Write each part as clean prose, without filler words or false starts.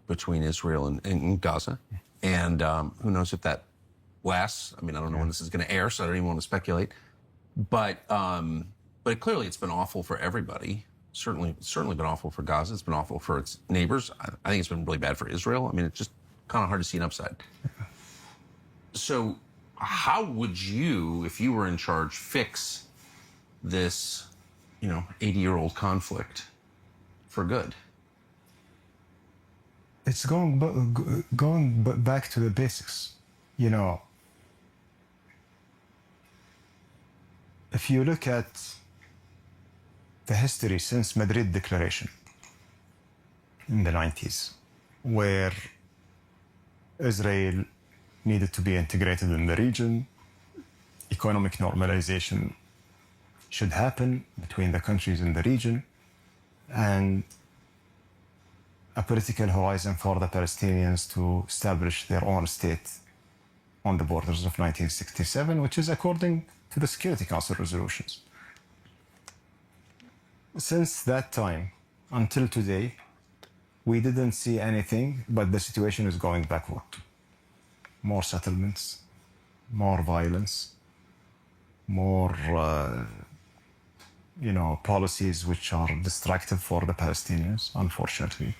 between Israel and Gaza. And who knows if that lasts. I mean, I don't know when this is going to air, so I don't even want to speculate. But clearly it's been awful for everybody. Certainly been awful for Gaza. It's been awful for its neighbors. I think it's been really bad for Israel. I mean, it's just kind of hard to see an upside. So how would you, if you were in charge, fix this, 80-year-old conflict for good? It's going back to the basics. If you look at the history since Madrid Declaration in the 90s, where Israel needed to be integrated in the region, economic normalization should happen between the countries in the region, and a political horizon for the Palestinians to establish their own state on the borders of 1967, which is according to the Security Council resolutions. Since that time until today, we didn't see anything, but the situation is going backward. More settlements, more violence, more policies which are destructive for the Palestinians, unfortunately.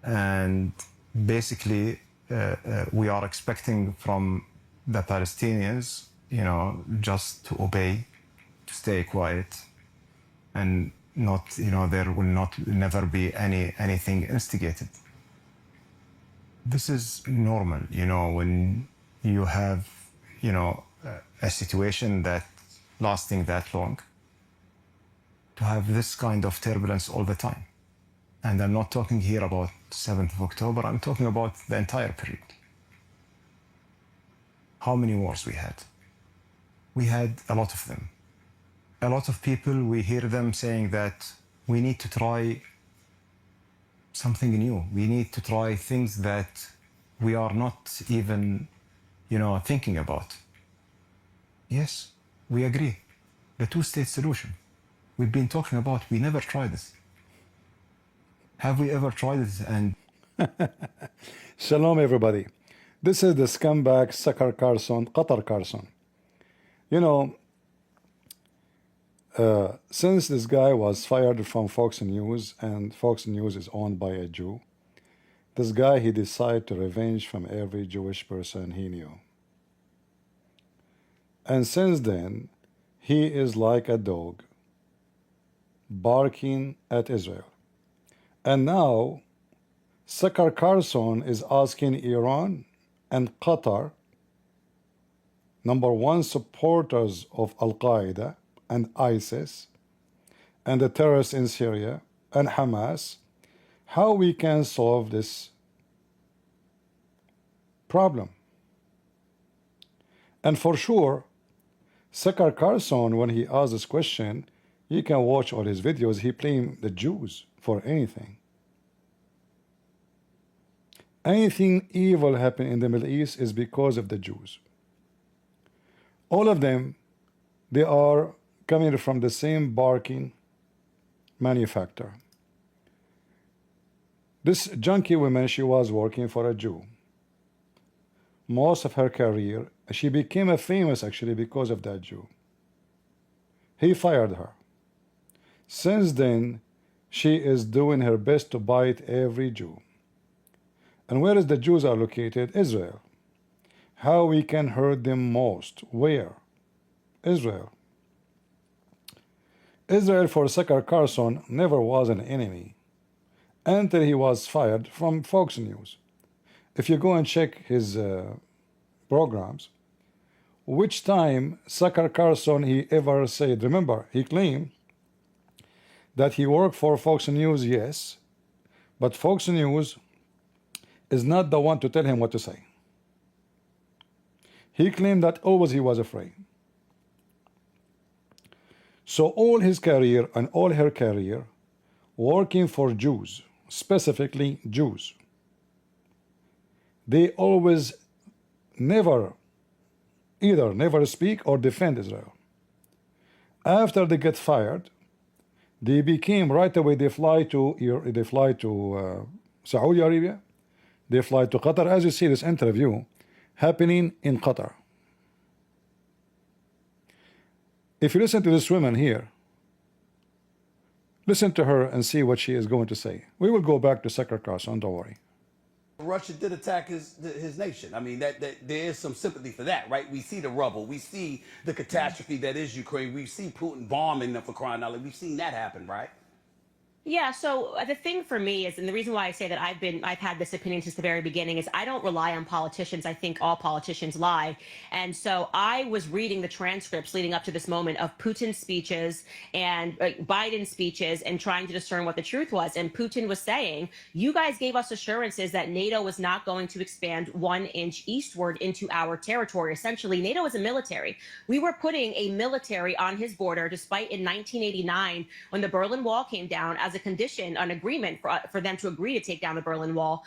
And basically, we are expecting from the Palestinians, just to obey, to stay quiet, and not, there will never be anything instigated. This is normal, when you have, a situation that lasting that long, to have this kind of turbulence all the time. And I'm not talking here about 7th of October, I'm talking about the entire period. How many wars we had? We had a lot of them. A lot of people, we hear them saying that we need to try something new. We need to try things that we are not even, thinking about. Yes, we agree. The two-state solution. We've been talking about, we never tried it. Have we ever tried it? And Shalom, everybody. This is the scumbag sucker Carlson, Qatar Carlson. Since this guy was fired from Fox News, and Fox News is owned by a Jew, this guy, he decided to revenge from every Jewish person he knew. And since then, he is like a dog, barking at Israel. And now, Sucker Carlson is asking Iran and Qatar, #1 supporters of Al-Qaeda and ISIS, and the terrorists in Syria and Hamas, how we can solve this problem. And for sure, Sucker Carlson, when he asked this question, you can watch all his videos, he blamed the Jews for anything. Anything evil happen in the Middle East is because of the Jews. All of them, they are coming from the same barking manufacturer. This junkie woman, she was working for a Jew. Most of her career, she became famous actually because of that Jew. He fired her. Since then, she is doing her best to bite every Jew. And where is the Jews are located? Israel. How we can hurt them most? Where? Israel. Israel for Sucker Carlson never was an enemy until he was fired from Fox News. If you go and check his programs, which time Sucker Carlson he ever said, remember, he claimed that he worked for Fox News, yes, but Fox News is not the one to tell him what to say. He claimed that always he was afraid. So all his career and all her career working for Jews, specifically Jews, they always either never speak or defend Israel. After they get fired, They became right away. They fly to Saudi Arabia. They fly to Qatar. As you see, this interview happening in Qatar. If you listen to this woman here, listen to her and see what she is going to say. We will go back to Zakir, Carlson, don't worry. Russia did attack his nation. I mean, that there is some sympathy for that, right? We see the rubble. We see the catastrophe that is Ukraine. We see Putin bombing them, for crying out loud. We've seen that happen, right? Yeah, so the thing for me is, and the reason why I say that I've had this opinion since the very beginning, is I don't rely on politicians. I think all politicians lie. And so I was reading the transcripts leading up to this moment of Putin's speeches and Biden's speeches and trying to discern what the truth was. And Putin was saying, you guys gave us assurances that NATO was not going to expand 1 inch eastward into our territory. Essentially, NATO is a military. We were putting a military on his border, despite in 1989, when the Berlin Wall came down, as a condition, an agreement for them to agree to take down the Berlin Wall.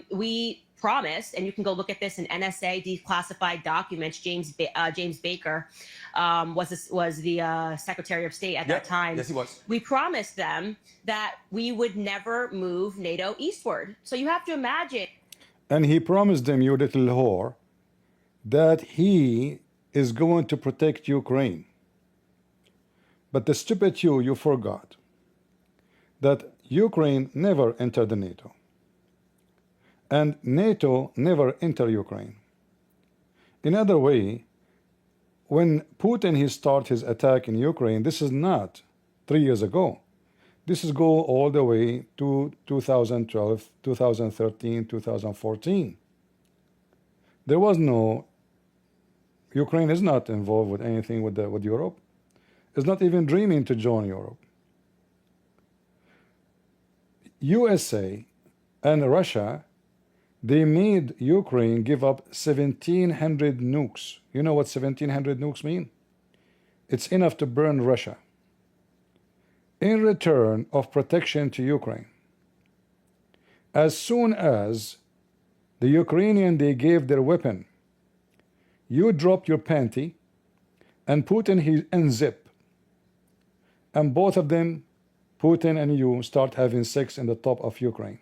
We promised, and you can go look at this in NSA declassified documents. James Baker was the Secretary of State at that time. Yes, he was. We promised them that we would never move NATO eastward. So you have to imagine. And he promised them, you little whore, that he is going to protect Ukraine. But the stupid you forgot that Ukraine never entered the NATO. And NATO never entered Ukraine. In other way, when Putin he started his attack in Ukraine, this is not 3 years ago. This is go all the way to 2012, 2013, 2014. There was no, Ukraine is not involved with anything with Europe. It's not even dreaming to join Europe. USA and Russia, they made Ukraine give up 1,700 nukes. You know what 1,700 nukes mean? It's enough to burn Russia in return of protection to Ukraine. As soon as the Ukrainian they gave their weapon, you drop your panty and Putin he unzip, and both of them, Putin and you, start having sex in the top of Ukraine.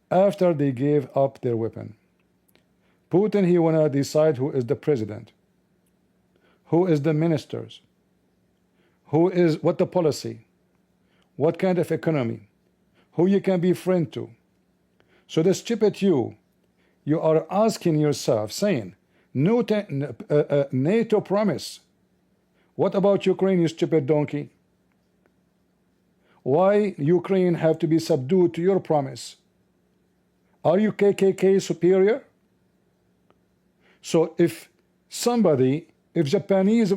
After they gave up their weapon, Putin he wanna decide who is the president, who is the ministers, who is what the policy, what kind of economy, who you can be friend to. So the stupid you are asking yourself, saying, NATO promise. What about Ukraine, you stupid donkey? Why Ukraine have to be subdued to your promise? Are you KKK superior? So if somebody, if Japanese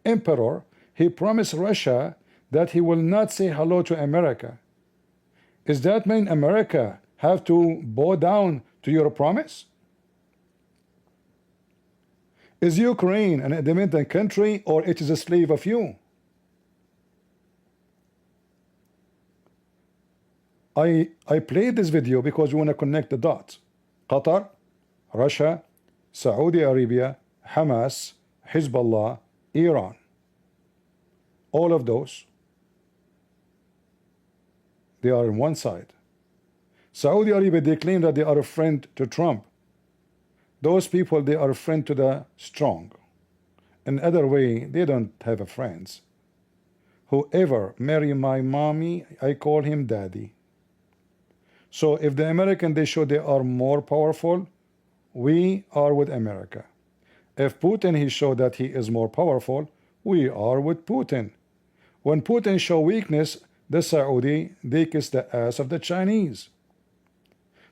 emperor, he promised Russia that he will not say hello to America, does that mean America have to bow down to your promise? Is Ukraine an independent country, or it is a slave of you? I played this video because we want to connect the dots. Qatar, Russia, Saudi Arabia, Hamas, Hezbollah, Iran. All of those, they are on one side. Saudi Arabia, they claim that they are a friend to Trump. Those people, they are a friend to the strong. In other way, they don't have a friends. Whoever marry my mommy, I call him daddy. So if the American, they show they are more powerful, we are with America. If Putin, he showed that he is more powerful, we are with Putin. When Putin show weakness, the Saudi, they kiss the ass of the Chinese.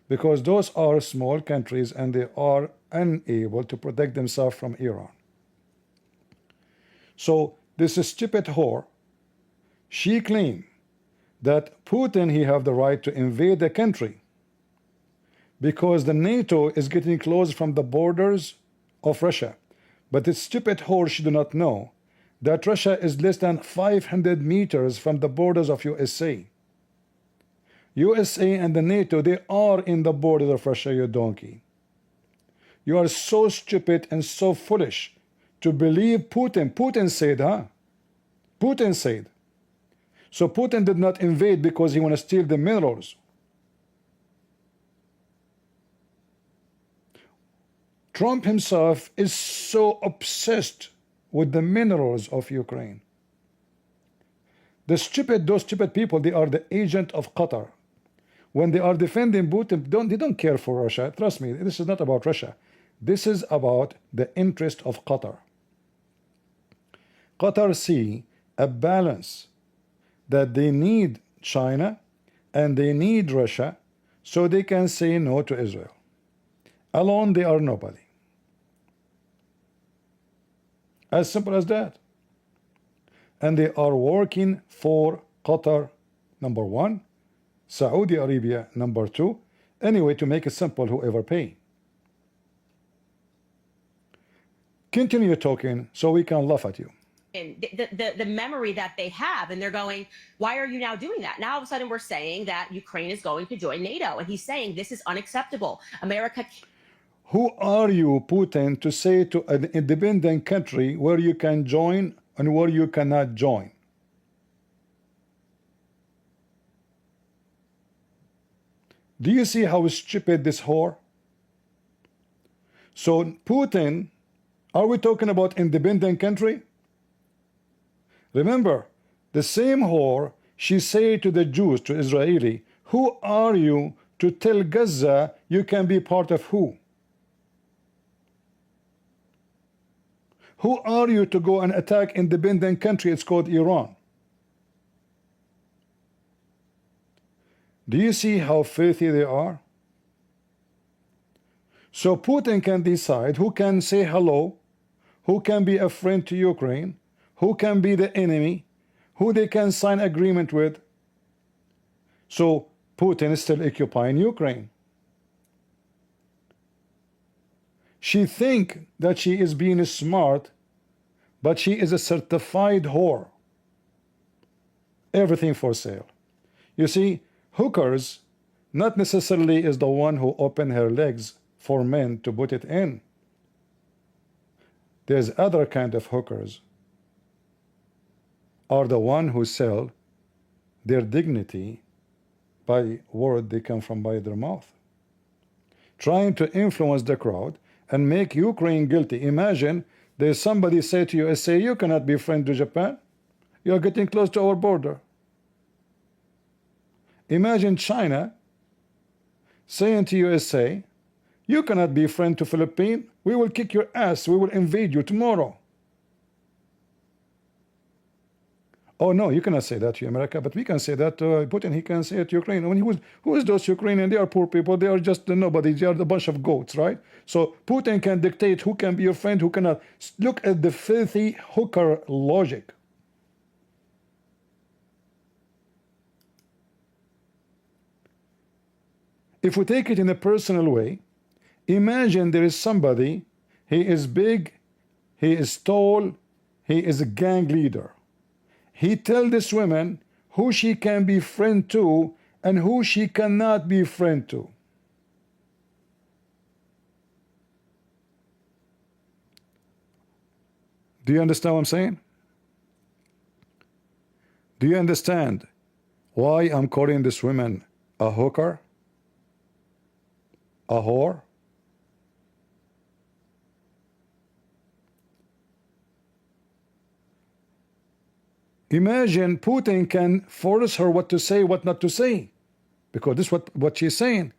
Because those are small countries and they are unable to protect themselves from Iran. So this stupid whore, she claimed that Putin, he have the right to invade the country because the NATO is getting close from the borders of Russia. But this stupid whore, she do not know that Russia is less than 500 meters from the borders of USA. USA and the NATO, they are in the borders of Russia, you donkey. You are so stupid and so foolish to believe Putin. Putin said, Putin said. So Putin did not invade because he want to steal the minerals. Trump himself is so obsessed with the minerals of Ukraine. Those stupid people, they are the agent of Qatar. When they are defending Putin, they don't care for Russia. Trust me, this is not about Russia. This is about the interest of Qatar. Qatar see a balance that they need China and they need Russia so they can say no to Israel. Alone they are nobody. As simple as that. And they are working for Qatar, number one, Saudi Arabia, number two. Anyway, to make it simple, whoever pay. Continue talking so we can laugh at you. And the memory that they have, and they're going, why are you now doing that? Now all of a sudden we're saying that Ukraine is going to join NATO, and he's saying this is unacceptable. America. Who are you, Putin, to say to an independent country where you can join and where you cannot join? Do you see how stupid this whore? So Putin, are we talking about independent country? Remember, the same whore, she said to the Jews, to Israeli, who are you to tell Gaza you can be part of who? Who are you to go and attack independent country? It's called Iran. Do you see how filthy they are? So Putin can decide who can say hello, who can be a friend to Ukraine, who can be the enemy, who they can sign agreement with. So Putin is still occupying Ukraine. She think that she is being smart, but she is a certified whore. Everything for sale. You see, hookers not necessarily is the one who open her legs for men to put it in. There's other kind of hookers are the one who sell their dignity by word they come from by their mouth, trying to influence the crowd and make Ukraine guilty. Imagine there's somebody say to USA, you cannot be friend to Japan, you are getting close to our border. Imagine China saying to USA, you cannot be friend to Philippines, we will kick your ass, we will invade you tomorrow. Oh no, you cannot say that to America, but we can say that to Putin. He can say it to Ukraine. I mean, who is those Ukrainians? They are poor people. They are just nobody. They are a bunch of goats, right? So Putin can dictate who can be your friend, who cannot. Look at the filthy hooker logic. If we take it in a personal way, imagine there is somebody, he is big, he is tall, he is a gang leader. He tells this woman who she can be friend to and who she cannot be friend to. Do you understand what I'm saying? Do you understand why I'm calling this woman a hooker? A whore? Imagine Putin can force her what to say, what not to say, because this is what she's saying.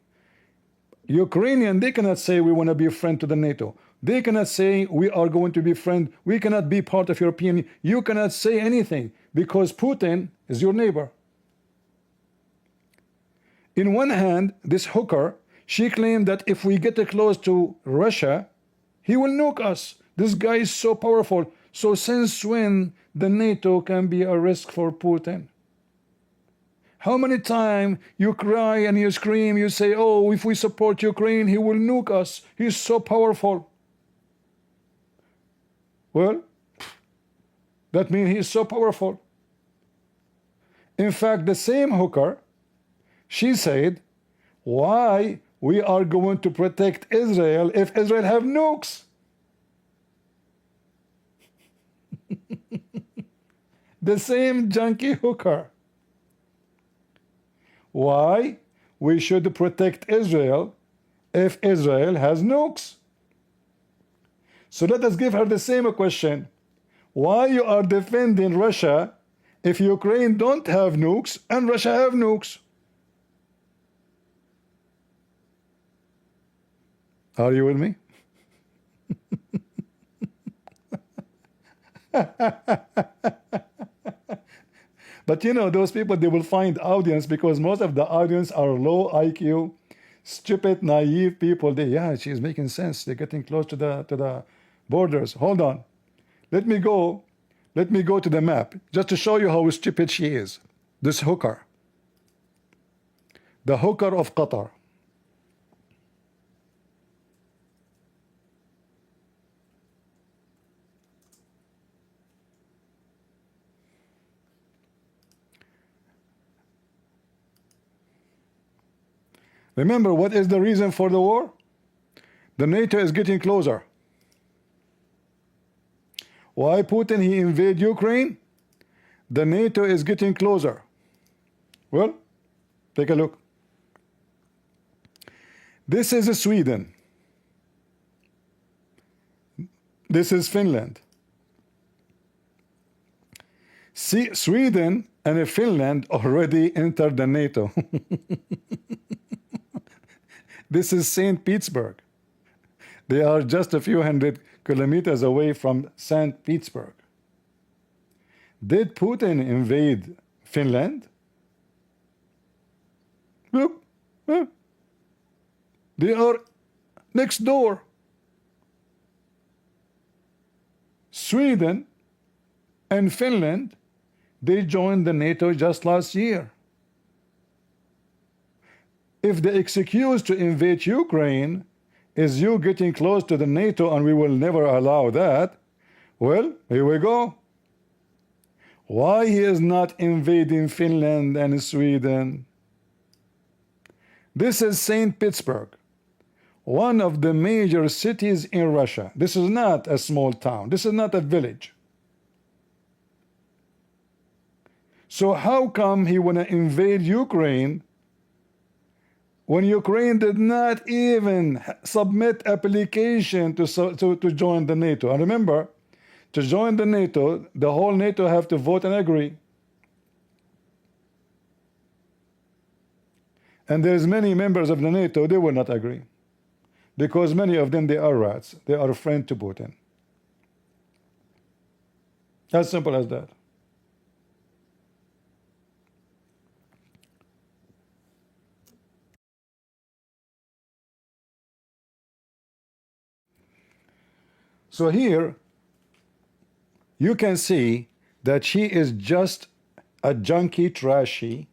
Ukrainian, they cannot say we want to be a friend to the NATO. They cannot say we are going to be friend. We cannot be part of European Union. You cannot say anything because Putin is your neighbor. In one hand, this hooker, she claimed that if we get close to Russia, he will nuke us. This guy is so powerful. So since when the NATO can be a risk for Putin? How many times you cry and you scream, you say, oh, if we support Ukraine, he will nuke us. He's so powerful. Well, that means he is so powerful. In fact, the same hooker, she said, why we are going to protect Israel if Israel have nukes? The same junkie hooker. Why? We should protect Israel if Israel has nukes. So let us give her the same question. Why you are defending Russia if Ukraine don't have nukes and Russia have nukes? Are you with me? But you know, those people, they will find audience because most of the audience are low IQ, stupid, naive people. Yeah, she's making sense. They're getting close to the borders. Hold on. Let me go to the map just to show you how stupid she is. This hooker. The hooker of Qatar. Remember, what is the reason for the war? The NATO is getting closer. Why Putin he invade Ukraine? The NATO is getting closer. Well, take a look. This is Sweden. This is Finland. See, Sweden and Finland already entered the NATO. This is St. Petersburg. They are just a few hundred kilometers away from St. Petersburg. Did Putin invade Finland? Look, they are next door. Sweden and Finland, they joined the NATO just last year. If the excuse to invade Ukraine is you getting close to the NATO and we will never allow that, well, here we go. Why he is not invading Finland and Sweden? This is St. Petersburg, one of the major cities in Russia. This is not a small town. This is not a village. So how come he want to invade Ukraine when Ukraine did not even submit application to join the NATO? And remember, to join the NATO, the whole NATO have to vote and agree. And there's many members of the NATO, they will not agree. Because many of them, they are rats. They are a friend to Putin. As simple as that. So here, you can see that she is just a junkie trashy,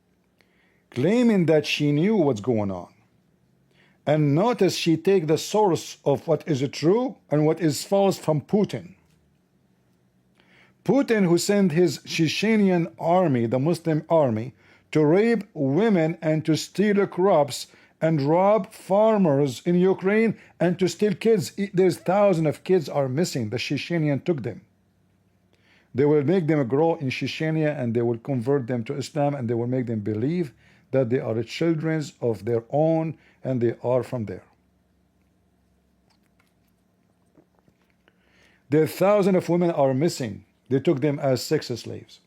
claiming that she knew what's going on. And notice she take the source of what is true and what is false from Putin. Putin, who sent his Chechenian army, the Muslim army, to rape women and to steal crops and rob farmers in Ukraine and to steal kids. There's thousands of kids are missing. The Chechenian took them. They will make them grow in Chechenia and they will convert them to Islam and they will make them believe that they are the children of their own and they are from there. There thousands of women are missing. They took them as sex slaves.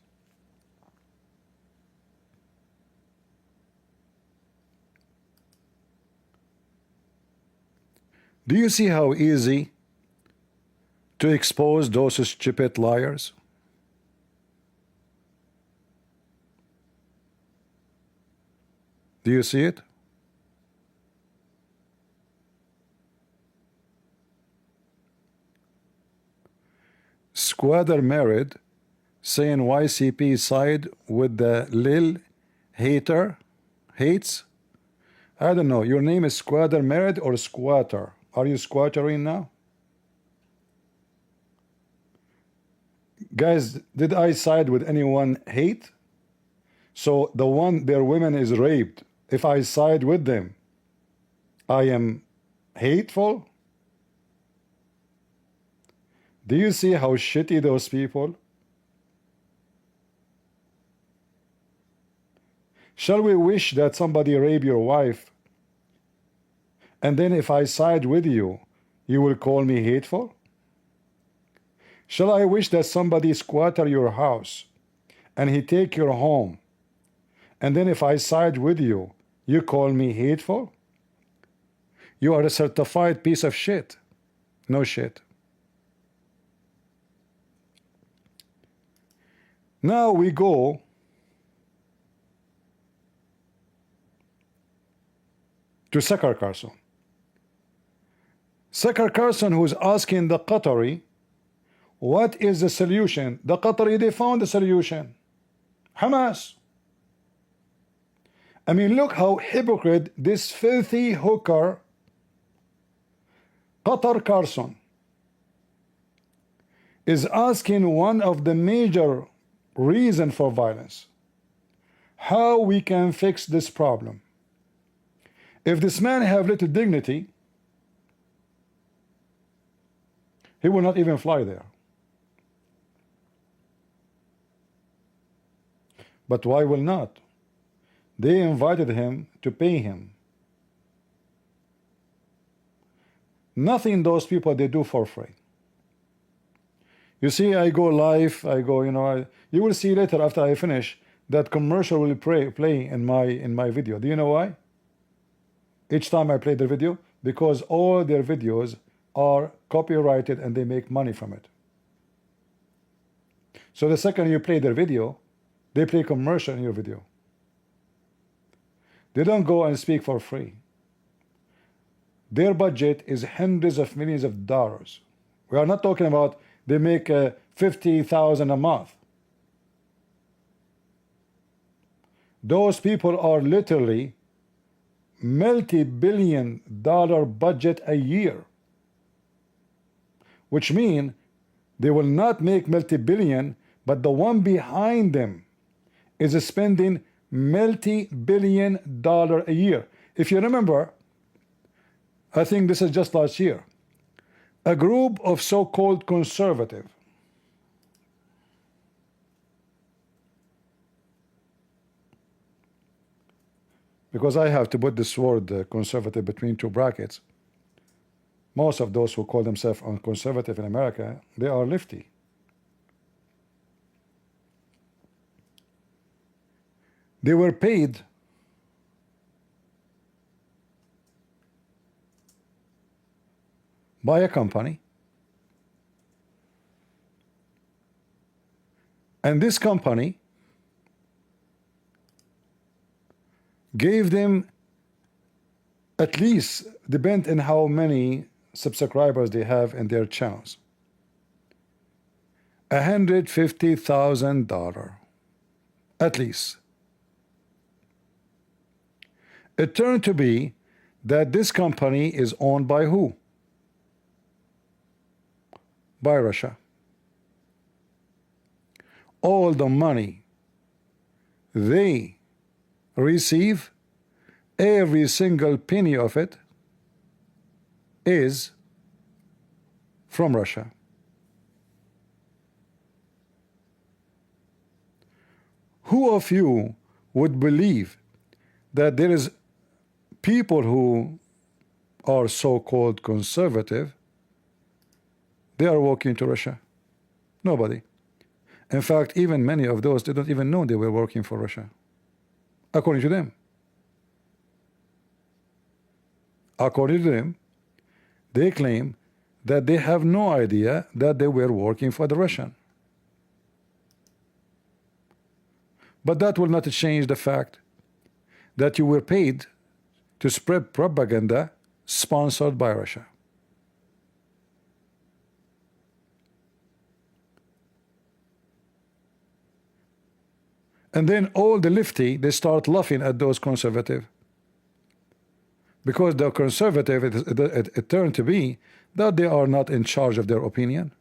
Do you see how easy to expose those stupid liars? Do you see it? Squatter married, saying YCP side with the Lil hater, hates. I don't know, your name is Squatter married or Squatter? Are you squattering now? Guys, did I side with anyone hate? So the one, their women is raped. If I side with them, I am hateful? Do you see how shitty those people? Shall we wish that somebody rape your wife, and then if I side with you, you will call me hateful? Shall I wish that somebody squatter your house and he take your home, and then if I side with you, you call me hateful? You are a certified piece of shit. No shit. Now we go to Zakir Carlson. Zakir Carlson, who's asking the Qatari, what is the solution? The Qatari, they found the solution. Hamas. I mean, look how hypocrite this filthy hooker, Zakir Carlson, is asking one of the major reason for violence. How we can fix this problem. If this man have little dignity, he will not even fly there. But why will not? They invited him to pay him. Nothing those people they do for free. You see, I go live, I go, you know, you will see later after I finish that commercial will play in my video. Do you know why? Each time I play the video, because all their videos are copyrighted and they make money from it. So the second you play their video, they play commercial in your video. They don't go and speak for free. Their budget is hundreds of millions of dollars. We are not talking about they make 50,000 a month. Those people are literally multi-billion-dollar budget a year, which mean they will not make multi-billion, but the one behind them is spending multi-billion-dollar a year. If you remember, I think this is just last year, a group of so-called conservative because I have to put this word conservative between two brackets. Most of those who call themselves conservative in America, they are lefty. They were paid by a company, and this company gave them, at least depend on how many subscribers they have in their channels, $150,000 at least. It turned to be that this company is owned by who? By Russia. All the money they receive, every single penny of it is from Russia. Who of you would believe that there is people who are so-called conservative, they are working to Russia? Nobody. In fact, even many of those, they don't even know they were working for Russia, according to them. According to them, they claim that they have no idea that they were working for the Russian. But that will not change the fact that you were paid to spread propaganda sponsored by Russia. And then all the lefty, they start laughing at those conservative. Because the conservative, it turned to be that they are not in charge of their opinion.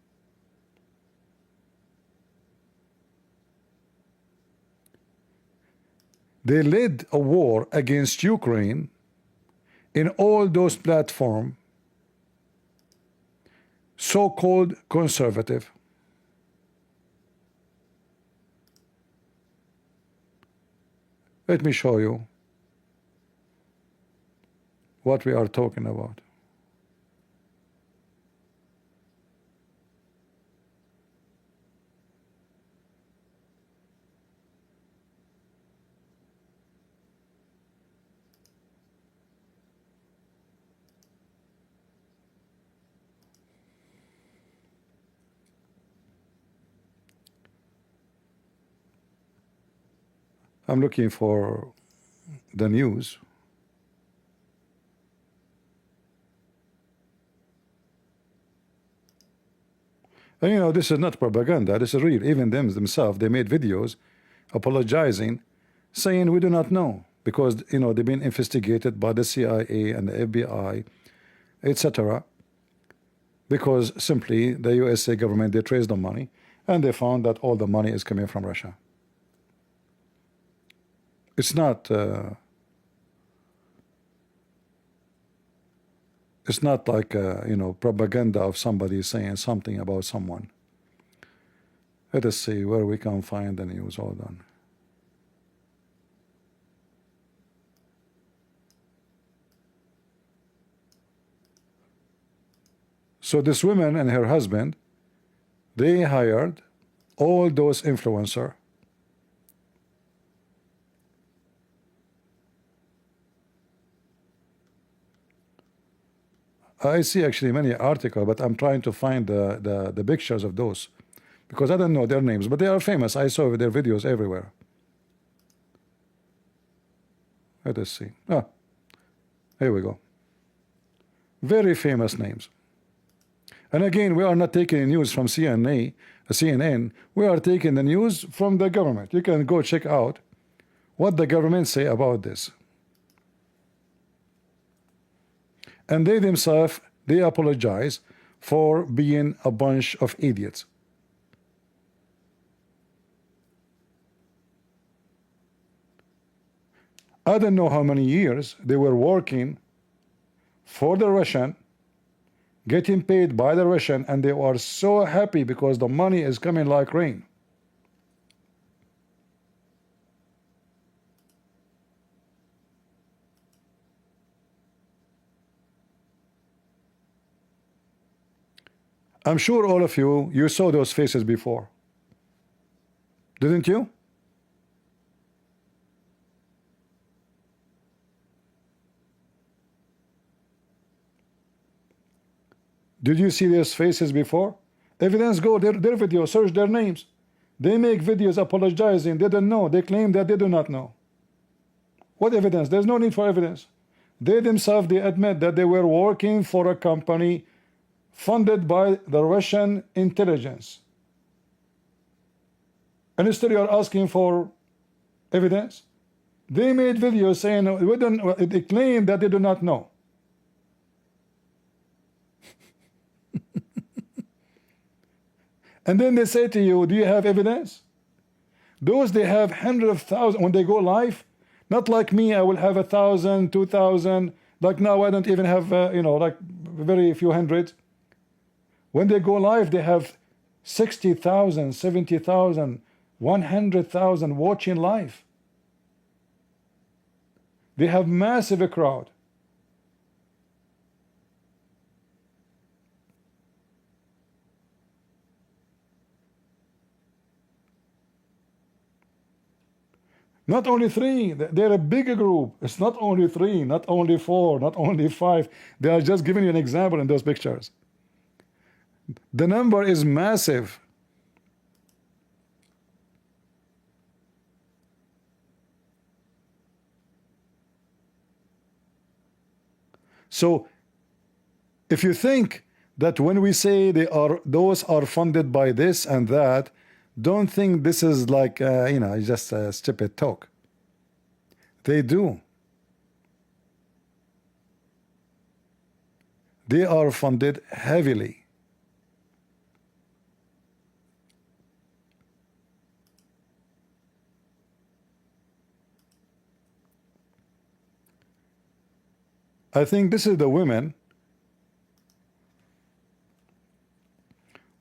They led a war against Ukraine in all those platforms, so-called conservative. Let me show you what we are talking about. I'm looking for the news. And you know, this is not propaganda, this is real. Even them themselves, they made videos apologizing, saying we do not know, because you know they've been investigated by the CIA and the FBI, etc. Because simply the USA government, they traced the money and they found that all the money is coming from Russia. It's not like you know, propaganda of somebody saying something about someone. Let us see where we can find the news. Hold on. So this woman and her husband, they hired all those influencers. I see actually many articles, but I'm trying to find the pictures of those, because I don't know their names, but they are famous. I saw their videos everywhere. Let us see. Ah, here we go. Very famous names. And again, we are not taking news from CNN. We are taking the news from the government. You can go check out what the government say about this. And they themselves, they apologize for being a bunch of idiots. I don't know how many years they were working for the Russian, getting paid by the Russian, and they are so happy because the money is coming like rain. I'm sure all of you saw those faces before, didn't you? Did you see those faces before? Evidence, go their video, search their names. They make videos apologizing. They don't know. They claim that they do not know. What evidence? There's no need for evidence. They themselves, they admit that they were working for a company funded by the Russian intelligence. And still you are asking for evidence? They made videos saying they claim that they do not know. And then they say to you, do you have evidence? Those, they have hundreds of thousands. When they go live, not like me, I will have 1,000, 2,000. Like now, I don't even have, you know, like very few hundred. When they go live, they have 60,000, 70,000, 100,000 watching live. They have massive crowd. Not only three, they're a bigger group. It's not only three, not only four, not only five. They are just giving you an example in those pictures. The number is massive. So if you think that when we say those are funded by this and that, don't think this is like you know, just a stupid talk. They do. They are funded heavily. I think this is the women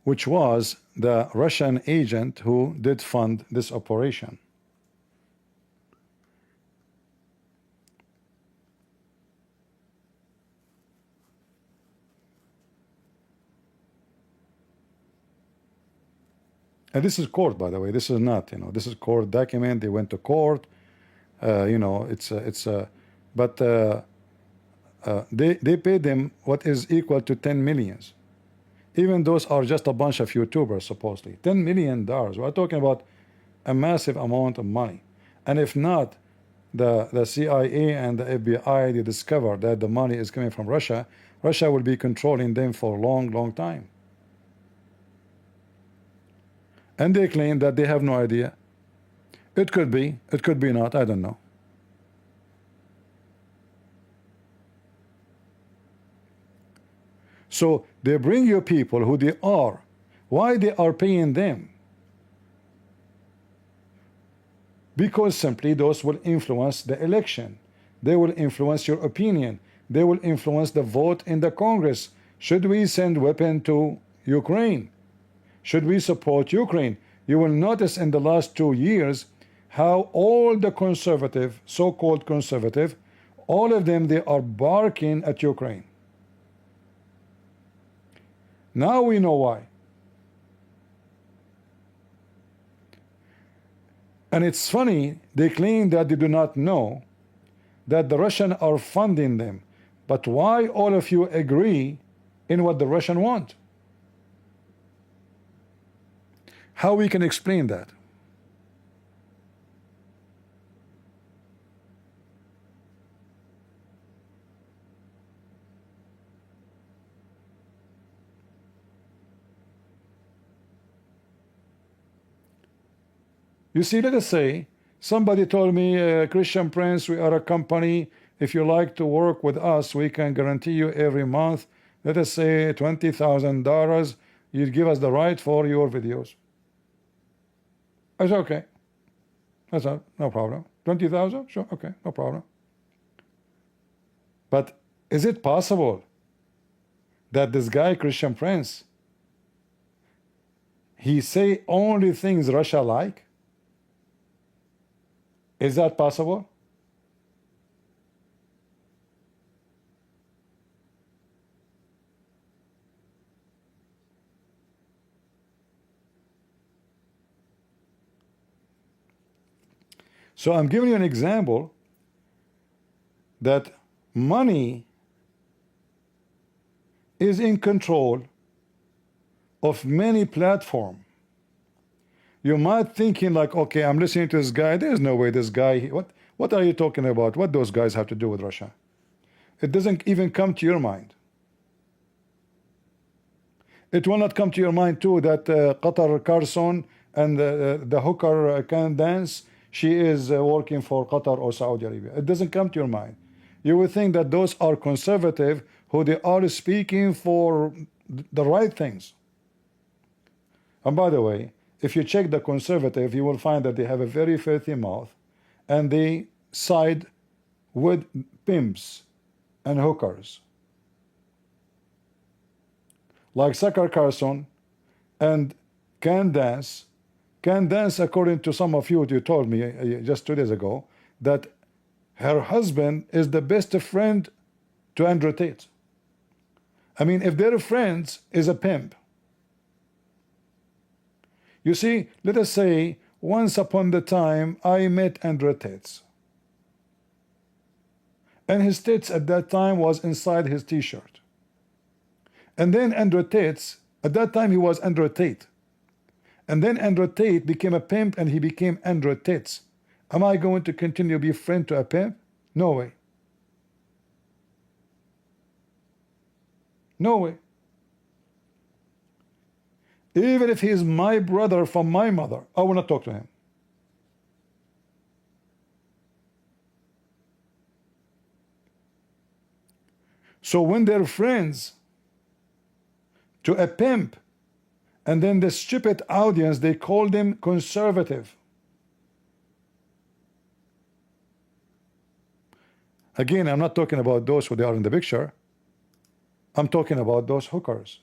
which was the Russian agent who did fund this operation. And this is court, by the way. This is not, you know, this is court document. They went to court. You know, but they paid them what is equal to 10 millions. Even those are just a bunch of YouTubers, supposedly. $10 million. We're talking about a massive amount of money. And if not, the CIA and the FBI, they discover that the money is coming from Russia, Russia will be controlling them for a long, long time. And they claim that they have no idea. It could be not, I don't know. So they bring you people who they are. Why they are paying them? Because simply those will influence the election. They will influence your opinion. They will influence the vote in the Congress. Should we send weapons to Ukraine? Should we support Ukraine? You will notice in the last 2 years how all the conservative, so-called conservative, all of them, they are barking at Ukraine. Now we know why. And it's funny, they claim that they do not know that the Russians are funding them. But why all of you agree in what the Russians want? How we can explain that? You see, let us say somebody told me, Christian Prince, we are a company. If you like to work with us, we can guarantee you every month, let us say $20,000. You'd give us the right for your videos. I said, okay. That's not, no problem. 20,000? Sure, okay, no problem. But is it possible that this guy, Christian Prince, he say only things Russia like? Is that possible? So I'm giving you an example that money is in control of many platforms. You might thinking like, okay, I'm listening to this guy. There's no way this guy. What are you talking about? What those guys have to do with Russia? It doesn't even come to your mind. It will not come to your mind too that Qatar Carlson and the hooker Candace, she is working for Qatar or Saudi Arabia. It doesn't come to your mind. You would think that those are conservative who they are speaking for the right things. And by the way, if you check the conservative, you will find that they have a very filthy mouth and they side with pimps and hookers. Like Zakir Carlson and Candace. Candace, according to some of you told me just 2 days ago, that her husband is the best friend to Andrew Tate. I mean, if they're friends, is a pimp. You see, let us say, once upon the time, I met Andrew Tate. And his tits at that time was inside his t-shirt. And then Andrew Tate, at that time he was Andrew Tate. And then Andrew Tate became a pimp and he became Andrew Tate. Am I going to continue to be friend to a pimp? No way. No way. Even if he is my brother from my mother, I will not talk to him. So when they're friends to a pimp, and then the stupid audience, they call them conservative. Again, I'm not talking about those who they are in the picture. I'm talking about those hookers.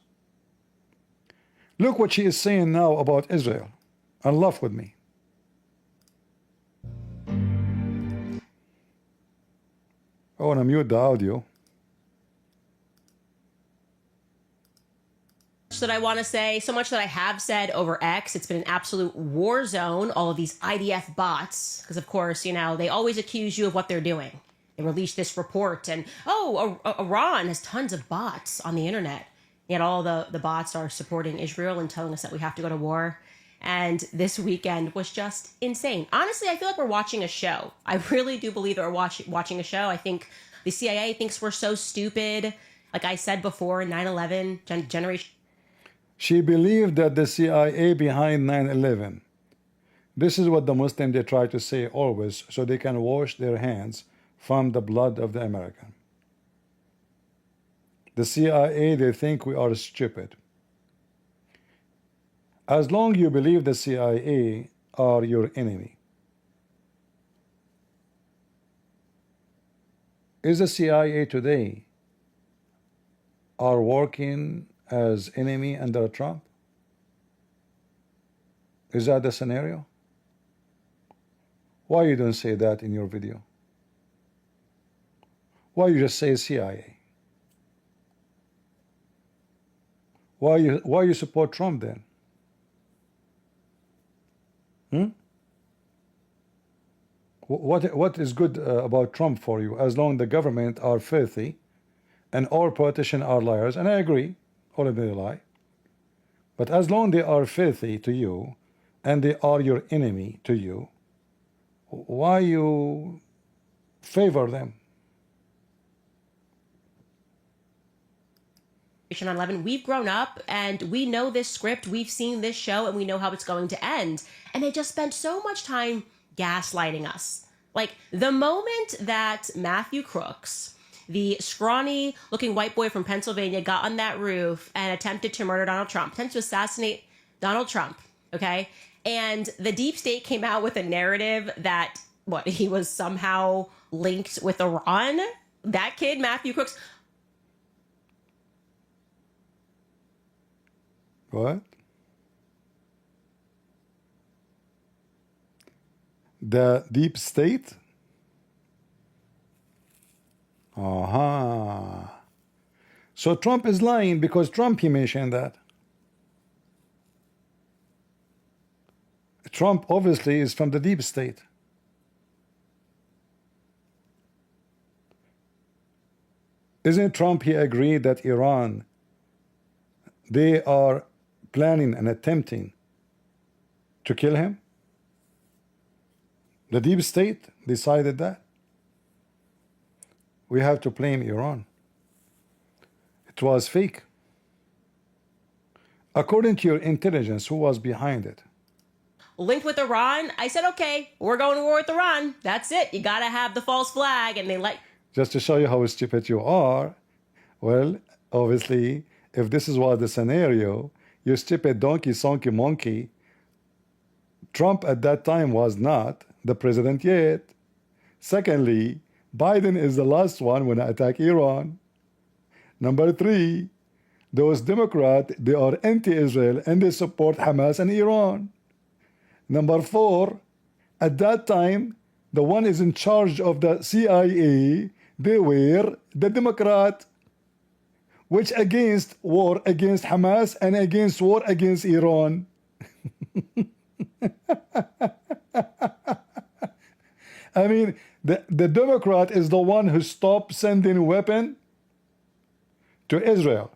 Look what she is saying now about Israel. And laugh with me. I want to mute the audio. much that I want to say, so much that I have said over X. It's been an absolute war zone, all of these IDF bots, because of course, you know, they always accuse you of what they're doing. They released this report and, Iran has tons of bots on the internet. Yet all the bots are supporting Israel and telling us that we have to go to war. And this weekend was just insane. Honestly, I feel like we're watching a show. I really do believe that we're watching a show. I think the CIA thinks we're so stupid. Like I said before, 9/11 generation. She believed that the CIA behind 9/11. This is what the Muslims they try to say always, so they can wash their hands from the blood of the American. The CIA, they think we are stupid. As long you believe the CIA are your enemy. Is the CIA today are working as enemy under Trump? Is that the scenario? Why you don't say that in your video? Why you just say CIA? Why you support Trump then? What is good about Trump for you? As long the government are filthy and all politicians are liars, and I agree, all of them lie. But as long they are filthy to you and they are your enemy to you, why you favor them? On 11, we've grown up and we know this script, we've seen this show, and we know how it's going to end. And they just spent so much time gaslighting us. Like the moment that Matthew Crooks, the scrawny looking white boy from Pennsylvania, got on that roof and attempted to murder Donald Trump, attempted to assassinate Donald Trump, okay? And the deep state came out with a narrative that, he was somehow linked with Iran? That kid, Matthew Crooks. What? The deep state? So Trump is lying because Trump, he mentioned that. Trump obviously is from the deep state. Isn't Trump, he agreed that Iran, they are planning and attempting to kill him? The deep state decided that. We have to blame Iran. It was fake. According to your intelligence, who was behind it? Linked with Iran. I said, okay, we're going to war with Iran. That's it. You got to have the false flag. And they just to show you how stupid you are. Well, obviously, if this was the scenario, you stupid donkey, sonky monkey. Trump at that time was not the president yet. Secondly, Biden is the last one when I attack Iran. Number 3, those Democrats, they are anti-Israel and they support Hamas and Iran. Number 4, at that time, the one is in charge of the CIA, they were the Democrat, which against war against Hamas and against war against Iran. I mean, the Democrat is the one who stopped sending weapons to Israel.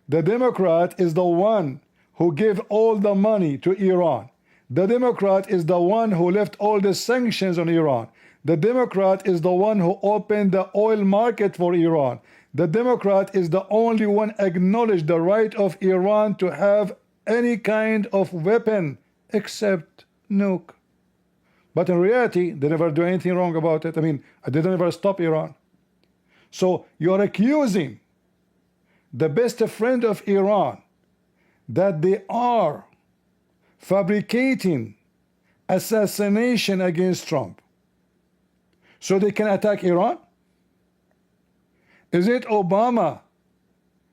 The Democrat is the one who gave all the money to Iran. The Democrat is the one who left all the sanctions on Iran. The Democrat is the one who opened the oil market for Iran. The Democrat is the only one acknowledged the right of Iran to have any kind of weapon except nuke. But in reality, they never do anything wrong about it. I mean, they don't ever stop Iran. So you're accusing the best friend of Iran that they are fabricating assassination against Trump so they can attack Iran? Is it Obama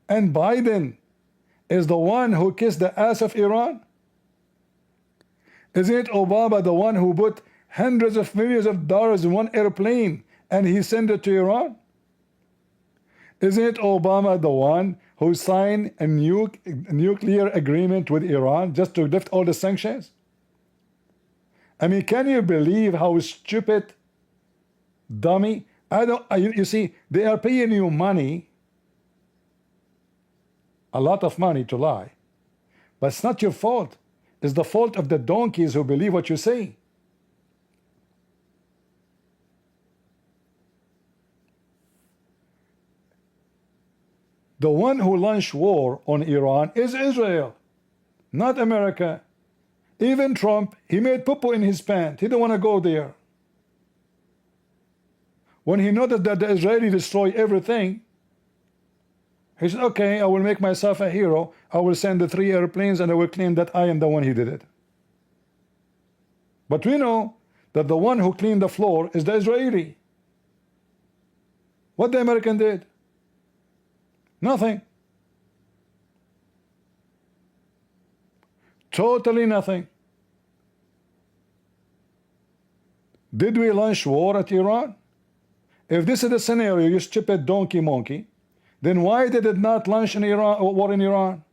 and Biden is the one who kissed the ass of Iran? Isn't Obama the one who put hundreds of millions of dollars in one airplane and he sent it to Iran? Isn't Obama the one who signed a nuclear agreement with Iran just to lift all the sanctions? I mean, can you believe how stupid, dummy? You see, they are paying you money, a lot of money to lie. But it's not your fault. It's the fault of the donkeys who believe what you say. The one who launched war on Iran is Israel, not America. Even Trump, he made poo-poo in his pants. He didn't want to go there. When he noticed that the Israelis destroy everything, he said, okay, I will make myself a hero. I will send the 3 airplanes and I will claim that I am the one who did it. But we know that the one who cleaned the floor is the Israeli. What the American did? Nothing. Totally nothing. Did we launch war at Iran? If this is the scenario, you stupid donkey monkey, then why did it not launch an war in Iran?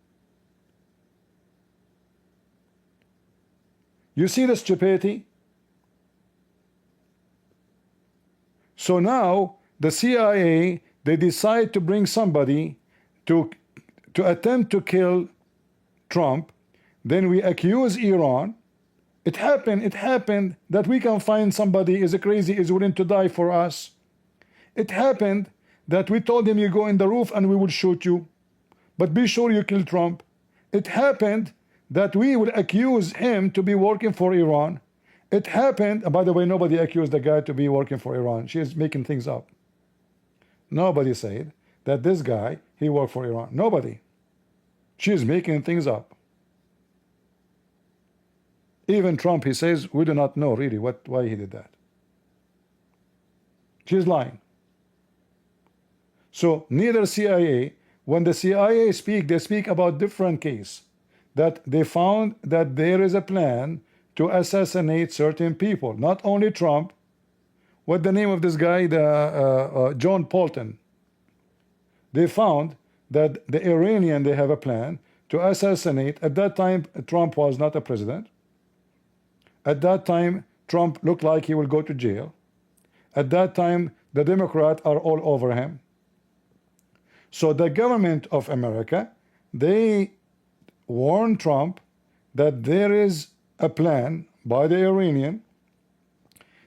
You see the stupidity? So now the CIA, they decide to bring somebody to attempt to kill Trump. Then we accuse Iran. It happened that we can find somebody is crazy, is willing to die for us. It happened that we told him, you go in the roof and we will shoot you, but be sure you kill Trump. It happened that we would accuse him to be working for Iran. It happened, and by the way, nobody accused the guy to be working for Iran. She is making things up. Nobody said that this guy, he worked for Iran. Nobody. She is making things up. Even Trump, he says, we do not know really why he did that. She's lying. So neither CIA, when the CIA speak, they speak about different case, that they found that there is a plan to assassinate certain people, not only Trump. What the name of this guy, John Bolton? They found that the Iranian, they have a plan to assassinate. At that time, Trump was not a president. At that time, Trump looked like he will go to jail. At that time, the Democrats are all over him. So the government of America, they warned Trump that there is a plan by the Iranian.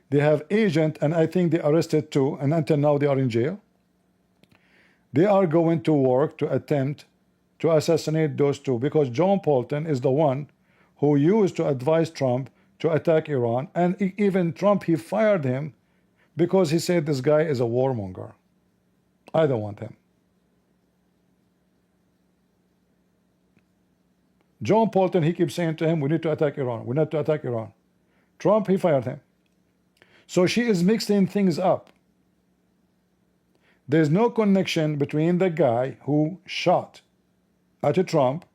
They have agent, and I think they arrested 2, and until now they are in jail. They are going to work to attempt to assassinate those 2, because John Bolton is the one who used to advise Trump to attack Iran, and even Trump, he fired him because he said this guy is a warmonger. I don't want him. John Bolton, he keeps saying to him, we need to attack Iran. We need to attack Iran. Trump, he fired him. So she is mixing things up. There's no connection between the guy who shot at Trump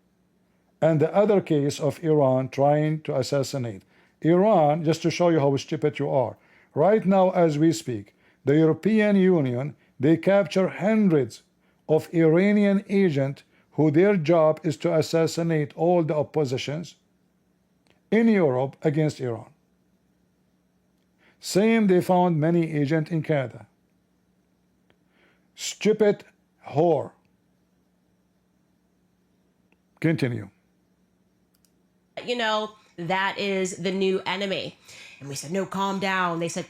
and the other case of Iran trying to assassinate. Iran, just to show you how stupid you are, right now as we speak, the European Union, they capture hundreds of Iranian agents who their job is to assassinate all the oppositions in Europe against Iran. Same, they found many agents in Canada. Stupid whore. Continue. You know, that is the new enemy. And we said, no, calm down. They said,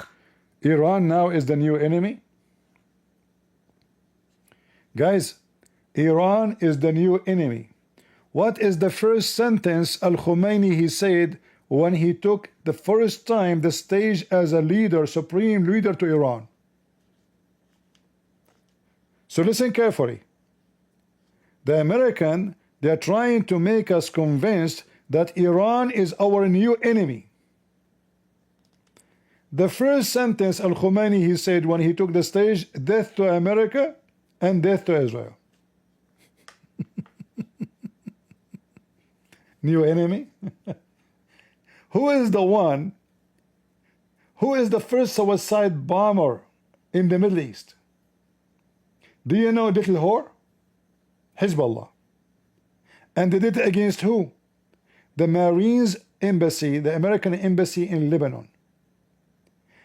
Iran now is the new enemy. Guys, Iran is the new enemy. What is the first sentence Al-Khomeini he said when he took the first time the stage as a leader, supreme leader to Iran? So listen carefully. The American, they are trying to make us convinced that Iran is our new enemy. The first sentence Al-Khomeini he said when he took the stage, death to America and death to Israel. New enemy? Who is the one? Who is the first suicide bomber in the Middle East? Do you know little whore? Hezbollah. And they did it against who? The Marines embassy, the American embassy in Lebanon.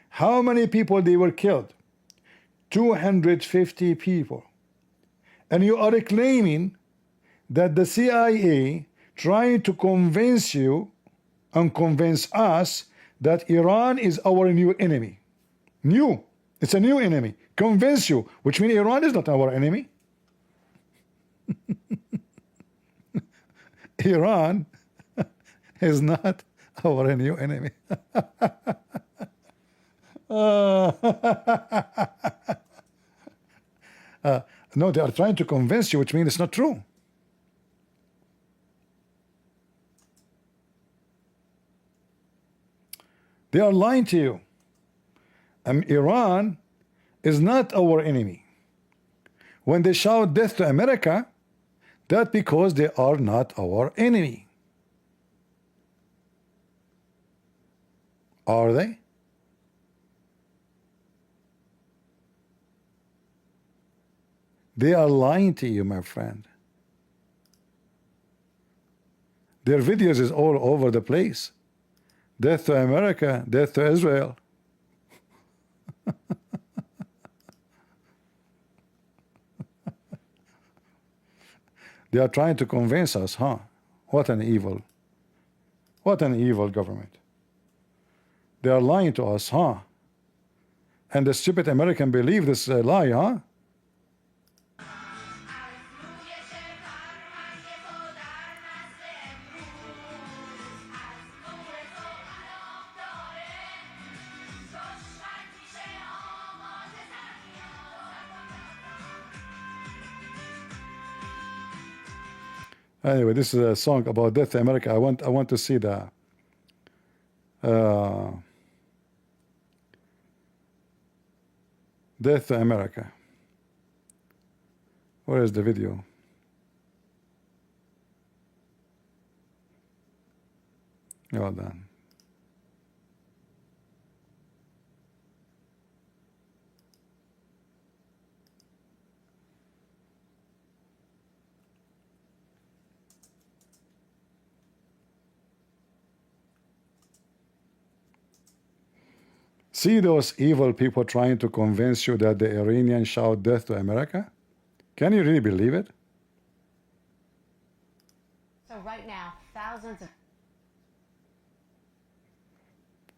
How many people they were killed? 250 people. And you are claiming that the CIA trying to convince you and convince us that Iran is our new enemy. New. It's a new enemy. Convince you, which means Iran is not our enemy. Iran is not our new enemy. No, they are trying to convince you, which means it's not true. They are lying to you. Iran is not our enemy. When they shout death to America, that's because they are not our enemy. Are they? They are lying to you, my friend. Their videos is all over the place. Death to America, death to Israel. They are trying to convince us, huh? What an evil government. They are lying to us, huh? And the stupid American believe this lie, huh? Anyway, this is a song about death to America. I want to see the death to America. Where is the video? Well done. See those evil people trying to convince you that the Iranians shout death to America? Can you really believe it? So right now, thousands of...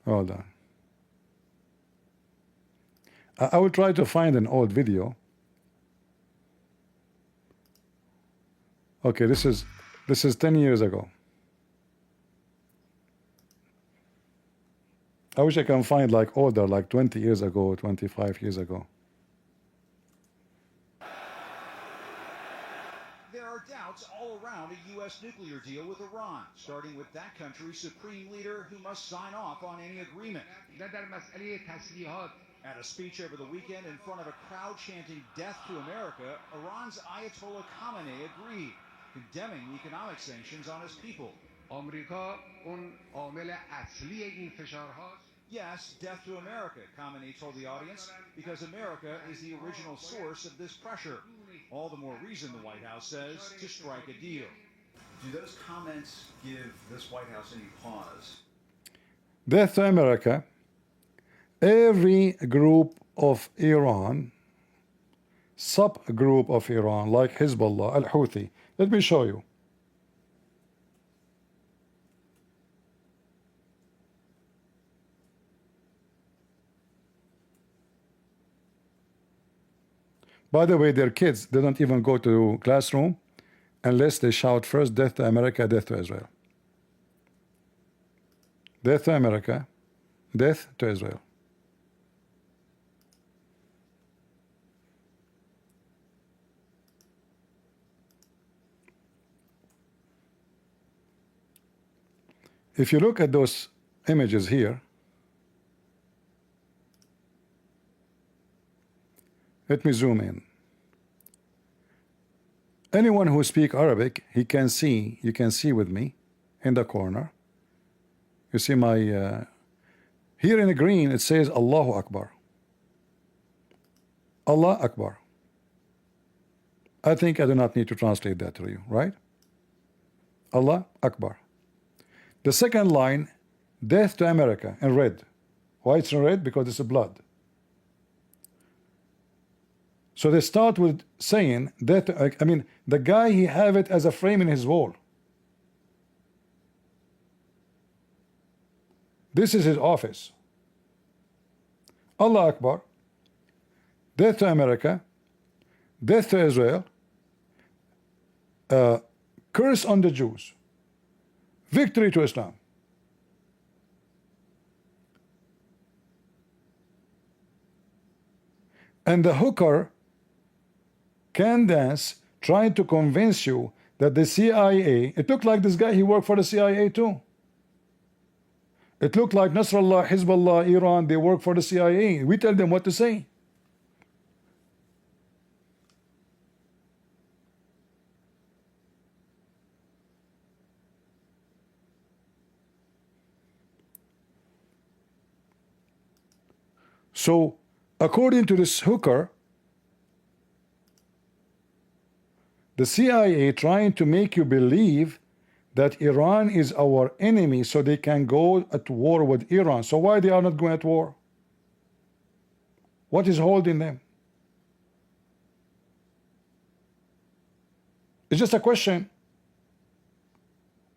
Hold on. I will try to find an old video. Okay, this is 10 years ago. I wish I can find like older, like 20 years ago, 25 years ago. There are doubts all around a U.S. nuclear deal with Iran, starting with that country's supreme leader who must sign off on any agreement. At a speech over the weekend in front of a crowd chanting death to America, Iran's Ayatollah Khamenei agreed, condemning economic sanctions on his people. Yes, death to America, Khamenei told the audience, because America is the original source of this pressure. All the more reason, the White House says, to strike a deal. Do those comments give this White House any pause? Death to America. Every group of Iran, subgroup of Iran, like Hezbollah, Al-Houthi. Let me show you. By the way, their kids, they don't even go to classroom unless they shout first, death to America, death to Israel. Death to America, death to Israel. If you look at those images here, let me zoom in. Anyone who speaks Arabic, you can see with me in the corner. You see my, here in the green, it says Allahu Akbar. Allah Akbar. I think I do not need to translate that to you, right? Allah Akbar. The second line, death to America, in red. Why it's in red? Because it's a blood. So they start with saying death. I mean, the guy, he have it as a frame in his wall. This is his office. Allah Akbar. Death to America. Death to Israel. Curse on the Jews. Victory to Islam. And the hooker, Candace, tried to convince you that the CIA, it looked like this guy, he worked for the CIA too. It looked like Nasrallah, Hezbollah, Iran, they work for the CIA. We tell them what to say. So, according to this hooker, the CIA trying to make you believe that Iran is our enemy so they can go at war with Iran. So why they are not going at war? What is holding them? It's just a question.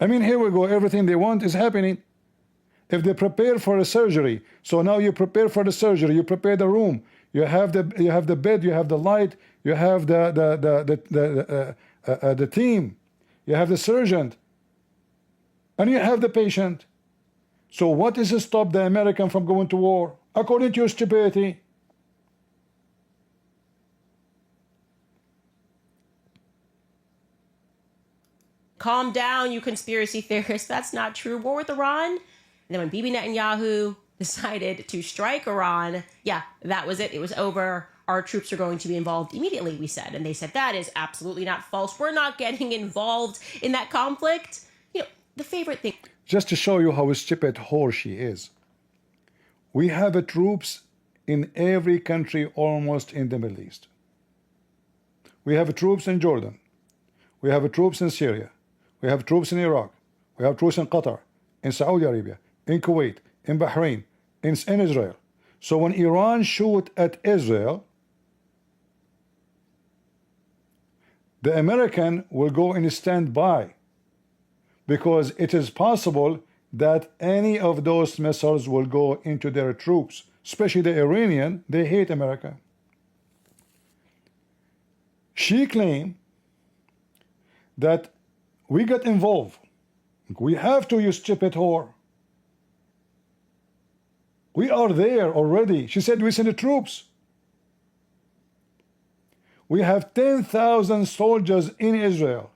I mean, here we go. Everything they want is happening. If they prepare for a surgery, so now you prepare for the surgery, you prepare the room, you have the bed, you have the light, you have the team, you have the surgeon, and you have the patient. So what is to stop the American from going to war? According to your stupidity. Calm down, you conspiracy theorists. That's not true. War with Iran. And then when Bibi Netanyahu decided to strike Iran, yeah, that was it. It was over. Our troops are going to be involved immediately, we said. And they said, that is absolutely not false. We're not getting involved in that conflict. You know, the favorite thing. Just to show you how stupid whore she is. We have troops in every country almost in the Middle East. We have troops in Jordan. We have troops in Syria. We have troops in Iraq. We have troops in Qatar, in Saudi Arabia, in Kuwait, in Bahrain, in Israel. So when Iran shoot at Israel, the American will go in standby because it is possible that any of those missiles will go into their troops, especially the Iranian. They hate America. She claimed that we got involved. We have to, you stupid whore. We are there already. She said we send the troops. We have 10,000 soldiers in Israel,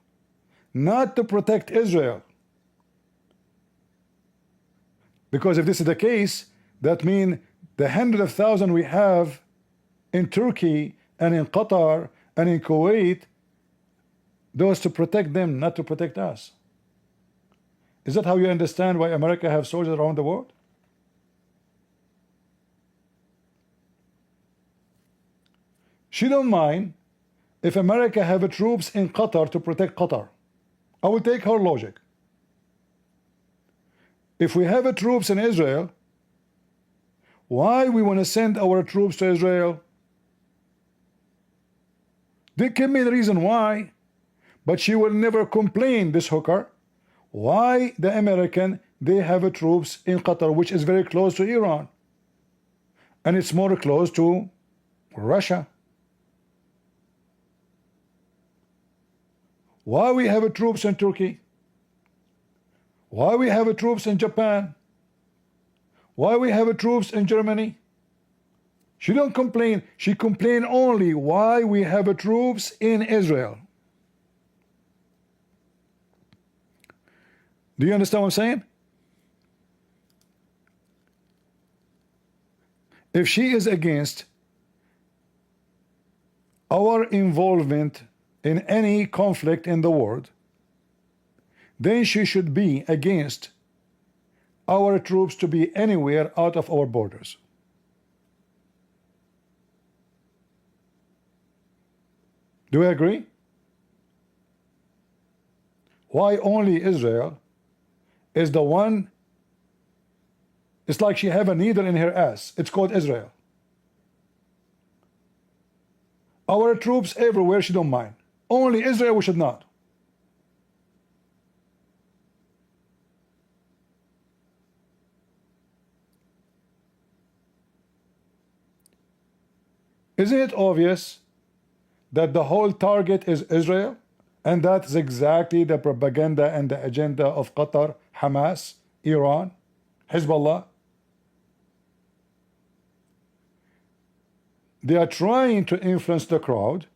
not to protect Israel. Because if this is the case, that means the 100,000 we have in Turkey and in Qatar and in Kuwait, those to protect them, not to protect us. Is that how you understand why America have soldiers around the world? She don't mind if America have troops in Qatar to protect Qatar. I will take her logic. If we have troops in Israel, why we want to send our troops to Israel? They give me the reason why, but she will never complain, this hooker, why the American, they have troops in Qatar, which is very close to Iran, and it's more close to Russia. Why we have troops in Turkey? Why we have troops in Japan? Why we have troops in Germany? She don't complain. She complain only why we have troops in Israel. Do you understand what I'm saying? If she is against our involvement in any conflict in the world, then she should be against our troops to be anywhere out of our borders. Do we agree? Why only Israel is the one? It's like she have a needle in her ass. It's called Israel. Our troops everywhere, she don't mind. Only Israel, we should not. Isn't it obvious that the whole target is Israel? And that's exactly the propaganda and the agenda of Qatar, Hamas, Iran, Hezbollah. They are trying to influence the crowd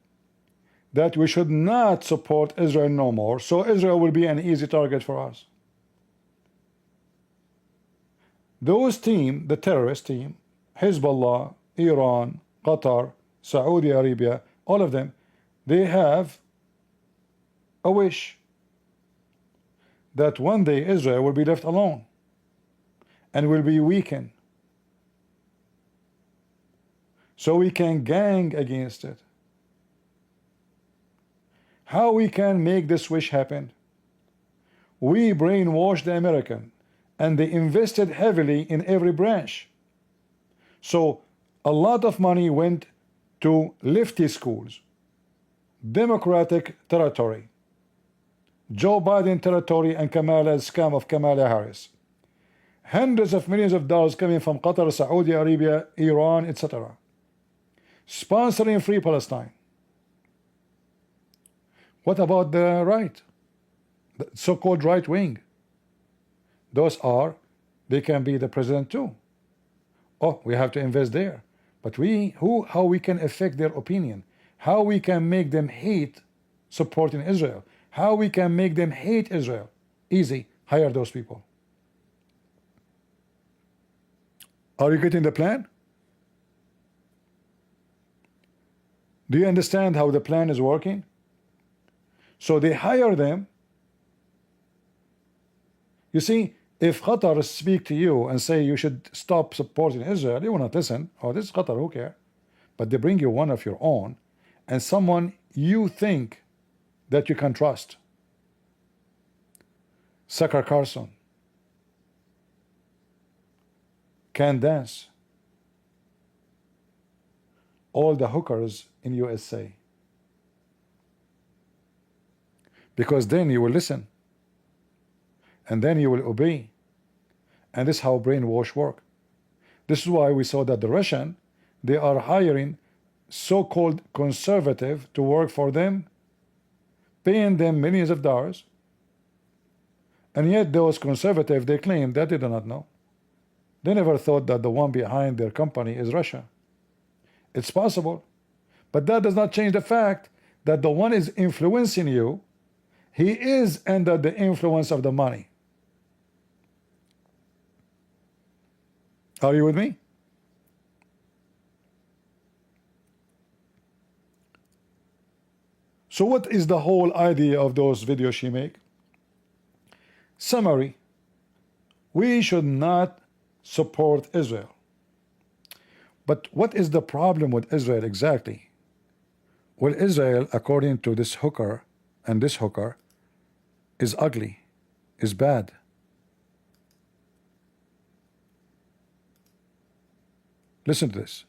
that we should not support Israel no more, so Israel will be an easy target for us. Those team, the terrorist team, Hezbollah, Iran, Qatar, Saudi Arabia, all of them, they have a wish that one day Israel will be left alone and will be weakened, so we can gang against it. How we can make this wish happen? We brainwashed the American, and they invested heavily in every branch. So a lot of money went to lefty schools, Democratic territory, Joe Biden territory, and Kamala's scam of Kamala Harris. Hundreds of millions of dollars coming from Qatar, Saudi Arabia, Iran, etc. Sponsoring Free Palestine. What about the right? The so-called right wing. Those are, they can be the president too. Oh, we have to invest there. But how we can affect their opinion, how we can make them hate supporting Israel, how we can make them hate Israel. Easy, hire those people. Are you getting the plan? Do you understand how the plan is working? So they hire them. You see, if Qatar speak to you and say you should stop supporting Israel, you will not listen. Oh, this is Qatar, who cares? But they bring you one of your own, and someone you think that you can trust. Zakir Carlson, Candace, all the hookers in USA. Because then you will listen, and then you will obey. And this is how brainwash work. This is why we saw that the Russian, they are hiring so-called conservative to work for them, paying them millions of dollars, and yet those conservative, they claim that they do not know. They never thought that the one behind their company is Russia. It's possible, but that does not change the fact that the one is influencing you, he is under the influence of the money. Are you with me? So what is the whole idea of those videos she make? Summary: we should not support Israel. But what is the problem with Israel exactly? Well, Israel, according to this hooker and this hooker, is ugly, is bad. Listen to this.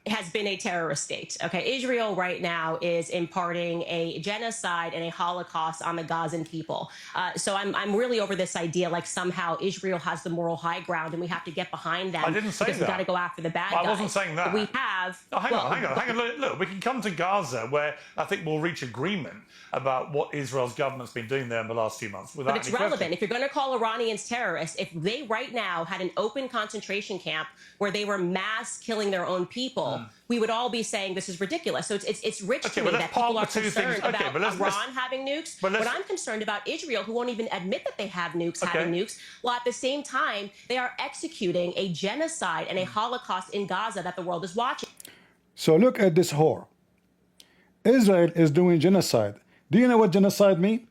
Has been a terrorist state. Okay, Israel right now is imparting a genocide and a Holocaust on the Gazan people. So I'm really over this idea like somehow Israel has the moral high ground and we have to get behind them. I didn't say because that. we got to go after the bad guys. I wasn't saying that. We have. Oh, hang on. Look, we can come to Gaza, where I think we'll reach agreement about what Israel's government's been doing there in the last few months. Without But it's any relevant. question. If you're going to call Iranians terrorists, if they right now had an open concentration camp where they were mass killing their own people, we would all be saying this is ridiculous. So it's rich to me that people are concerned about Iran having nukes. But I'm concerned about Israel, who won't even admit that they have nukes, having nukes, while at the same time they are executing a genocide and a Holocaust in Gaza that the world is watching. So look at this whore. Israel is doing genocide. Do you know what genocide means?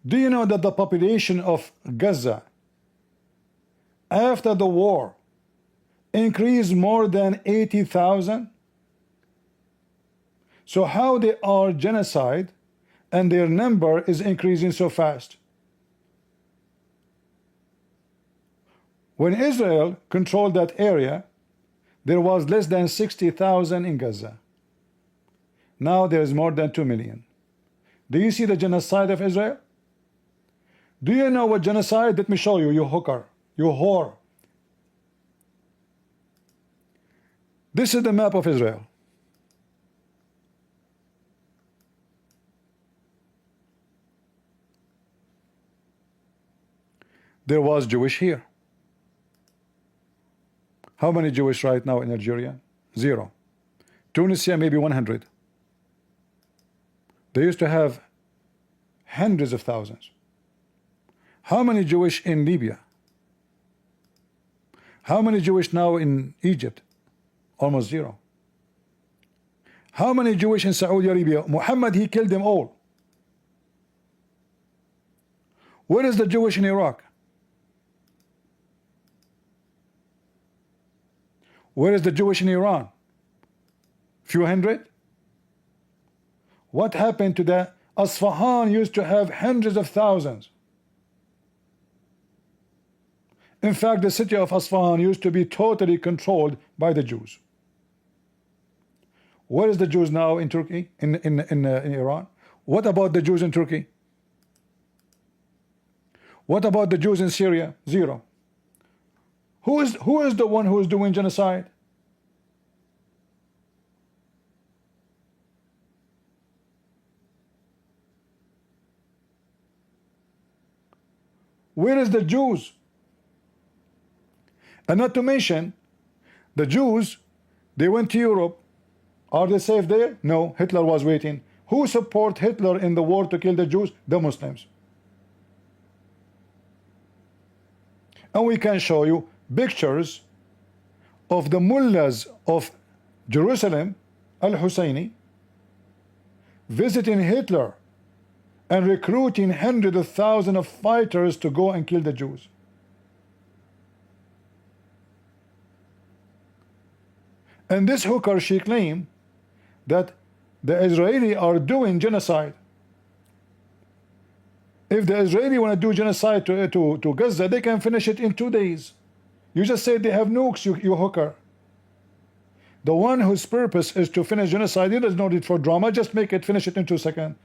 Do you know that the population of Gaza after the war increased more than 80,000? So how they are genocide and their number is increasing so fast? When Israel controlled that area, there was less than 60,000 in Gaza. Now there is more than 2 million. Do you see the genocide of Israel? Do you know what genocide? Let me show you, you hooker, you whore. This is the map of Israel. There was Jewish here. How many Jewish right now in Algeria? 0. Tunisia maybe 100. They used to have hundreds of thousands. How many Jewish in Libya? How many Jewish now in Egypt? Almost 0. How many Jewish in Saudi Arabia? Mohammed, he killed them all. Where is the Jewish in Iraq? Where is the Jewish in Iran? Few hundred? What happened to the Isfahan used to have hundreds of thousands. In fact, the city of Isfahan used to be totally controlled by the Jews. Where is the Jews now in Turkey, in Iran? What about the Jews in Turkey? What about the Jews in Syria? 0. Who is the one who is doing genocide? Where is the Jews? And not to mention, the Jews, they went to Europe. Are they safe there? No, Hitler was waiting. Who support Hitler in the war to kill the Jews? The Muslims. And we can show you pictures of the mullahs of Jerusalem, al-Husseini, visiting Hitler and recruiting hundreds of thousands of fighters to go and kill the Jews. And this hooker, she claimed that the Israeli are doing genocide. If the Israeli want to do genocide to Gaza, they can finish it in 2 days. You just said they have nukes, you hooker. The one whose purpose is to finish genocide, he does not need for drama, just make it, finish it in 2 seconds.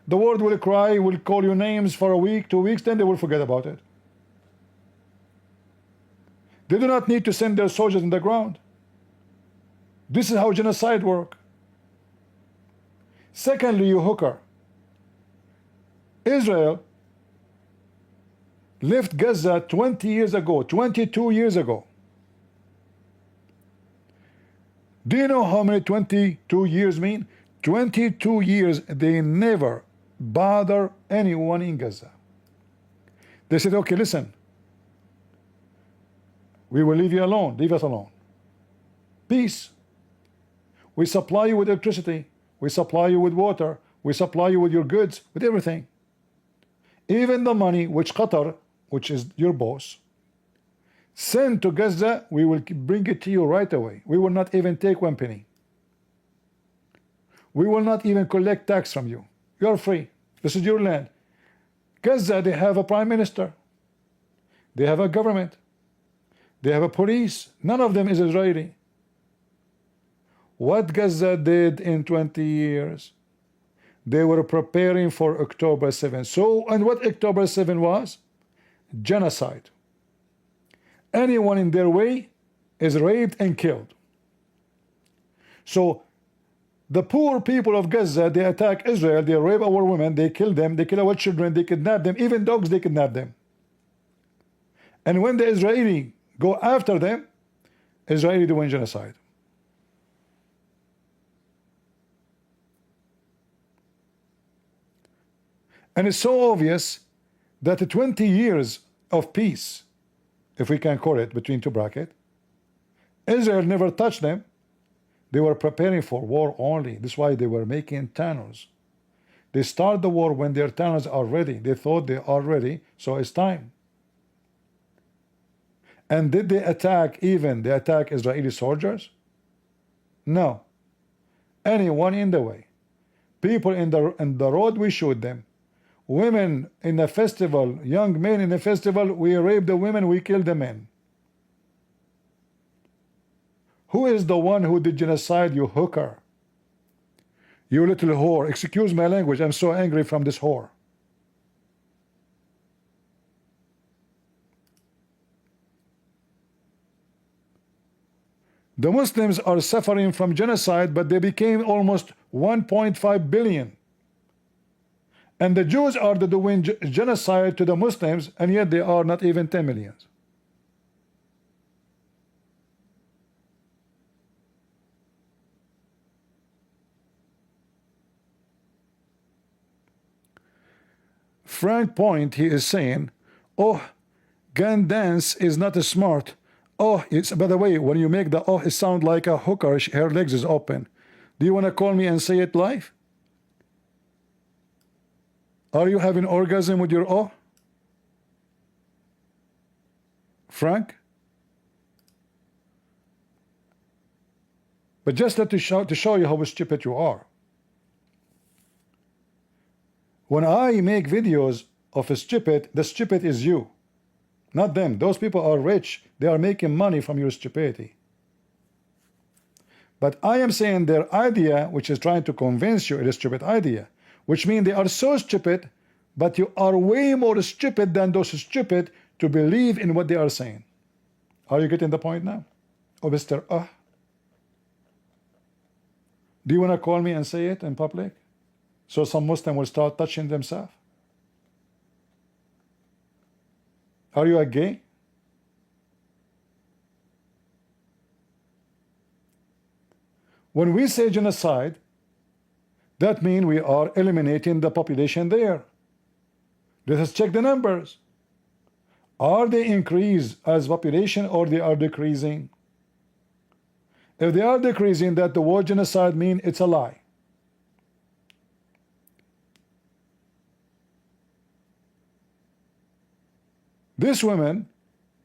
The world will cry, will call you names for a week, 2 weeks, then they will forget about it. They do not need to send their soldiers in the ground. This is how genocide works. Secondly, you hooker, Israel left Gaza 20 years ago, 22 years ago. Do you know how many 22 years mean? 22 years they never bother anyone in Gaza. They said, okay, listen, we will leave you alone, leave us alone. Peace. We supply you with electricity, we supply you with water, we supply you with your goods, with everything. Even the money which Qatar, which is your boss, send to Gaza, we will bring it to you right away. We will not even take 1 penny. We will not even collect tax from you. You are free. This is your land. Gaza, they have a prime minister. They have a government. They have a police. None of them is Israeli. What Gaza did in 20 years, they were preparing for October 7. So, and what October 7 was? Genocide. Anyone in their way is raped and killed. So, the poor people of Gaza, they attack Israel, they rape our women, they kill them, they kill our children, they kidnap them, even dogs, they kidnap them. And when the Israeli go after them, Israeli doing genocide. And it's so obvious that the 20 years of peace, if we can call it between 2 brackets, Israel never touched them. They were preparing for war only. That's why they were making tunnels. They start the war when their tunnels are ready. They thought they are ready, so it's time. And did they attack Israeli soldiers? No. anyone in the way. People in the road, we shoot them. Women in a festival, young men in a festival, we rape the women, we kill the men. Who is the one who did genocide, you hooker? You little whore. Excuse my language, I'm so angry from this whore. The Muslims are suffering from genocide, but they became almost 1.5 billion. And the Jews are doing genocide to the Muslims, and yet they are not even 10 million. Frank Point, he is saying, oh, Candace is not smart. Oh, it's, by the way, when you make the oh, it sound like a hooker, her legs is open. Do you want to call me and say it live? Are you having orgasm with your oh? Frank? But just to show you how stupid you are. When I make videos of a stupid, the stupid is you, not them. Those people are rich. They are making money from your stupidity. But I am saying their idea, which is trying to convince you it is a stupid idea, which means they are so stupid, but you are way more stupid than those stupid to believe in what they are saying. Are you getting the point now? Oh, Mr. Do you want to call me and say it in public? So some Muslim will start touching themselves? Are you a gay? When we say genocide, that means we are eliminating the population there. Let us check the numbers. Are they increased as population or they are decreasing? If they are decreasing, that the word genocide means it's a lie. This woman,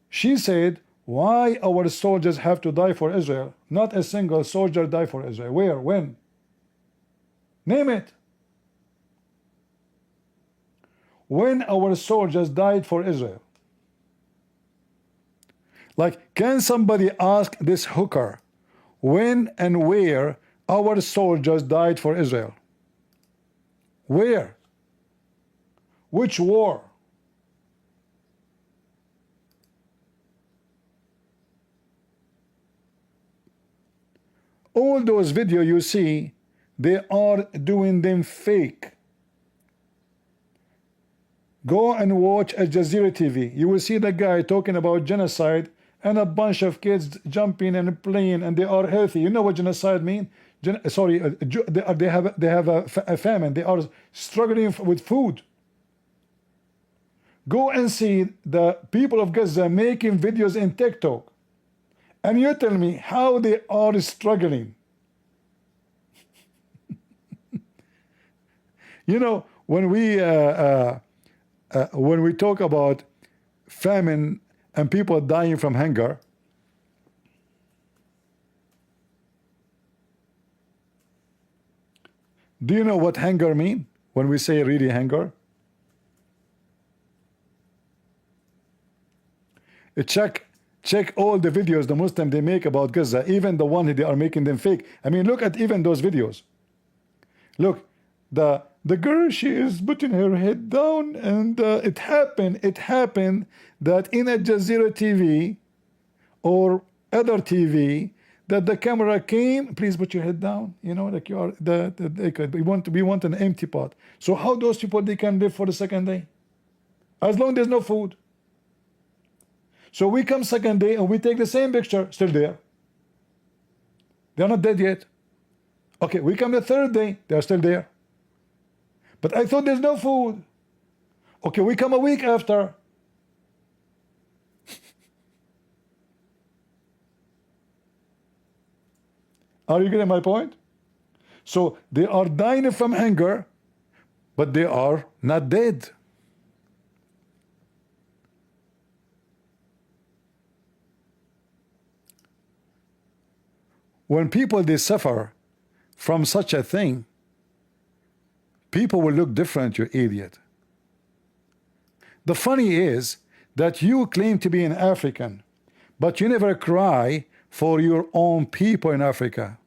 she said, why our soldiers have to die for Israel? Not a single soldier died for Israel. Where? When? Name it. When our soldiers died for Israel? Like, can somebody ask this hooker when and where our soldiers died for Israel? Where? Which war? All those videos you see, they are doing them fake. Go and watch Al Jazeera TV. You will see the guy talking about genocide and a bunch of kids jumping and playing, and they are healthy. You know what genocide means? They have a famine. They are struggling with food. Go and see the people of Gaza making videos in TikTok, and you tell me how they are struggling. You know, when we talk about famine and people dying from hunger, do you know what hunger means when we say really hunger? Check all the videos the Muslims they make about Gaza, even the one they are making them fake. I mean, look at even those videos. Look, the girl, she is putting her head down, and it happened that in Al Jazeera TV or other TV, that the camera came, please put your head down, you know, like you are we want an empty pot. So how those people they can live for the second day? As long as there's no food. So we come second day and we take the same picture, still there. They're not dead yet. Okay, we come the third day, they're still there. But I thought there's no food. Okay, we come a week after. Are you getting my point? So they are dying from hunger, but they are not dead. When people they suffer, from such a thing, people will look different, you idiot. The funny is that you claim to be an African, but you never cry for your own people in Africa.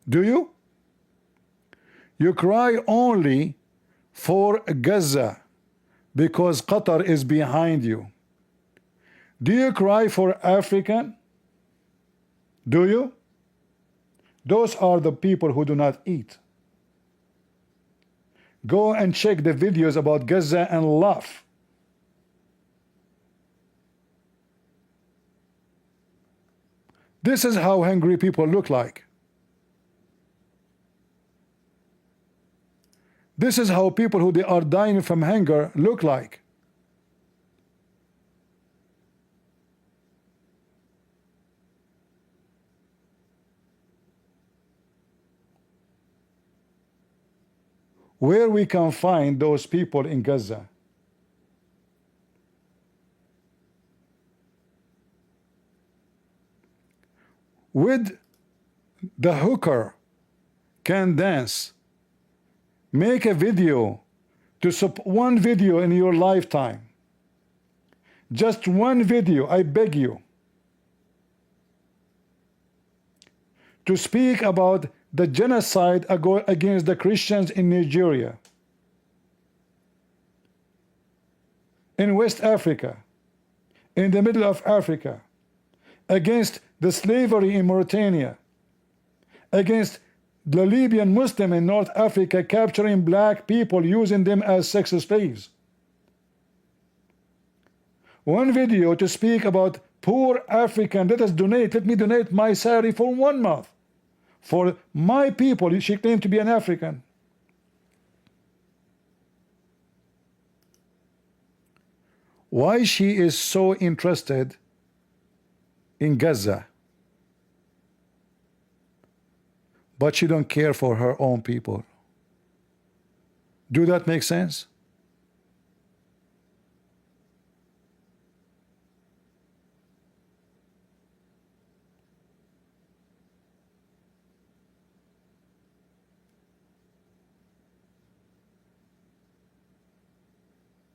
Do you? You cry only for Gaza because Qatar is behind you. Do you cry for African? Do you? Those are the people who do not eat. Go and check the videos about Gaza and laugh. This is how hungry people look like. This is how people who they are dying from hunger look like. Where we can find those people in Gaza? With the hooker Candace, make a video to one video in your lifetime. Just one video, I beg you. To speak about the genocide against the Christians in Nigeria, in West Africa, in the middle of Africa, against the slavery in Mauritania, against the Libyan Muslim in North Africa capturing black people, using them as sex slaves. One video to speak about poor African, let me donate my salary for 1 month for my people. She claimed to be an African. Why she is so interested in Gaza, but she don't care for her own people? Do that make sense?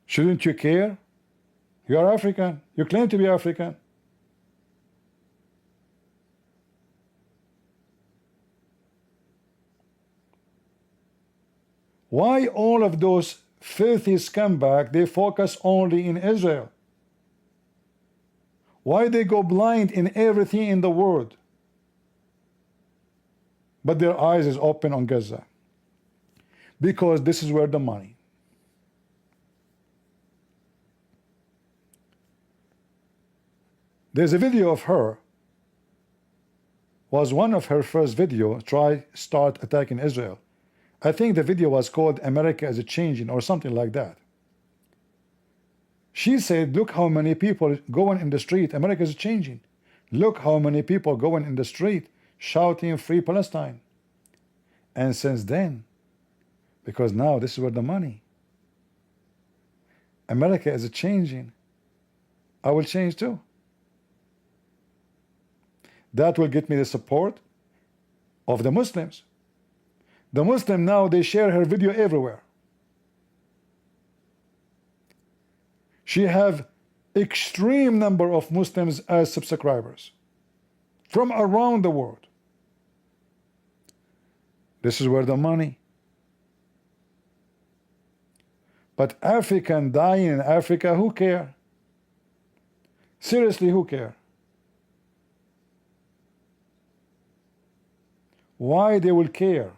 Shouldn't you care? You are African. You claim to be African. Why all of those filthy scumbags, they focus only in Israel? Why they go blind in everything in the world, but their eyes is open on Gaza? Because this is where the money. There's a video of her, was one of her first video, start attacking Israel. I think the video was called America is Changing or something like that. She said, look how many people going in the street, America is changing. Look how many people going in the street shouting Free Palestine. And since then, because now this is where the money, America is changing, I will change too. That will get me the support of the Muslims. The Muslim now, they share her video everywhere. She have extreme number of Muslims as subscribers from around the world. This is where the money. But African dying in Africa, who care? Seriously, who care? Why they will care?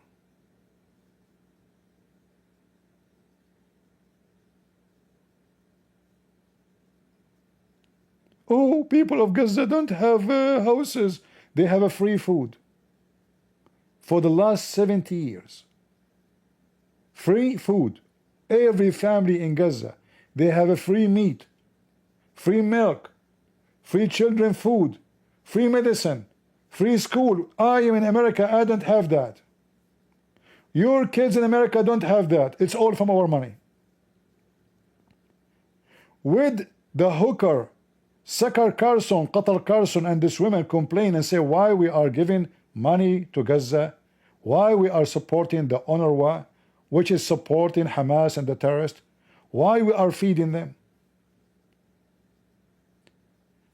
Oh, people of Gaza don't have houses. They have a free food. For the last 70 years. Free food. Every family in Gaza, they have a free meat, free milk, free children food, free medicine, free school. I am in America, I don't have that. Your kids in America don't have that. It's all from our money. With the hooker Zakir Carlson, Qatar Carlson, and this women complain and say why we are giving money to Gaza, why we are supporting the UNRWA, which is supporting Hamas and the terrorists, why we are feeding them.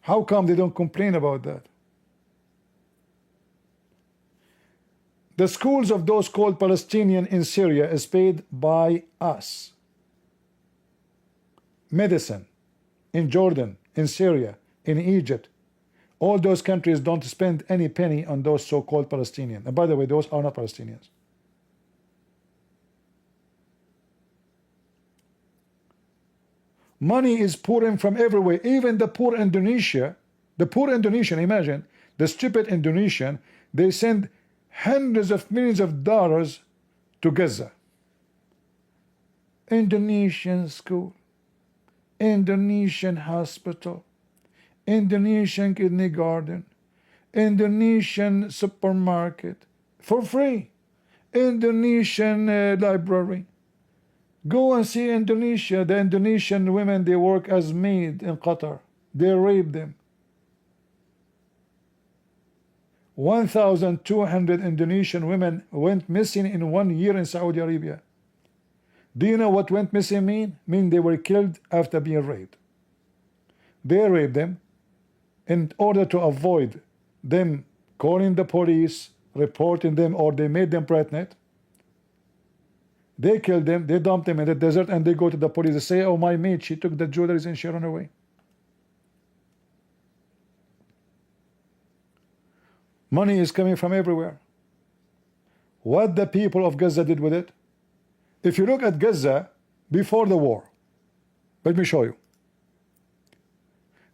How come they don't complain about that? The schools of those called Palestinian in Syria is paid by us. Medicine in Jordan, in Syria, in Egypt, all those countries don't spend any penny on those so-called Palestinians. And by the way, those are not Palestinians. Money is pouring from everywhere. Even the poor Indonesia, the poor Indonesian, imagine, the stupid Indonesian, they send hundreds of millions of dollars to Gaza. Indonesian school, Indonesian hospital, Indonesian kindergarten, Indonesian supermarket, for free. Indonesian library. Go and see Indonesia. The Indonesian women, they work as maid in Qatar. They rape them. 1,200 Indonesian women went missing in 1 year in Saudi Arabia. Do you know what went missing mean? Mean they were killed after being raped. They raped them in order to avoid them calling the police, reporting them, or they made them pregnant. They killed them, they dumped them in the desert, and they go to the police and say, oh, my maid, she took the jewelry and she ran away. Money is coming from everywhere. What the people of Gaza did with it? If you look at Gaza before the war, let me show you.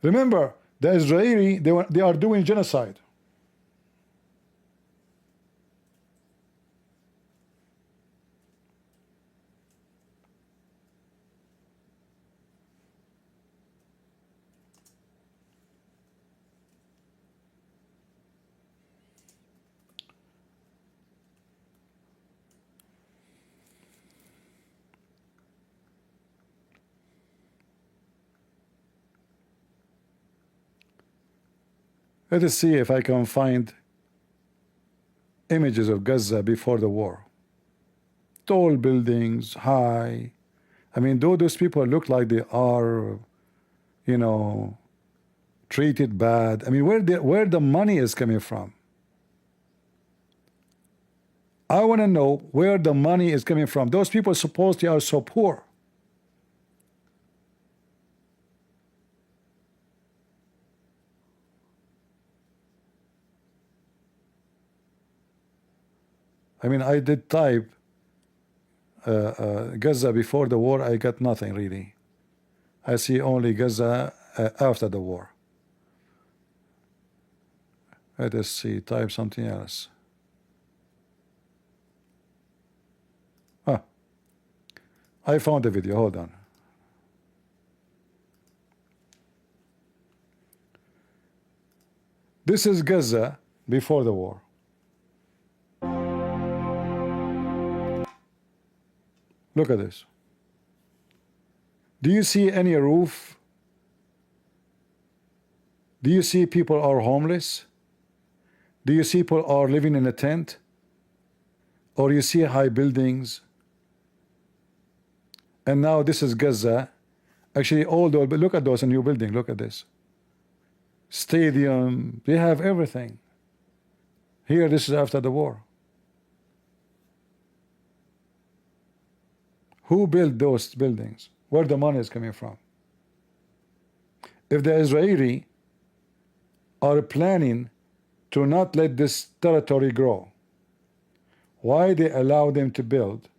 Remember, the Israeli, they are doing genocide. Let us see if I can find images of Gaza before the war. Tall buildings, high. I mean, those people look like they are, you know, treated bad. I mean, where the money is coming from? I want to know where the money is coming from. Those people supposedly are so poor. I mean, I did type Gaza before the war. I got nothing really. I see only Gaza after the war. Let us see, type something else. Ah, I found a video, hold on. This is Gaza before the war. Look at this. Do you see any roof? Do you see people are homeless? Do you see people are living in a tent? Or you see high buildings? And now this is Gaza. Actually, all those, but look at those, a new building, look at this. Stadium, they have everything. Here, this is after the war. Who built those buildings? Where the money is coming from? If the Israeli are planning to not let this territory grow, why they allow them to build,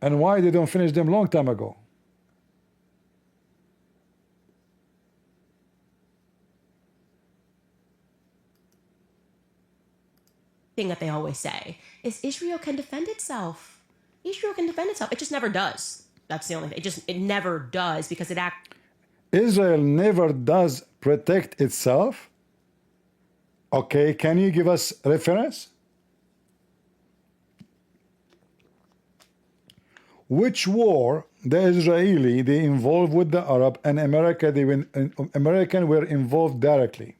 and why they don't finish them long time ago? Thing that they always say is Israel can defend itself. Israel can defend itself. It just never does. That's the only thing. It never does because it Israel never does protect itself. Okay, can you give us reference? Which war the Israeli, they involved with the Arab, and America, American were involved directly.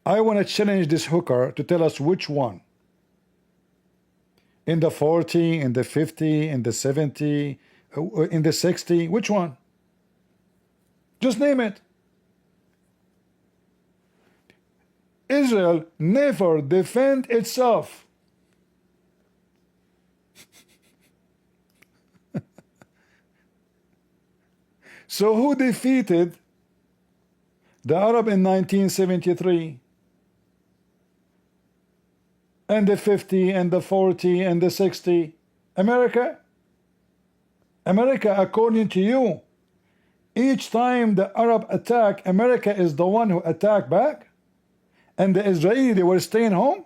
I want to challenge this hooker to tell us which one. In the 40, in the 50, in the 70, in the 60, which one? Just name it. Israel never defend itself. So who defeated the Arab in 1973? And the 50 and the 40 and the 60? America? America, according to you, each time the Arab attack, America is the one who attacked back? And the Israeli, they were staying home?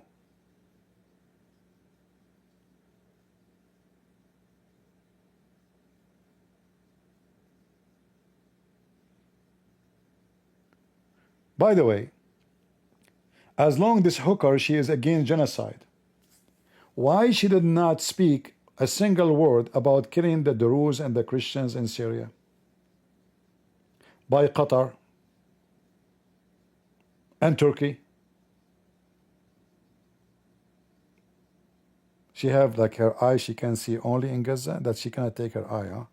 By the way, as long this hooker, she is against genocide, why she did not speak a single word about killing the Druze and the Christians in Syria by Qatar and Turkey? She have like her eye, she can see only in Gaza, that she cannot take her eye, huh?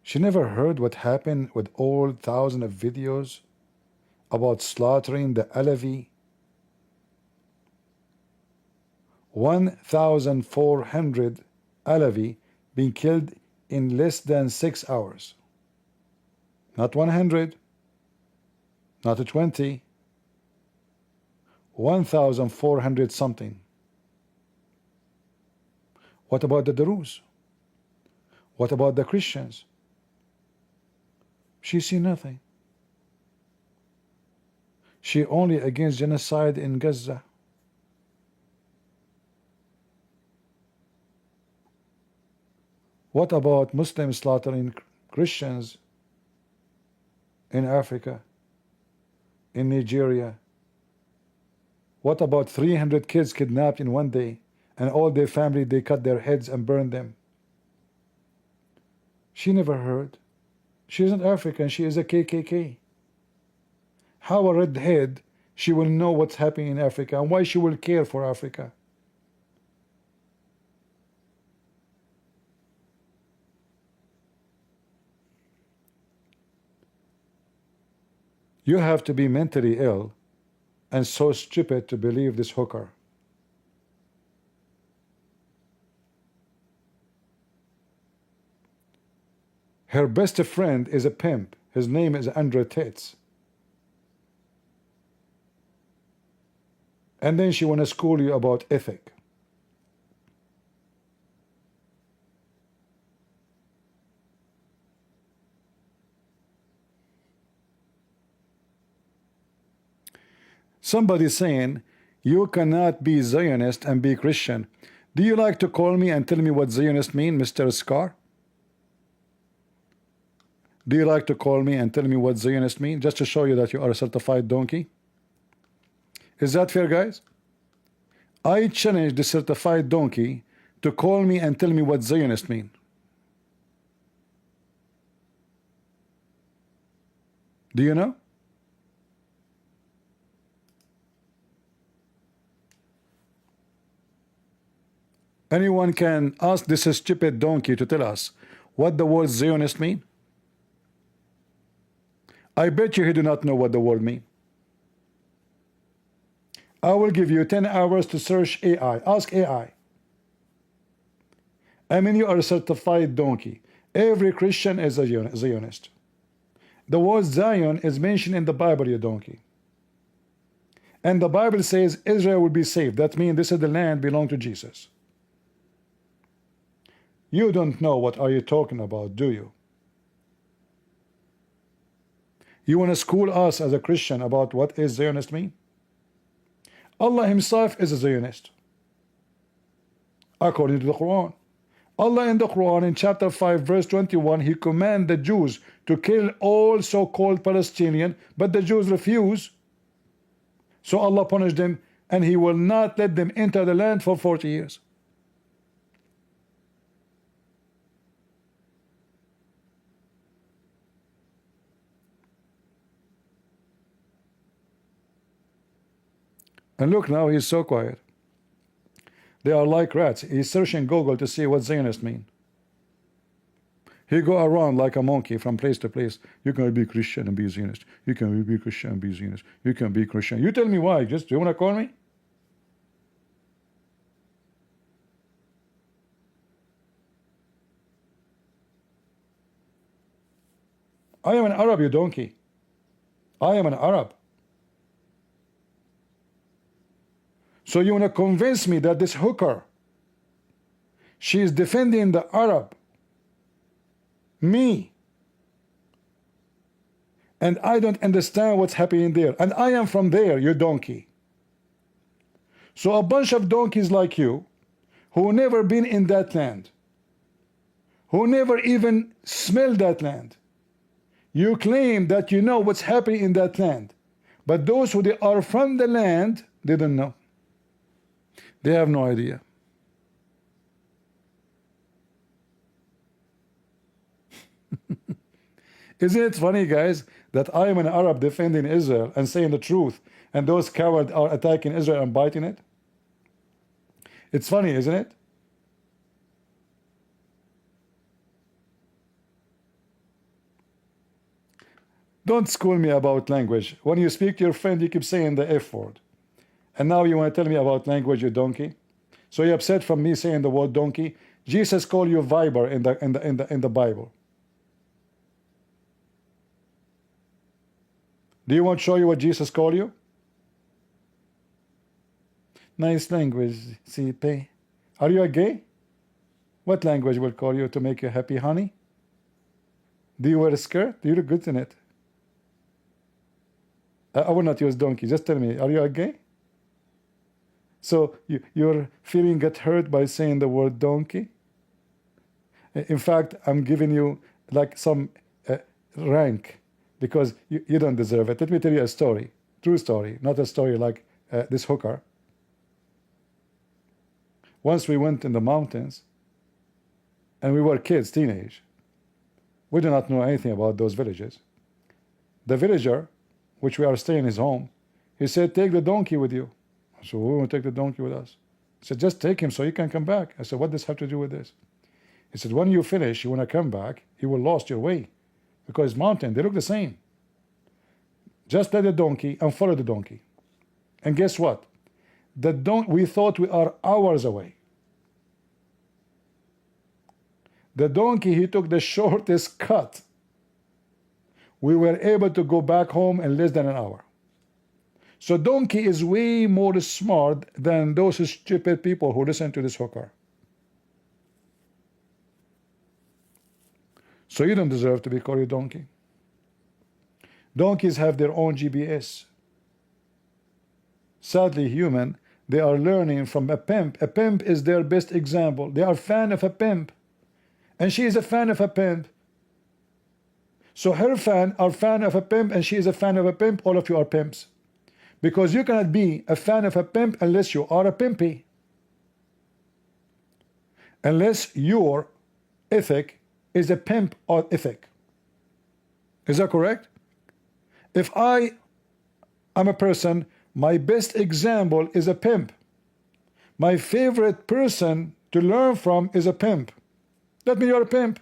She never heard what happened with all thousands of videos about slaughtering the Alawi. 1,400 Alawi being killed in less than 6 hours. Not 100, not 20, 1,400 something. What about the Druze? What about the Christians? She see nothing. She only against genocide in Gaza. What about Muslims slaughtering Christians in Africa, in Nigeria? What about 300 kids kidnapped in one day, and all their family, they cut their heads and burn them? She never heard. She isn't African, she is a KKK. How a redhead, she will know what's happening in Africa, and why she will care for Africa? You have to be mentally ill and so stupid to believe this hooker. Her best friend is a pimp. His name is Andre Tate. And then she want to school you about ethic. Somebody saying, you cannot be Zionist and be Christian. Do you like to call me and tell me what Zionist mean, Mr. Scar? Do you like to call me and tell me what Zionist mean, just to show you that you are a certified donkey? Is that fair, guys? I challenge the certified donkey to call me and tell me what Zionist mean. Do you know? Anyone can ask this stupid donkey to tell us what the word Zionist mean? I bet you he do not know what the word mean. I will give you 10 hours to search AI. Ask AI. I mean, you are a certified donkey. Every Christian is a Zionist. The word Zion is mentioned in the Bible, you donkey. And the Bible says Israel will be saved. That means this is the land belong to Jesus. You don't know what are you talking about, do you? You want to school us as a Christian about what is Zionist mean? Allah himself is a Zionist, according to the Quran. Allah in the Quran in chapter 5 verse 21, he command the Jews to kill all so-called Palestinians, but the Jews refuse. So Allah punished them and he will not let them enter the land for 40 years. And look, now he's so quiet. They are like rats. He's searching Google to see what Zionist mean. He go around like a monkey from place to place. You can be Christian and be Zionist. You can be Christian and be Zionist. You can be Christian. You tell me why. Just, do you want to call me? I am an Arab, you donkey. I am an Arab. So you want to convince me that this hooker, she is defending the Arab, me, and I don't understand what's happening there, and I am from there, you donkey. So a bunch of donkeys like you, who never been in that land, who never even smelled that land, you claim that you know what's happening in that land, but those who they are from the land, they don't know. They have no idea. Isn't it funny, guys, that I am an Arab defending Israel and saying the truth, and those cowards are attacking Israel and biting it? It's funny, isn't it? Don't school me about language. When you speak to your friend, you keep saying the F word. And now you want to tell me about language, you donkey? So you're upset from me saying the word donkey? Jesus called you viper in the Bible. Do you want to show you what Jesus called you? Nice language, CP. Are you a gay? What language will call you to make you happy, honey? Do you wear a skirt? You look good in it. I will not use donkey. Just tell me, are you a gay? So your feeling get hurt by saying the word donkey? In fact, I'm giving you like some rank because you don't deserve it. Let me tell you a story, true story, not a story like this hooker. Once we went in the mountains and we were kids, teenage. We do not know anything about those villages. The villager, which we are staying in his home, he said, take the donkey with you. So we will take the donkey with us. He said, just take him so he can come back. I said, what does this have to do with this? He said, when you finish, you want to come back, you will lost your way. Because mountain, they look the same. Just let the donkey and follow the donkey. And guess what? We thought we are hours away. The donkey, he took the shortest cut. We were able to go back home in less than an hour. So donkey is way more smart than those stupid people who listen to this hooker. So you don't deserve to be called a donkey. Donkeys have their own GPS. Sadly, human, they are learning from a pimp. A pimp is their best example. They are fan of a pimp. And she is a fan of a pimp. So her fan are fan of a pimp and she is a fan of a pimp. All of you are pimps. Because you cannot be a fan of a pimp unless you are a pimpy. Unless your ethic is a pimp or ethic. Is that correct? If I am a person, my best example is a pimp. My favorite person to learn from is a pimp. That means you're a pimp.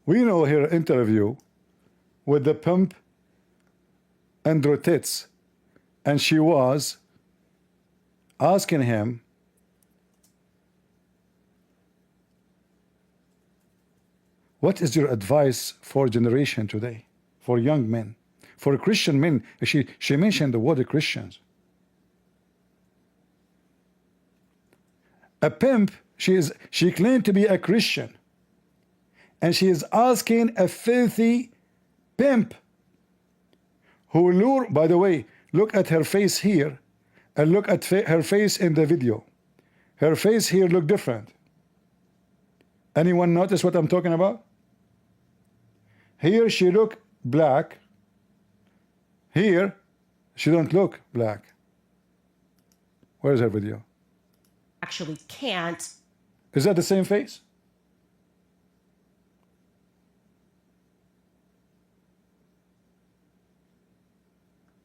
We know her interview with the pimp Andrew Tits, and she was asking him, what is your advice for generation today, for young men, for Christian men? She mentioned the word Christians. A pimp, she claimed to be a Christian. And she is asking a filthy pimp who lure. By the way, look at her face here and look at her face in the video. Her face here look different. Anyone notice what I'm talking about? Here she look black. Here she don't look black. Where is her video? Actually can't. Is that the same face?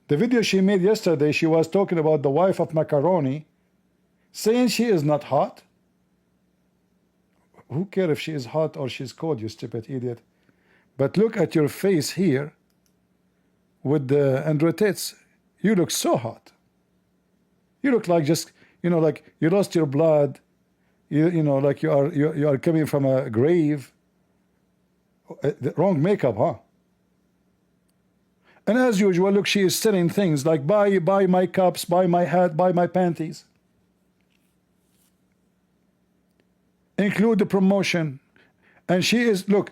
The video she made yesterday, she was talking about the wife of Macaroni, saying she is not hot. Who cares if she is hot or she's cold, you stupid idiot? But look at your face here with the under tits. You look so hot. You look like just, you know, like you lost your blood. You know, like you are coming from a grave. The wrong makeup, huh? And as usual, look, she is selling things like buy my cups, buy my hat, buy my panties. Include the promotion. And she is, look,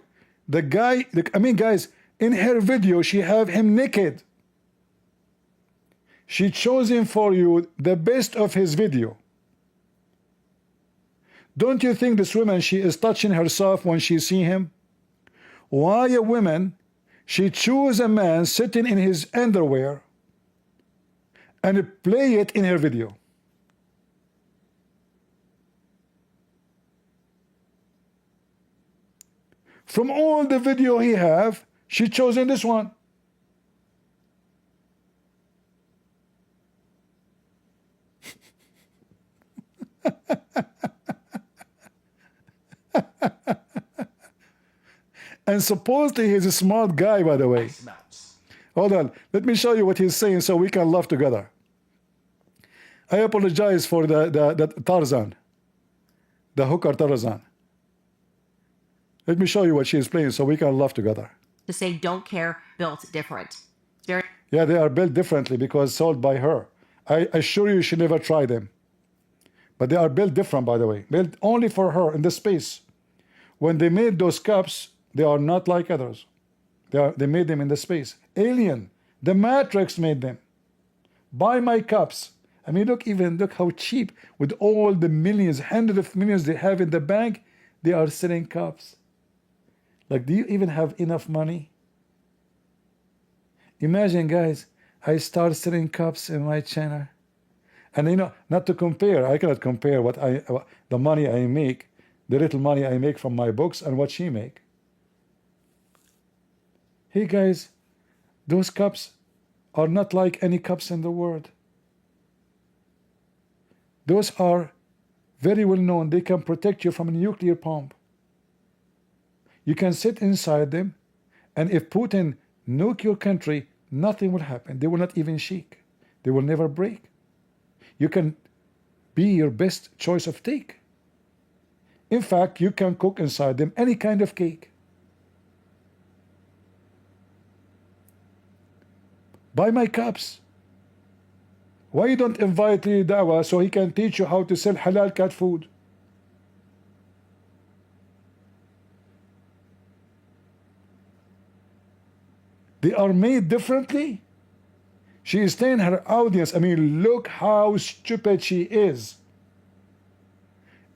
the guy, I mean, guys, in her video, she have him naked. She chosen for you the best of his video. Don't you think this woman, she is touching herself when she see him? Why a woman, she choose a man sitting in his underwear and play it in her video? From all the video he have, she chosen this one. And supposedly he's a smart guy, by the way. Hold on, let me show you what he's saying so we can laugh together. I apologize for the Tarzan, the hooker Tarzan. Let me show you what she is playing so we can laugh together. To say don't care, built different. It's very. Yeah, they are built differently because sold by her. I assure you she never tried them. But they are built different, by the way. Built only for her in the space. When they made those cups, they are not like others. They made them in the space. Alien. The Matrix made them. Buy my cups. I mean, look how cheap. With all the millions, hundreds of millions they have in the bank, they are selling cups. Like, do you even have enough money? Imagine, guys, I start selling cups in my channel. And you know, not to compare, I cannot compare the money I make, the little money I make from my books and what she make. Hey guys, those cups are not like any cups in the world. Those are very well known. They can protect you from a nuclear bomb. You can sit inside them, and if Putin nuke your country, nothing will happen. They will not even shake. They will never break. You can be your best choice of cake. In fact, you can cook inside them any kind of cake. Buy my cups. Why you don't invite Lee Dawah so he can teach you how to sell halal cat food? They are made differently. She is telling her audience, I mean, look how stupid she is.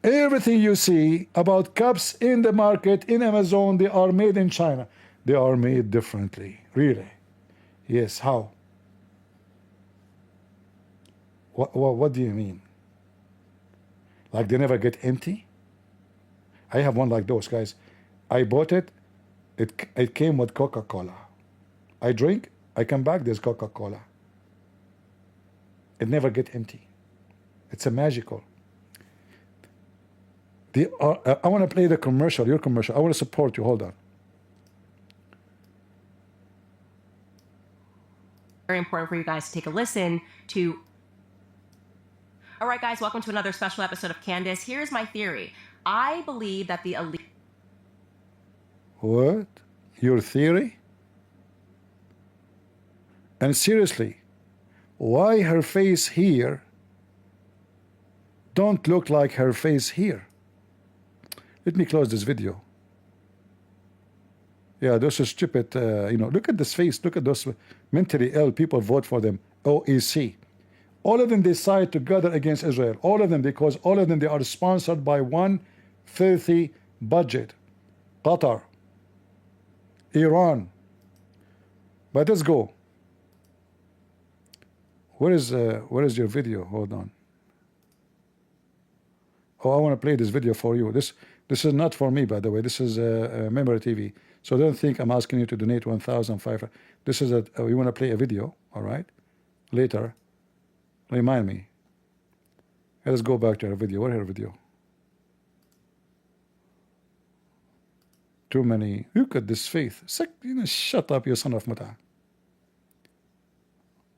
Everything you see about cups in the market, in Amazon, they are made in China. They are made differently. Really? Yes, how? What do you mean? Like they never get empty? I have one like those, guys. I bought it. It came with Coca-Cola. I drink, I come back, there's Coca-Cola. It never get empty. It's a magical. I want to play the commercial, your commercial. I want to support you. Hold on. Very important for you guys to take a listen to. All right, guys, welcome to another special episode of Candace. Here's my theory. I believe that the elite. What? Your theory? And seriously, why her face here don't look like her face here? Let me close this video. Yeah, those are stupid. You know, look at this face. Look at those mentally ill people vote for them. OEC. All of them decide together against Israel. All of them, because all of them, they are sponsored by one filthy budget. Qatar, Iran. But let's go. Where is your video? Hold on. Oh, I want to play this video for you. This is not for me, by the way. This is Memory TV. So don't think I'm asking you to donate 1,500. This is we want to play a video, all right? Later, remind me. Let's go back to her video. Where's her video? Too many. Look at this faith. You know, shut up, you son of Mata.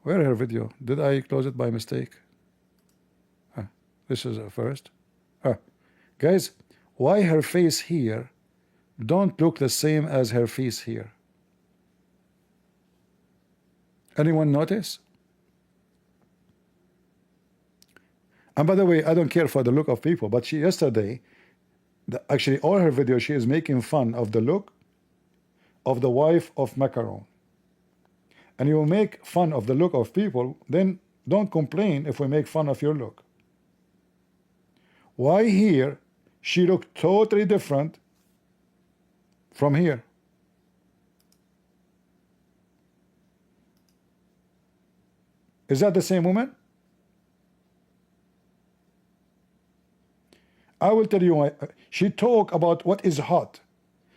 Where is her video? Did I close it by mistake? This is first. Guys, why her face here don't look the same as her face here? Anyone notice? And by the way, I don't care for the look of people, but she yesterday, actually all her videos, she is making fun of the look of the wife of Macaron. And you will make fun of the look of people, then don't complain if we make fun of your look. Why here she looked totally different from here? Is that the same woman? I will tell you why. She talk about what is hot.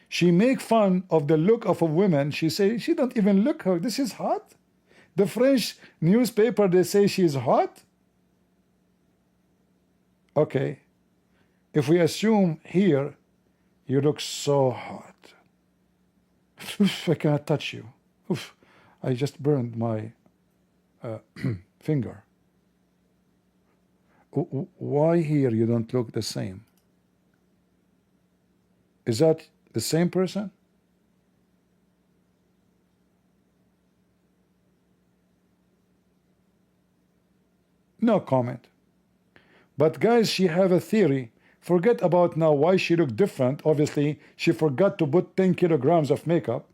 She make fun of the look of a woman. She say she don't even look her. This is hot. The French newspaper, they say she is hot. Okay. If we assume here, you look so hot. Oof, I cannot touch you. Oof, I just burned my finger. Why here you don't look the same? Is that the same person? No comment. But guys, she have a theory. Forget about now why she looked different. Obviously, she forgot to put 10 kilograms of makeup.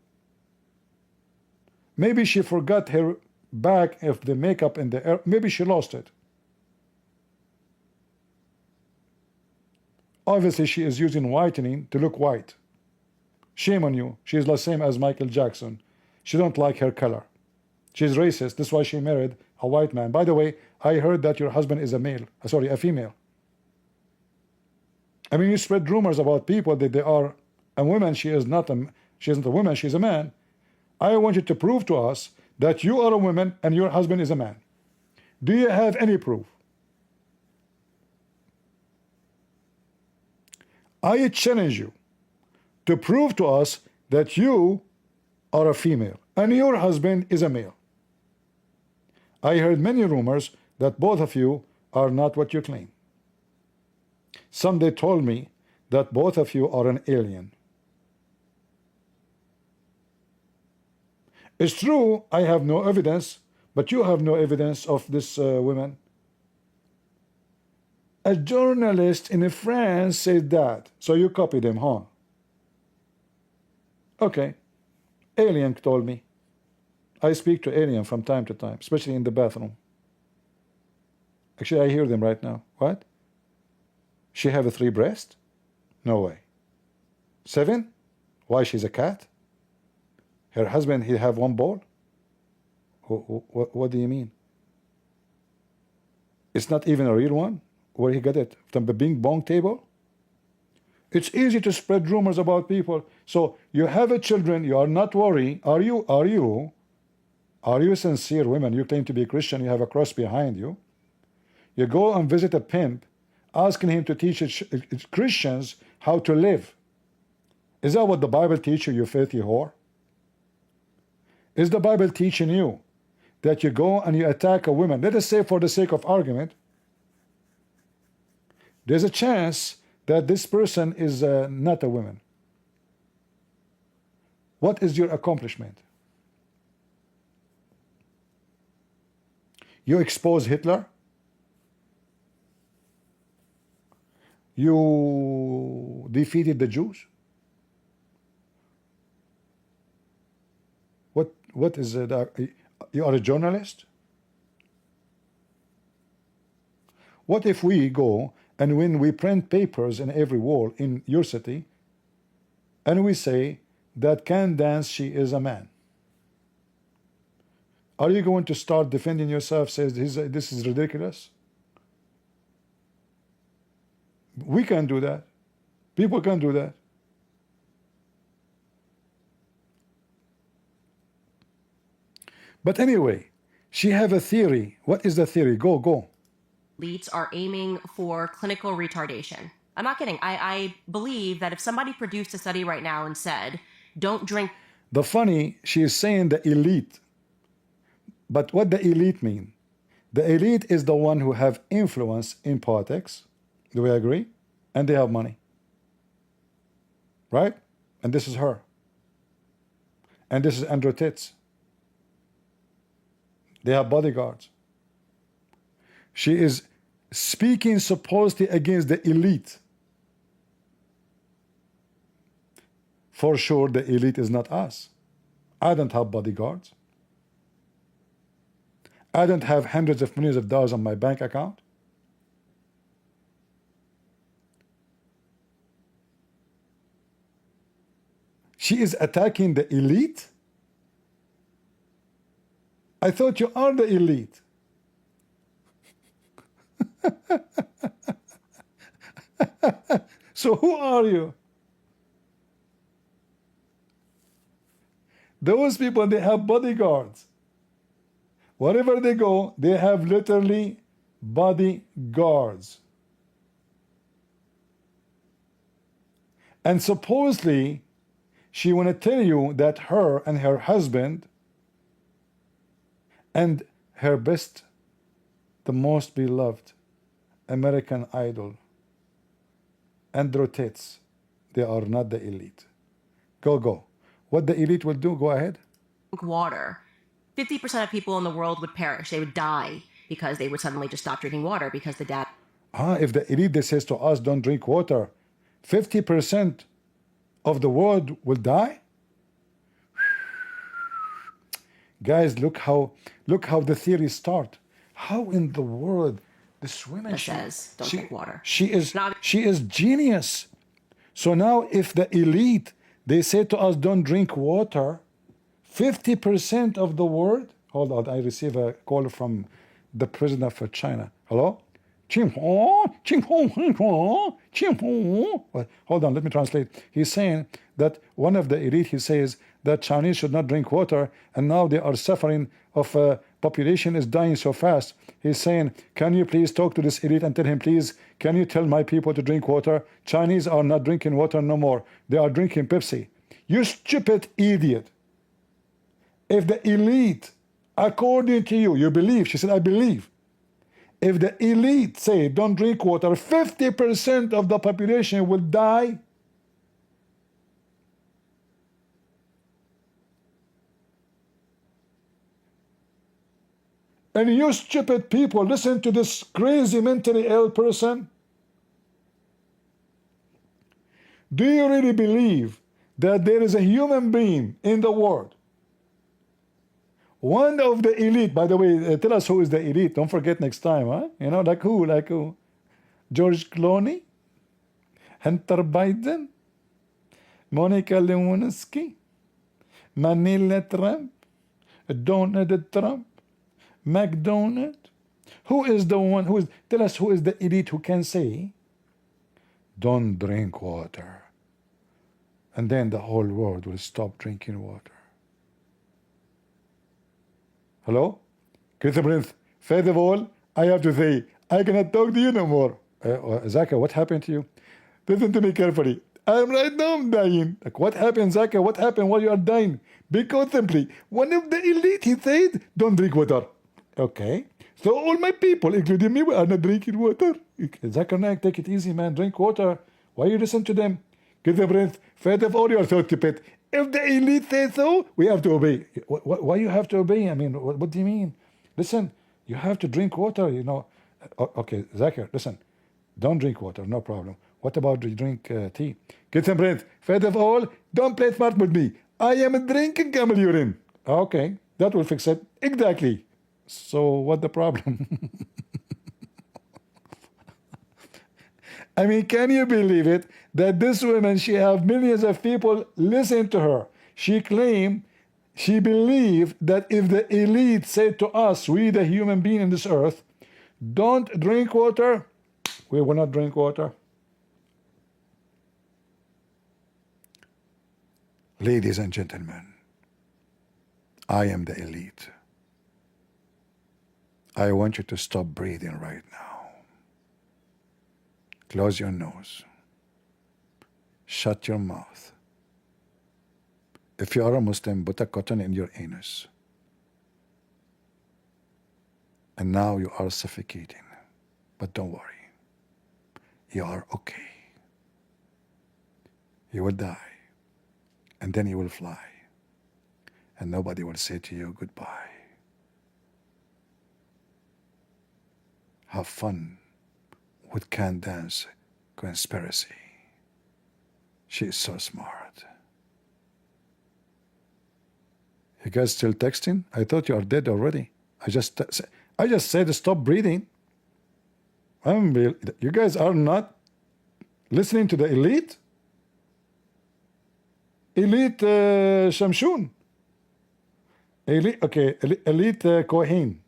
Maybe she forgot her bag of the makeup in the air. Maybe she lost it. Obviously, she is using whitening to look white. Shame on you. She is the same as Michael Jackson. She don't like her color. She's racist. That's why she married a white man. By the way, I heard that your husband is a male. Sorry, a female. I mean, you spread rumors about people that they are a woman. She isn't a woman. She's a man. I want you to prove to us that you are a woman and your husband is a man. Do you have any proof? I challenge you to prove to us that you are a female and your husband is a male. I heard many rumors that both of you are not what you claim. Some they told me that both of you are an alien. It's true, I have no evidence, but you have no evidence of this woman. A journalist in France said that, so you copied him, huh? Okay. Alien told me. I speak to alien from time to time, especially in the bathroom. Actually, I hear them right now. What? She have a 3 breast? No way. 7? Why, she's a cat? Her husband, he have 1 ball? What do you mean? It's not even a real one? Where he got it? From the bing bong table? It's easy to spread rumors about people. So you have a children, you are not worried. Are you sincere women? You claim to be Christian, you have a cross behind you. You go and visit a pimp, asking him to teach Christians how to live. Is that what the Bible teaches you, you filthy whore? Is the Bible teaching you that you go and you attack a woman? Let us say, for the sake of argument, there's a chance that this person is not a woman. What is your accomplishment? You expose Hitler? You defeated the Jews? What is it? You are a journalist? What if we go and when we print papers in every wall in your city and we say that Candace, she is a man? Are you going to start defending yourself, says this is ridiculous? We can do that. People can do that. But anyway, she have a theory. What is the theory? Go. Elites are aiming for clinical retardation. I'm not kidding. I believe that if somebody produced a study right now and said, don't drink. The funny, she is saying the elite. But what the elite mean? The elite is the one who have influence in politics. Do we agree? And they have money. Right? And this is her. And this is Andrew Tits. They have bodyguards. She is speaking supposedly against the elite. For sure, the elite is not us. I don't have bodyguards. I don't have hundreds of millions of dollars on my bank account. She is attacking the elite? I thought you are the elite. So who are you? Those people, they have bodyguards. Wherever they go, they have literally bodyguards. And supposedly, she want to tell you that her and her husband and her best, the most beloved American Idol, Andrew Tate, they are not the elite. Go. What the elite will do, go ahead. Water. 50% of people in the world would perish. They would die because they would suddenly just stop drinking water because the data. If the elite, they says to us, don't drink water, 50% of the world will die? Guys, look how the theories start. How in the world this woman says don't drink water. She is genius. So now if the elite, they say to us don't drink water, 50% of the world. Hold on, I receive a call from the president of China. Hello? Hold on, let me translate. He's saying that one of the elite, he says that Chinese should not drink water, and now they are suffering of population is dying so fast. He's saying, can you please talk to this elite and tell him, please, can you tell my people to drink water? Chinese are not drinking water no more. They are drinking Pepsi. You stupid idiot. If the elite, according to you, you believe, she said, I believe. If the elite say don't drink water, 50% of the population will die. And you stupid people listen to this crazy mentally ill person. Do you really believe that there is a human being in the world? One of the elite, by the way, tell us who is the elite. Don't forget next time, huh? You know, like who? George Clooney, Hunter Biden, Monica Lewinsky, Manila Trump, Donald Trump, McDonald. Who is the one who is? Tell us who is the elite who can say, "Don't drink water," and then the whole world will stop drinking water. Hello? Christopher, first of all, I have to say, I cannot talk to you no more. Zakir, what happened to you? Listen to me carefully. I'm right now dying. Like, what happened, Zakir? What happened while you are dying? Because simply, one of the elite, he said, don't drink water. Okay. So all my people, including me, are not drinking water. Zakir Naik, take it easy, man. Drink water. Why you listen to them? Christopher, first of all, you are so stupid. If the elite says so, we have to obey. Why you have to obey? I mean, what do you mean? Listen, you have to drink water, you know. Okay, Zakir, listen. Don't drink water, no problem. What about you drink tea? Get some breath. First of all, don't play smart with me. I am drinking camel urine. Okay, that will fix it. Exactly. So what the problem? I mean, can you believe it that this woman, she have millions of people listen to her. She claimed, she believed that if the elite said to us, we the human being in this earth, don't drink water, we will not drink water. Ladies and gentlemen, I am the elite. I want you to stop breathing right now. Close your nose. Shut your mouth. If you are a Muslim, put a cotton in your anus. And now you are suffocating. But don't worry. You are okay. You will die. And then you will fly. And nobody will say to you goodbye. Have fun with Candace conspiracy. She is so smart. You guys still texting? I thought you are dead already. I just said stop breathing. You guys are not listening to the elite? Elite Shamshun. Elite, okay, elite Kohen.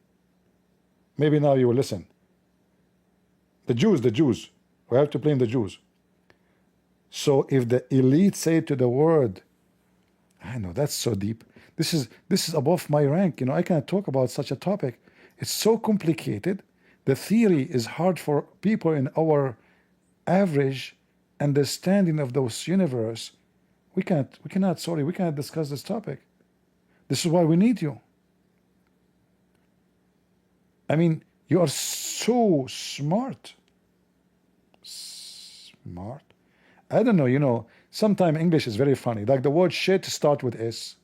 Maybe now you will listen. The Jews. We have to blame the Jews. So if the elite say to the world, I know that's so deep. This is above my rank. You know, I cannot talk about such a topic. It's so complicated. The theory is hard for people in our average understanding of this universe. We cannot discuss this topic. This is why we need you. I mean, you are so smart. Smart? I don't know, you know, sometimes English is very funny. Like the word shit start with S.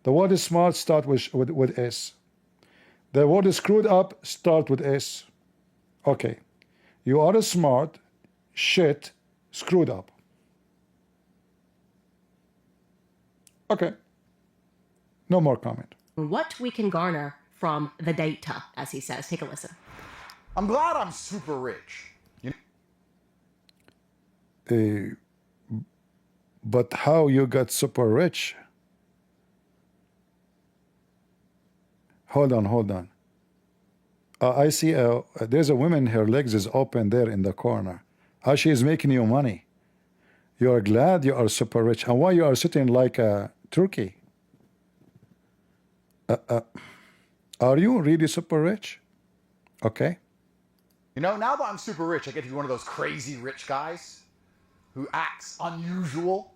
The word is smart start with S. The word is screwed up start with S. Okay. You are a smart, shit, screwed up. Okay. No more comment. What we can garner from the data, as he says. Take a listen. I'm glad I'm super rich. But how you got super rich? Hold on. I see there's a woman, her legs is open there in the corner. She is making you money. You are glad you are super rich. And why you are sitting like a turkey? Are you really super rich? Okay. You know, now that I'm super rich, I get to be one of those crazy rich guys who acts unusual.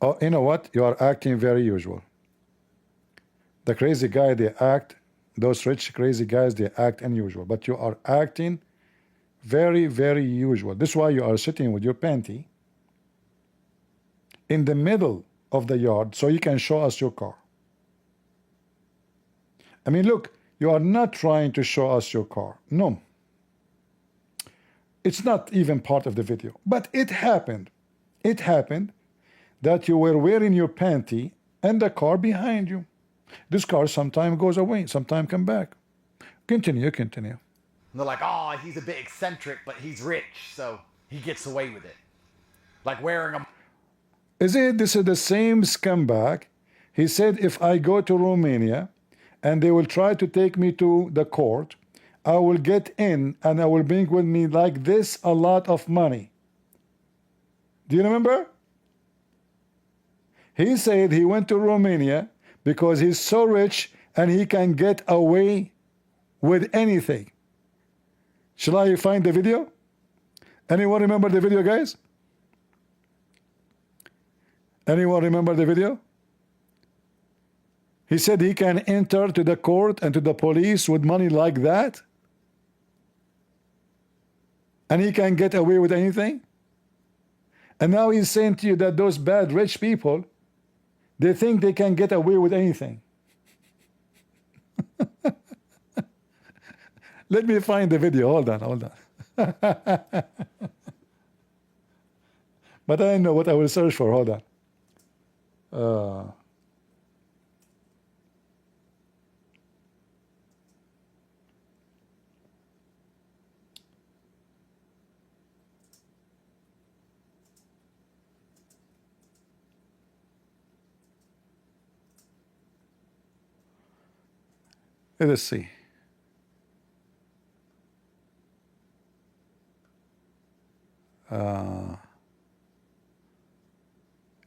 Oh, you know what? You are acting very usual. The crazy guy, those rich crazy guys, they act unusual. But you are acting very, very usual. This is why you are sitting with your panty in the middle of the yard so you can show us your car. I mean, look, you are not trying to show us your car. No. It's not even part of the video. But it happened. It happened that you were wearing your panty and the car behind you. This car sometime goes away, sometime come back. Continue. And they're like, oh, he's a bit eccentric, but he's rich, so he gets away with it. Like wearing a... This is the same scumbag. He said, if I go to Romania and they will try to take me to the court, I will get in and I will bring with me like this a lot of money. Do you remember? He said he went to Romania because he's so rich and he can get away with anything. Shall I find the video? Anyone remember the video, guys? Anyone remember the video? He said he can enter to the court and to the police with money like that? And he can get away with anything? And now he's saying to you that those bad rich people, they think they can get away with anything. Let me find the video. Hold on. But I know what I will search for. Hold on. Let us see.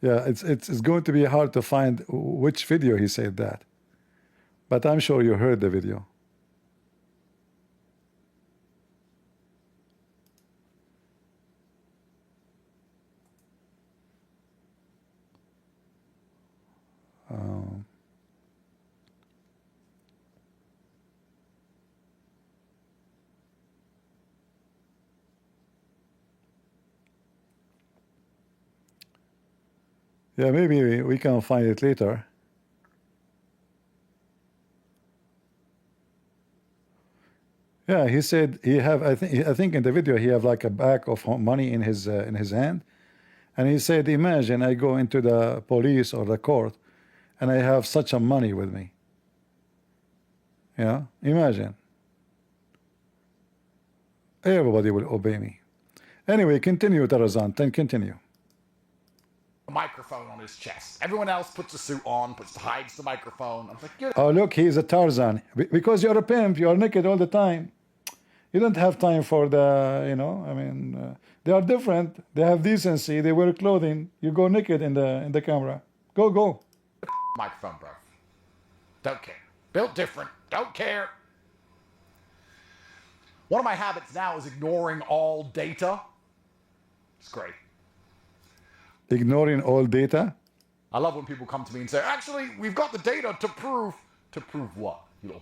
Yeah, it's going to be hard to find which video he said that, but I'm sure you heard the video. Yeah, maybe we can find it later. Yeah, he said he have. I think in the video he have like a bag of money in his hand, and he said, "Imagine I go into the police or the court, and I have such a money with me. Yeah, imagine. Everybody will obey me." Anyway, continue, Tarazan. Then continue. Microphone on his chest. Everyone else puts a suit on, hides the microphone. I'm like, get Oh, look, he's a Tarzan. Because you're a pimp, you're naked all the time. You don't have time for the, you know, I mean, they are different. They have decency. They wear clothing. You go naked in the camera. Go. microphone, bro. Don't care. Built different. Don't care. One of my habits now is ignoring all data. It's great. Ignoring all data? I love when people come to me and say, actually, we've got the data to prove. To prove what? You little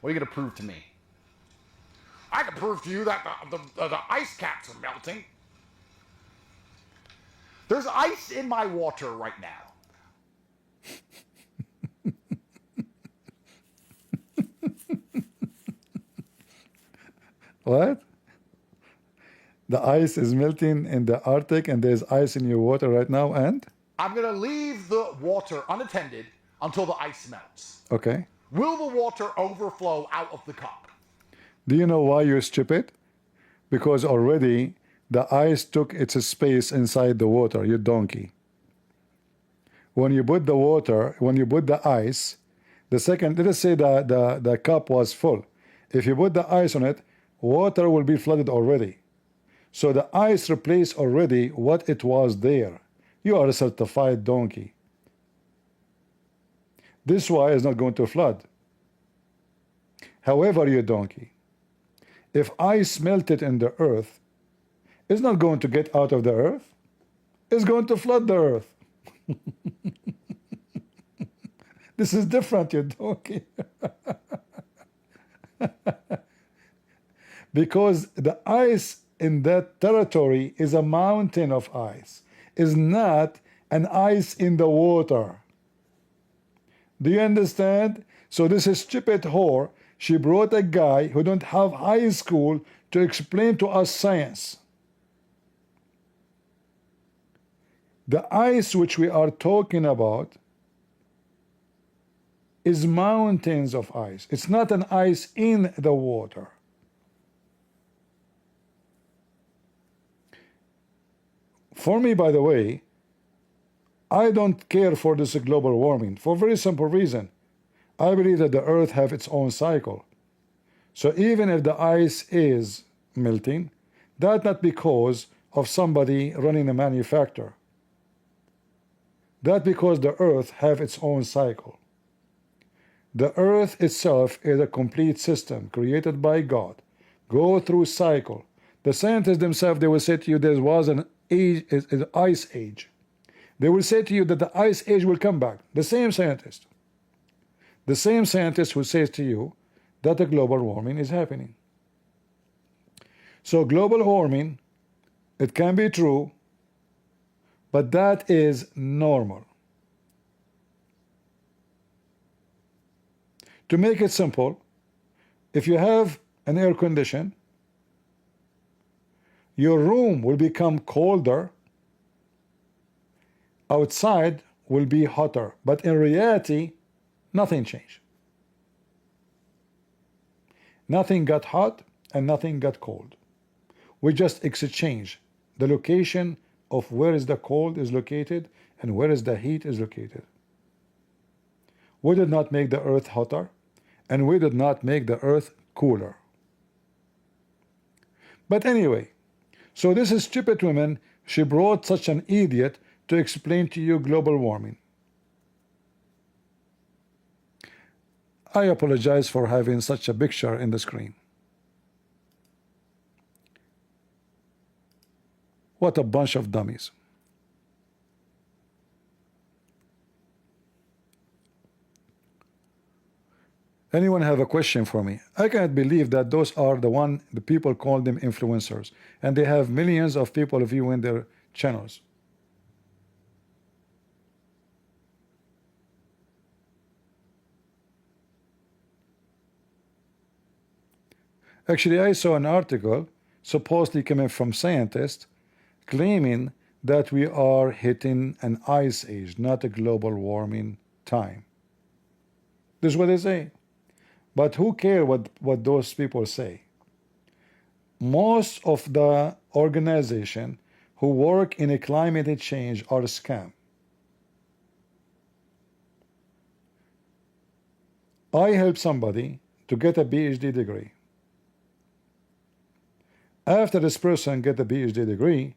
What are you going to prove to me? I can prove to you that the ice caps are melting. There's ice in my water right now. What? The ice is melting in the Arctic and there's ice in your water right now, and? I'm going to leave the water unattended until the ice melts. Okay. Will the water overflow out of the cup? Do you know why you're stupid? Because already the ice took its space inside the water, you donkey. When you put the water, when you put the ice, the second, let us say the cup was full. If you put the ice on it, water will be flooded already. So the ice replaced already what it was there. You are a certified donkey. This why is not going to flood. However, you donkey, if ice melted in the earth, it's not going to get out of the earth. It's going to flood the earth. This is different, you donkey. Because the ice in that territory is a mountain of ice, is not an ice in the water. Do you understand? So this is stupid whore. She brought a guy who don't have high school to explain to us science. The ice which we are talking about is mountains of ice. It's not an ice in the water. For me, by the way, I don't care for this global warming for a very simple reason. I believe that the earth have its own cycle. So even if the ice is melting, that's not because of somebody running a manufacturer. That's because the earth have its own cycle. The earth itself is a complete system created by God. Go through cycle. The scientists themselves, they will say to you there was an age, an ice age. They will say to you that the ice age will come back. The same scientist. The same scientist who says to you that the global warming is happening. So global warming, it can be true, but that is normal. To make it simple, if you have an air condition, your room will become colder, outside will be hotter, but in reality, nothing changed. Nothing got hot and nothing got cold. We just exchange the location of where is the cold is located and where is the heat is located. We did not make the earth hotter, and we did not make the earth cooler. But anyway, so this is stupid woman, she brought such an idiot to explain to you global warming. I apologize for having such a picture in the screen. What a bunch of dummies. Anyone have a question for me? I cannot believe that those are the people call them influencers, and they have millions of people viewing their channels. Actually, I saw an article supposedly coming from scientists claiming that we are hitting an ice age, not a global warming time. This is what they say. But who cares what those people say? Most of the organization who work in a climate change are a scam. I help somebody to get a PhD degree. After this person get a PhD degree,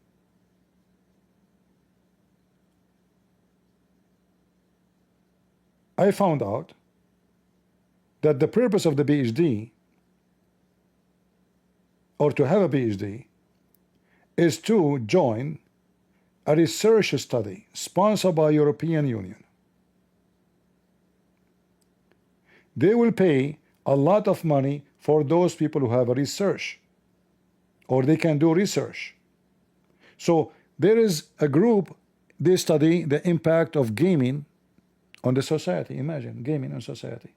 I found out that the purpose of the PhD, or to have a PhD, is to join a research study sponsored by European Union. They will pay a lot of money for those people who have a research, or they can do research. So there is a group, they study the impact of gaming on the society. Imagine gaming on society.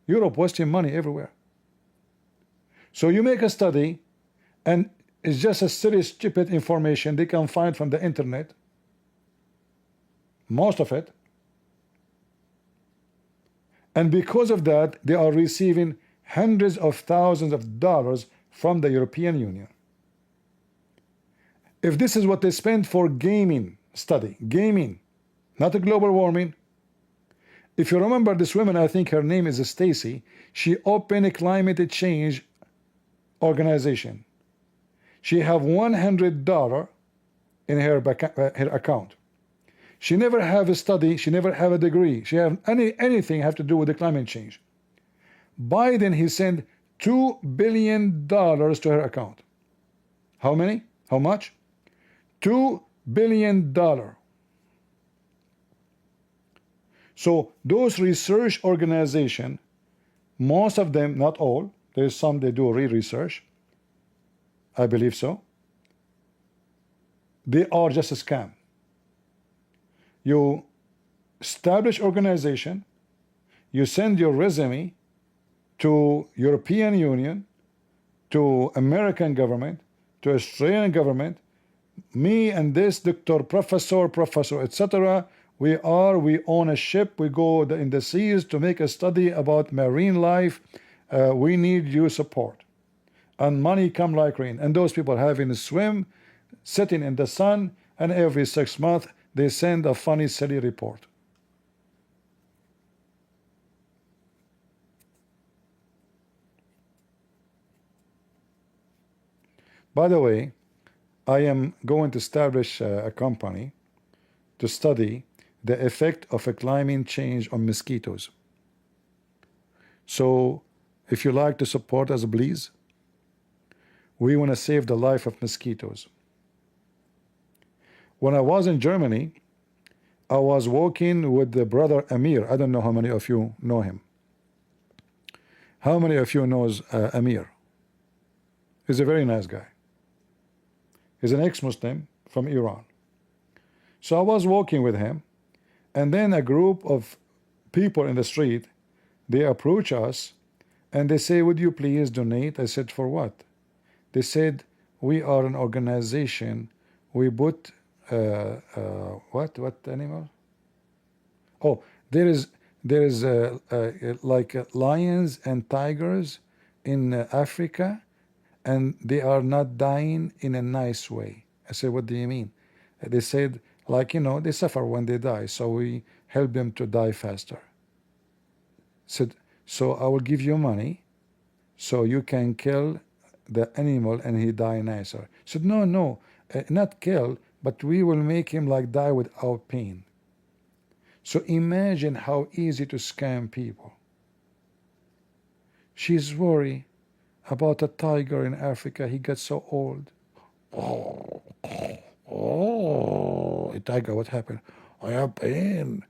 Europe wasting money everywhere. So you make a study, and it's just a silly, stupid information they can find from the internet, most of it, and because of that they are receiving hundreds of thousands of dollars from the European Union. If this is what they spend for gaming study, gaming, not a global warming. If you remember this woman, I think her name is Stacy, she opened a climate change organization. She have $100 in her account. She never have a study, she never have a degree, she have anything have to do with the climate change. Biden, he sent $2 billion to her account. How many? How much? $2 billion. So those research organizations, most of them, not all, there's some they do research, I believe so, they are just a scam. You establish organization, you send your resume to European Union, to American government, to Australian government, me and this doctor, professor, etc. We own a ship, we go in the seas to make a study about marine life. We need your support. And money come like rain. And those people having a swim, sitting in the sun, and every 6 months they send a funny, silly report. By the way, I am going to establish a company to study the effect of a climate change on mosquitoes. So if you like to support us, please. We want to save the life of mosquitoes. When I was in Germany, I was working with the brother Amir. I don't know how many of you know him. How many of you knows Amir? He's a very nice guy. He's an ex-Muslim from Iran. So I was walking with him, and then a group of people in the street, they approach us and they say, would you please donate? I said, for what? They said, we are an organization, we put what animal? Oh, there is like lions and tigers in Africa, and they are not dying in a nice way. I said, what do you mean? They said, like, you know, they suffer when they die, so we help them to die faster. I said, so I will give you money so you can kill the animal and he die nicer. He said, no, no, not kill, but we will make him like die without pain. So imagine how easy to scam people. She's worried about a tiger in Africa. He gets so old. Oh, tiger, what happened? I have pain.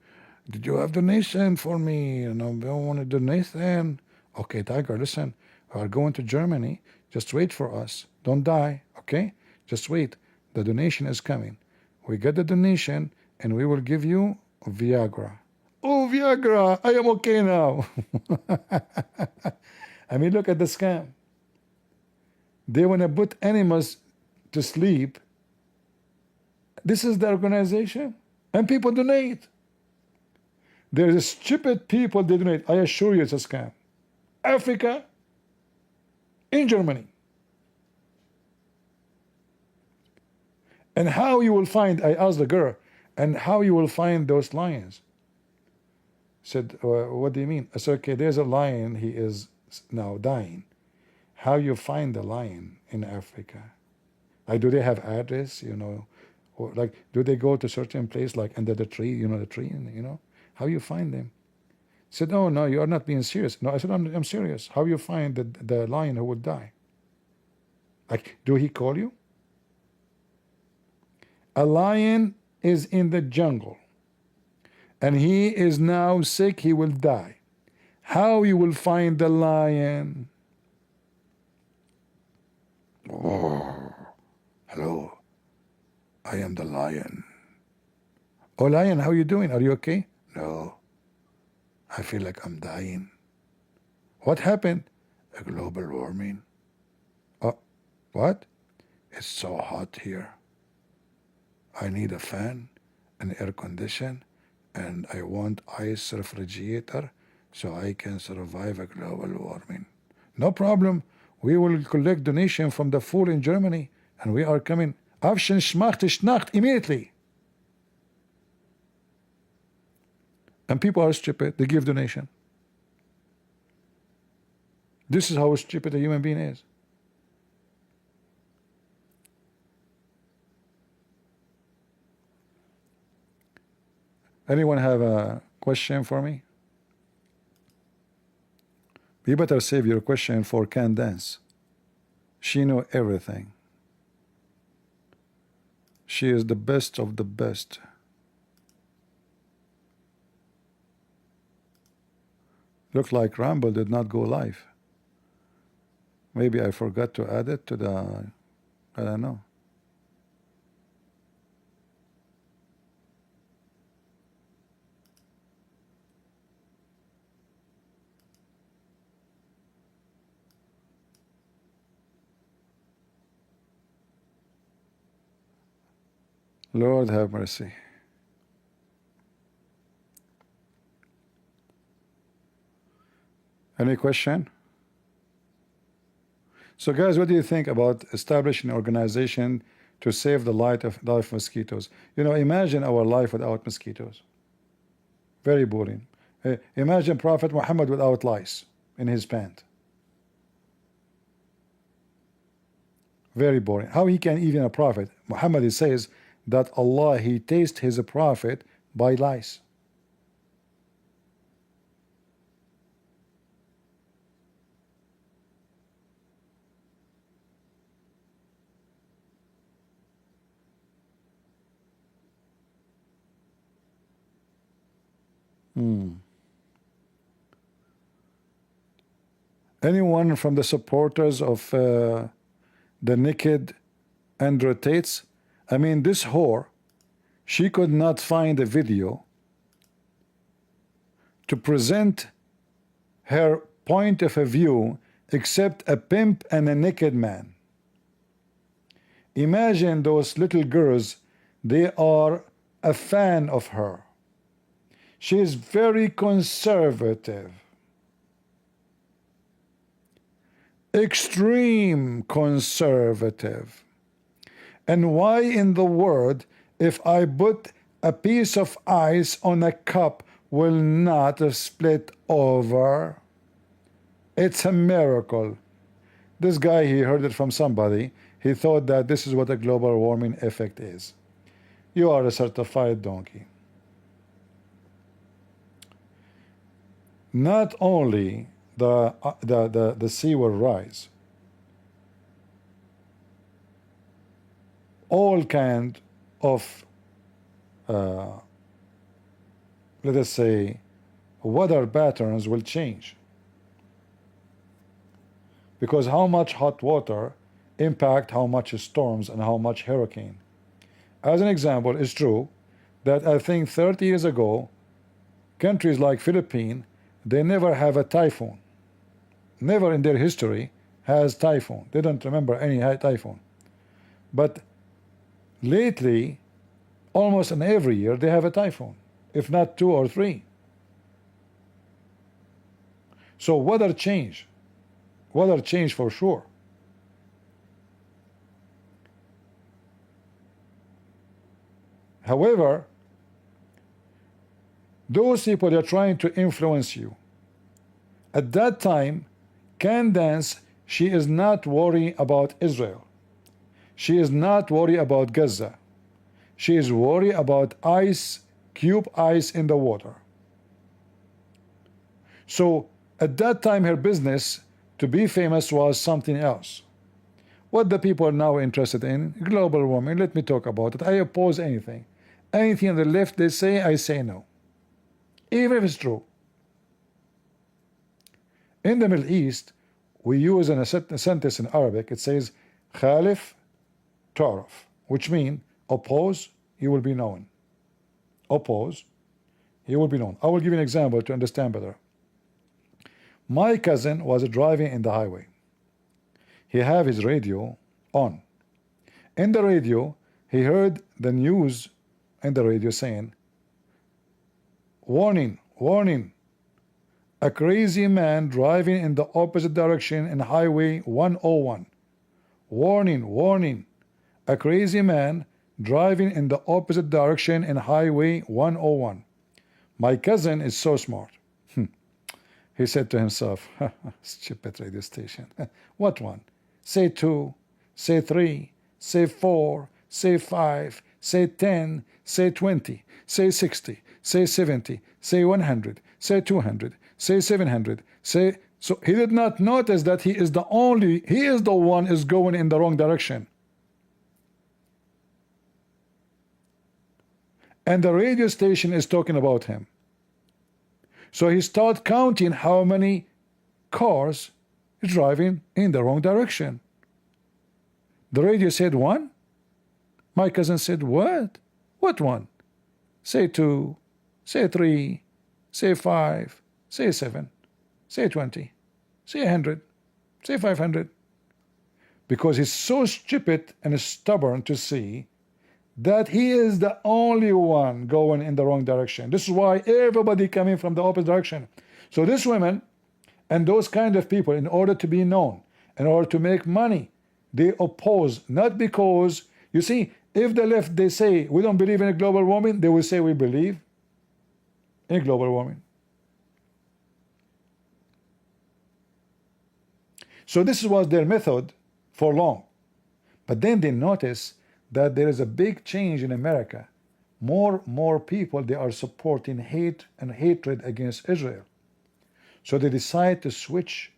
Did you have donation for me? And I want to donation. Okay, tiger, listen. We are going to Germany. Just wait for us. Don't die, okay? Just wait. The donation is coming. We get the donation and we will give you Viagra. Oh, Viagra, I am okay now. I mean, look at the scam. They want to put animals to sleep. This is the organization. And people donate. There's stupid people they donate. I assure you it's a scam. Africa, in Germany. And how you will find, I asked the girl, and how you will find those lions? Said, what do you mean? I said, okay, there's a lion, he is now dying. How you find the lion in Africa? Like, do they have address, you know? Or like, do they go to certain place, like under the tree, you know, the tree, you know? How you find them? He said, oh, no, you are not being serious. No, I said, I'm serious. How you find the lion who would die? Like, do he call you? A lion is in the jungle and he is now sick, he will die. How you will find the lion? Oh, hello, I am the lion. Oh, lion, how you doing? Are you okay? No, I feel like I'm dying. What happened? A global warming. What? It's so hot here. I need a fan, an air condition, and I want ice refrigerator so I can survive a global warming. No problem. We will collect donation from the poor in Germany, and we are coming. Afschen schmacht schnacht immediately. And people are stupid. They give donation. This is how stupid a human being is. Anyone have a question for me? You better save your question for Candace. She knows everything. She is the best of the best. Look like Rumble did not go live. Maybe I forgot to add it to the, I don't know. Lord have mercy. Any question? So guys, what do you think about establishing an organization to save the life of mosquitoes? You know, imagine our life without mosquitoes. Very boring. Imagine Prophet Muhammad without lice in his pant. Very boring. How he can even a prophet? Muhammad says that Allah, he tastes his prophet by lice. Anyone from the supporters of the naked Andrew Tates? I mean, this whore, she could not find a video to present her point of view except a pimp and a naked man. Imagine those little girls, they are a fan of her. She is very conservative. Extreme conservative. And why in the world, if I put a piece of ice on a cup, will not split over? It's a miracle. This guy, he heard it from somebody. He thought that this is what a global warming effect is. You are a certified donkey. Not only the sea will rise, all kind of let us say weather patterns will change, because how much hot water impact how much storms and how much hurricane. As an example, it's true that I think 30 years ago countries like Philippines, they never have a typhoon. Never in their history has typhoon. They don't remember any typhoon. But lately, almost in every year, they have a typhoon, if not 2 or 3. So weather change for sure. However, those people are trying to influence you. At that time, Candace, she is not worried about Israel. She is not worried about Gaza. She is worried about ice, cube ice in the water. So at that time, her business to be famous was something else. What the people are now interested in, global warming, let me talk about it. I oppose anything. Anything on the left they say, I say no. Even if it's true. In the Middle East, we use a sentence in Arabic. It says, Khalif Taraf, which means oppose, you will be known. Oppose, you will be known. I will give you an example to understand better. My cousin was driving in the highway. He had his radio on. In the radio, he heard the news in the radio saying, warning, warning, a crazy man driving in the opposite direction in Highway 101. Warning, warning, a crazy man driving in the opposite direction in Highway 101. My cousin is so smart. He said to himself, stupid radio station. What one? Say 2, say 3, say 4, say 5, say 10, say 20, say 60, say 70, say 100, say 200, say 700, say... So he did not notice that he is the one is going in the wrong direction. And the radio station is talking about him. So he started counting how many cars driving in the wrong direction. The radio said 1. My cousin said, what? What 1? Say 2, say 3, say 5, say 7, say 20, say 100, say 500. Because he's so stupid and stubborn to see that he is the only one going in the wrong direction. This is why everybody coming from the opposite direction. So these women and those kind of people, in order to be known, in order to make money, they oppose, not because, you see, if the left, they say, we don't believe in global warming, they will say we believe in global warming. So this was their method for long. But then they notice that there is a big change in America. More people, they are supporting hate and hatred against Israel. So they decide to switch.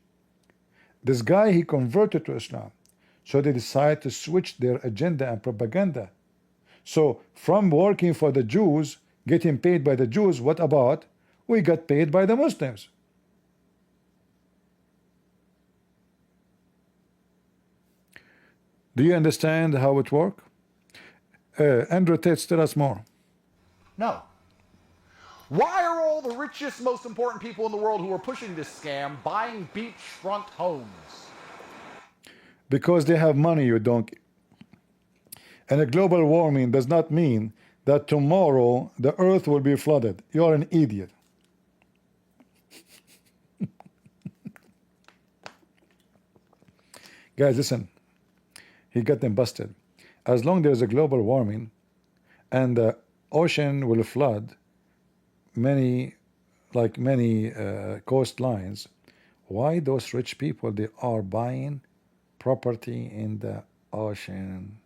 This guy, he converted to Islam. So they decide to switch their agenda and propaganda. So from working for the Jews, getting paid by the Jews, what about? We got paid by the Muslims. Do you understand how it works? Andrew Tate, tell us more. No. Why are all the richest, most important people in the world who are pushing this scam buying beachfront homes? Because they have money, you donkey. And a global warming does not mean that tomorrow the earth will be flooded. You are an idiot. Guys, listen. He got them busted. As long as there's a global warming and the ocean will flood many coastlines, Why those rich people, they are buying property in the ocean?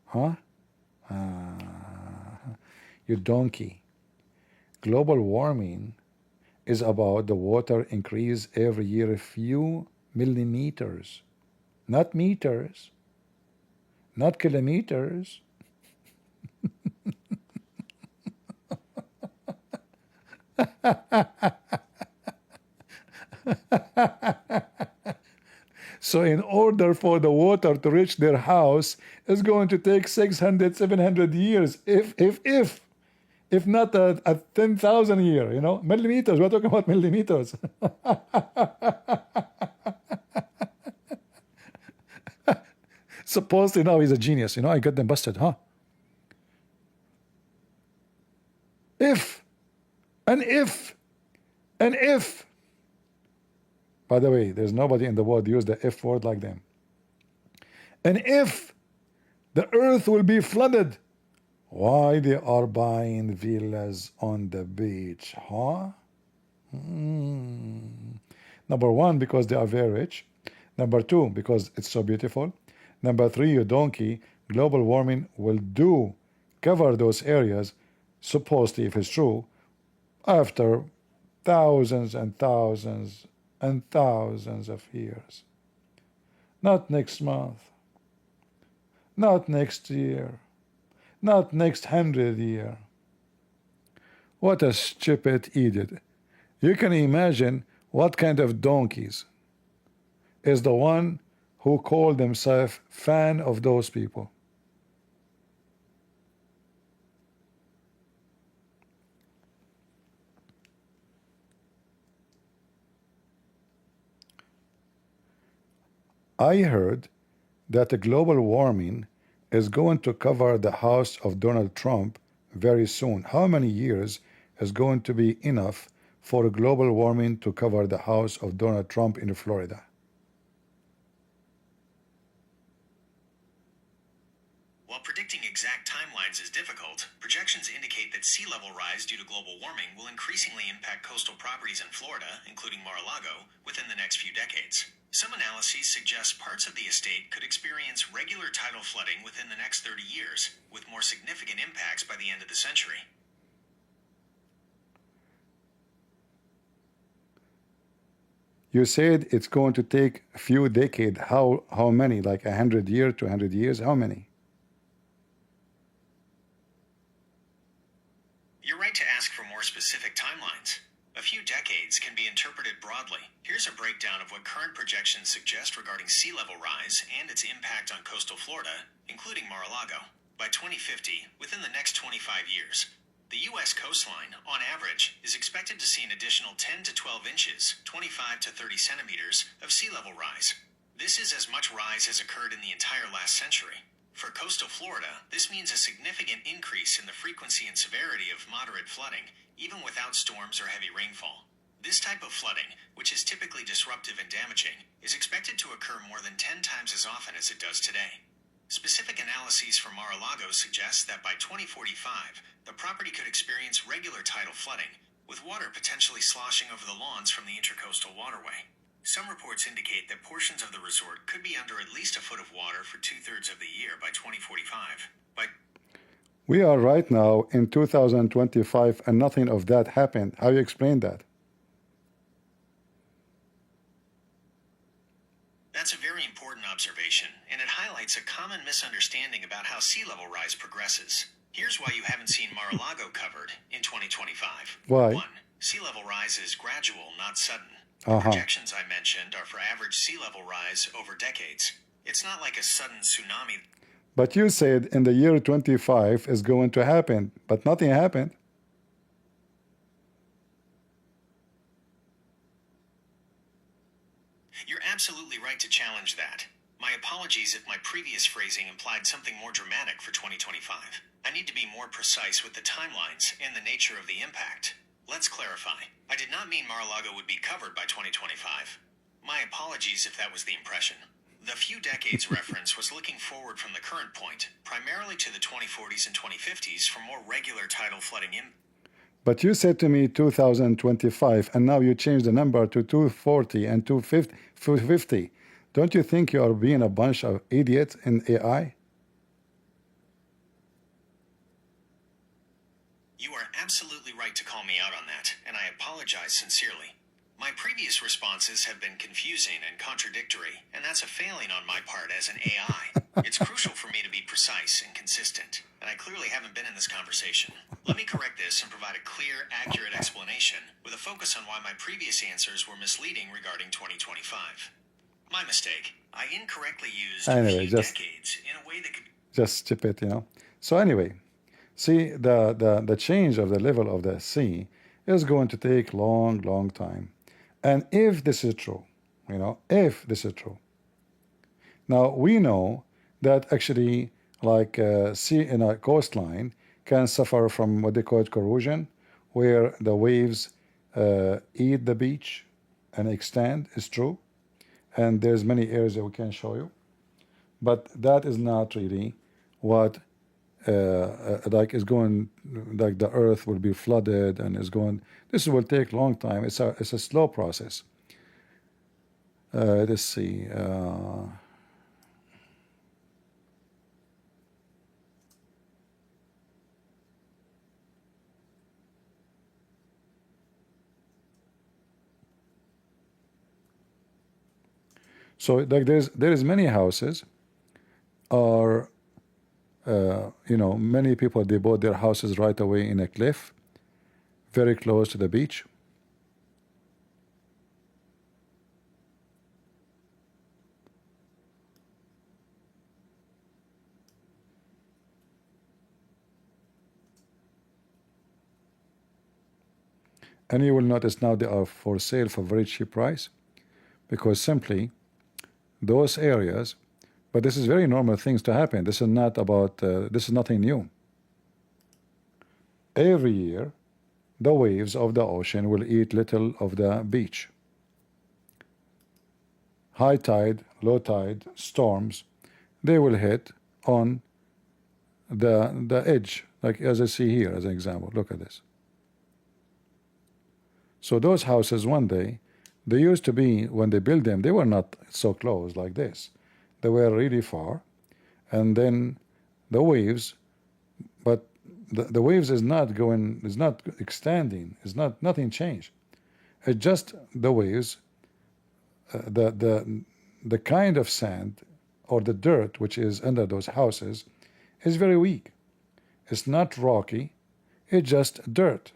Huh? You donkey. Global warming is about the water increase every year a few millimeters, not meters, not kilometers. So in order for the water to reach their house, it's going to take 600, 700 years, if not a 10,000 year, you know, millimeters. We're talking about millimeters. Supposedly now he's a genius, you know, I got them busted, huh? If, and if, and if. By the way, there's nobody in the world use the if word like them. And if the earth will be flooded, why they are buying villas on the beach, huh? Number one, because they are very rich. Number two, because it's so beautiful. Number three, you donkey, global warming will cover those areas, supposedly, if it's true, after thousands and thousands and thousands of years. Not next month, not next year, not next 100 year. What a stupid idiot. You can imagine what kind of donkeys is the one who called himself fan of those people. I heard that the global warming is going to cover the house of Donald Trump very soon. How many years is going to be enough for global warming to cover the house of Donald Trump in Florida? While predicting exact timelines is difficult, projections indicate that sea level rise due to global warming will increasingly impact coastal properties in Florida, including Mar-a-Lago, within the next few decades. Some analyses suggest parts of the estate could experience regular tidal flooding within the next 30 years, with more significant impacts by the end of the century. You said it's going to take a few decades. How many? Like 100 years, 200 years? How many? You're right to ask for more specific timelines. A few decades can be interpreted broadly. Here's a breakdown of what current projections suggest regarding sea level rise and its impact on coastal Florida, including Mar-a-Lago. By 2050, within the next 25 years, the U.S. coastline, on average, is expected to see an additional 10 to 12 inches, 25 to 30 centimeters, of sea level rise. This is as much rise as occurred in the entire last century. For coastal Florida, this means a significant increase in the frequency and severity of moderate flooding, even without storms or heavy rainfall. This type of flooding, which is typically disruptive and damaging, is expected to occur more than 10 times as often as it does today. Specific analyses for Mar-a-Lago suggest that by 2045, the property could experience regular tidal flooding, with water potentially sloshing over the lawns from the Intracoastal Waterway. Some reports indicate that portions of the resort could be under at least a foot of water for 2/3 of the year by 2045. We are right now in 2025 and nothing of that happened. How you explain that? That's a very important observation, and it highlights a common misunderstanding about how sea level rise progresses. Here's why you haven't seen Mar-a-Lago covered in 2025. Why? 1. Sea level rise is gradual, not sudden. The projections I mentioned are for average sea level rise over decades. It's not like a sudden tsunami. But you said in the year 25 is going to happen, but nothing happened. You're absolutely right to challenge that. My apologies if my previous phrasing implied something more dramatic for 2025. I need to be more precise with the timelines and the nature of the impact. Let's clarify. I did not mean Mar-a-Lago would be covered by 2025. My apologies if that was the impression. The few decades reference was looking forward from the current point, primarily to the 2040s and 2050s for more regular tidal flooding in. But you said to me 2025, and now you change the number to 240 and 250. Don't you think you are being a bunch of idiots in AI? You are absolutely right to call me out on that, and I apologize sincerely. My previous responses have been confusing and contradictory, and that's a failing on my part as an AI. It's crucial for me to be precise and consistent, and I clearly haven't been in this conversation. Let me correct this and provide a clear, accurate explanation with a focus on why my previous answers were misleading regarding 2025. My mistake. I incorrectly used Anyway, a few decades in a way that could... just chip it, you know. So anyway, see, the change of the level of the sea is going to take long time. And if this is true, you know, if this is true, now we know that actually, like sea in a coastline can suffer from what they call it corrosion, where the waves eat the beach and extend. Is true, and there's many areas that we can show you, but that is not really what like is going, like the earth will be flooded and is going. This will take a long time. It's a slow process. Let's see. So like there is many houses, or you know, many people, they bought their houses right away in a cliff, very close to the beach. And you will notice now they are for sale for very cheap price, because simply those areas, but this is very normal things to happen. This is not about, this is nothing new. Every year, the waves of the ocean will eat little of the beach. High tide, low tide, storms, they will hit on the edge, like as I see here as an example. Look at this. So those houses one day, they used to be, when they built them, they were not so close like this. They were really far, and then the waves, but the waves is not going, is not extending, is not, nothing changed. It's just the waves, the kind of sand or the dirt which is under those houses is very weak. It's not rocky, it's just dirt.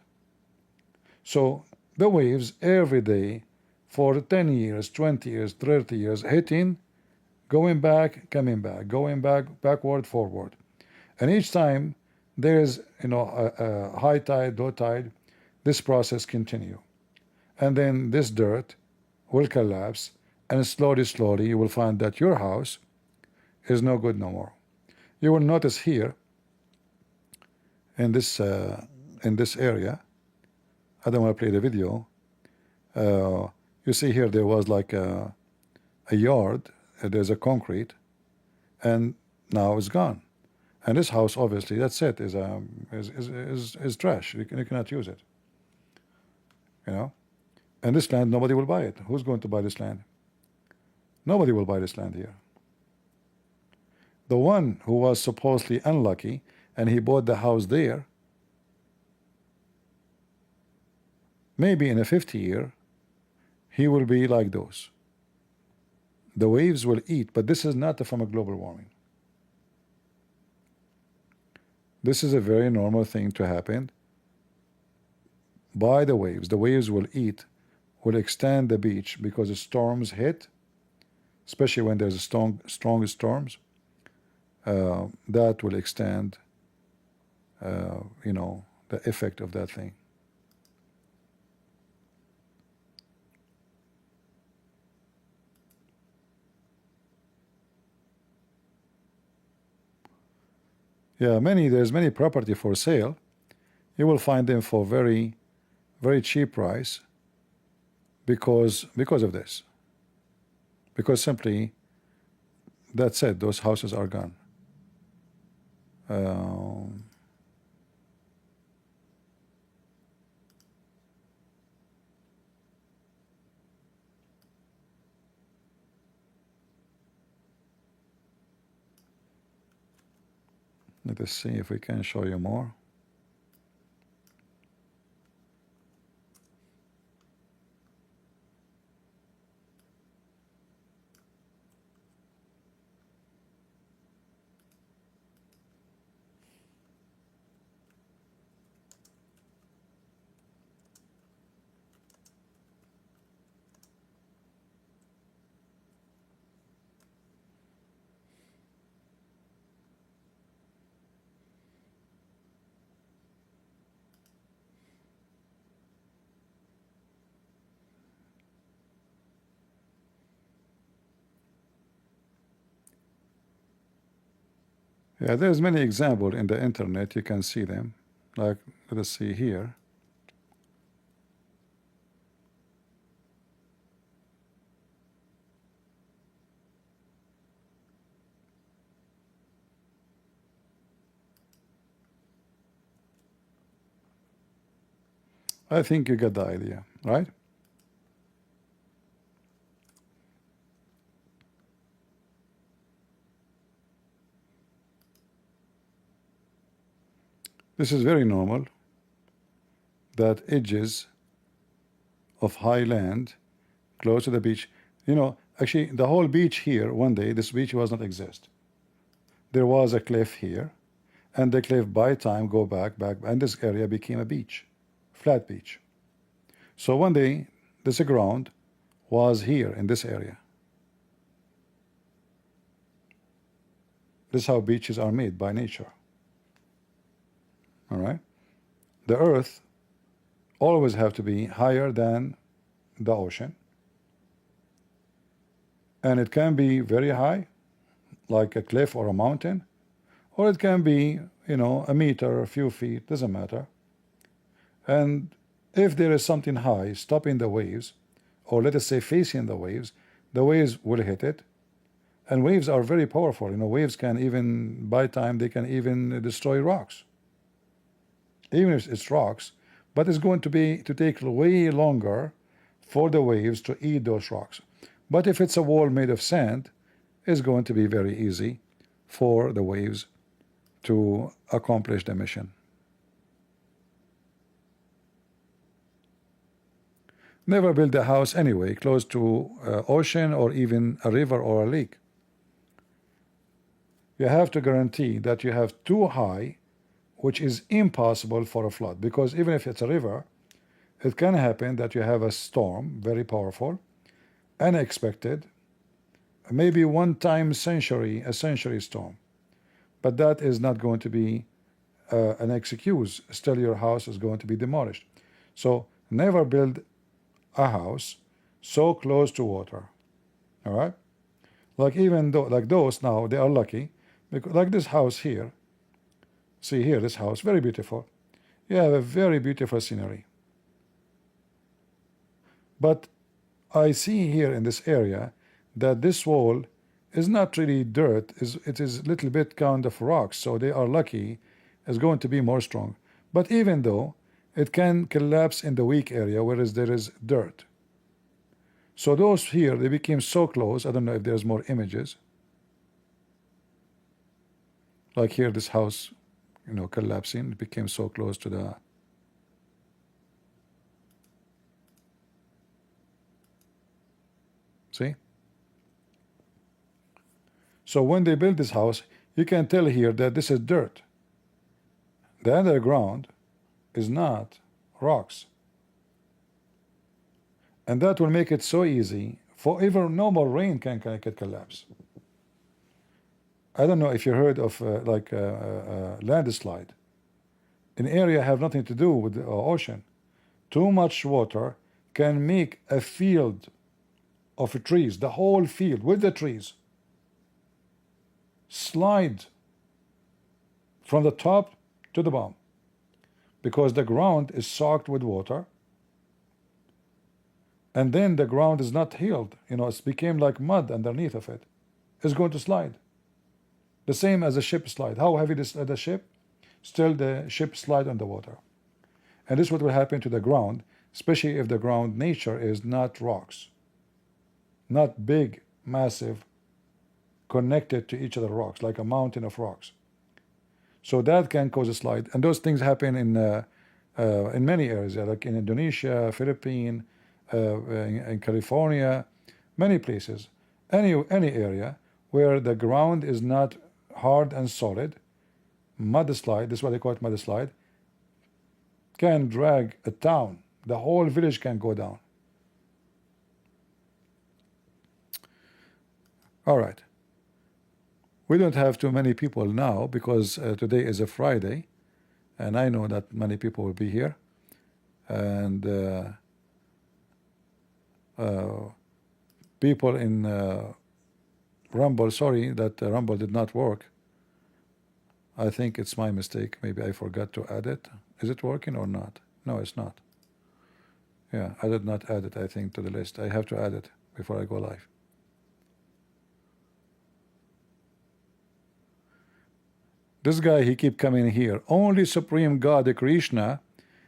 So the waves every day for 10 years, 20 years, 30 years, hitting, going back, coming back, going back, backward, forward. And each time there is, you know, a high tide, low tide, this process continue. And then this dirt will collapse, and slowly you will find that your house is no good no more. You will notice here in this area, I don't want to play the video. You see here there was like a yard. There's a concrete, and now it's gone. And this house, obviously, that's it, is trash. You cannot use it. You know, and this land, nobody will buy it. Who's going to buy this land? Nobody will buy this land here. The one who was supposedly unlucky and he bought the house there, maybe in a 50 year, he will be like those. The waves will eat, but this is not from a global warming. This is a very normal thing to happen by the waves. The waves will eat, will extend the beach because the storms hit, especially when there's a strong storms. That will extend, you know, the effect of that thing. Yeah, there's many property for sale. You will find them for very cheap price because of this. Because simply, that's it, those houses are gone. Let us see if we can show you more. Yeah, there's many examples in the internet. You can see them. Like, let us see here. I think you get the idea, right? This is very normal that edges of high land close to the beach. You know, actually, the whole beach here, one day, this beach was not exist. There was a cliff here, and the cliff by time go back, and this area became a beach, flat beach. So one day, this ground was here in this area. This is how beaches are made by nature. All right? The earth always have to be higher than the ocean. And it can be very high, like a cliff or a mountain, or it can be, you know, a meter or a few feet, doesn't matter. And if there is something high stopping the waves, or let us say facing the waves will hit it. And waves are very powerful. You know, waves can even, by time, they can even destroy rocks. Even if it's rocks, but it's going to take way longer for the waves to eat those rocks. But if it's a wall made of sand, it's going to be very easy for the waves to accomplish the mission. Never build a house anyway close to ocean or even a river or a lake. You have to guarantee that you have too high, which is impossible for a flood, because even if it's a river, it can happen that you have a storm, very powerful, unexpected, maybe one time a century storm, but that is not going to be an excuse. Still your house is going to be demolished. So never build a house so close to water. All right, like even though, like those now, they are lucky, because like this house here, see here, this house, very beautiful. You have a very beautiful scenery. But I see here in this area that this wall is not really dirt, it is a little bit kind of rocks, so they are lucky, it's going to be more strong. But even though, it can collapse in the weak area, whereas there is dirt. So those here, they became so close, I don't know if there's more images. Like here, this house, you know, collapsing, it became so close to the... See? So when they build this house, you can tell here that this is dirt. The underground is not rocks. And that will make it so easy for even normal rain can collapse. I don't know if you heard of landslide. An area have nothing to do with the ocean. Too much water can make a field of trees, the whole field with the trees, slide from the top to the bottom, because the ground is soaked with water, and then the ground is not healed. You know, it's became like mud underneath of it. It's going to slide. The same as a ship slide. How heavy is the ship? Still the ship slide on the water. And this is what will happen to the ground, especially if the ground nature is not rocks, not big, massive, connected to each other rocks, like a mountain of rocks. So that can cause a slide, and those things happen in many areas, like in Indonesia, Philippines, in California, many places. Any area where the ground is not hard and solid, mudslide, this is what they call it, mudslide, can drag a town. The whole village can go down. All right. We don't have too many people now because today is a Friday, and I know that many people will be here. And people in Rumble, sorry that Rumble did not work. I think it's my mistake. Maybe I forgot to add it. Is it working or not? No, it's not. Yeah, I did not add it, I think, to the list. I have to add it before I go live. This guy, he keep coming here. Only Supreme God Krishna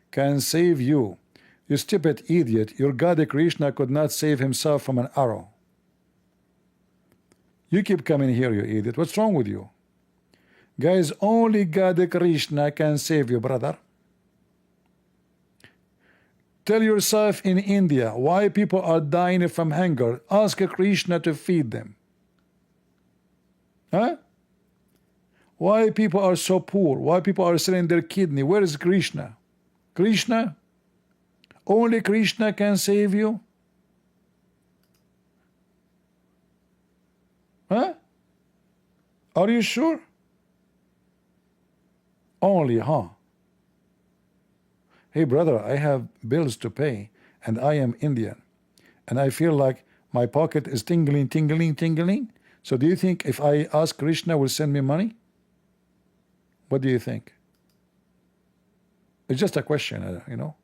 can save you. You stupid idiot. Your God Krishna could not save himself from an arrow. You keep coming here, you idiot. What's wrong with you? Guys, only God Krishna can save you, brother. Tell yourself in India why people are dying from hunger. Ask Krishna to feed them. Huh? Why people are so poor? Why people are selling their kidney? Where is Krishna? Krishna? Only Krishna can save you? Huh? Are you sure? Only, huh? Hey brother, I have bills to pay and I am Indian and I feel like my pocket is tingling, tingling, tingling. So do you think if I ask Krishna will send me money? What do you think? It's just a question, you know.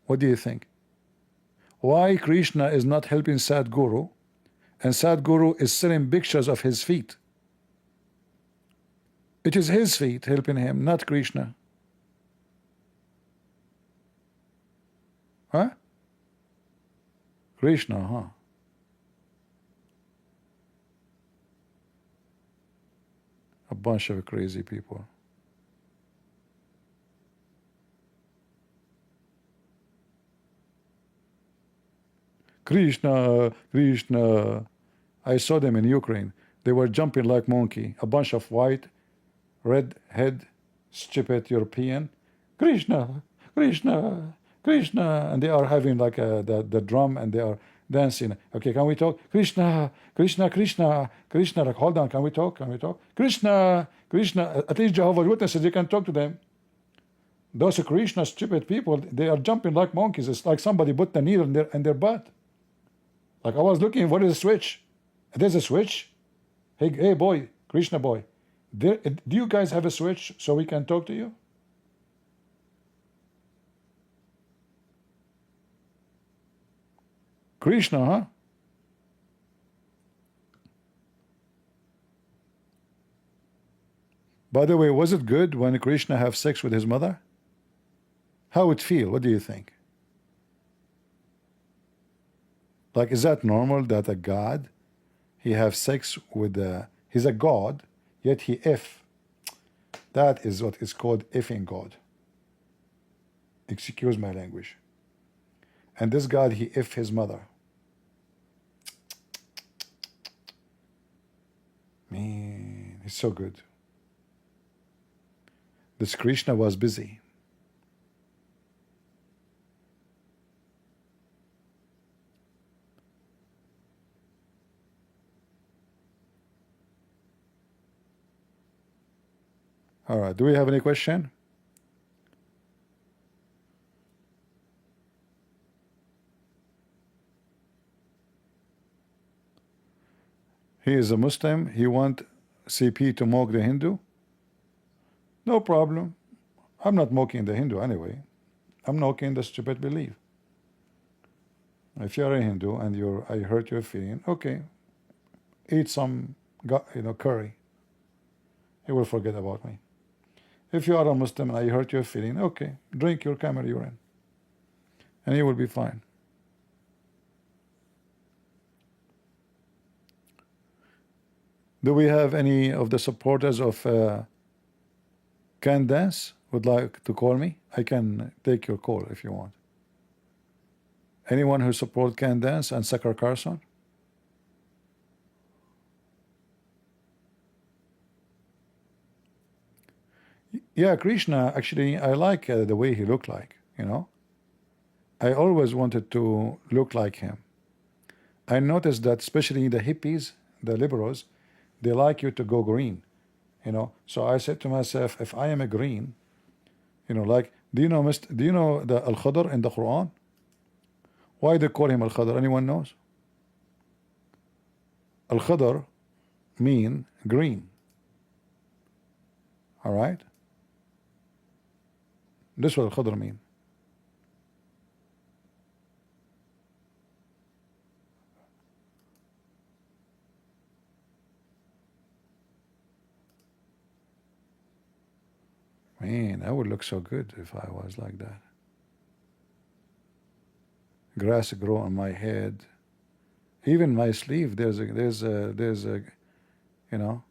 What do you think? Why Krishna is not helping Sadhguru and Sadhguru is selling pictures of his feet? It is his feet helping him, not Krishna. Huh? Krishna, huh? A bunch of crazy people. Krishna, Krishna. I saw them in Ukraine. They were jumping like monkey. A bunch of white, red head, stupid European. Krishna, Krishna, Krishna. And they are having like the drum and they are dancing. Okay, can we talk? Krishna, Krishna, Krishna, Krishna. Like, hold on, can we talk? Can we talk? Krishna, Krishna. At least Jehovah's Witnesses, you can talk to them. Those Krishna stupid people, they are jumping like monkeys. It's like somebody put the needle in their butt. Like I was looking, what is a switch? There's a switch. Hey boy, Krishna boy, do you guys have a switch so we can talk to you? Krishna, huh? By the way, was it good when Krishna have sex with his mother? How it feel? What do you think? Like, is that normal that a god, he have sex with he's a god, yet he F. That is what is called effing God. Excuse my language. And this God, he F his mother. Man, it's so good. This Krishna was busy. All right, do we have any question? He is a Muslim. He want CP to mock the Hindu. No problem. I'm not mocking the Hindu anyway. I'm mocking the stupid belief. If you're a Hindu and I hurt your feeling, okay, eat some, curry. You will forget about me. If you are a Muslim and I hurt your feeling, okay, drink your camel urine, and you will be fine. Do we have any of the supporters of Candace would like to call me? I can take your call if you want. Anyone who support Candace and Zakir Carlson? Yeah, Krishna, actually, I like the way he looked like, you know. I always wanted to look like him. I noticed that especially the hippies, the liberals, they like you to go green, you know. So I said to myself, if I am a green, you know, like, do you know the Al-Khadr in the Quran? Why they call him Al-Khadr? Anyone knows? Al-Khadr mean green. All right? This is what Al-Khadr mean. Man, I would look so good if I was like that. Grass grow on my head. Even my sleeve, there's a, you know.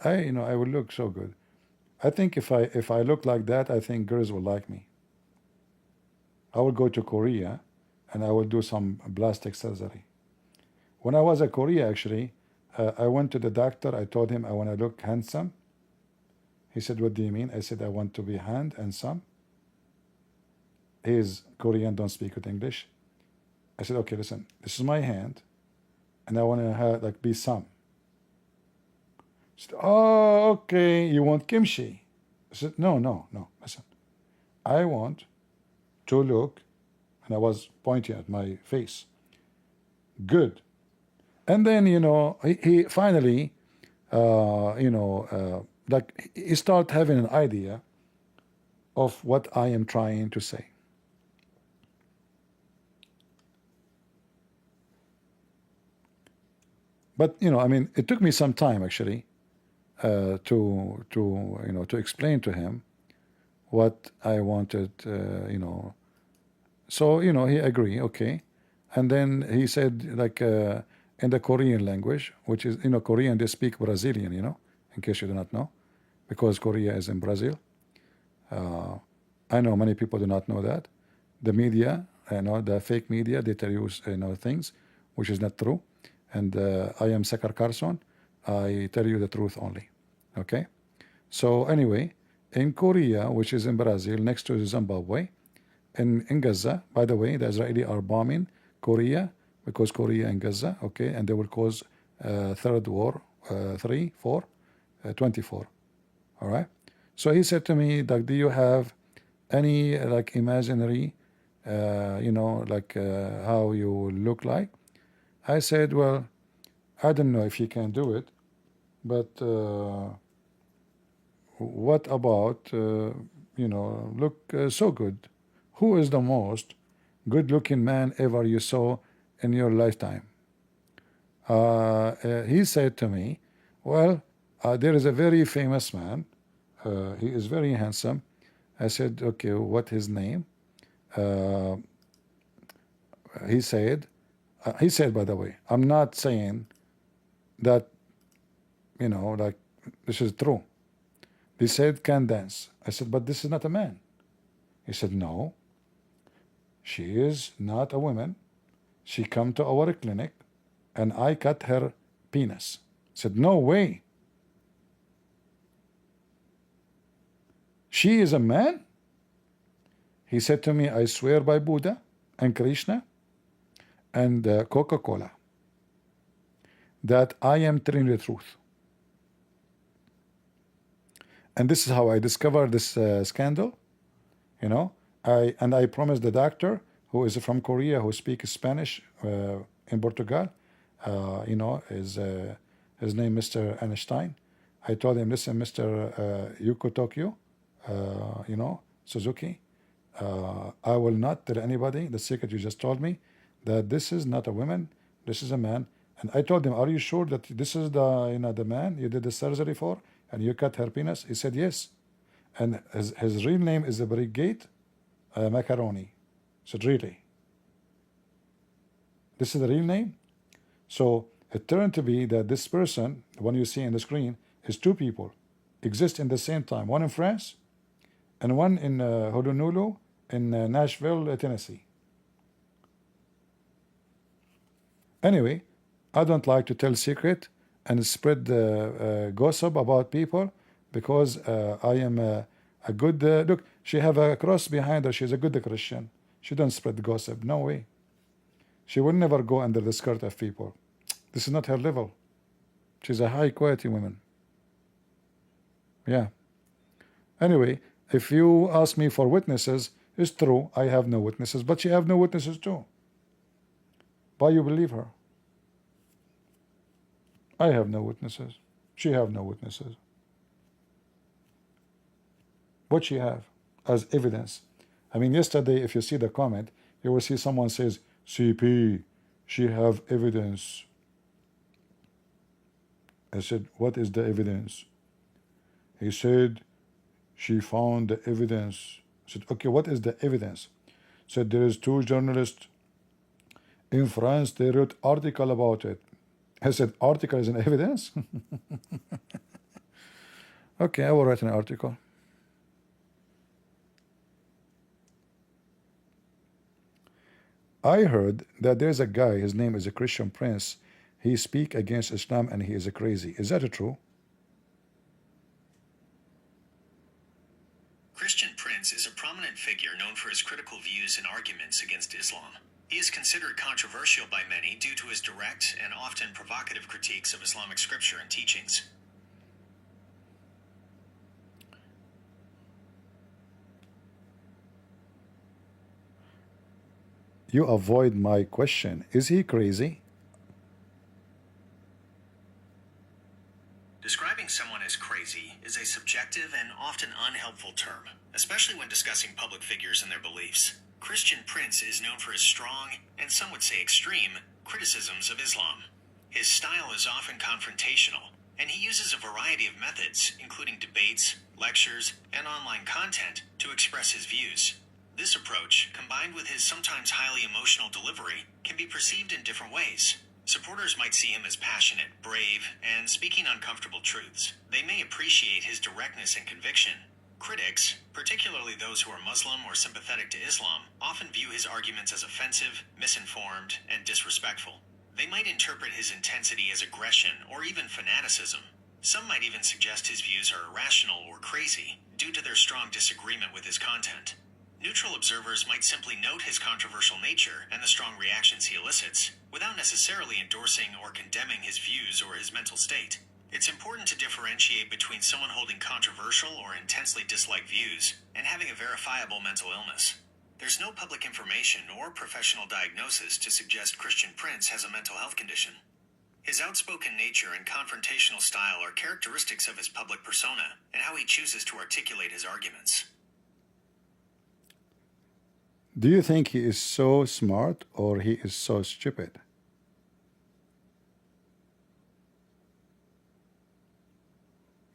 You know, I would look so good. I think if I look like that, I think girls will like me. I will go to Korea and I will do some plastic surgery. When I was at Korea, actually, I went to the doctor. I told him I want to look handsome. He said, what do you mean? I said, I want to be handsome. He is Korean, don't speak with English. I said, okay, listen, this is my hand, and I want to have, like, be some. He said, oh, okay, you want kimchi? I said, no, listen. I want to look, and I was pointing at my face, good. And then, you know, he finally, you know, like, he started having an idea of what I am trying to say. But, you know, I mean, it took me some time, actually, to you know, to explain to him what I wanted, you know. So, you know, he agreed, okay. And then he said, like, in the Korean language, which is, you know, Korean, they speak Brazilian, you know, in case you do not know, because Korea is in Brazil. I know many people do not know that. The media, you know, the fake media, they tell you, you know, things which is not true. And I am Zakir Carlson. I tell you the truth only. Okay? So anyway, in Korea, which is in Brazil, next to Zimbabwe, in Gaza, by the way, the Israeli are bombing Korea because Korea and Gaza, okay, and they will cause third war, 24. All right? So he said to me, like, do you have any, like, imaginary, you know, like, how you look like? I said, well, I don't know if you can do it, but what about, you know, look so good? Who is the most good-looking man ever you saw in your lifetime? He said to me, well, there is a very famous man. He is very handsome. I said, okay, what his name? He said, by the way, I'm not saying that, you know, like, this is true. He said, Candace. I said, but this is not a man. He said, no, she is not a woman. She come to our clinic and I cut her penis. I said, no way. She is a man? He said to me, I swear by Buddha and Krishna and Coca-Cola that I am telling the truth. And this is how I discovered this scandal, you know. I promised the doctor, who is from Korea, who speaks Spanish in Portugal, you know, his name Mr. Einstein. I told him, listen, Mr. Yuko Tokyo, you know, Suzuki, I will not tell anybody the secret you just told me, that this is not a woman, this is a man. And I told him, are you sure that this is the, you know, the man you did the surgery for and you cut her penis? He said yes. And his real name is Brigade Macaroni. I said, really? This is the real name. So it turned to be that this person, the one you see on the screen, is two people, exist in the same time. One in France and one in Honolulu in Nashville, Tennessee. Anyway, I don't like to tell secret and spread gossip about people because I am a good, look, she have a cross behind her. She's a good Christian. She don't spread gossip. No way. She will never go under the skirt of people. This is not her level. She's a high quality woman. Yeah. Anyway, if you ask me for witnesses, it's true. I have no witnesses, but she have no witnesses too. Why you believe her? I have no witnesses. She have no witnesses. What she have as evidence? I mean, yesterday, if you see the comment, you will see someone says, CP, she have evidence. I said, what is the evidence? He said, she found the evidence. I said, okay, what is the evidence? Said, there is two journalists in France, they wrote article about it. I said, article is an evidence? Okay, I will write an article. I heard that there's a guy, his name is a Christian Prince. He speak against Islam and he is a crazy. Is that true? Christian Prince is a prominent figure known for his critical views and arguments against Islam. He is considered controversial by many due to his direct and often provocative critiques of Islamic scripture and teachings. You avoid my question. Is he crazy? Describing someone as crazy is a subjective and often unhelpful term, especially when discussing public figures and their beliefs. Christian Prince is known for his strong, and some would say extreme, criticisms of Islam. His style is often confrontational, and he uses a variety of methods, including debates, lectures, and online content, to express his views. This approach, combined with his sometimes highly emotional delivery, can be perceived in different ways. Supporters might see him as passionate, brave, and speaking uncomfortable truths. They may appreciate his directness and conviction. Critics, particularly those who are Muslim or sympathetic to Islam, often view his arguments as offensive, misinformed, and disrespectful. They might interpret his intensity as aggression or even fanaticism. Some might even suggest his views are irrational or crazy due to their strong disagreement with his content. Neutral observers might simply note his controversial nature and the strong reactions he elicits, without necessarily endorsing or condemning his views or his mental state. It's important to differentiate between someone holding controversial or intensely disliked views and having a verifiable mental illness. There's no public information or professional diagnosis to suggest Christian Prince has a mental health condition. His outspoken nature and confrontational style are characteristics of his public persona and how he chooses to articulate his arguments. Do you think he is so smart or he is so stupid?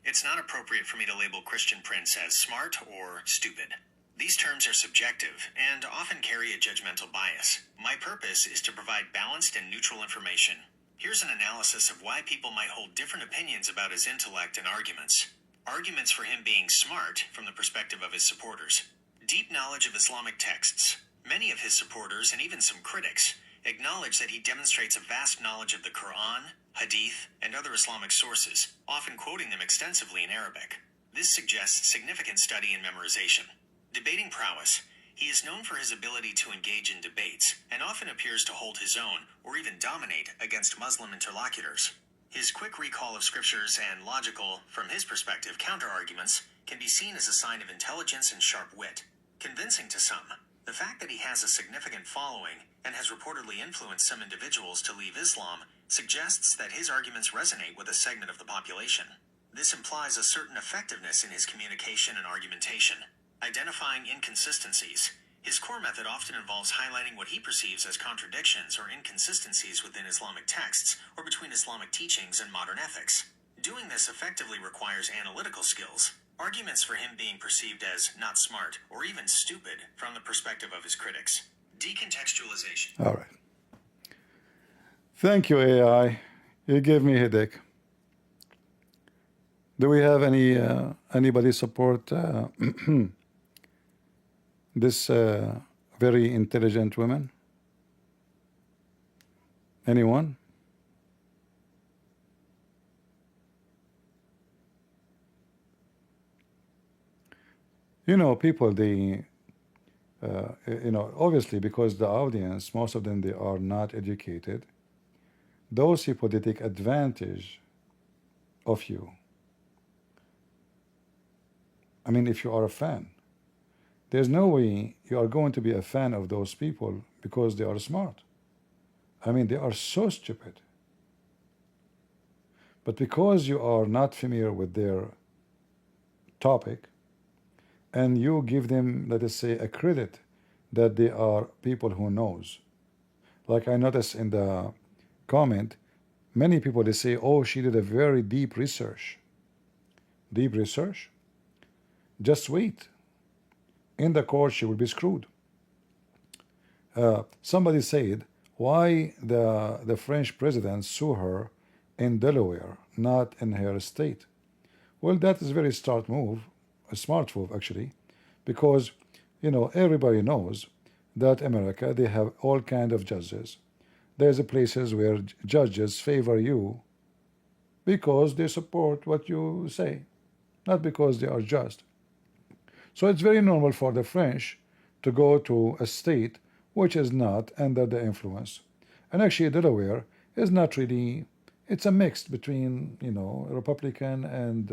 It's not appropriate for me to label Christian Prince as smart or stupid. These terms are subjective and often carry a judgmental bias. My purpose is to provide balanced and neutral information. Here's an analysis of why people might hold different opinions about his intellect and arguments. Arguments for him being smart from the perspective of his supporters. Deep knowledge of Islamic texts. Many of his supporters and even some critics acknowledge that he demonstrates a vast knowledge of the Quran, Hadith, and other Islamic sources, often quoting them extensively in Arabic. This suggests significant study and memorization. Debating prowess. He is known for his ability to engage in debates and often appears to hold his own or even dominate against Muslim interlocutors. His quick recall of scriptures and logical, from his perspective, counter-arguments can be seen as a sign of intelligence and sharp wit. Convincing to some, the fact that he has a significant following and has reportedly influenced some individuals to leave Islam suggests that his arguments resonate with a segment of the population. This implies a certain effectiveness in his communication and argumentation. Identifying inconsistencies. His core method often involves highlighting what he perceives as contradictions or inconsistencies within Islamic texts or between Islamic teachings and modern ethics. Doing this effectively requires analytical skills. Arguments for him being perceived as not smart or even stupid from the perspective of his critics. Decontextualization. All right. Thank you, AI. You gave me a headache. Do we have anybody support this very intelligent woman? Anyone? You know, people, they, you know, obviously because the audience, most of them, they are not educated. Those people, they take advantage of you. I mean, if you are a fan, there's no way you are going to be a fan of those people because they are smart. I mean, they are so stupid. But because you are not familiar with their topic, and you give them, let us say, a credit that they are people who knows. Like I noticed in the comment, many people, they say, oh, she did a very deep research. Deep research? Just wait. In the court, she will be screwed. Somebody said, why the French president sue her in Delaware, not in her state? Well, that is a very smart move actually, because, you know, everybody knows that America, they have all kind of judges. There's places where judges favor you because they support what you say, not because they are just. So it's very normal for the French to go to a state which is not under the influence. And actually Delaware is not really, it's a mix between, you know, Republican and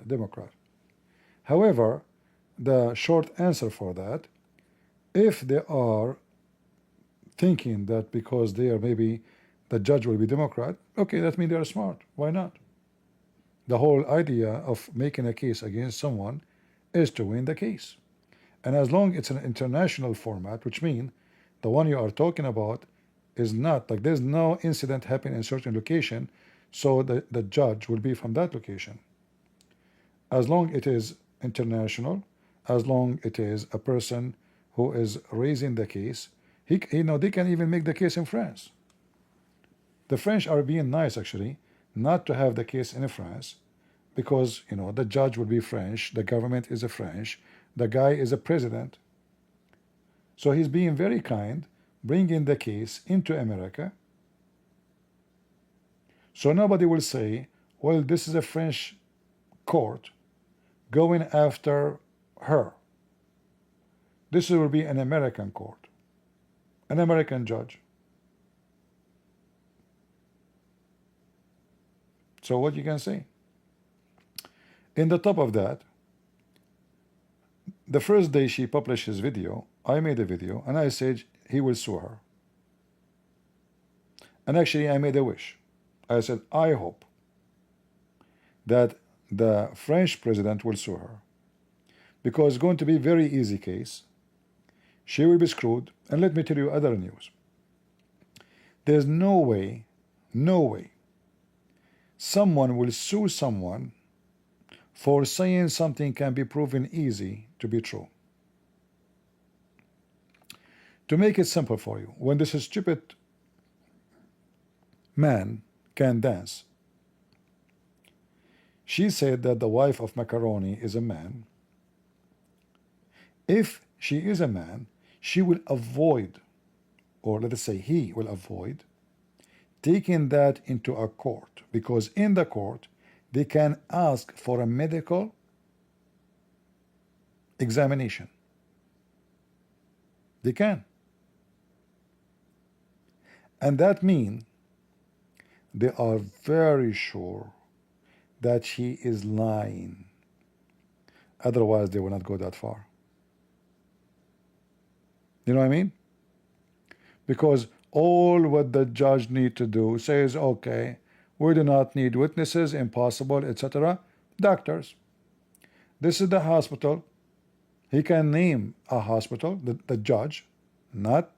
Democrat. However, the short answer for that, if they are thinking that because they are maybe the judge will be Democrat, okay, that means they are smart. Why not? The whole idea of making a case against someone is to win the case. And as long as it's an international format, which means the one you are talking about is not, like there's no incident happening in a certain location, so the judge will be from that location. As long it is international, as long it is a person who is raising the case, you know, they can even make the case in France. The French are being nice, actually, not to have the case in France, because, you know, the judge will be French, the government is a French, the guy is a president. So he's being very kind, bringing the case into America. So nobody will say, well, this is a French court going after her. This will be an American court, an American judge. So what you can say? In the top of that, the first day she published his video, I made a video and I said he will sue her. And actually I made a wish. I said, I hope that the French president will sue her, because it's going to be a very easy case. She will be screwed. And let me tell you other news. There's no way someone will sue someone for saying something can be proven easy to be true. To make it simple for you, when this stupid man can dance, she said that the wife of Macaroni is a man. If she is a man, she will avoid, or let us say he will avoid, taking that into a court, because in the court they can ask for a medical examination. They can. And that means they are very sure that she is lying. Otherwise, they will not go that far. You know what I mean? Because all what the judge need to do says, okay, we do not need witnesses, impossible, etc. Doctors. This is the hospital. He can name a hospital, the judge, not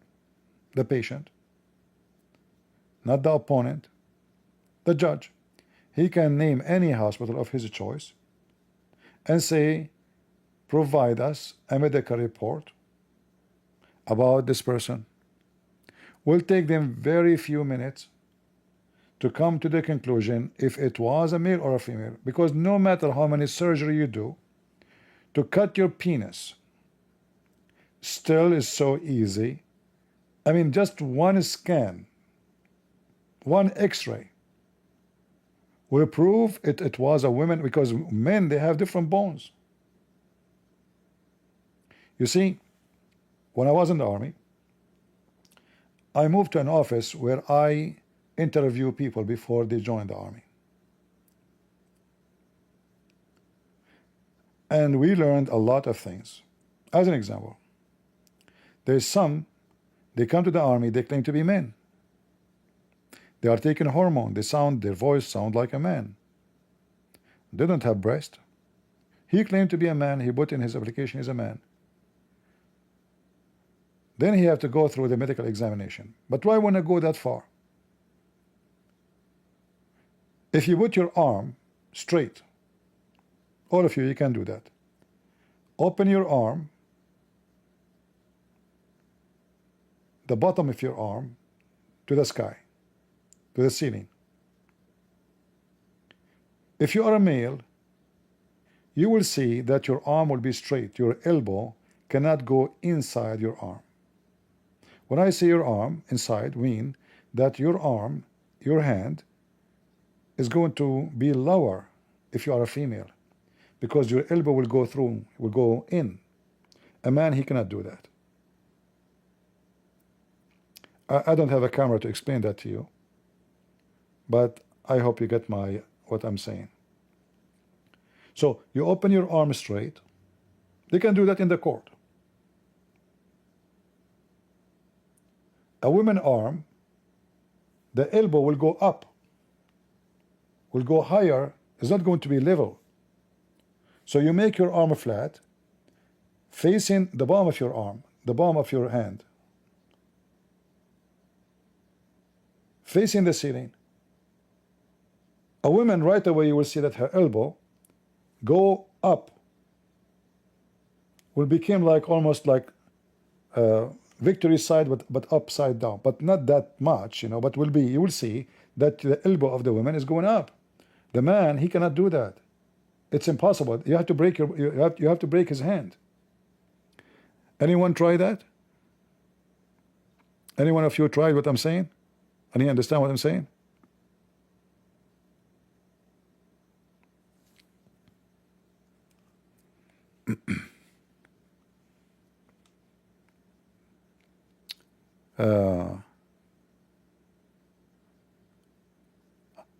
the patient, not the opponent, the judge. He can name any hospital of his choice and say, provide us a medical report about this person. Will take them very few minutes, to come to the conclusion if it was a male or a female, because no matter how many surgery you do to cut your penis, still is so easy. I mean, just one scan, one x-ray will prove it was a woman, because men, they have different bones. You see, when I was in the army, I moved to an office where I interview people before they join the army. And we learned a lot of things. As an example, there's some, they come to the army, they claim to be men. They are taking hormone, their voice sound like a man. They don't have breast. He claimed to be a man, he put in his application he's a man. Then he have to go through the medical examination. But why want to go that far? If you put your arm straight, all of you, you can do that. Open your arm, the bottom of your arm, to the sky, to the ceiling. If you are a male, you will see that your arm will be straight. Your elbow cannot go inside your arm. When I say your arm inside, mean that your arm, your hand, is going to be lower if you are a female, because your elbow will go through, will go in. A man, he cannot do that. I don't have a camera to explain that to you, but I hope you get what I'm saying. So you open your arm straight. They can do that in the court. A woman's arm, the elbow will go up, will go higher, it's not going to be level. So you make your arm flat, facing the palm of your arm, the palm of your hand, facing the ceiling. A woman, right away you will see that her elbow go up, will become like almost like victory side, but upside down, but not that much, but will be, you will see that the elbow of the woman is going up. The man, he cannot do that. It's impossible. You have to break you have to break his hand. Anyone try that? Anyone of you tried what I'm saying? Any understand what I'm saying?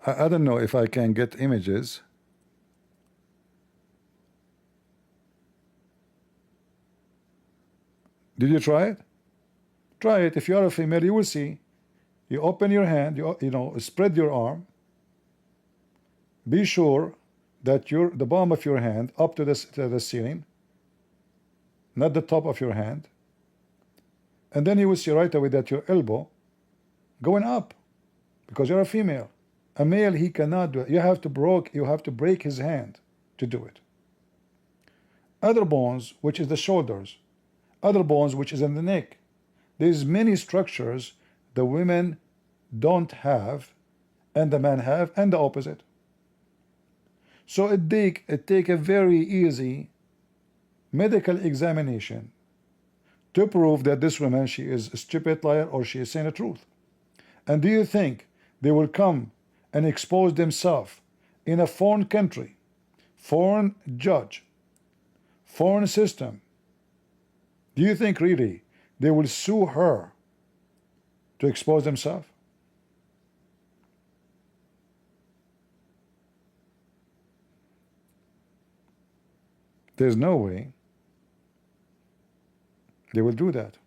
I don't know if I can get images. Did you try it? Try it. If you are a female, you will see. You open your hand, you spread your arm. Be sure that the palm of your hand up to the ceiling, not the top of your hand. And then you will see right away that your elbow going up, because you're a female. A male, he cannot do it. You have to break his hand to do it. Other bones, which is the shoulders, other bones, which is in the neck. There's many structures the women don't have, and the men have, and the opposite. So it take a very easy medical examination to prove that this woman, she is a stupid liar or she is saying the truth. And do you think they will come and expose themselves in a foreign country, foreign judge, foreign system? Do you think really they will sue her to expose themselves? There's no way they will do that.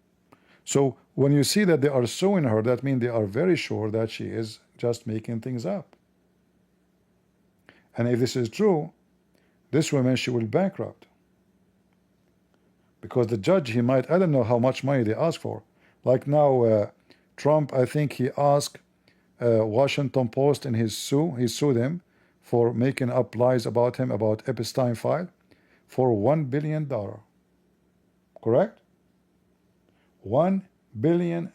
So when you see that they are suing her, that means they are very sure that she is just making things up. And if this is true, this woman, she will bankrupt. Because the judge, he might, I don't know how much money they ask for. Like now, Trump, I think he asked Washington Post in his he sued him for making up lies about him, about Epstein file, for $1 billion. Correct? $1 billion.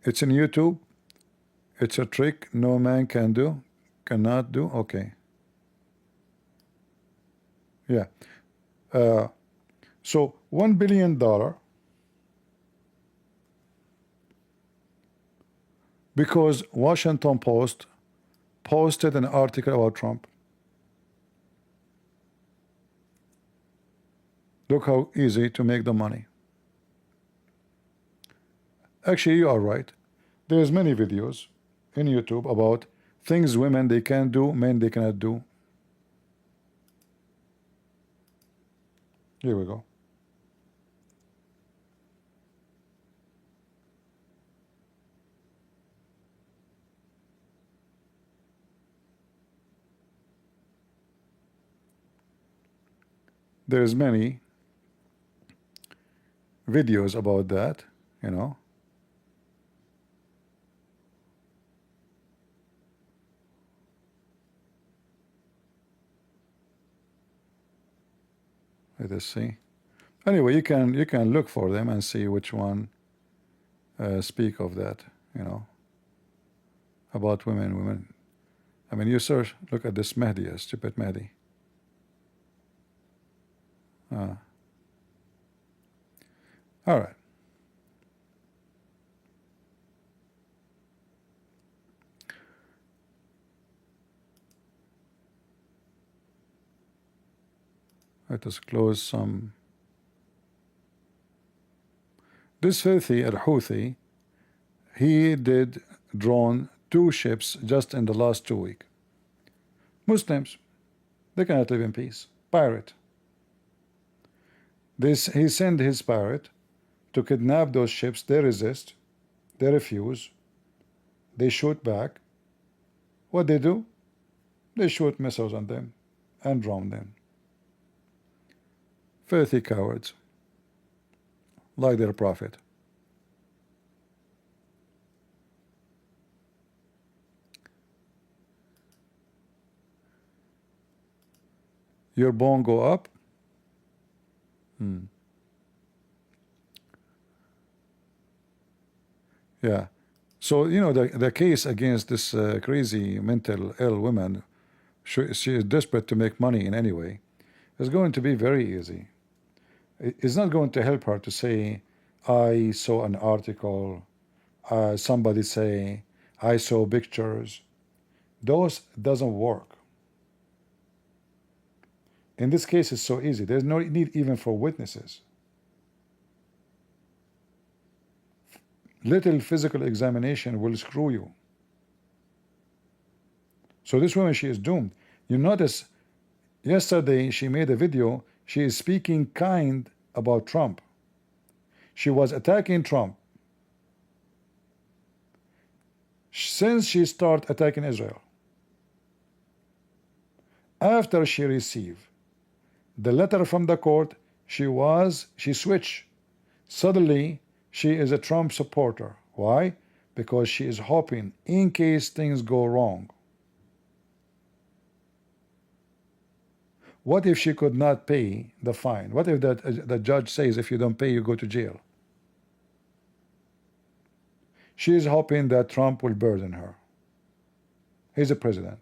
It's in YouTube. It's a trick no man can do, cannot do. Okay. Yeah. So $1 billion because Washington Post posted an article about Trump. Look how easy to make the money. Actually, you are right. There's many videos in YouTube about things women they can do, men they cannot do. Here we go. There's many videos about that, you know. Let us see. Anyway, you can look for them and see which one speak of that, you know, about women. I mean, you search, look at this Mahdi, stupid Mahdi. All right. Let us close some. This filthy al-Houthi, he did drone 2 ships just in the last 2 weeks. Muslims, they cannot live in peace. Pirate. He sent his pirate to kidnap those ships. They resist. They refuse. They shoot back. What they do? They shoot missiles on them and drown them. Filthy cowards, like their prophet. Your bone go up? Yeah. So, you know, the case against this crazy mental ill woman, she is desperate to make money in any way, is going to be very easy. It's not going to help her to say, I saw an article, somebody say, I saw pictures. Those doesn't work. In this case, it's so easy. There's no need even for witnesses. Little physical examination will screw you. So this woman, she is doomed. You notice, yesterday she made a video. She is speaking kind about Trump. She was attacking Trump. Since she started attacking Israel. After she received the letter from the court, she switched. Suddenly, she is a Trump supporter. Why? Because she is hoping in case things go wrong. What if she could not pay the fine? What if the judge says if you don't pay, you go to jail? She is hoping that Trump will burden her. He's a president.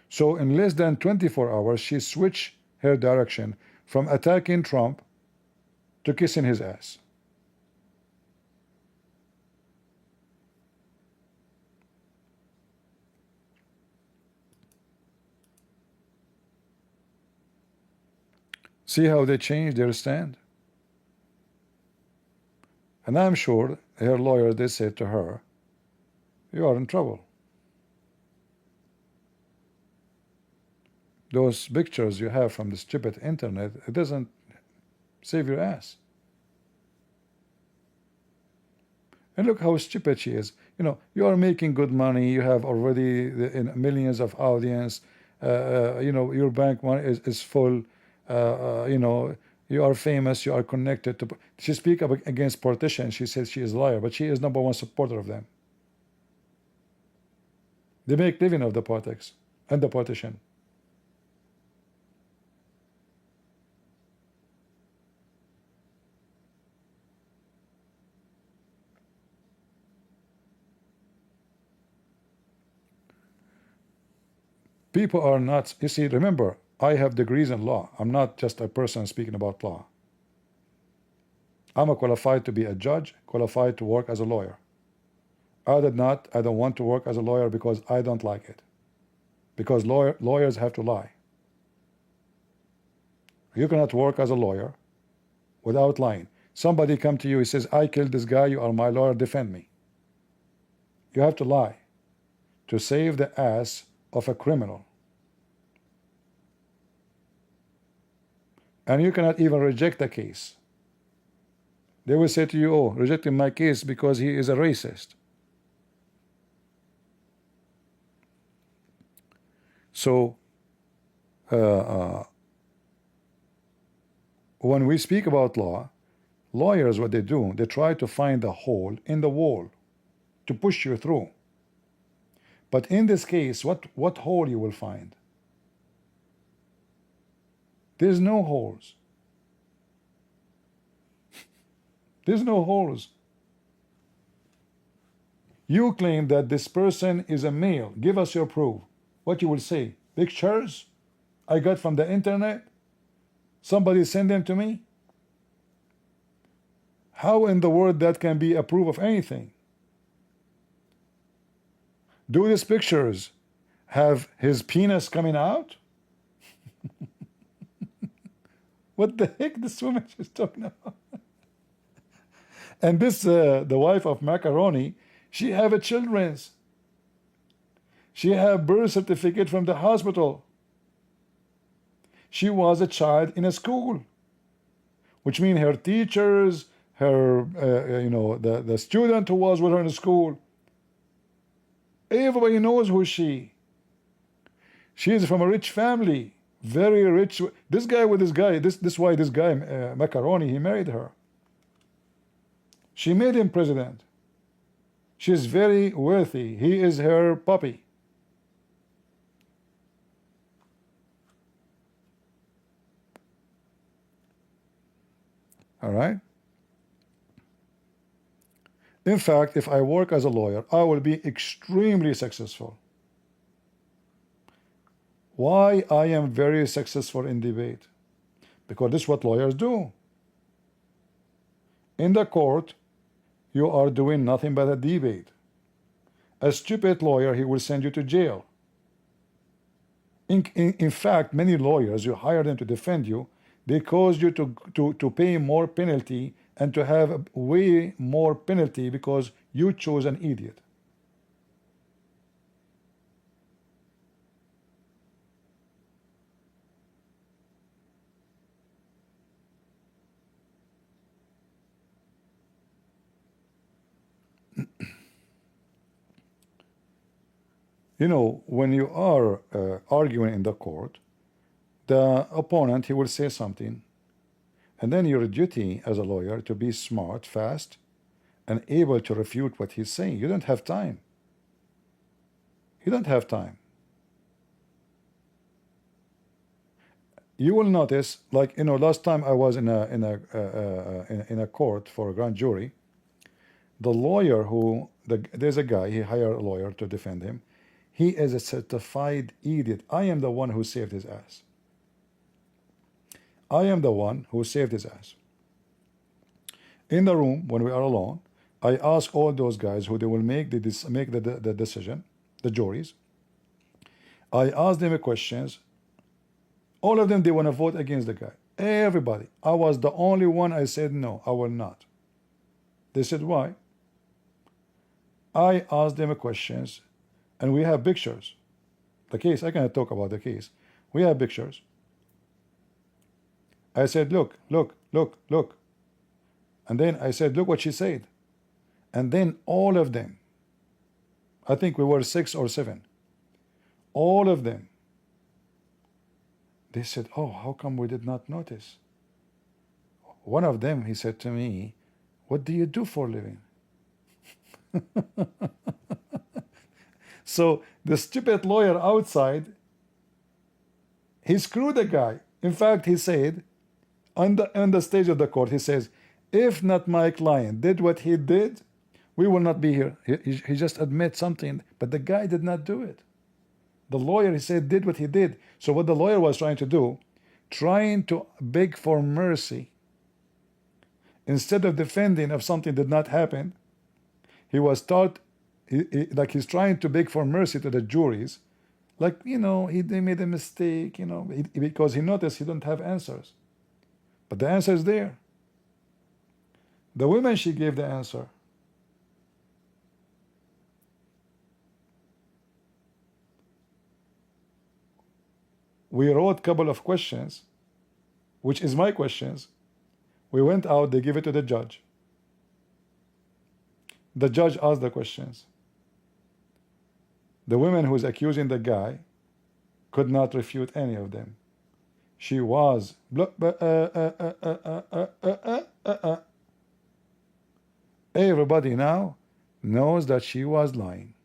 So in less than 24 hours, she switched her direction from attacking Trump to kissing his ass. See how they changed their stand? And I'm sure her lawyer, they said to her, you are in trouble. Those pictures you have from the stupid internet, it doesn't save your ass. And look how stupid she is. You know, you are making good money. You have already millions of audience. You know, your bank money is full. You know, you are famous. You are connected to. She speaks up against politicians. She says she is a liar, but she is #1 supporter of them. They make living of the politics and the politician. People are not, you see, remember, I have degrees in law. I'm not just a person speaking about law. I'm a qualified to be a judge, qualified to work as a lawyer. I don't want to work as a lawyer because I don't like it. Because lawyers have to lie. You cannot work as a lawyer without lying. Somebody come to you, he says, I killed this guy, you are my lawyer, defend me. You have to lie to save the ass of a criminal. And you cannot even reject the case. They will say to you, oh, rejecting my case because he is a racist. So when we speak about law, lawyers, what they do, they try to find a hole in the wall to push you through. But in this case, what hole you will find? There's no holes. There's no holes. You claim that this person is a male. Give us your proof. What you will say? Pictures I got from the internet? Somebody send them to me? How in the world that can be a proof of anything? Do these pictures have his penis coming out? What the heck this woman is talking about? And this, the wife of Macaroni, she have a children's. She have birth certificate from the hospital. She was a child in a school, which means her teachers, her, the student who was with her in school, everybody knows who she. She is from a rich family, very rich. This guy with this guy, this why this guy Macaroni, he married her. She made him president. She's very wealthy. He is her puppy. All right. In fact, if I work as a lawyer, I will be extremely successful. Why I am very successful in debate? Because this is what lawyers do. In the court, you are doing nothing but a debate. A stupid lawyer, he will send you to jail. In fact, many lawyers, you hire them to defend you, they cause you to pay more penalty and to have way more penalty because you chose an idiot. You know, when you are arguing in the court, the opponent, he will say something, and then your duty as a lawyer to be smart, fast, and able to refute what he's saying. You don't have time. You don't have time. You will notice, like, you know, last time I was in a court for a grand jury, the lawyer there's a guy, he hired a lawyer to defend him. He is a certified idiot. I am the one who saved his ass. I am the one who saved his ass. In the room, when we are alone, I ask all those guys who they will make the decision, the juries. I ask them questions. All of them, they want to vote against the guy. Everybody. I was the only one I said, no, I will not. They said, why? I asked them questions, and we have pictures. The case, I cannot talk about the case. We have pictures. I said, look, look, look, look. And then I said, look what she said. And then all of them, I think we were 6 or 7, all of them, they said, oh, how come we did not notice? One of them, he said to me, what do you do for a living? So the stupid lawyer outside, he screwed the guy. In fact, he said, on the stage of the court, he says, if not my client did what he did, we will not be here. He just admit something, but the guy did not do it. The lawyer, he said, did what he did. So what the lawyer was trying to do, trying to beg for mercy, instead of defending if something did not happen, he was taught, like he's trying to beg for mercy to the juries, like, you know, they made a mistake, you know, because he noticed he don't have answers. But the answer is there. The woman, she gave the answer. We wrote a couple of questions, which is my questions. We went out, they give it to the judge. The judge asked the questions. The woman who is accusing the guy could not refute any of them. She was everybody now knows that she was lying.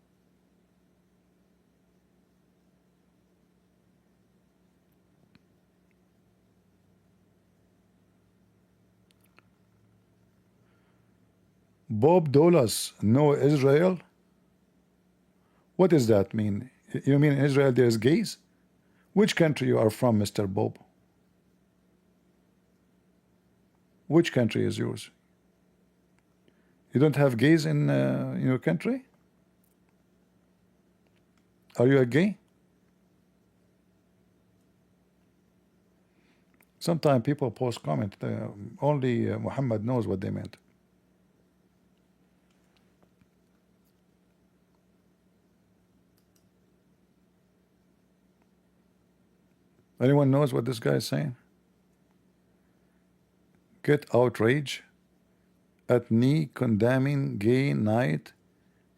Bob Dolas, no Israel? What does that mean? You mean in Israel there is gays? Which country you are from, Mr. Bob? Which country is yours? You don't have gays in your country? Are you a gay? Sometimes people post comment. Only Mohammed knows what they meant. Anyone knows what this guy is saying? Get outrage at me condemning gay night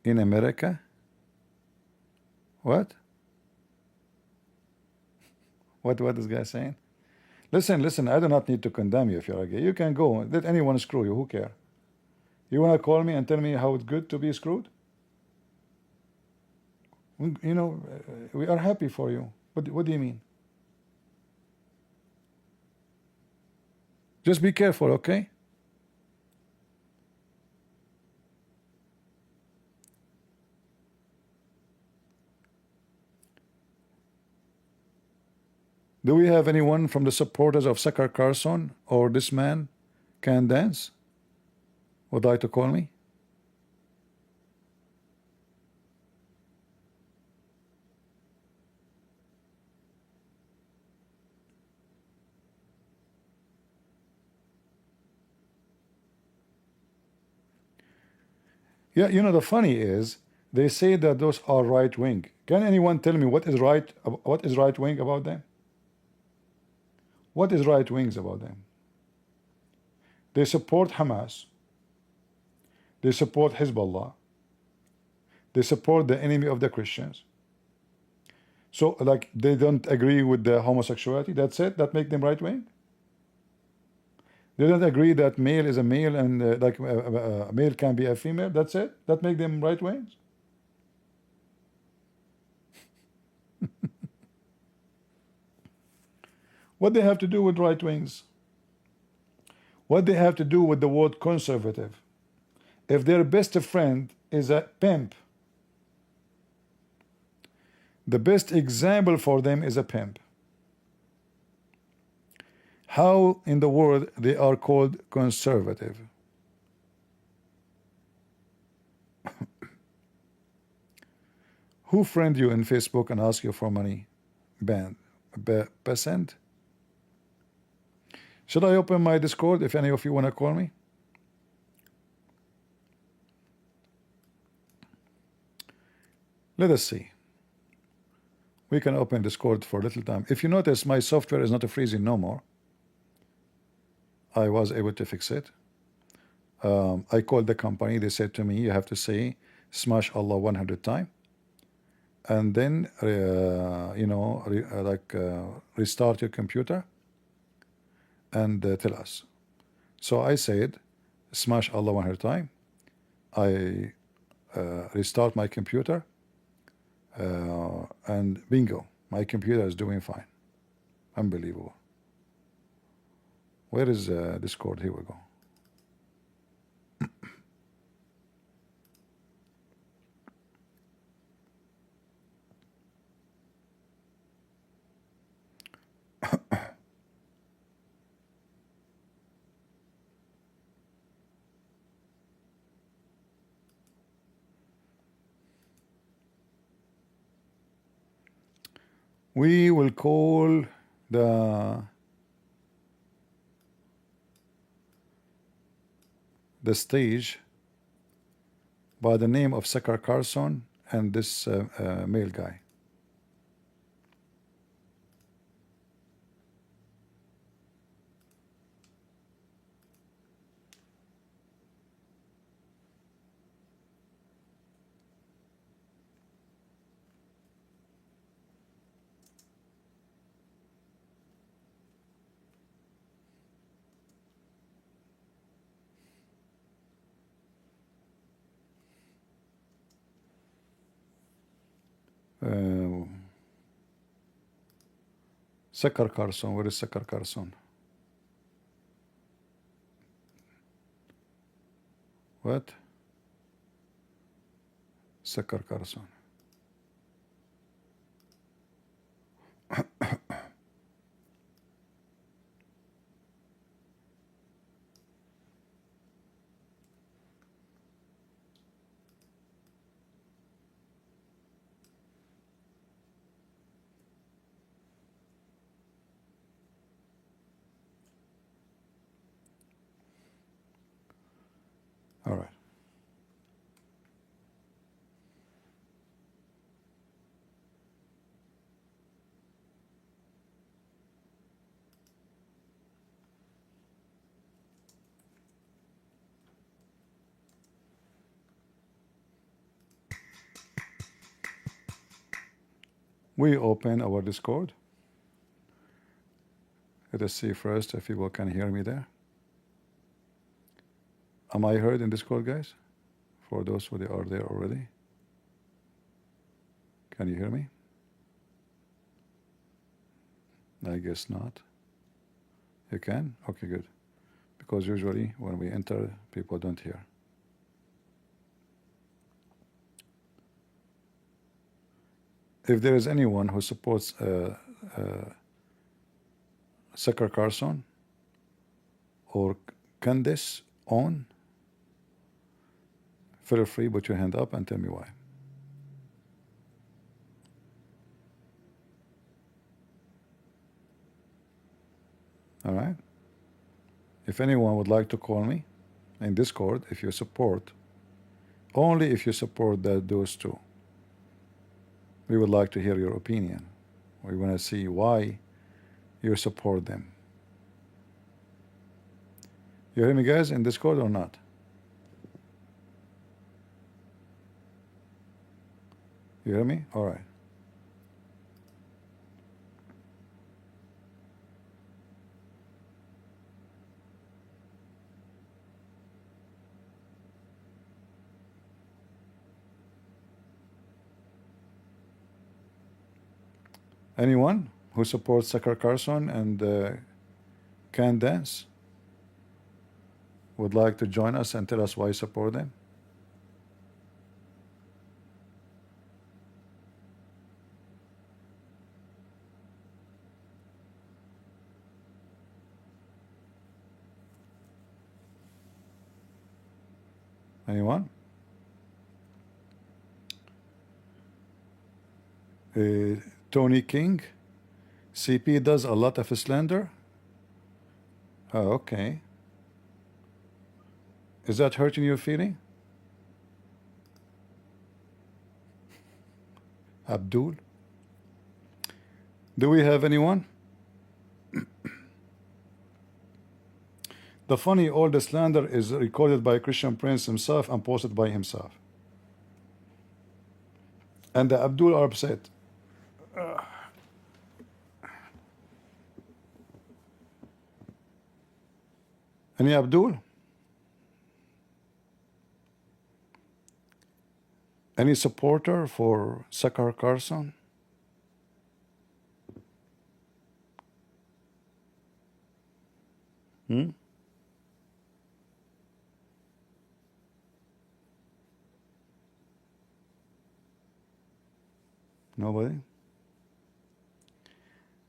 in America? What? What this guy saying? Listen, I do not need to condemn you if you're a gay. You can go. Let anyone screw you. Who care? You want to call me and tell me how it's good to be screwed? You know, we are happy for you. What do you mean? Just be careful, okay? Do we have anyone from the supporters of Zakir Carlson or this man can dance? Would like to call me? Yeah, you know, the funny is they say that those are right wing. Can anyone tell me what is right wing about them? What is right wings about them? They support Hamas. They support Hezbollah. They support the enemy of the Christians. So, like, they don't agree with the homosexuality. That's it. That make them right wing. They don't agree that male is a male and a male can be a female. That's it. That make them right wings. What they have to do with right wings? What they have to do with the word conservative? If their best friend is a pimp, the best example for them is a pimp. How in the world they are called conservative? Who friend you in Facebook and ask you for money? Percent? Should I open my Discord if any of you want to call me? Let us see. We can open Discord for a little time. If you notice, my software is not freezing no more. I was able to fix it. I called the company. They said to me, you have to say smash Allah 100 times and then restart your computer and tell us. So I said smash Allah 100 times. I restart my computer and bingo, my computer is doing fine. Unbelievable. Where is Discord? Here we go. We will call the stage by the name of Zakir Carlson and this male guy. Zakir Carlson, where is Zakir Carlson? What? Zakir Carlson. All right. We open our Discord. Let us see first if people can hear me there. Am I heard in Discord, guys? For those who are there already. Can you hear me? I guess not. You can? Okay, good. Because usually when we enter, people don't hear. If there is anyone who supports Zakir Carlson or Candace, Owen, feel free, put your hand up and tell me why. All right. If anyone would like to call me in Discord, if you support, only if you support those two, we would like to hear your opinion. We want to see why you support them. You hear me, guys, in Discord or not? You hear me? All right. Anyone who supports Zakir Carlson and Candace would like to join us and tell us why you support them? Anyone? Tony King, CP does a lot of slander. Oh, okay. Is that hurting your feeling? Abdul? Do we have anyone? The funny, all the slander is recorded by Christian Prince himself and posted by himself. And the Abdul are upset. Any Abdul? Any supporter for Zakir Carlson? Nobody?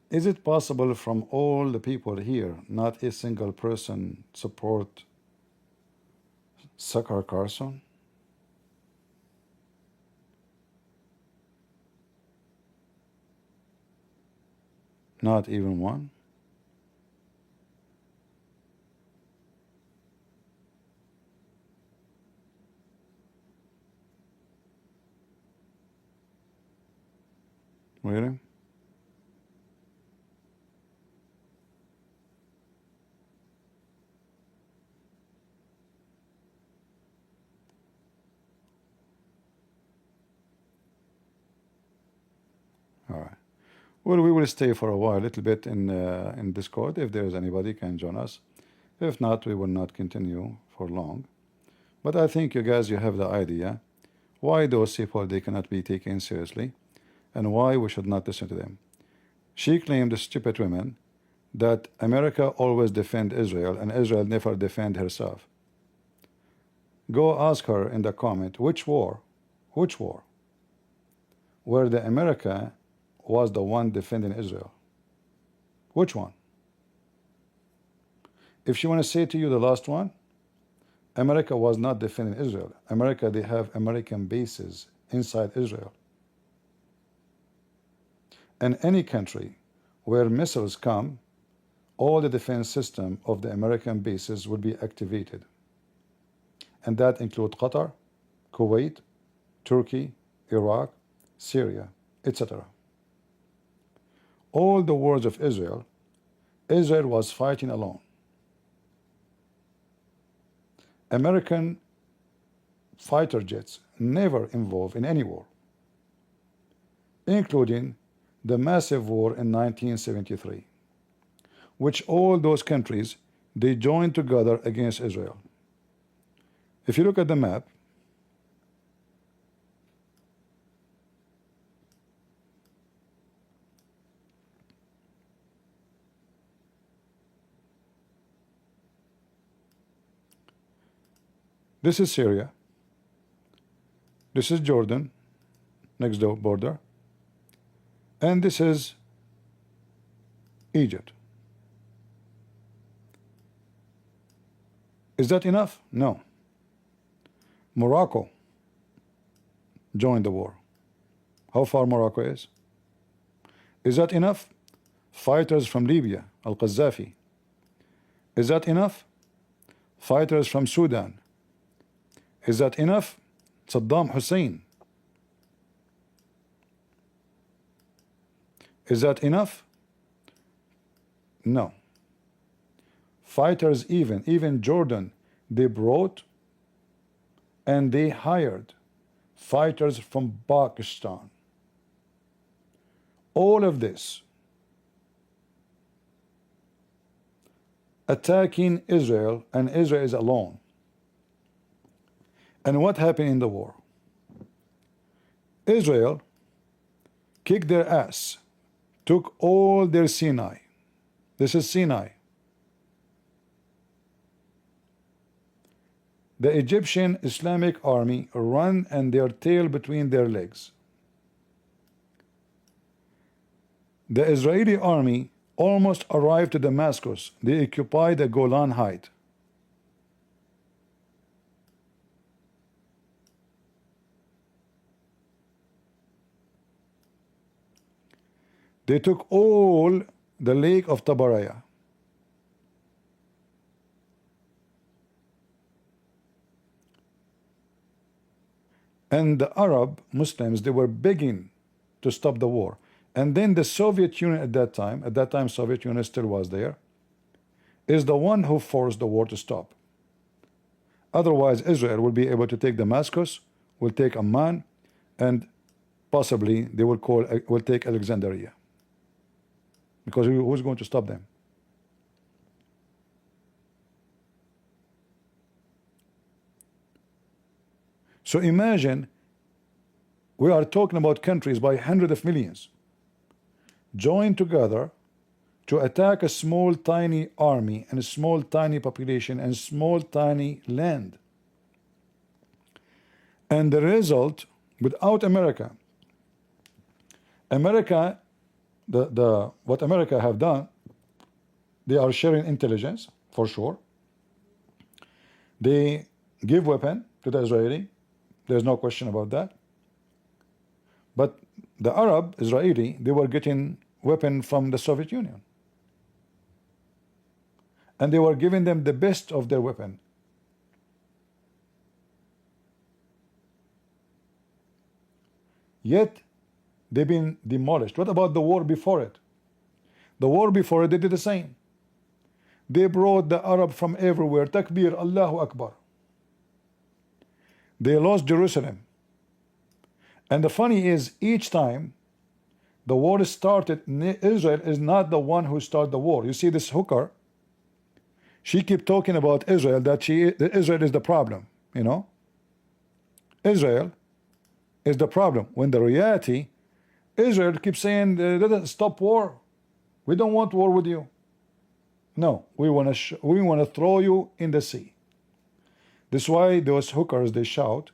Is it possible from all the people here, not a single person support Zakir Carlson? Not even one. Really? All right. Well, we will stay for a while, a little bit in Discord. If there is anybody can join us. If not, we will not continue for long. But I think you guys, you have the idea why those people, they cannot be taken seriously, and why we should not listen to them. She claimed, the stupid women, that America always defend Israel and Israel never defend herself. Go ask her in the comment which war where the America was the one defending Israel. Which one? If she want to say to you the last one, America was not defending Israel. America, they have American bases inside Israel. And any country where missiles come, all the defense system of the American bases will be activated. And that includes Qatar, Kuwait, Turkey, Iraq, Syria, etc. All the wars of Israel, Israel was fighting alone. American fighter jets never involved in any war, including the massive war in 1973, which all those countries, they joined together against Israel. If you look at the map, this is Syria, this is Jordan, next door border, and this is Egypt. Is that enough? No. Morocco joined the war. How far Morocco is? Is that enough? Fighters from Libya, Al-Qaddafi. Is that enough? Fighters from Sudan. Is that enough? Saddam Hussein. Is that enough? No. Fighters, even Jordan, they brought and they hired fighters from Pakistan. All of this attacking Israel, and Israel is alone. And what happened in the war? Israel kicked their ass, took all their Sinai. This is Sinai. The Egyptian Islamic army run and their tail between their legs. The Israeli army almost arrived to Damascus. They occupied the Golan Heights. They took all the lake of Tabaraya. And the Arab Muslims, they were begging to stop the war. And then the Soviet Union at that time Soviet Union still was there, is the one who forced the war to stop. Otherwise, Israel will be able to take Damascus, will take Amman, and possibly they will take Alexandria. Because who's going to stop them? So imagine, we are talking about countries by hundreds of millions joined together to attack a small tiny army and a small tiny population and small tiny land. And the result, without America, what America have done, they are sharing intelligence for sure. They give weapon to the Israeli. There's no question about that. But the Arab, Israeli, they were getting weapon from the Soviet Union. And they were giving them the best of their weapon. Yet they've been demolished. What about the war before it? The war before it, they did the same. They brought the Arab from everywhere. Takbir, Allahu Akbar. They lost Jerusalem. And the funny is, each time the war started, Israel is not the one who started the war. You see this hooker, she kept talking about Israel, that Israel is the problem, you know. Israel is the problem. When the reality, Israel keeps saying, let us stop war. We don't want war with you. No, we want to throw you in the sea. This is why those hookers, they shout,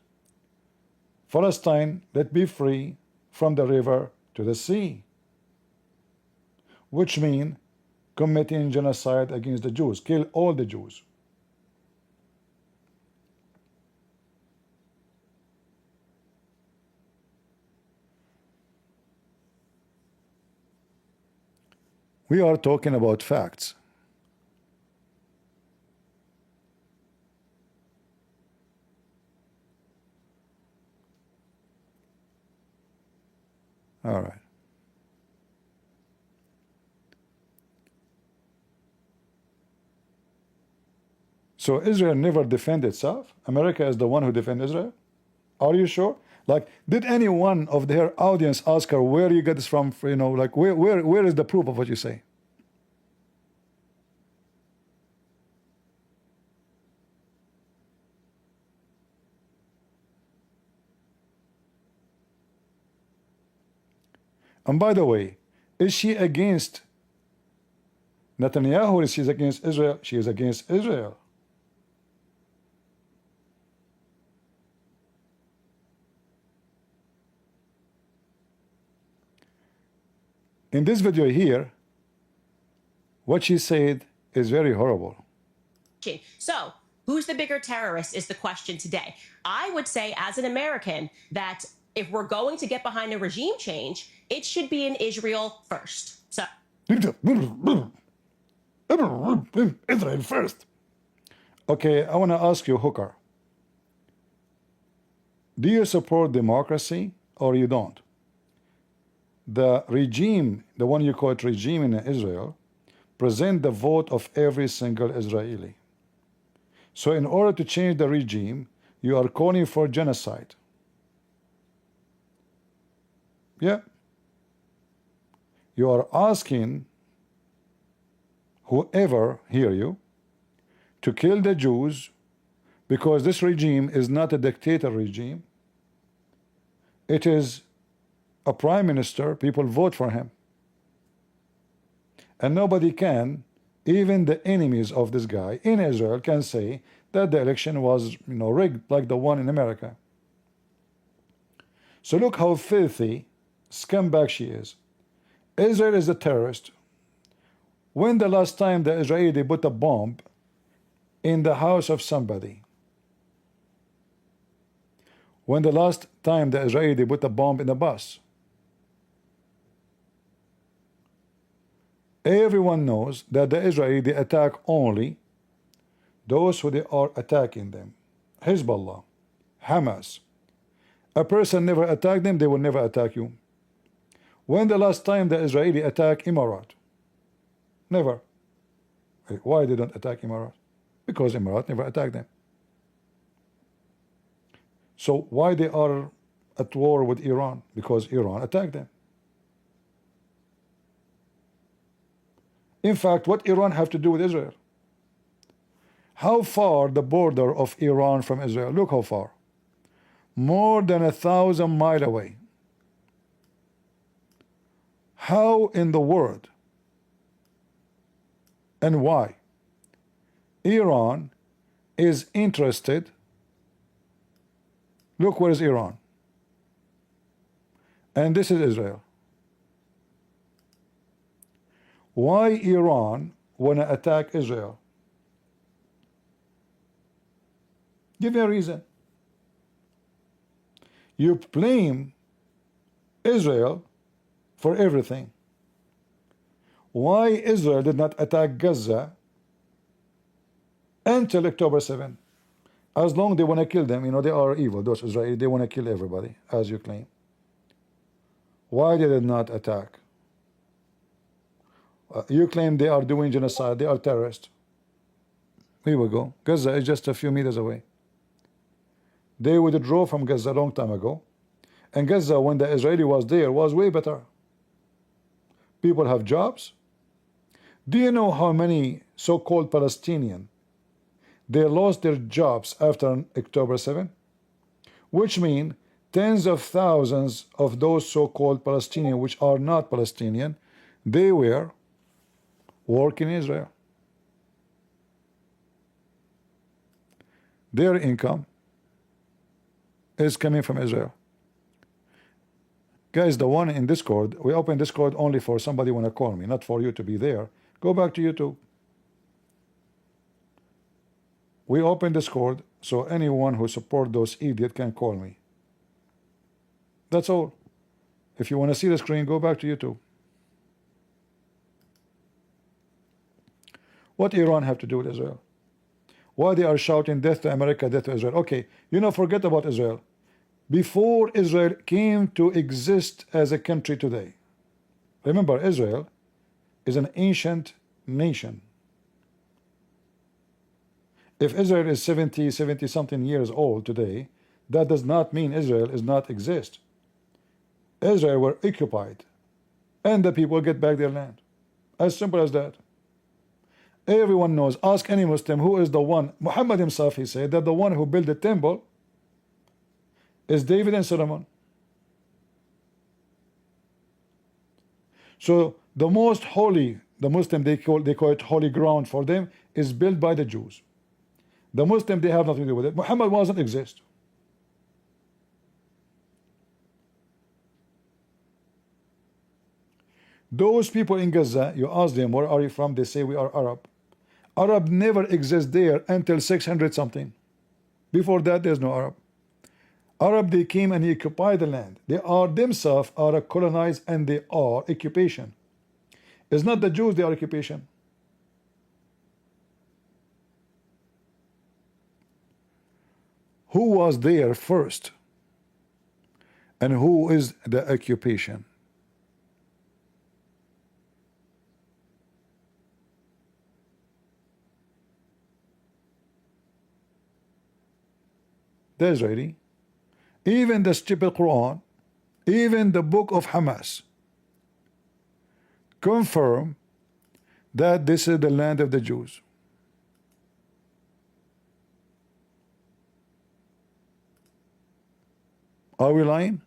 Palestine, let be free from the river to the sea. Which means committing genocide against the Jews, kill all the Jews. We are talking about facts. All right. So Israel never defend itself? America is the one who defend Israel? Are you sure? Like, did any one of their audience ask her where you get this from? You know, like where is the proof of what you say? And by the way, is she against Netanyahu or is she against Israel? She is against Israel. In this video here, what she said is very horrible. So, who's the bigger terrorist is the question today. I would say, as an American, that if we're going to get behind a regime change, it should be in Israel first. So, Israel first. Okay, I want to ask you, Hooker. Do you support democracy or you don't? The regime, the one you call it regime in Israel, present the vote of every single Israeli. So in order to change the regime, you are calling for genocide. Yeah. You are asking whoever hear you to kill the Jews because this regime is not a dictator regime. It is a prime minister, people vote for him. And nobody can, even the enemies of this guy in Israel can say that the election was, rigged like the one in America. So look how filthy, scumbag she is. Israel is a terrorist. When the last time the Israeli put a bomb in the house of somebody? When the last time the Israeli put a bomb in a bus? Everyone knows that the Israeli attack only those who they are attacking them. Hezbollah, Hamas. A person never attack them, they will never attack you. When the last time the Israeli attack Emirat? Never. Why they don't attack Emirat? Because Emirat never attacked them. So why they are at war with Iran? Because Iran attacked them. In fact, what Iran have to do with Israel? How far the border of Iran from Israel? Look how far. More than 1,000 miles away. How in the world and why Iran is interested? Look, where is Iran? And this is Israel. Why Iran want to attack Israel? Give me a reason. You blame Israel for everything. why Israel did not attack Gaza until October 7. As long they want to kill them, you know, they are evil, those Israelis, they want to kill everybody, as you claim. Why they did not attack? You claim they are doing genocide, they are terrorists. Here we go. Gaza is just a few meters away. They withdrew from Gaza a long time ago. And Gaza, when the Israeli was there, was way better. People have jobs. Do you know how many so-called Palestinians, they lost their jobs after October 7? Which means tens of thousands of those so-called Palestinians, which are not Palestinian, they were working in Israel. Their income is coming from Israel. Guys, the one in Discord, we open Discord only for somebody want to call me, not for you to be there. Go back to YouTube. We open Discord so anyone who support those idiots can call me. That's all. If you want to see the screen, go back to YouTube. What Iran have to do with Israel? Why they are shouting death to America, death to Israel? Okay, you know, forget about Israel. Before Israel came to exist as a country today, remember, Israel is an ancient nation. If Israel is 70 something years old today, that does not mean Israel is not exist. Israel were occupied and the people get back their land. As simple as that. Everyone knows. Ask any Muslim who is the one. Muhammad himself, he said that the one who built the temple is David and Solomon. So the most holy, the Muslim, they call it holy ground for them, is built by the Jews. The Muslim, they have nothing to do with it. Muhammad wasn't exist. Those people in Gaza, you ask them, where are you from? They say we are Arab. Arab never exists there until 600 something. Before that, there's no Arab. Arab, they came and occupied the land. They are themselves are colonized and they are occupation. It's not the Jews, they are occupation. Who was there first? And who is the occupation? The Israeli. Even the stupid Quran, even the book of Hamas confirm that this is the land of the Jews. Are we lying?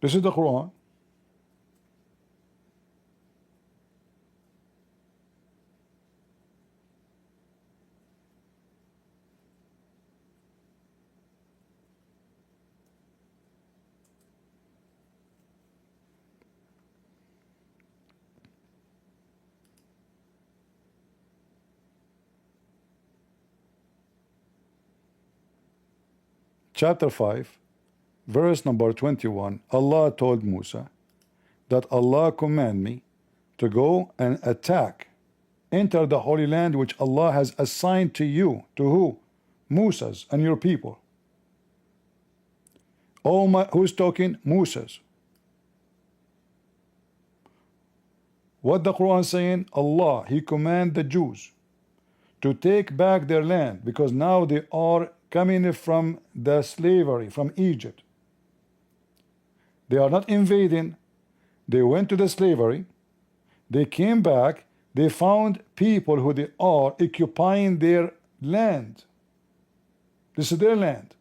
This is the Quran. Chapter 5, verse number 21, Allah told Musa that Allah command me to go and attack, enter the Holy Land which Allah has assigned to you. To who? Musa's and your people. Oh my, who's talking? Musa's. What the Quran saying? Allah, He command the Jews to take back their land because now they are coming from the slavery from Egypt. They are not invading. They went to the slavery. They came back. They found people who they are occupying their land. This is their land.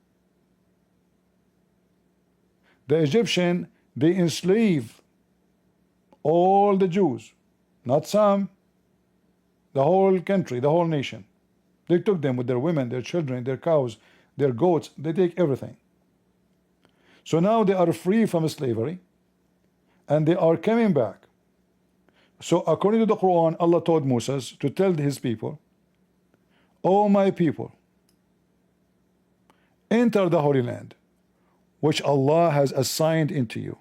The Egyptian, they enslave all the Jews, not some, the whole country, the whole nation. They took them with their women, their children, their cows, their goats. They take everything. So now they are free from slavery and they are coming back. So according to the Quran, Allah told Moses to tell his people O my people, enter the Holy Land, which Allah has assigned into you.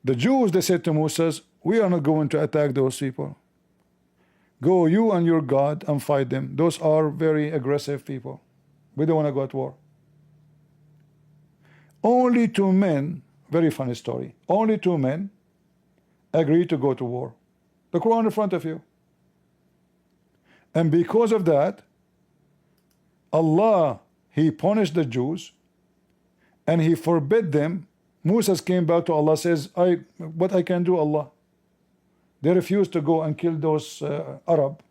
The Jews, they said to Moses, we are not going to attack those people. Go you and your God and fight them. Those are very aggressive people. We don't want to go at war. Only 2 men, very funny story, only 2 men agreed to go to war. The Quran in front of you. And because of that, Allah, He punished the Jews and He forbid them. Moses came back to Allah, says, what I can do, Allah? They refused to go and kill those Arab.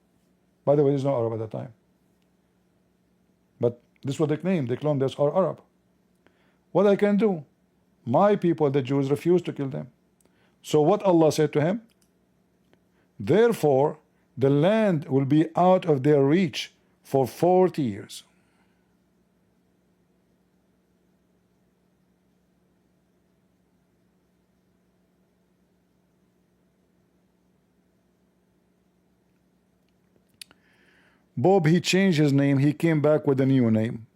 By the way, there's no Arab at that time. But this is what they claim. They claim those are Arab. What I can do? My people, the Jews, refused to kill them. So what Allah said to him? Therefore, the land will be out of their reach for 40 years. Bob, he changed his name. He came back with a new name.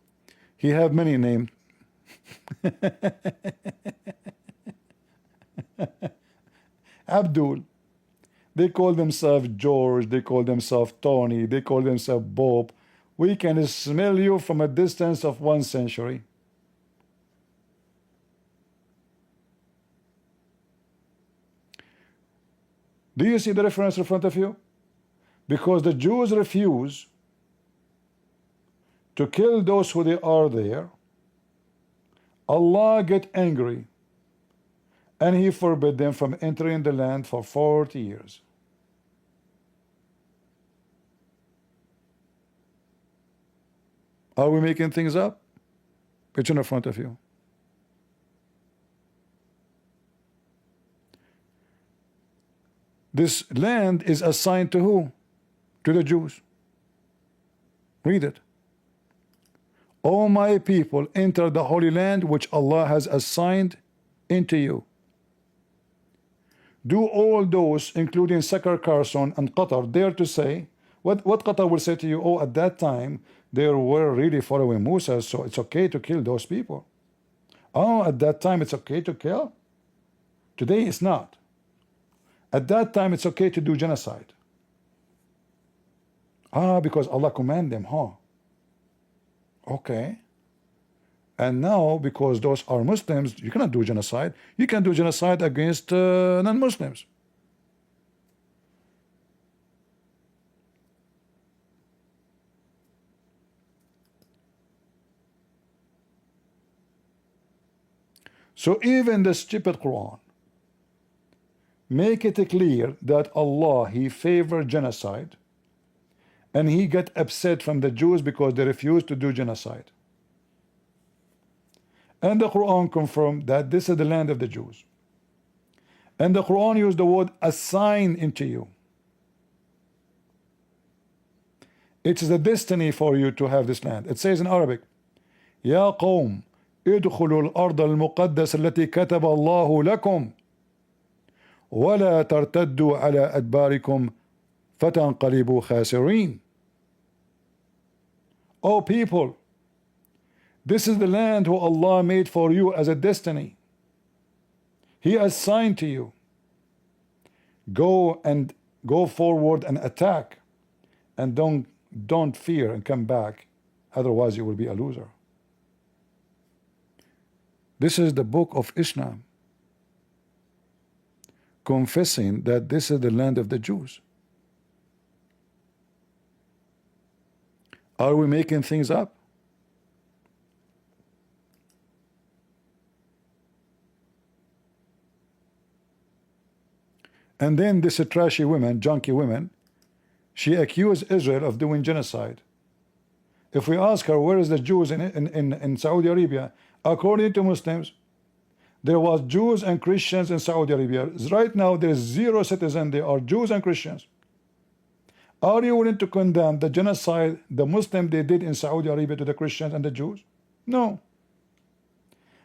He have many names. Abdul. They call themselves George. They call themselves Tony. They call themselves Bob. We can smell you from a distance of 1 century. Do you see the reference in front of you? Because the Jews refuse to kill those who they are there, Allah get angry and He forbid them from entering the land for 40 years. Are we making things up? It's in front of you. This land is assigned to who? To the Jews. Read it. O my people, enter the Holy Land which Allah has assigned into you. Do all those, including Zakir, Carlson, and Qatar, dare to say, what Qatar will say to you, oh, at that time, they were really following Musa, so it's okay to kill those people. Oh, at that time, it's okay to kill? Today, it's not. At that time, it's okay to do genocide. Ah, because Allah commanded them, huh? Okay. And now, because those are Muslims, you cannot do genocide. You can do genocide against non-Muslims. So even the stupid Quran make it clear that Allah, He favored genocide, and He got upset from the Jews because they refused to do genocide. And the Quran confirmed that this is the land of the Jews. And the Quran used the word assign into you. It is a destiny for you to have this land. It says in Arabic, Ya qawm, idkhulu al-ard al-muqaddas allati kataba Allahu lakum wa la tartaddu ala adbarikum fatanqalibu khasirin. O people, this is the land who Allah made for you as a destiny. He assigned to you. Go forward and attack, and don't fear and come back, otherwise you will be a loser. This is the book of Islam, confessing that this is the land of the Jews. Are we making things up? And then this trashy woman, junky woman, she accused Israel of doing genocide. If we ask her where is the Jews in Saudi Arabia, according to Muslims, there was Jews and Christians in Saudi Arabia. Right now there is 0 citizens. There are Jews and Christians. Are you willing to condemn the genocide the Muslim they did in Saudi Arabia to the Christians and the Jews? No.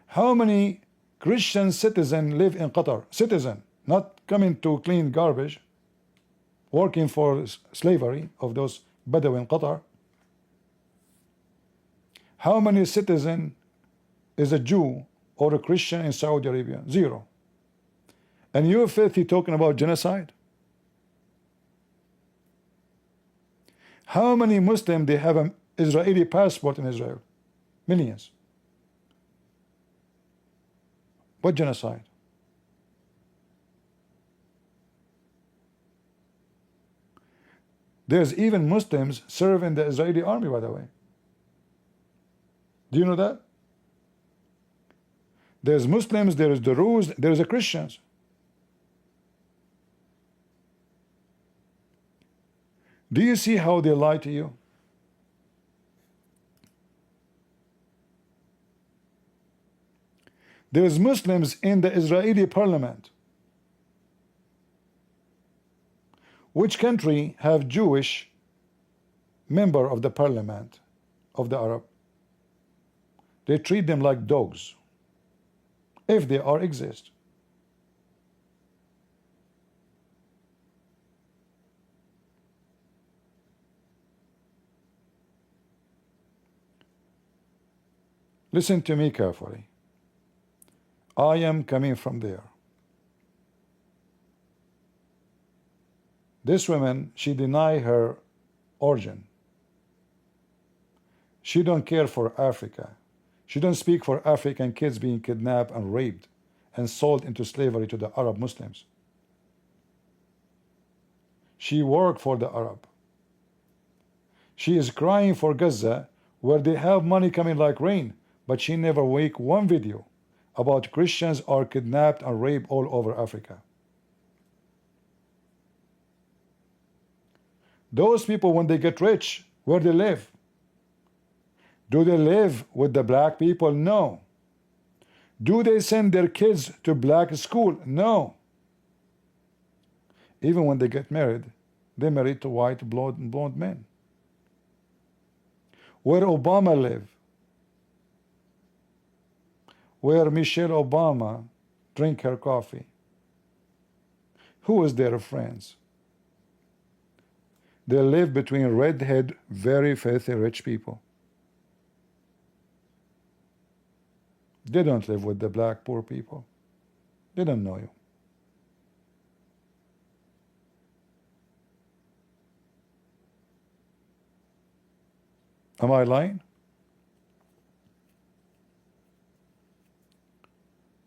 How many Christian citizen live in Qatar. Citizen, not coming to clean garbage, working for slavery of those Badawi in Qatar. How many citizen is a Jew or a Christian in Saudi Arabia? Zero. And you're filthy talking about genocide? How many Muslims they have an Israeli passport in Israel? Millions. What genocide? There's even Muslims serve in the Israeli army, by the way. Do you know that? There's Muslims, there's the Druze, there's the Christians. Do you see how they lie to you? There's Muslims in the Israeli parliament. Which country have Jewish member of the parliament of the Arab? They treat them like dogs, if they are exist. Listen to me carefully. I am coming from there. This woman, she deny her origin. She don't care for Africa. She don't speak for African kids being kidnapped and raped and sold into slavery to the Arab Muslims. She worked for the Arab. She is crying for Gaza, where they have money coming like rain, but she never make one video about Christians are kidnapped and raped all over Africa. Those people, when they get rich, where they live? Do they live with the black people? No. Do they send their kids to black school? No. Even when they get married, they married to white blonde men. Where Obama live? Where Michelle Obama drink her coffee? Who is their friends? They live between redhead, very filthy rich people. They don't live with the black poor people. They don't know you. Am I lying?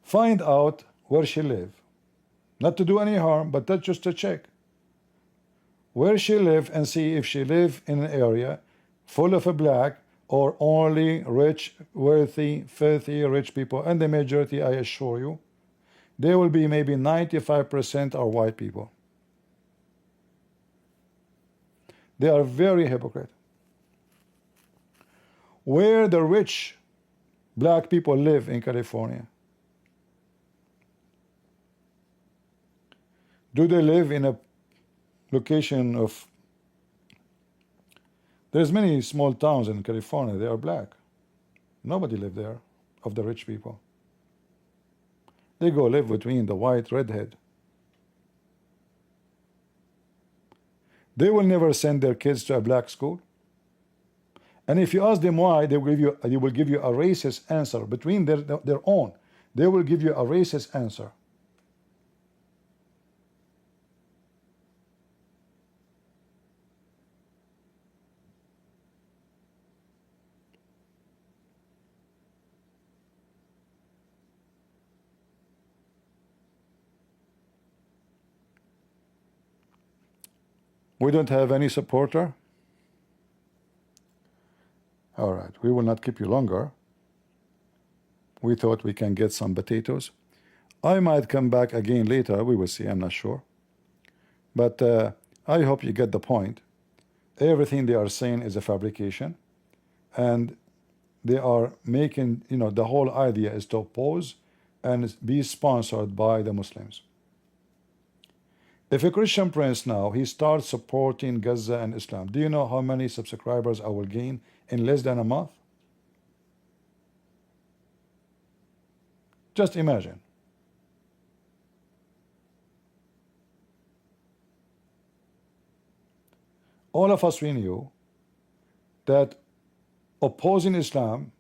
Find out where she live. Not to do any harm, but that's just to check. Where she live and see if she live in an area full of a black or only rich, wealthy, filthy, rich people. And the majority, I assure you, there will be maybe 95% are white people. They are very hypocrite. Where the rich black people live in California? Do they live in a location of... There's many small towns in California, they are black. Nobody live there, of the rich people. They go live between the white redhead. They will never send their kids to a black school. And if you ask them why, they will give you a racist answer. Between their own, they will give you a racist answer. We don't have any supporter? All right, we will not keep you longer. We thought we can get some potatoes. I might come back again later, we will see, I'm not sure. But I hope you get the point. Everything they are saying is a fabrication. And they are making, you know, the whole idea is to oppose and be sponsored by the Muslims. If a Christian prince now, he starts supporting Gaza and Islam, do you know how many subscribers I will gain in less than a month? Just imagine. All of us, we knew that opposing Islam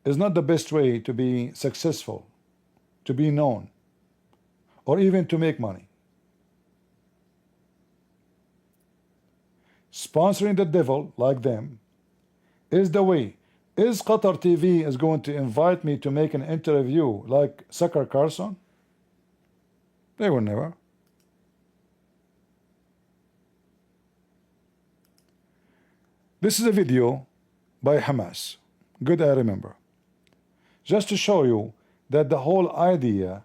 is not the best way to be successful, to be known, or even to make money. Sponsoring the devil like them is the way. Is Qatar TV is going to invite me to make an interview like Zakir Carlson? They will never. This is a video by Hamas. Good, I remember. Just to show you that the whole idea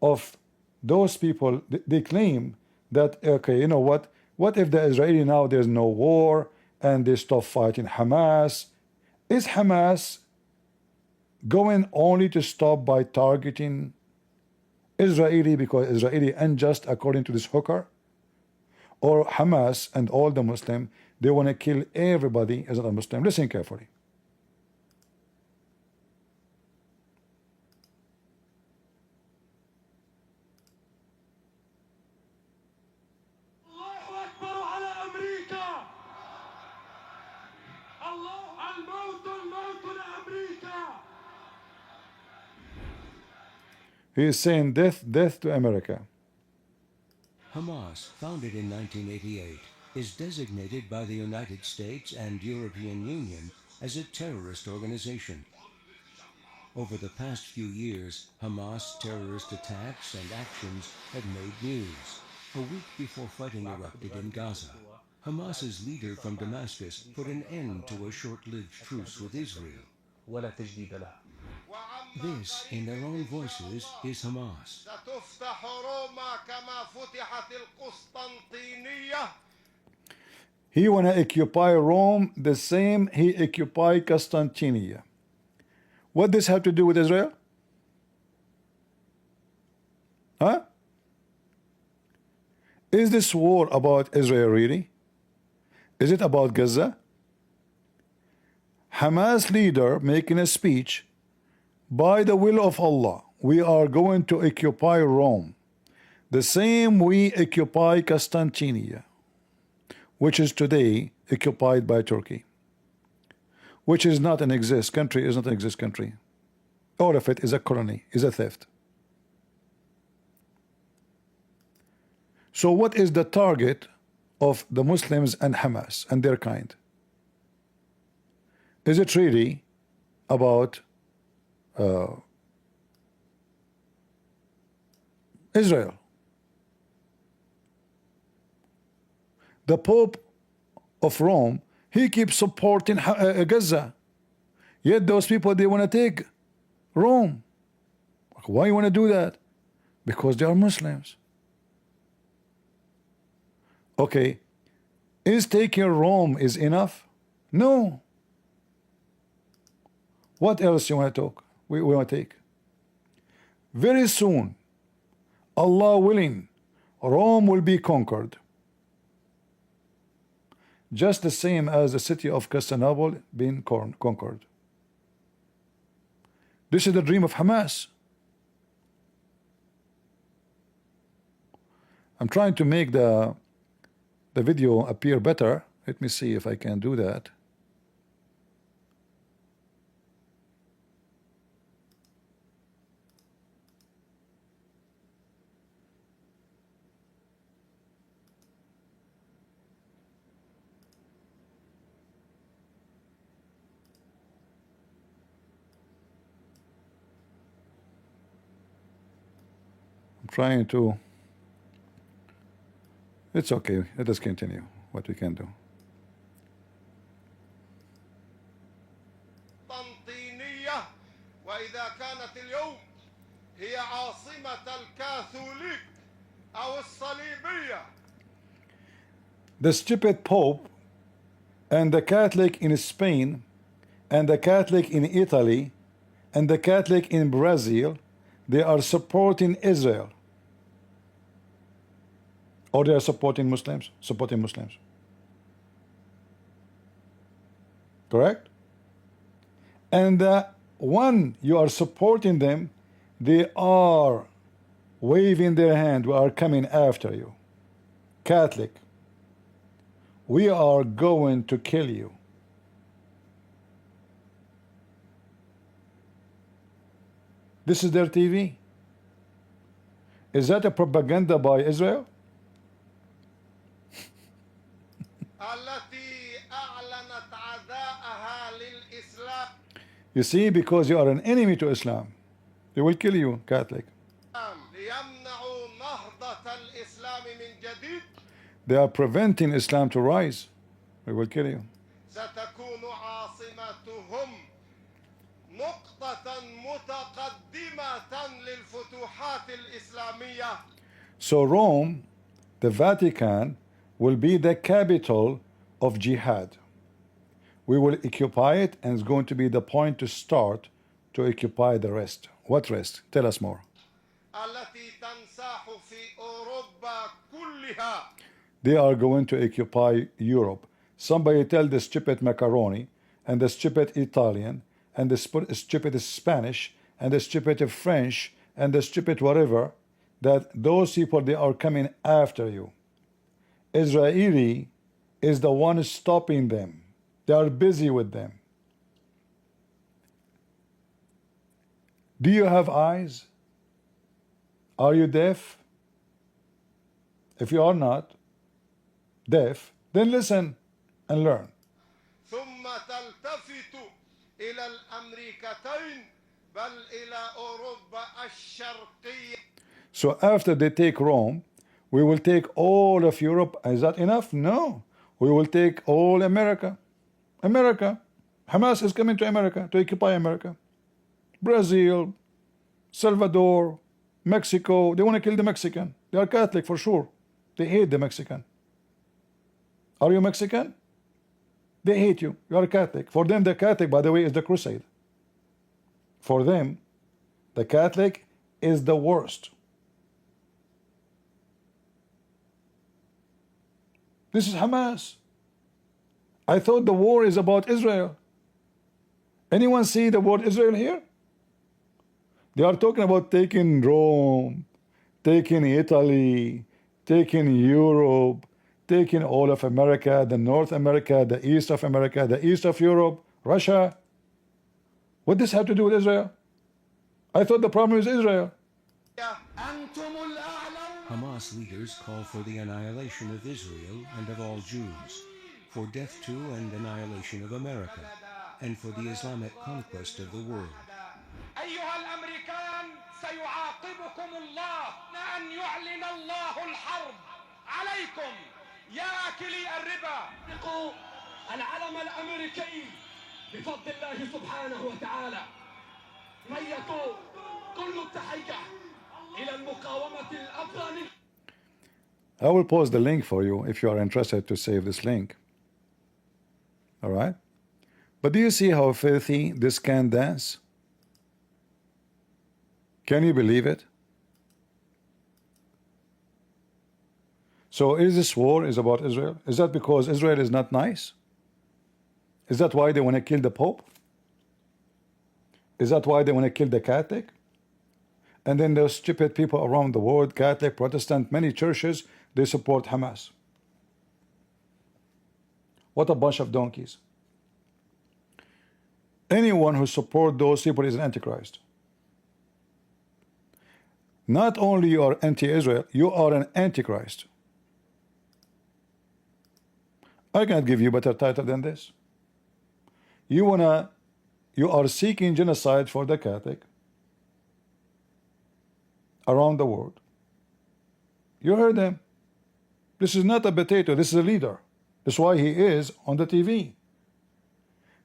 of those people, they claim that, okay, you know what? What if the Israeli now there's no war and they stop fighting Hamas? Is Hamas going only to stop by targeting Israeli because Israeli unjust according to this hooker? Or Hamas and all the Muslim, they want to kill everybody as a Muslim? Listen carefully. He is saying death, death to America. Hamas, founded in 1988, is designated by the United States and European Union as a terrorist organization. Over the past few years, Hamas terrorist attacks and actions have made news. A week before fighting erupted in Gaza, Hamas's leader from Damascus put an end to a short-lived truce with Israel. This, in their own voices, is Hamas. He want to occupy Rome the same he occupied Constantinople. What does this have to do with Israel? Huh? Is this war about Israel really? Is it about Gaza? Hamas leader making a speech, by the will of Allah, we are going to occupy Rome, the same we occupy Constantinople, which is today occupied by Turkey, which is not an exist country, is not an exist country. All of it is a colony, is a theft. So what is the target of the Muslims and Hamas and their kind? Is it really about Israel? The Pope of Rome, he keeps supporting Gaza, yet those people, they want to take Rome. Why you want to do that? Because they are Muslims. Okay, is taking Rome is enough? No. What else you want to talk? We want to take? Very soon, Allah willing, Rome will be conquered. Just the same as the city of Constantinople being conquered. This is the dream of Hamas. I'm trying to make the video appear better. Let me see if I can do that. Trying to, it's okay, let us continue what we can do. وإذا كانت اليوم هي عاصمة الكاثوليك أو الصليبية. The stupid Pope and the Catholic in Spain and the Catholic in Italy and the Catholic in Brazil, they are supporting Israel. Or they are supporting Muslims, correct? And the one you are supporting them, They are waving their hand. We are coming after you. Catholic, we are going to kill you. This is their TV. Is that a propaganda by Israel? التي أعلنت عداءها للإسلام You see, because you are an enemy to Islam, they will kill you, Catholic. ليمنعوا نهضة الإسلام من جديد. They are preventing Islam to rise. They will kill you. ستكون عاصمتهم نقطة متقدمة للفتوحات الإسلامية. So Rome, the Vatican, will be the capital of jihad. We will occupy it, and it's going to be the point to start to occupy the rest. What rest? Tell us more. التي تنساح في أوروبا كلها. They are going to occupy Europe. Somebody tell the stupid macaroni, and the stupid Italian, and the stupid Spanish, and the stupid French, and the stupid whatever, that those people, they are coming after you. Israeli is the one stopping them. They are busy with them. Do you have eyes? Are you deaf? If you are not deaf, then listen and learn. ثم تلتفت إلى الأمريكتين بل إلى أوروبا الشرقية. So after they take Rome, we will take all of Europe. Is that enough? No. We will take all America. America. Hamas is coming to America to occupy America. Brazil, Salvador, Mexico. They want to kill the Mexican. They are Catholic for sure. They hate the Mexican. Are you Mexican? They hate you. You are Catholic. For them, the Catholic, by the way, is the crusade. For them, the Catholic is the worst. This is Hamas. I thought the war is about Israel. Anyone see the word Israel here? They are talking about taking Rome, taking Italy, taking Europe, taking all of America, the North America, the East of America, the East of Europe, Russia. What does this have to do with Israel? I thought the problem is Israel. Hamas leaders call for the annihilation of Israel and of all Jews, for death to and annihilation of America, and for the Islamic conquest of the world. أيها الأمريكان سيعاقبكم الله أن يعلن الله الحرب عليكم يا آكلي الربا. اطلقوا العلم الأمريكي بفضل الله سبحانه وتعالى. ميتوا كل التحية إلى المقاومة الأفغانية. I will post the link for you if you are interested to save this link. All right? But do you see how filthy this can dance? Can you believe it? So is this war is about Israel? Is that because Israel is not nice? Is that why they want to kill the Pope? Is that why they want to kill the Catholic? And then those stupid people around the world, Catholic, Protestant, many churches, they support Hamas. What a bunch of donkeys. Anyone who supports those people is an antichrist. Not only you are anti-Israel, you are an antichrist. I cannot give you a better title than this. You are seeking genocide for the Catholic around the world. You heard him. This is not a potato, this is a leader. That's why he is on the TV.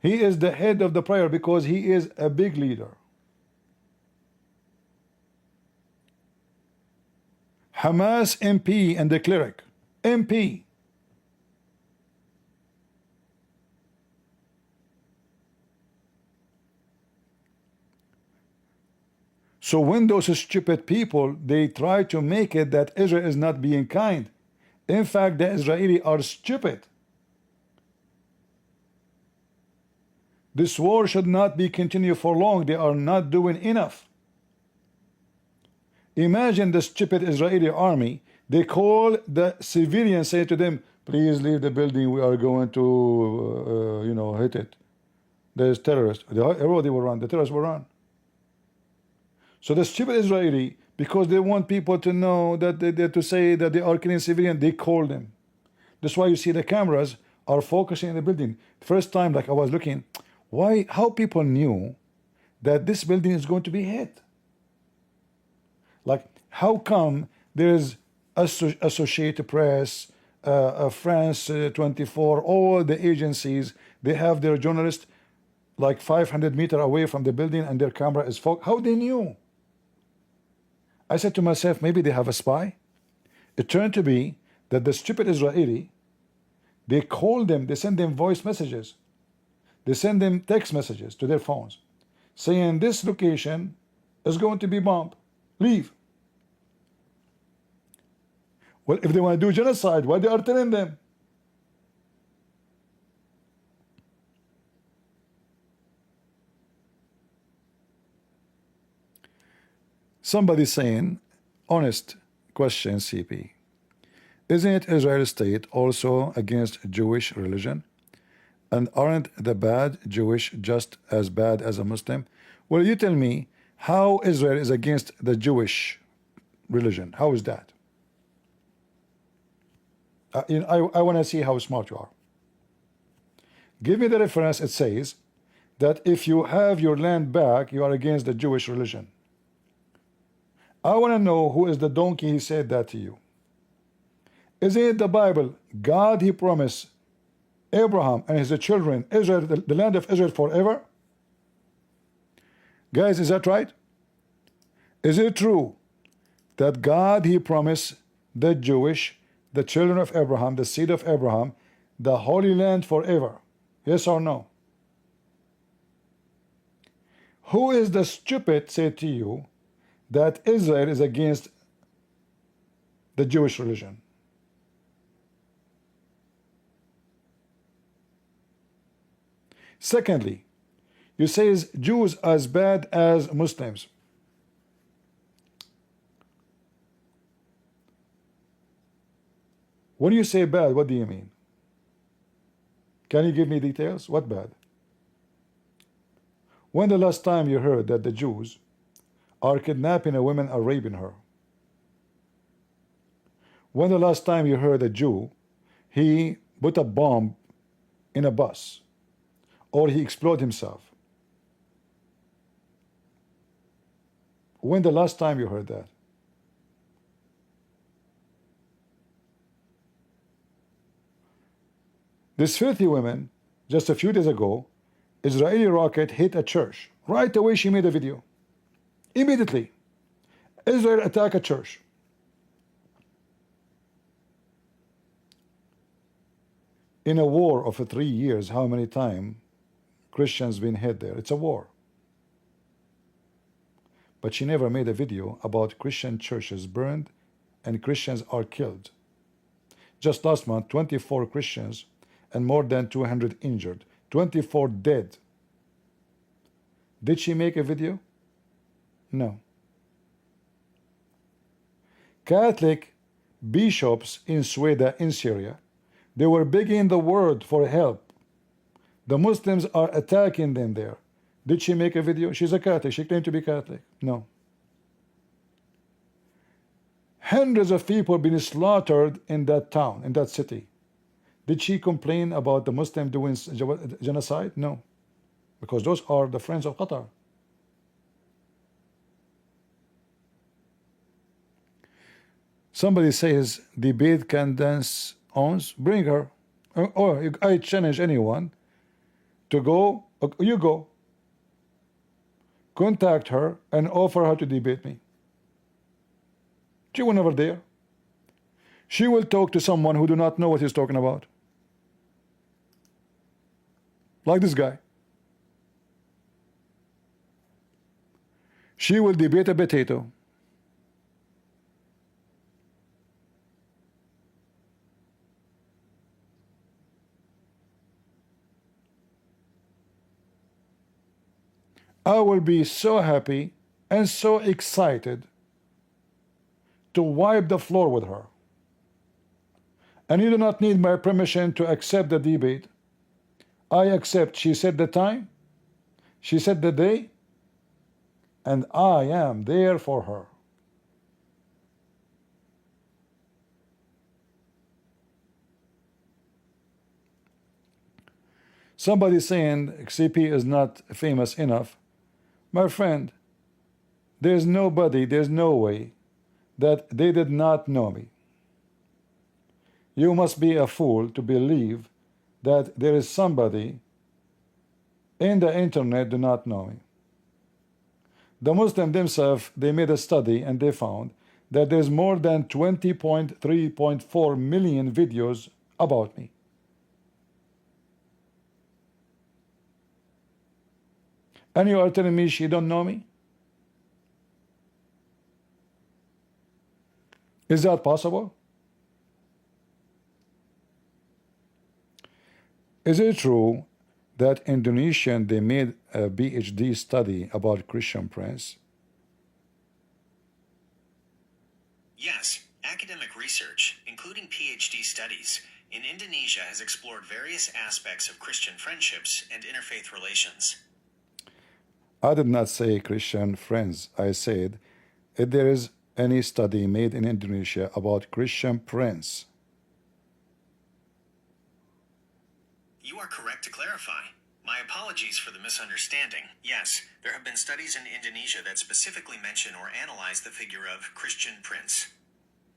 He is the head of the prayer because he is a big leader. Hamas MP and the cleric. MP. So when those stupid people, they try to make it that Israel is not being kind. In fact, the Israelis are stupid. This war should not be continued for long. They are not doing enough. Imagine the stupid Israeli army. They call the civilians, say to them, please leave the building. We are going to, you know, hit it. There's terrorists. Everybody will run. The terrorists will run. So the stupid Israeli, because they want people to know that to say that they are killing civilians, they call them. That's why you see the cameras are focusing in the building. First time, like I was looking, why? How people knew that this building is going to be hit? Like, how come there is Associated Press, France 24, all the agencies, they have their journalists like 500 meters away from the building and their camera is focused? How they knew? I said to myself, maybe they have a spy. It turned to be that the stupid Israeli, they call them, they send them voice messages, they send them text messages to their phones saying this location is going to be bombed, leave. Well, if they want to do genocide, why they are telling them? Somebody saying, honest question, CP. Isn't Israel state also against Jewish religion? And aren't the bad Jewish just as bad as a Muslim? Well, you tell me how Israel is against the Jewish religion. How is that? I want to see how smart you are. Give me the reference. It says that if you have your land back, you are against the Jewish religion. I want to know who is the donkey he said that to you. Is it the Bible? God, he promised Abraham and his children, Israel, the land of Israel forever? Guys, is that right? Is it true that God, he promised the Jewish, the children of Abraham, the seed of Abraham, the Holy Land forever? Yes or no? Who is the stupid said to you that Israel is against the Jewish religion? Secondly, you say Jews as bad as Muslims. When you say bad, what do you mean? Can you give me details? What bad? When the last time you heard that the Jews are kidnapping a woman or raping her? When the last time you heard a Jew, he put a bomb in a bus, or he exploded himself? When the last time you heard that? This filthy woman, just a few days ago, Israeli rocket hit a church. Right away she made a video. Immediately, Israel attacked a church. In a war of 3 years, how many times Christians been hit there? It's a war. But she never made a video about Christian churches burned and Christians are killed. Just last month, 24 Christians and more than 200 injured, 24 dead. Did she make a video? No. Catholic bishops in Sweden, in Syria, they were begging the world for help. The Muslims are attacking them there. Did she make a video? She's a Catholic. She claimed to be Catholic. No. Hundreds of people been slaughtered in that town, in that city. Did she complain about the Muslim doing genocide? No. Because those are the friends of Qatar. Somebody says debate Candace owns, bring her. Or I challenge anyone to go. You go. Contact her and offer her to debate me. She will never dare. She will talk to someone who do not know what he's talking about. Like this guy. She will debate a potato. I will be so happy and so excited to wipe the floor with her. And you do not need my permission to accept the debate. I accept. She said the time, she said the day, and I am there for her. Somebody saying CP is not famous enough. My friend, there's nobody, there's no way that they did not know me. You must be a fool to believe that there is somebody in the internet do not know me. The Muslims themselves, they made a study and they found that there's more than 20.3.4 million videos about me. And you are telling me she don't know me? Is that possible? Is it true that Indonesian they made a PhD study about Christian Prince? Yes, academic research, including PhD studies, in Indonesia has explored various aspects of Christian friendships and interfaith relations. I did not say Christian friends. I said if there is any study made in Indonesia about Christian Prince. You are correct to clarify. My apologies for the misunderstanding. Yes, there have been studies in Indonesia that specifically mention or analyze the figure of Christian Prince.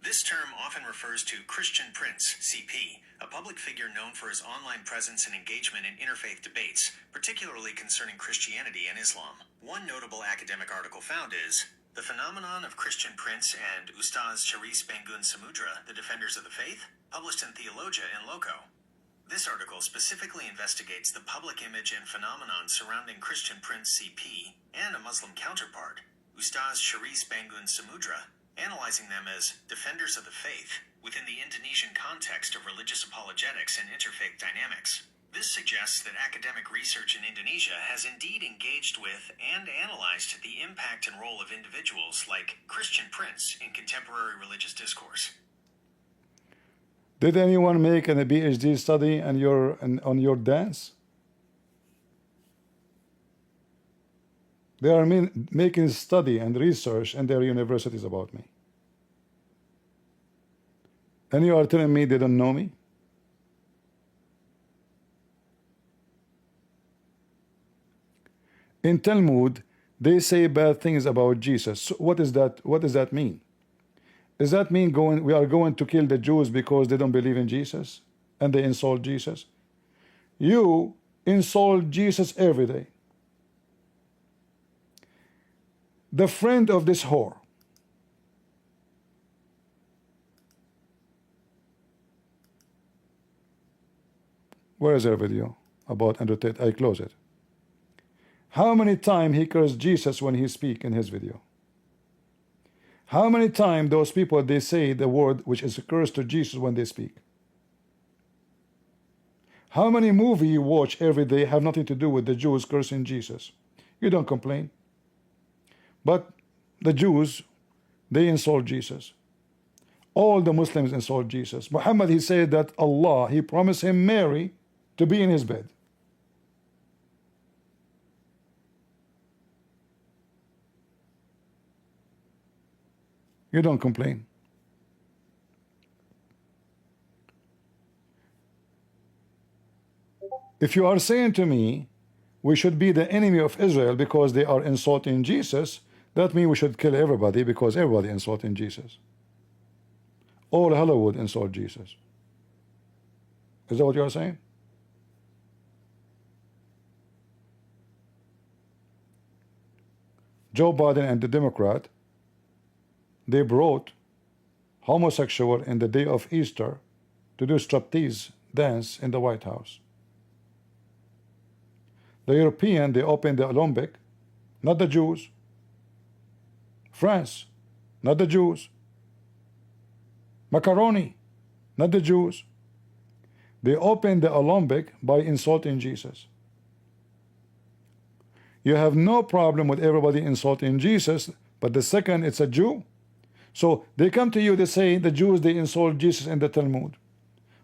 This term often refers to Christian Prince, CP, a public figure known for his online presence and engagement in interfaith debates, particularly concerning Christianity and Islam. One notable academic article found is The Phenomenon of Christian Prince and Ustaz Charis Bangun Samudra, The Defenders of the Faith, published in Theologia in Loco. This article specifically investigates the public image and phenomenon surrounding Christian Prince CP and a Muslim counterpart, Ustaz Charis Bangun Samudra, analyzing them as defenders of the faith within the Indonesian context of religious apologetics and interfaith dynamics. This suggests that academic research in Indonesia has indeed engaged with and analyzed the impact and role of individuals like Christian Prince in contemporary religious discourse. Did anyone make a PhD study on your dance? They are making study and research in their universities about me. And you are telling me they don't know me? In Talmud, they say bad things about Jesus. So what is that? What does that mean? Does that mean we are going to kill the Jews because they don't believe in Jesus and they insult Jesus? You insult Jesus every day. The friend of this whore, where is her video about Andrew Tate? I close it. How many times he cursed Jesus when he speak in his video? How many times those people they say the word which is a curse to Jesus when they speak? How many movies you watch every day have nothing to do with the Jews cursing Jesus? You don't complain. But the Jews, they insult Jesus. All the Muslims insult Jesus. Muhammad, he said that Allah, he promised him Mary to be in his bed. You don't complain. If you are saying to me, we should be the enemy of Israel because they are insulting Jesus, that means we should kill everybody because everybody insulting Jesus. All Hollywood insult Jesus. Is that what you are saying? Joe Biden and the Democrat, they brought homosexual in the day of Easter to do striptease dance in the White House. The European, they opened the Olympic, not the Jews. France, not the Jews. Macaroni, not the Jews. They opened the Olympic by insulting Jesus. You have no problem with everybody insulting Jesus, but the second it's a Jew, So they come to you, they say the Jews, they insult Jesus in the Talmud.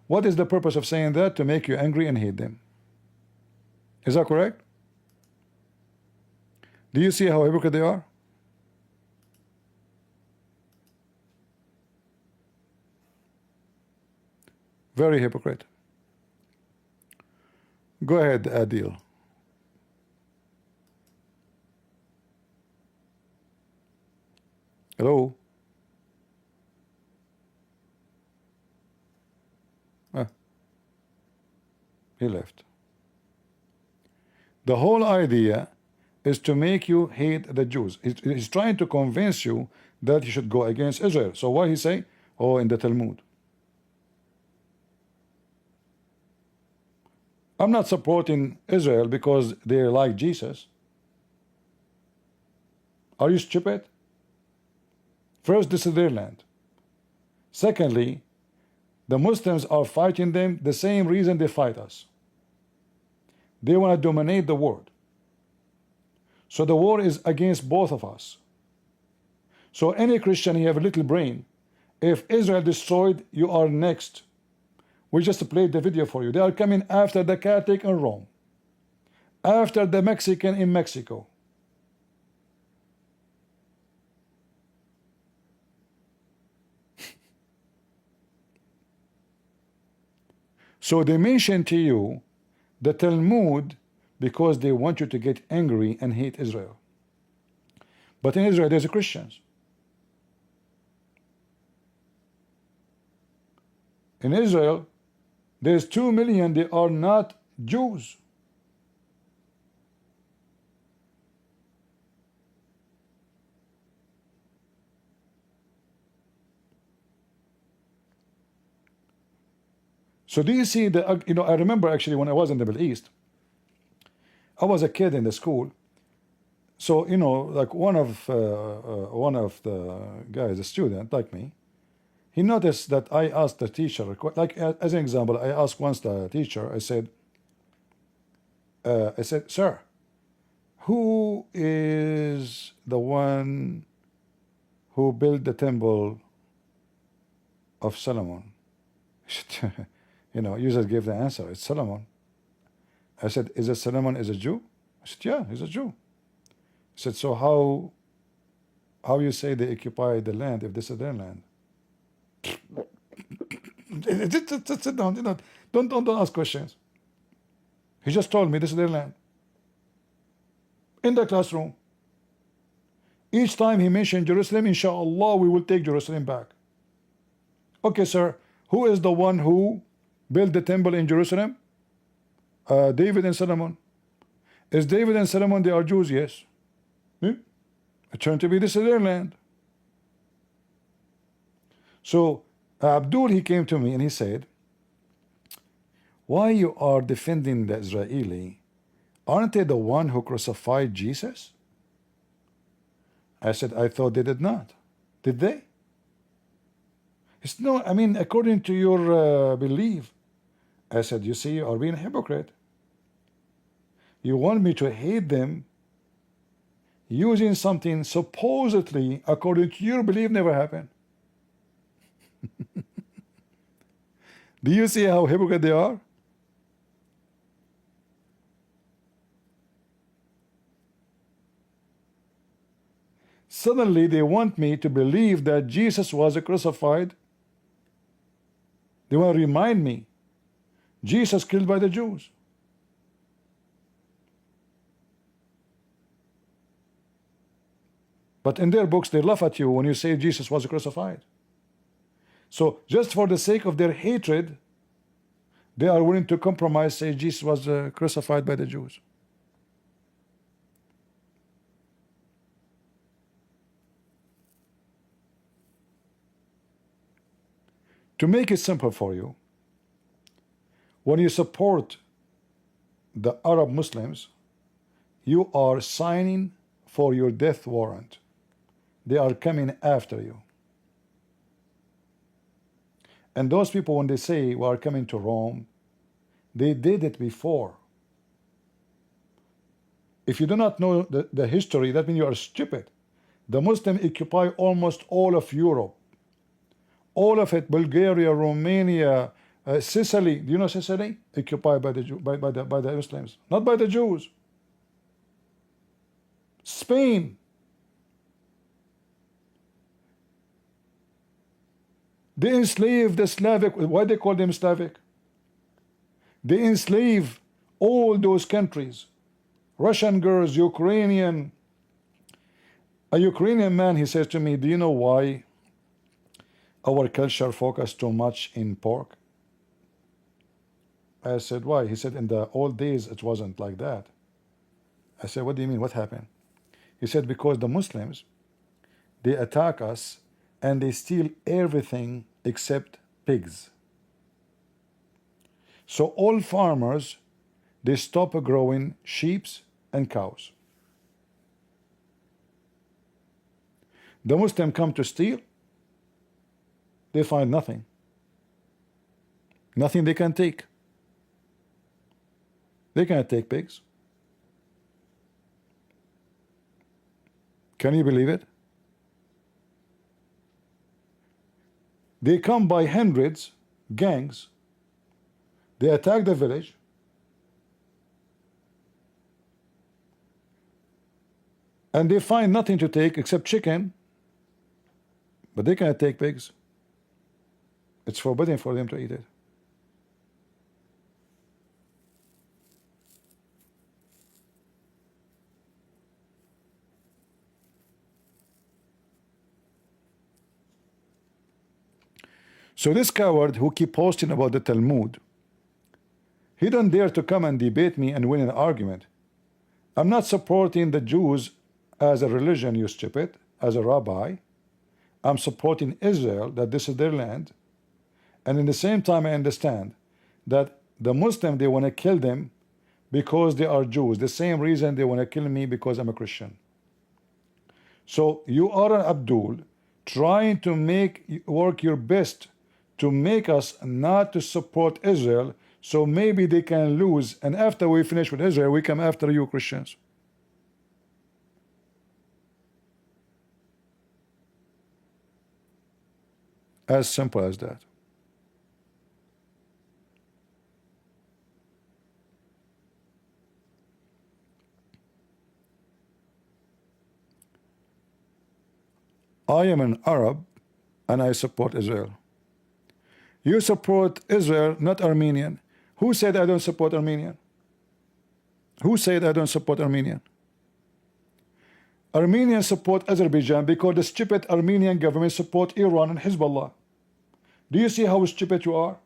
What is the purpose of saying that? To make you angry and hate them. Is that correct? Do you see how hypocrite they are? Very hypocrite. Go ahead, Adil. Hello? Ah, he left. The whole idea is to make you hate the Jews. He's trying to convince you that you should go against Israel. So what he say? Oh, in the Talmud. I'm not supporting Israel because they like Jesus. Are you stupid? First, this is their land. Secondly, the Muslims are fighting them the same reason they fight us. They want to dominate the world. So the war is against both of us. So any Christian, you have a little brain. If Israel destroyed, you are next. We just played the video for you. They are coming after the Catholic in Rome, after the Mexican in Mexico. So they mention to you the Talmud because they want you to get angry and hate Israel. But in Israel, there's Christians. In Israel, there's 2 million, they are not Jews. So do you see the, I remember actually when I was in the Middle East, I was a kid in the school. So, like one of the guys, a student like me, he noticed that I asked the teacher, like as an example, I asked once the teacher, I said, sir, who is the one who built the temple of Solomon? You just gave the answer. It's Solomon. I said, is it Solomon is a Jew? I said, yeah, he's a Jew. I said, so how you say they occupy the land if this is their land? Sit down, don't ask questions. He just told me this is their land. In the classroom. Each time he mentioned Jerusalem, inshallah, we will take Jerusalem back. Okay, sir, who is the one who built the temple in Jerusalem? David and Solomon. Is David and Solomon, they are Jews? Yes. It turned to be this is their land. So Abdul, he came to me and he said, why you are defending the Israeli? Aren't they the one who crucified Jesus? I said, I thought they did not. Did they? It's no, I mean, according to your belief. I said, you see, you are being a hypocrite. You want me to hate them using something supposedly, according to your belief, never happened. Do you see how hypocrite they are? Suddenly they want me to believe that Jesus was crucified. They want to remind me Jesus killed by the Jews. But in their books they laugh at you when you say Jesus was crucified. So just for the sake of their hatred, they are willing to compromise, say Jesus was crucified by the Jews. To make it simple for you, when you support the Arab Muslims, you are signing for your death warrant. They are coming after you. And those people, when they say we are coming to Rome, they did it before. If you do not know the history, that means you are stupid. The Muslims occupy almost all of Europe. All of it, Bulgaria, Romania, Sicily. Do you know Sicily? Occupied by the by the Muslims, not by the Jews. Spain. They enslave the Slavic. Why they call them Slavic? They enslave all those countries. Russian girls, Ukrainian. A Ukrainian man, he says to me, do you know why our culture focused too much in pork? I said, why? He said, in the old days, it wasn't like that. I said, what do you mean? What happened? He said, because the Muslims, they attack us and they steal everything except pigs. So all farmers, they stop growing sheep and cows. The Muslims come to steal, they find nothing. Nothing they can take. They can't take pigs. Can you believe it? They come by hundreds, gangs. They attack the village. And they find nothing to take except chicken. But they can't take pigs. It's forbidden for them to eat it. So this coward who keep posting about the Talmud, he don't dare to come and debate me and win an argument. I'm not supporting the Jews as a religion, you stupid, as a rabbi. I'm supporting Israel, that this is their land. And in the same time, I understand that the Muslim, they want to kill them because they are Jews. The same reason they want to kill me because I'm a Christian. So you are an Abdul trying to work your best to make us not to support Israel, so maybe they can lose, and after we finish with Israel, we come after you Christians. As simple as that. I am an Arab and I support Israel. You support Israel, not Armenian. Who said I don't support Armenian? Who said I don't support Armenian? Armenians support Azerbaijan because the stupid Armenian government support Iran and Hezbollah. Do you see how stupid you are?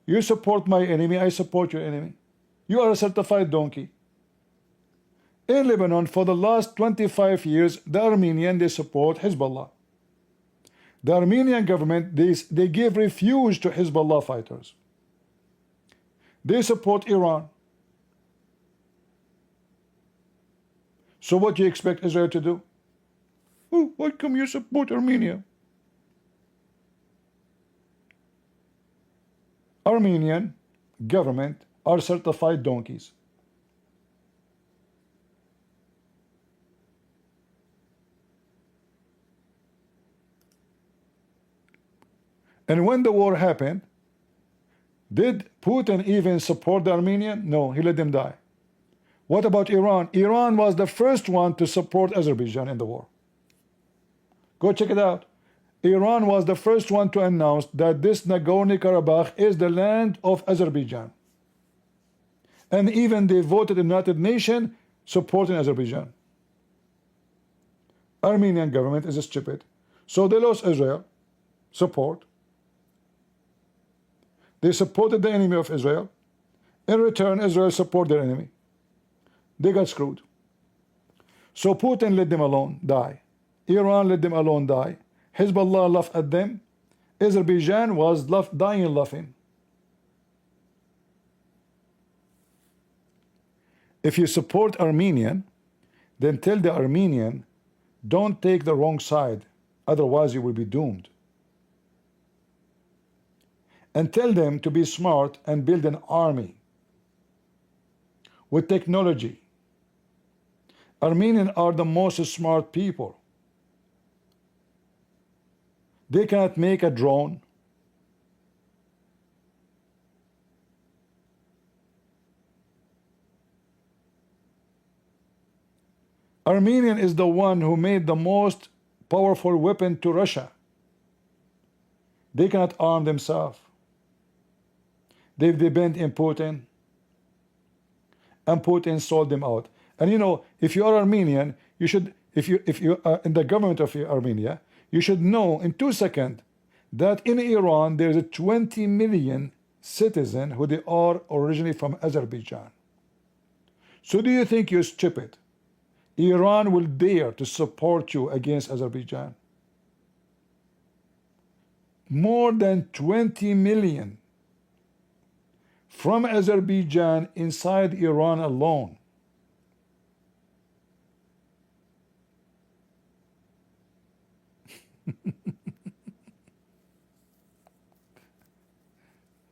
You support my enemy, I support your enemy. You are a certified donkey. In Lebanon, for the last 25 years, the Armenians, they support Hezbollah. The Armenian government, they give refuge to Hezbollah fighters. They support Iran. So what do you expect Israel to do? Oh, why come you support Armenia? Armenian government are certified donkeys. And when the war happened, did Putin even support the Armenian? No, he let them die. What about Iran? Iran was the first one to support Azerbaijan in the war. Go check it out. Iran was the first one to announce that this Nagorno-Karabakh is the land of Azerbaijan. And even they voted in the United Nations supporting Azerbaijan. Armenian government is stupid. So they lost Israel support. They supported the enemy of Israel. In return, Israel supported their enemy. They got screwed. So Putin let them alone die. Iran let them alone die. Hezbollah laughed at them. Azerbaijan was dying laughing. If you support Armenian, then tell the Armenian, don't take the wrong side, otherwise you will be doomed. And tell them to be smart and build an army with technology. Armenians are the most smart people. They cannot make a drone. Armenian is the one who made the most powerful weapon to Russia. They cannot arm themselves. They depend on Putin, and Putin sold them out. And you know, if you are Armenian, you should, if you are in the government of Armenia, you should know in 2 seconds that in Iran there is a 20 million citizen who they are originally from Azerbaijan. So do you think you're stupid? Iran will dare to support you against Azerbaijan? More than 20 million from Azerbaijan inside Iran alone.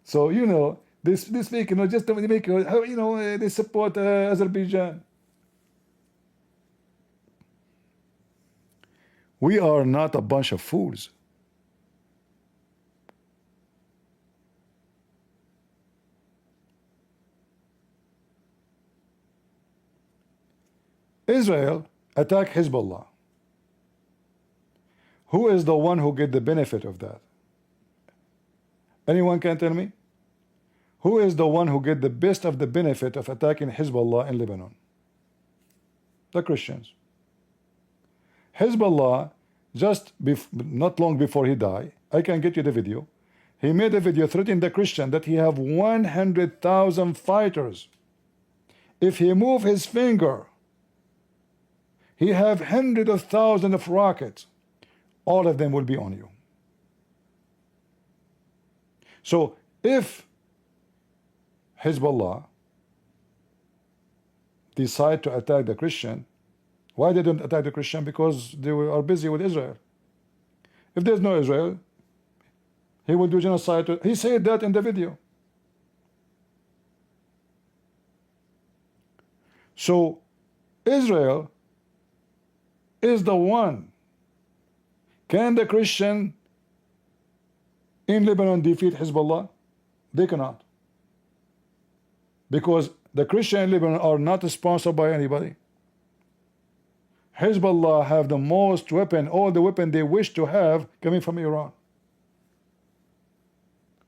So you know this week, you know, just to make you know they support Azerbaijan. We are not a bunch of fools. Israel attacked Hezbollah. Who is the one who get the benefit of that? Anyone can tell me? Who is the one who get the best of the benefit of attacking Hezbollah in Lebanon? The Christians. Hezbollah, just not long before he died, I can get you the video. He made a video threatening the Christian that he have 100,000 fighters. If he move his finger, he have hundreds of thousands of rockets. All of them will be on you. So if Hezbollah decide to attack the Christian, why they don't attack the Christian? Because they are busy with Israel. If there's no Israel, he will do genocide. He said that in the video. So Israel is the one. Can the Christian in Lebanon defeat Hezbollah? They cannot. Because the Christian in Lebanon are not sponsored by anybody. Hezbollah have the most weapon, all the weapon they wish to have coming from Iran.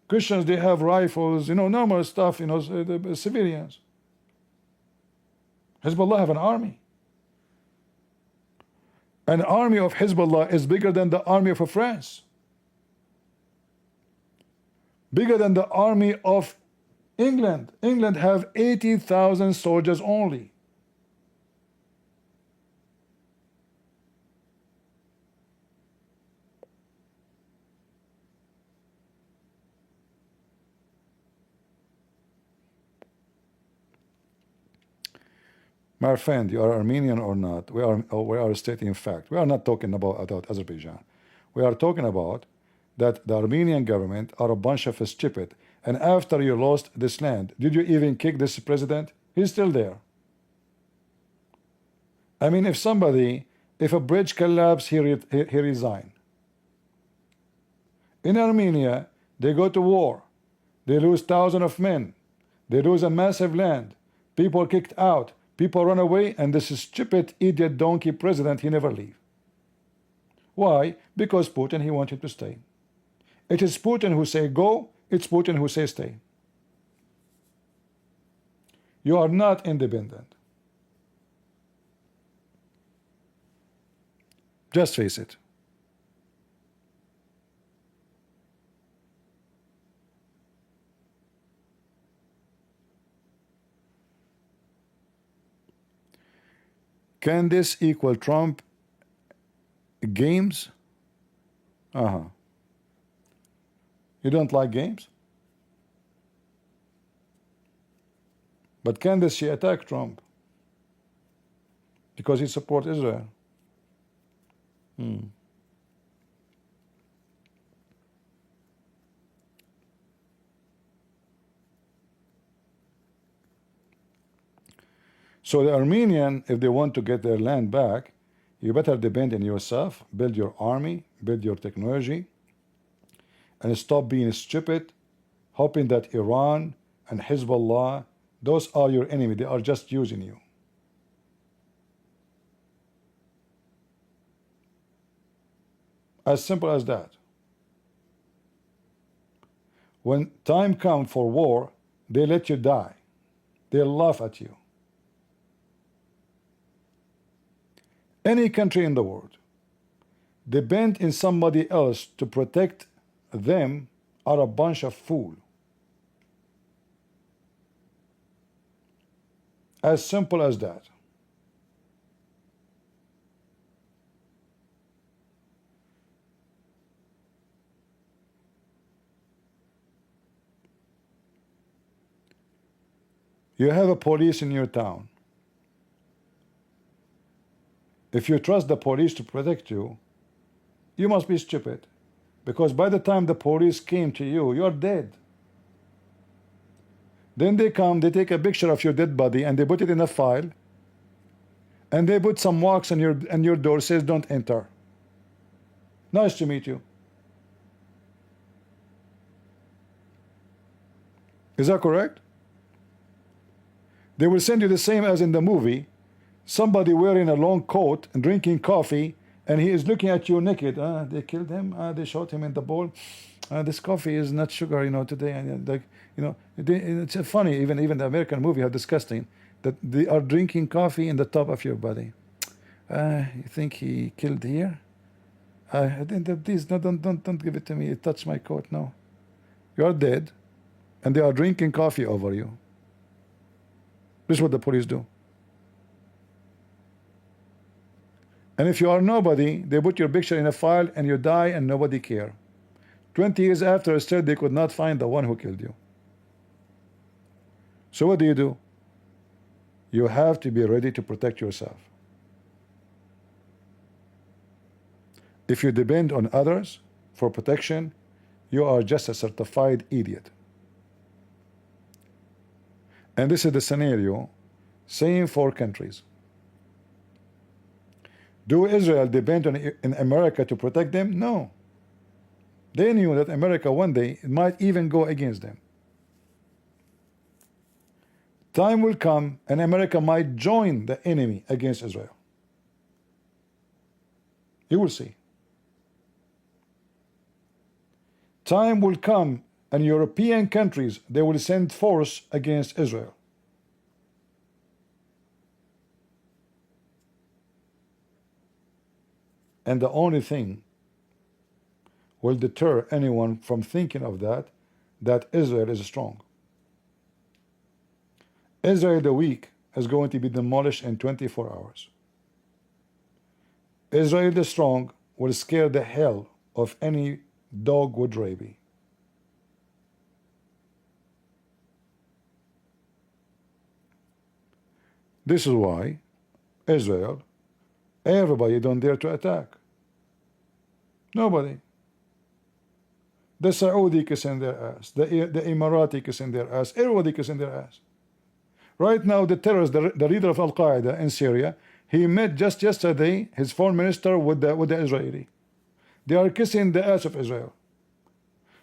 Christians, they have rifles, you know, normal stuff, you know, the civilians. Hezbollah have an army. An army of Hezbollah is bigger than the army of France. Bigger than the army of England. England have 80,000 soldiers only. My friend, you are Armenian or not, we are stating fact. We are not talking about Azerbaijan. We are talking about that the Armenian government are a bunch of stupid. And after you lost this land, did you even kick this president? He's still there. I mean, if a bridge collapses, he resign. In Armenia, they go to war. They lose thousands of men. They lose a massive land. People kicked out. People run away, and this stupid idiot donkey president, he never leave. Why? Because Putin, he wanted to stay. It is Putin who say go, it's Putin who say stay. You are not independent. Just face it. Can this equal Trump games? You don't like games? But Candace, she attacked Trump because he supports Israel. So the Armenian, if they want to get their land back, you better depend on yourself, build your army, build your technology, and stop being stupid, hoping that Iran and Hezbollah, those are your enemy. They are just using you. As simple as that. When time comes for war, they let you die. They laugh at you. Any country in the world depend in somebody else to protect them are a bunch of fools. As simple as that. You have a police in your town. If you trust the police to protect you, you must be stupid. Because by the time the police came to you, you're dead. Then they come, they take a picture of your dead body and they put it in a file, and they put some marks on your door, says don't enter. Nice to meet you. Is that correct? They will send you the same as in the movie, somebody wearing a long coat and drinking coffee, and he is looking at you naked. They killed him. They shot him in the bowl. This coffee is not sugar, today. And like, it's funny. Even the American movie are disgusting that they are drinking coffee in the top of your body. You think he killed here? Please, no, don't give it to me. It touched my coat. No, you are dead, and they are drinking coffee over you. This is what the police do. And if you are nobody, they put your picture in a file and you die and nobody care. 20 years after, still they could not find the one who killed you. So what do? You have to be ready to protect yourself. If you depend on others for protection, you are just a certified idiot. And this is the scenario, same for countries. Do Israel depend on in America to protect them? No. They knew that America one day might even go against them. Time will come and America might join the enemy against Israel. You will see. Time will come and European countries, they will send force against Israel. And the only thing will deter anyone from thinking of that Israel is strong. Israel the weak is going to be demolished in 24 hours. Israel the strong will scare the hell of any dog with rabies. This is why Israel, everybody don't dare to attack. Nobody. The Saudi kissing their ass, the Emirati kissing their ass, everybody kissing their ass. Right now, the terrorist, the leader of Al-Qaeda in Syria, he met just yesterday his foreign minister with the Israeli. They are kissing the ass of Israel.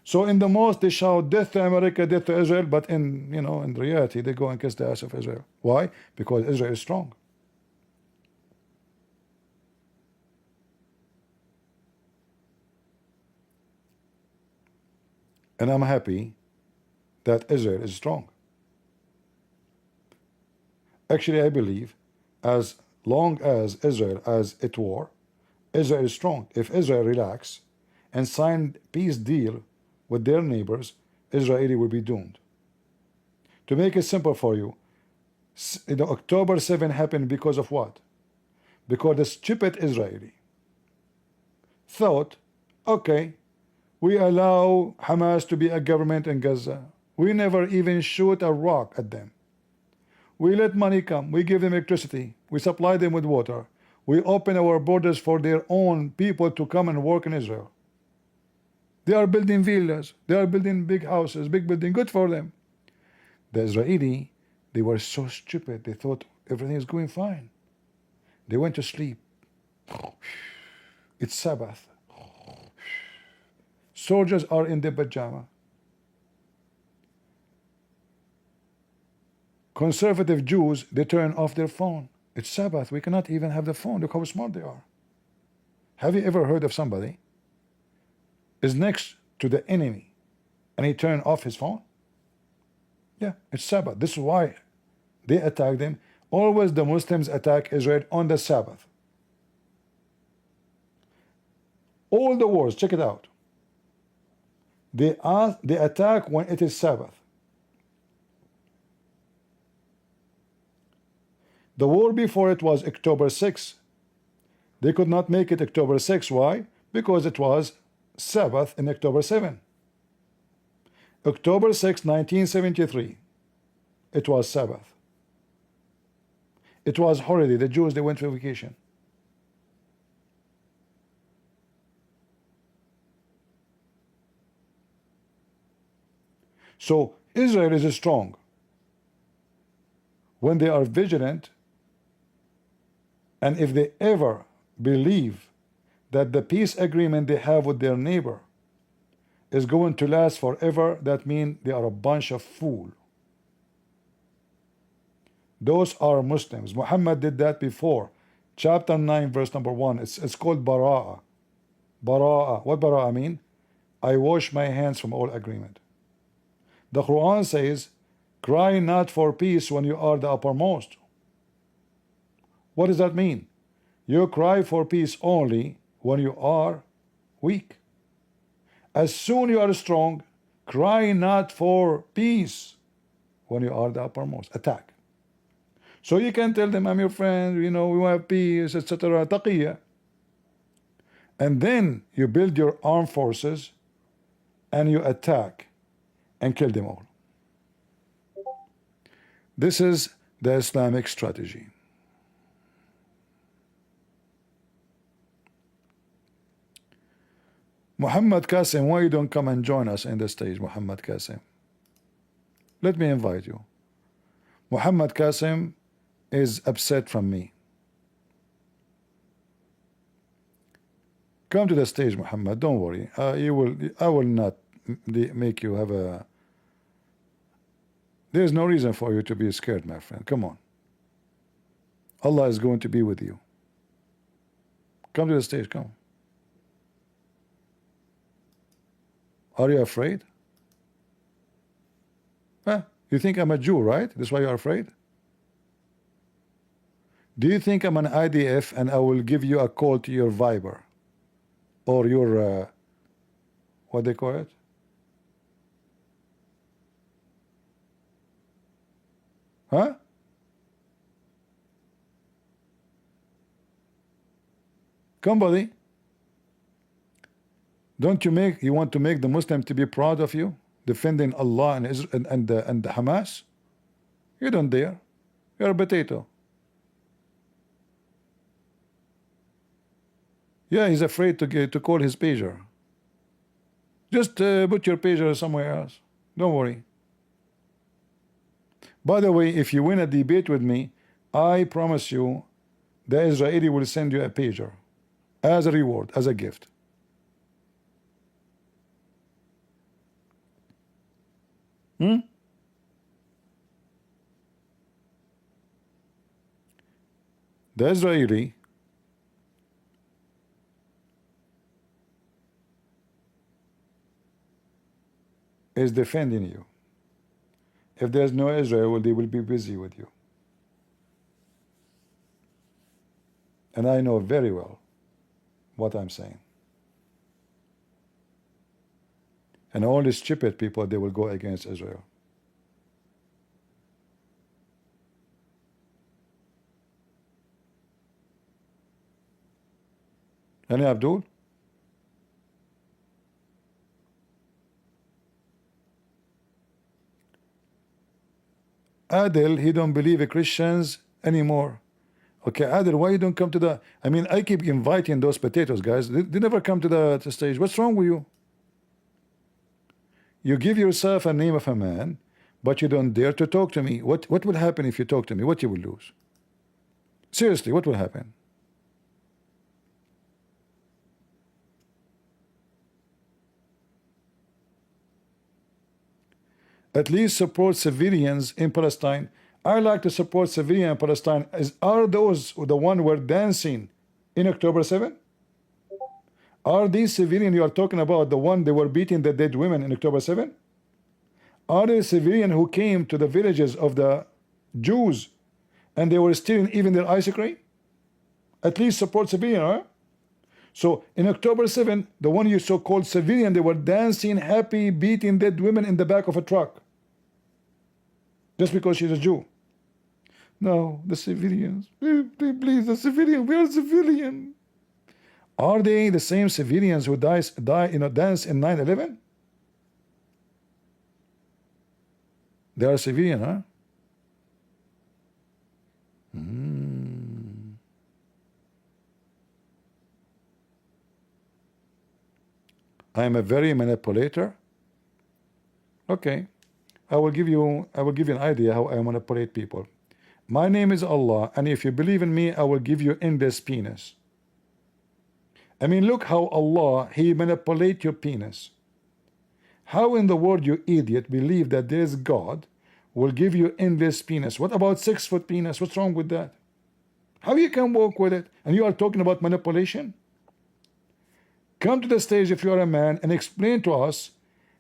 So in the mosque they shout death to America, death to Israel, but in in reality they go and kiss the ass of Israel. Why? Because Israel is strong. And I'm happy that Israel is strong. Actually, I believe as long as Israel is at war, Israel is strong. If Israel relax and sign peace deal with their neighbors, Israeli will be doomed. To make it simple for you, October 7 happened because of what? Because the stupid Israeli thought, okay, we allow Hamas to be a government in Gaza. We never even shoot a rock at them. We let money come. We give them electricity. We supply them with water. We open our borders for their own people to come and work in Israel. They are building villas. They are building big houses, big building. Good for them. The Israeli, they were so stupid. They thought everything is going fine. They went to sleep. It's Sabbath. Soldiers are in their pajama. Conservative Jews, they turn off their phone. It's Sabbath. We cannot even have the phone. Look how smart they are. Have you ever heard of somebody is next to the enemy and he turned off his phone? Yeah, it's Sabbath. This is why they attack them. Always the Muslims attack Israel on the Sabbath. All the wars, check it out. They attack when it is Sabbath. The war before it was October 6. They could not make it October 6. Why? Because it was Sabbath in October 7. October 6, 1973. It was Sabbath. It was holiday. The Jews, they went for vacation. So Israel is strong when they are vigilant, and if they ever believe that the peace agreement they have with their neighbor is going to last forever, that means they are a bunch of fools. Those are Muslims. Muhammad did that before. Chapter 9, verse number 1. It's called Bara'a. Bara'a. What Bara'a mean? I wash my hands from all agreement. The Quran says, cry not for peace when you are the uppermost. What does that mean? You cry for peace only when you are weak. As soon you are strong, cry not for peace when you are the uppermost. Attack. So you can tell them, I'm your friend, you know, we want peace, etc. Taqiyya. And then you build your armed forces and you attack and kill them all. This is the Islamic strategy. Muhammad Qasim, why you don't come and join us in the stage, Muhammad Qasim? Let me invite you. Muhammad Qasim is upset from me. Come to the stage, Muhammad. Don't worry. I will not make you have a. There is no reason for you to be scared, my friend. Come on. Allah is going to be with you. Come to the stage. Come. Are you afraid? Huh? You think I'm a Jew, right? That's why you're afraid? Do you think I'm an IDF and I will give you a call to your Viber or your what they call it? Huh? Come, buddy. Don't you want to make the Muslim to be proud of you, defending Allah and Israel and the Hamas? You don't dare. You're a potato. Yeah, he's afraid to call his pager. Just put your pager somewhere else. Don't worry. By the way, if you win a debate with me, I promise you the Israeli will send you a pager as a reward, as a gift. The Israeli is defending you. If there's no Israel, they will be busy with you. And I know very well what I'm saying. And all the stupid people, they will go against Israel. Any Abdul? Adil, he don't believe in Christians anymore. Okay, Adil, why you don't come to the... I mean, I keep inviting those potatoes, guys. They never come to the stage. What's wrong with you? You give yourself a name of a man, but you don't dare to talk to me. What will happen if you talk to me? What you will lose? Seriously, what will happen? At least support civilians in Palestine. I like to support civilians in Palestine. Are those the one who were dancing in October 7? Are these civilians you are talking about the one they were beating the dead women in October 7? Are they civilians who came to the villages of the Jews and they were stealing even their ice cream? At least support civilian, huh? So in October 7, the one you so-called civilian, they were dancing, happy, beating dead women in the back of a truck. Just because she's a Jew. No, the civilians. Please, the civilian, we are civilian. Are they the same civilians who dance in 9/11? They are civilian, huh? I am a very manipulator. Okay, I will give you an idea how I manipulate people. My name is Allah, and if you believe in me, I will give you endless penis. I mean, look how Allah, He manipulate your penis. How in the world, you idiot, believe that there is God will give you endless penis? What about 6-foot penis? What's wrong with that? How you can walk with it? And you are talking about manipulation? Come to the stage if you are a man and explain to us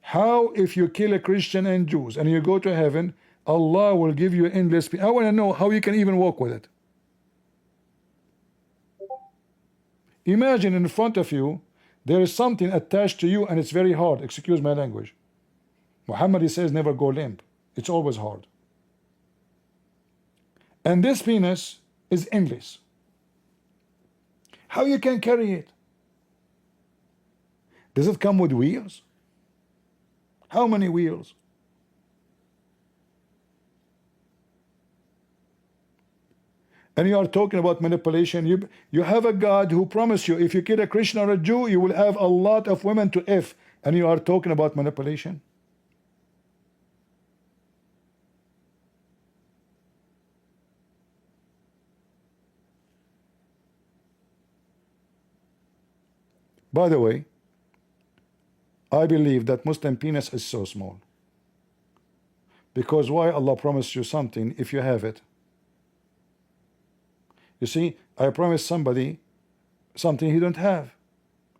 how if you kill a Christian and Jews and you go to heaven, Allah will give you endless penis. I want to know how you can even walk with it. Imagine in front of you, there is something attached to you and it's very hard. Excuse my language. Muhammad, he says, never go limp. It's always hard. And this penis is endless. How you can carry it? Does it come with wheels? How many wheels? And you are talking about manipulation. You have a God who promised you if you kill a Christian or a Jew, you will have a lot of women to F. And you are talking about manipulation. By the way, I believe that Muslim penis is so small. Because why Allah promised you something if you have it? You see, I promised somebody something he don't have.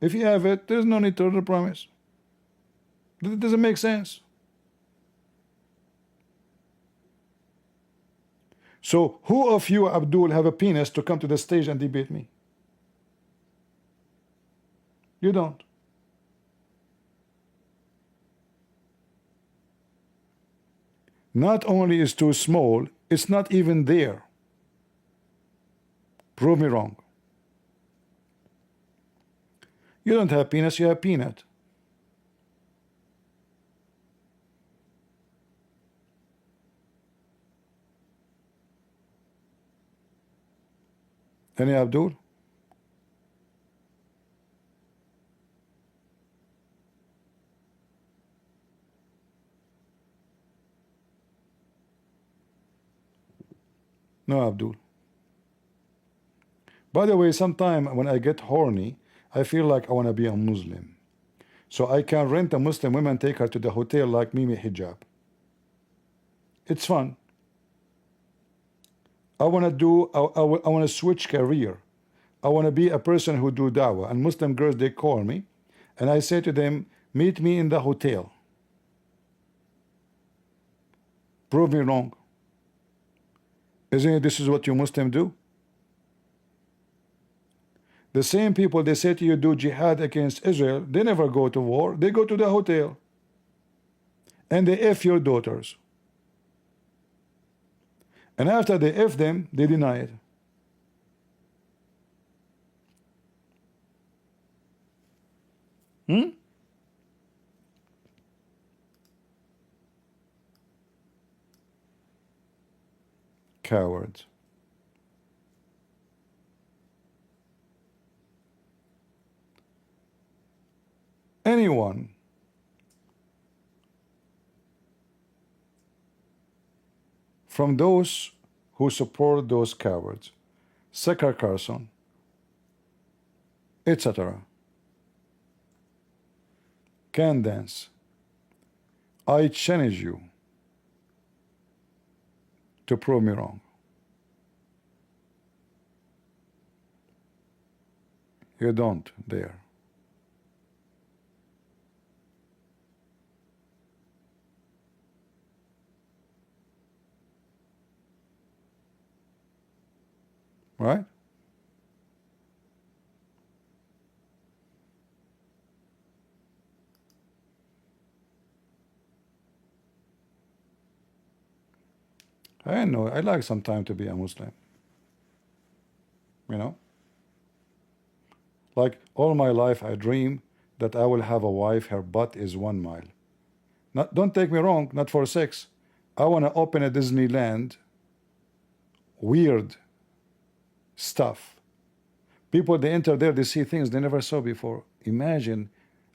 If you have it, there's no need to the promise. It doesn't make sense. So who of you, Abdul, have a penis to come to the stage and debate me? You don't. Not only is too small, it's not even there. Prove me wrong. You don't have penis, you have peanut. Any Abdul? No, Abdul. By the way, sometime when I get horny, I feel like I want to be a Muslim. So I can rent a Muslim woman, take her to the hotel like Mimi Hijab. It's fun. I want to switch career. I want to be a person who do Dawah. And Muslim girls, they call me. And I say to them, meet me in the hotel. Prove me wrong. Isn't it this is what you Muslim do? The same people, they say to you, do jihad against Israel, they never go to war. They go to the hotel. And they F your daughters. And after they F them, they deny it. Cowards. Anyone from those who support those cowards, Zakir, Carlson, etc., can dance, I challenge you to prove me wrong. You don't dare. Right? I know, I like some time to be a Muslim. You know? Like all my life I dream that I will have a wife, her butt is 1 mile. Not, don't take me wrong, not for sex. I want to open a Disneyland, weird stuff. People, they enter there, they see things they never saw before. Imagine,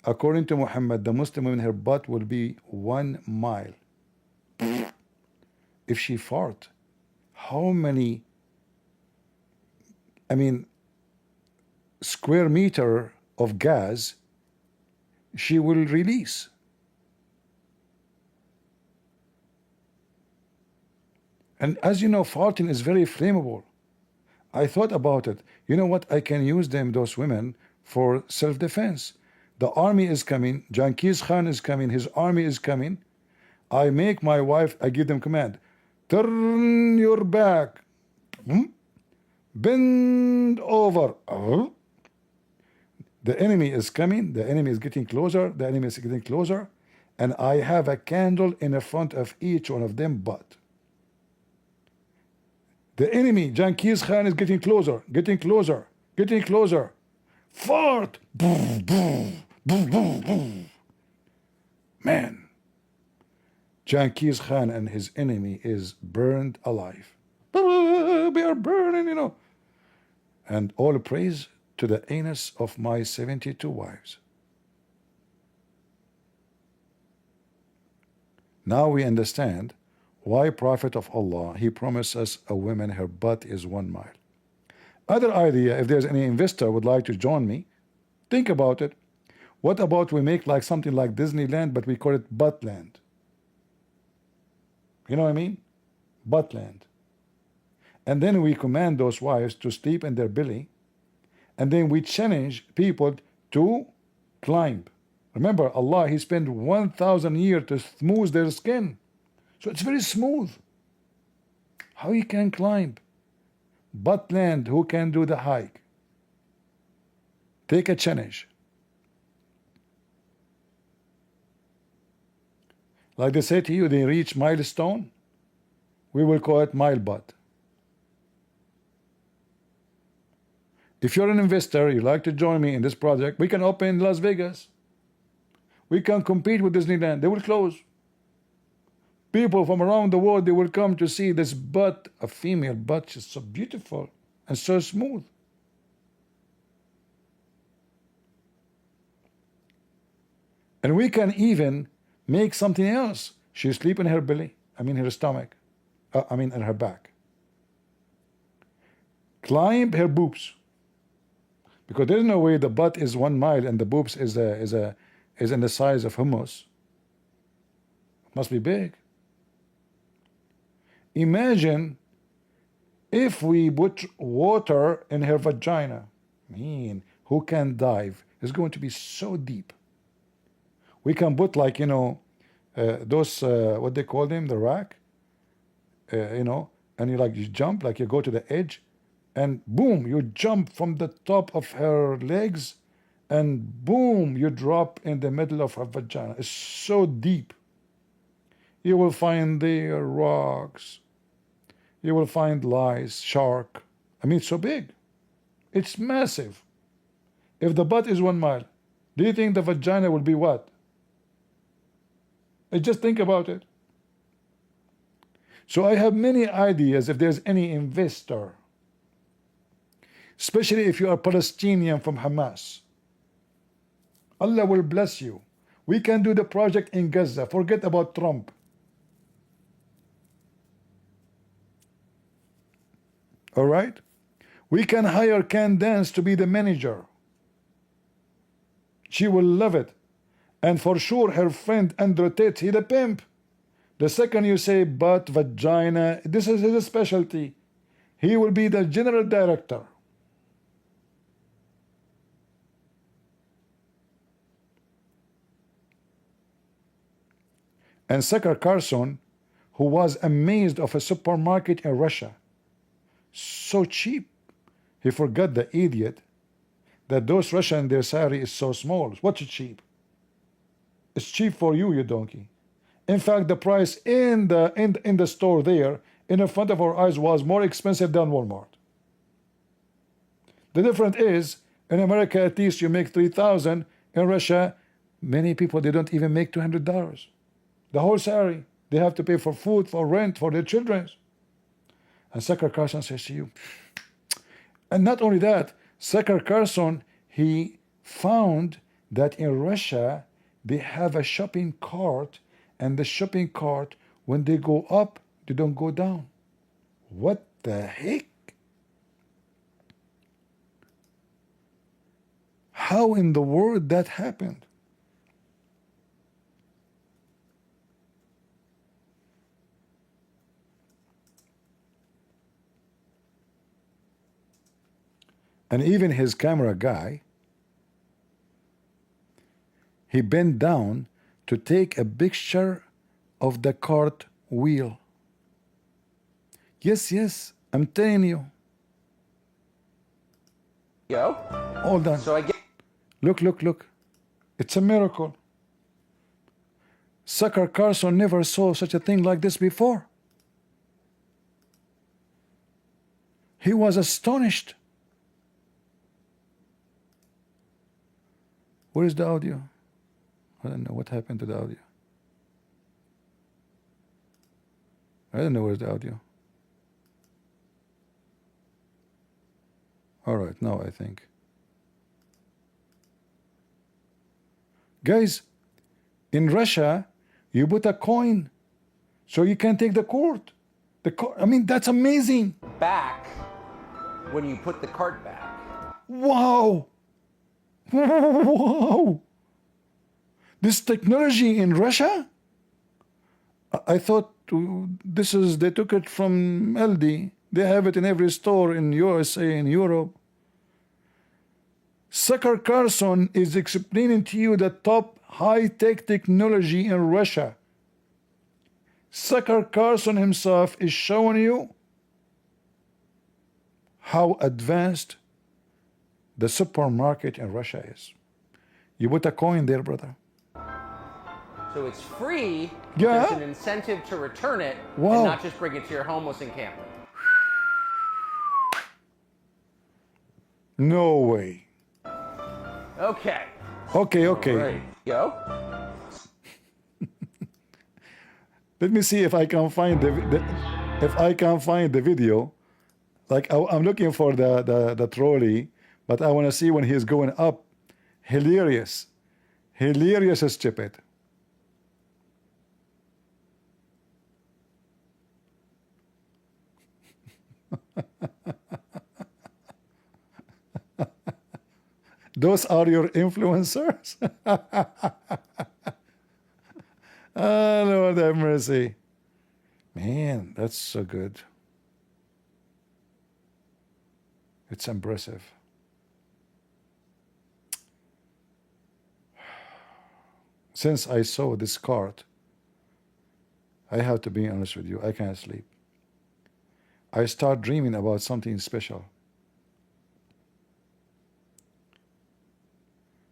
according to Muhammad, the Muslim woman, her butt will be 1 mile. If she fart, how many, I mean, square meter of gas she will release? And as you know, farting is very flammable. I thought about it. You know what? I can use them, those women, for self-defense. The army is coming. Genghis Khan is coming. His army is coming. I make my wife, I give them command. Turn your back. Bend over. The enemy is coming. The enemy is getting closer. The enemy is getting closer. And I have a candle in the front of each one of them butt. The enemy, Genghis Khan, is getting closer, getting closer, getting closer. Fart! Boom, boom, boom, boom, boom. Man, Genghis Khan and his enemy is burned alive. We are burning, you know. And all praise to the anus of my 72 wives. Now we understand why Prophet of Allah, he promised us a woman, her butt is 1 mile. Other idea, if there's any investor would like to join me, think about it. What about we make like something like Disneyland, but we call it Buttland? You know what I mean? Buttland. And then we command those wives to sleep in their belly, and then we challenge people to climb. Remember, Allah, he spent 1,000 years to smooth their skin. So it's very smooth. How you can climb? Buttland, who can do the hike? Take a challenge. Like they say to you, they reach milestone, we will call it mile butt. If you're an investor, you like to join me in this project, we can open in Las Vegas. We can compete with Disneyland. They will close. People from around the world, they will come to see this butt, a female butt. She's so beautiful and so smooth. And we can even make something else. She sleep in her belly, I mean her stomach, in her back. Climb her boobs. Because there's no way the butt is 1 mile and the boobs is in the size of hummus. Must be big. Imagine if we put water in her vagina. Who can dive? It's going to be so deep. We can put, like, you know, those what they call them, the rack, you know, and you jump, like you go to the edge, and boom, you jump from the top of her legs, and boom, you drop in the middle of her vagina. It's so deep. You will find there rocks. You will find lice, shark. I mean, it's so big. It's massive. If the butt is 1 mile, do you think the vagina will be what? Just think about it. So I have many ideas if there's any investor, especially if you are Palestinian from Hamas. Allah will bless you. We can do the project in Gaza. Forget about Trump. All right? We can hire Candace to be the manager. She will love it. And for sure, her friend Andrew Tate, he's a pimp. The second you say butt, vagina, this is his specialty. He will be the general director. And Zakir Carlson, who was amazed of a supermarket in Russia, so cheap. He forgot, the idiot, that those Russian, their salary is so small. What's cheap? It's cheap for you, you donkey. In fact, the price in the store there, in front of our eyes, was more expensive than Walmart. The difference is, in America, at least you make $3,000. In Russia, many people, they don't even make $200. The whole salary, they have to pay for food, for rent, for their children. And Zakir Carlson says to you, and not only that, Zakir Carlson, he found that in Russia, they have a shopping cart, and the shopping cart, when they go up, they don't go down. What the heck? How in the world that happened? And even his camera guy, he bent down to take a picture of the cart wheel. Yes, yes, I'm telling you. Yo. Hold on. So I get. Look, look, look. It's a miracle. Zakir Carlson never saw such a thing like this before. He was astonished. Where is the audio? I don't know what happened to the audio. I don't know where's the audio. All right, now I think. Guys, in Russia, you put a coin so you can take the court. I mean, that's amazing. Back when you put the cart back. Wow. Wow. This technology in Russia? I thought they took it from LD. They have it in every store in USA, in Europe. Zakir Carlson is explaining to you the top high-tech technology in Russia. Zakir Carlson himself is showing you how advanced the supermarket in Russia is. You put a coin there, brother. So it's free. Yeah. There's an incentive to return it Wow. and not just bring it to your homeless encampment. No way. Okay. Okay, okay. All right. Yo. Let me see if I can find the video. Like I'm looking for the trolley, but I want to see when he's going up. Hilarious. Hilarious as stupid. Those are your influencers? Oh, Lord have mercy. Man, that's so good. It's impressive. Since I saw this card, I have to be honest with you, I can't sleep. I start dreaming about something special.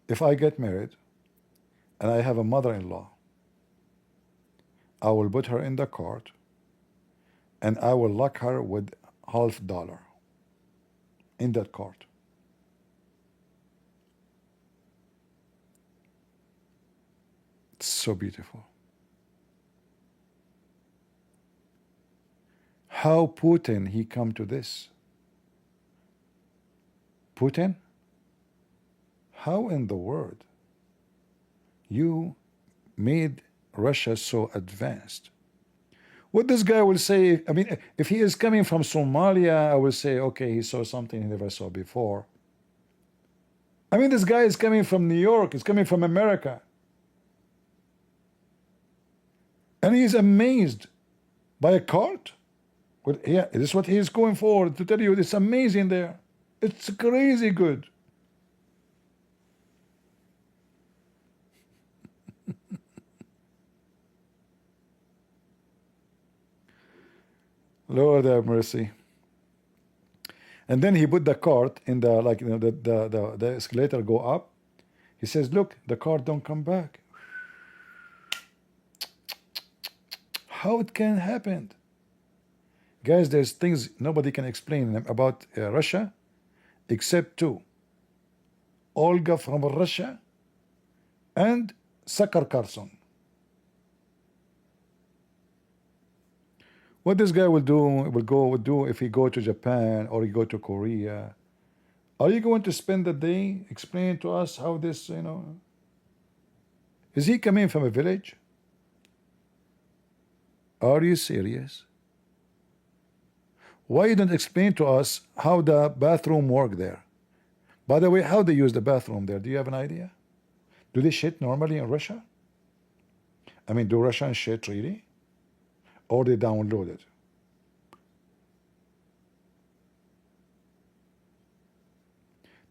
If I get married and I have a mother-in-law, I will put her in the cart and I will lock her with $50 in that cart. It's so beautiful. How Putin he come to this? Putin? How in the world you made Russia so advanced? What this guy will say, I mean, if he is coming from Somalia, I will say, okay, he saw something he never saw before. I mean, this guy is coming from New York, he's coming from America. And he's amazed by a cart. Well, yeah, this is what he's going for, to tell you it's amazing there. It's crazy good. Lord have mercy. And then he put the cart in the, like, you know, the escalator go up. He says, look, the cart don't come back. How it can happen? Guys, there's things nobody can explain about Russia except two. Olga from Russia and Zakir Carlson. What this guy will do if he go to Japan or he go to Korea? Are you going to spend the day explaining to us how this, you know? Is he coming from a village? Are you serious? Why you don't explain to us how the bathroom work there? By the way, how they use the bathroom there? Do you have an idea? Do they shit normally in Russia? I mean, do Russians shit really? Or they download it?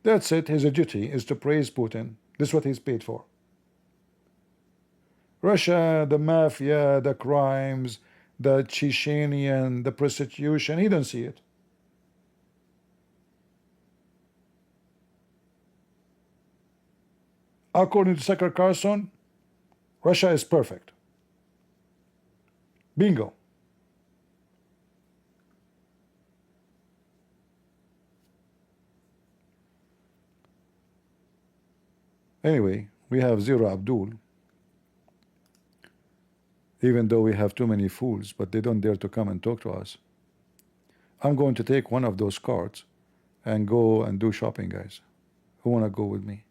That's it. His duty is to praise Putin. This is what he's paid for. Russia, the mafia, the crimes, the Chechenian, the prostitution, he don't see it. According to Zakir Carlson, Russia is perfect. Bingo. Anyway, we have zero Abdul. Even though we have too many fools, but they don't dare to come and talk to us. I'm going to take one of those carts and go and do shopping, guys. Who want to go with me?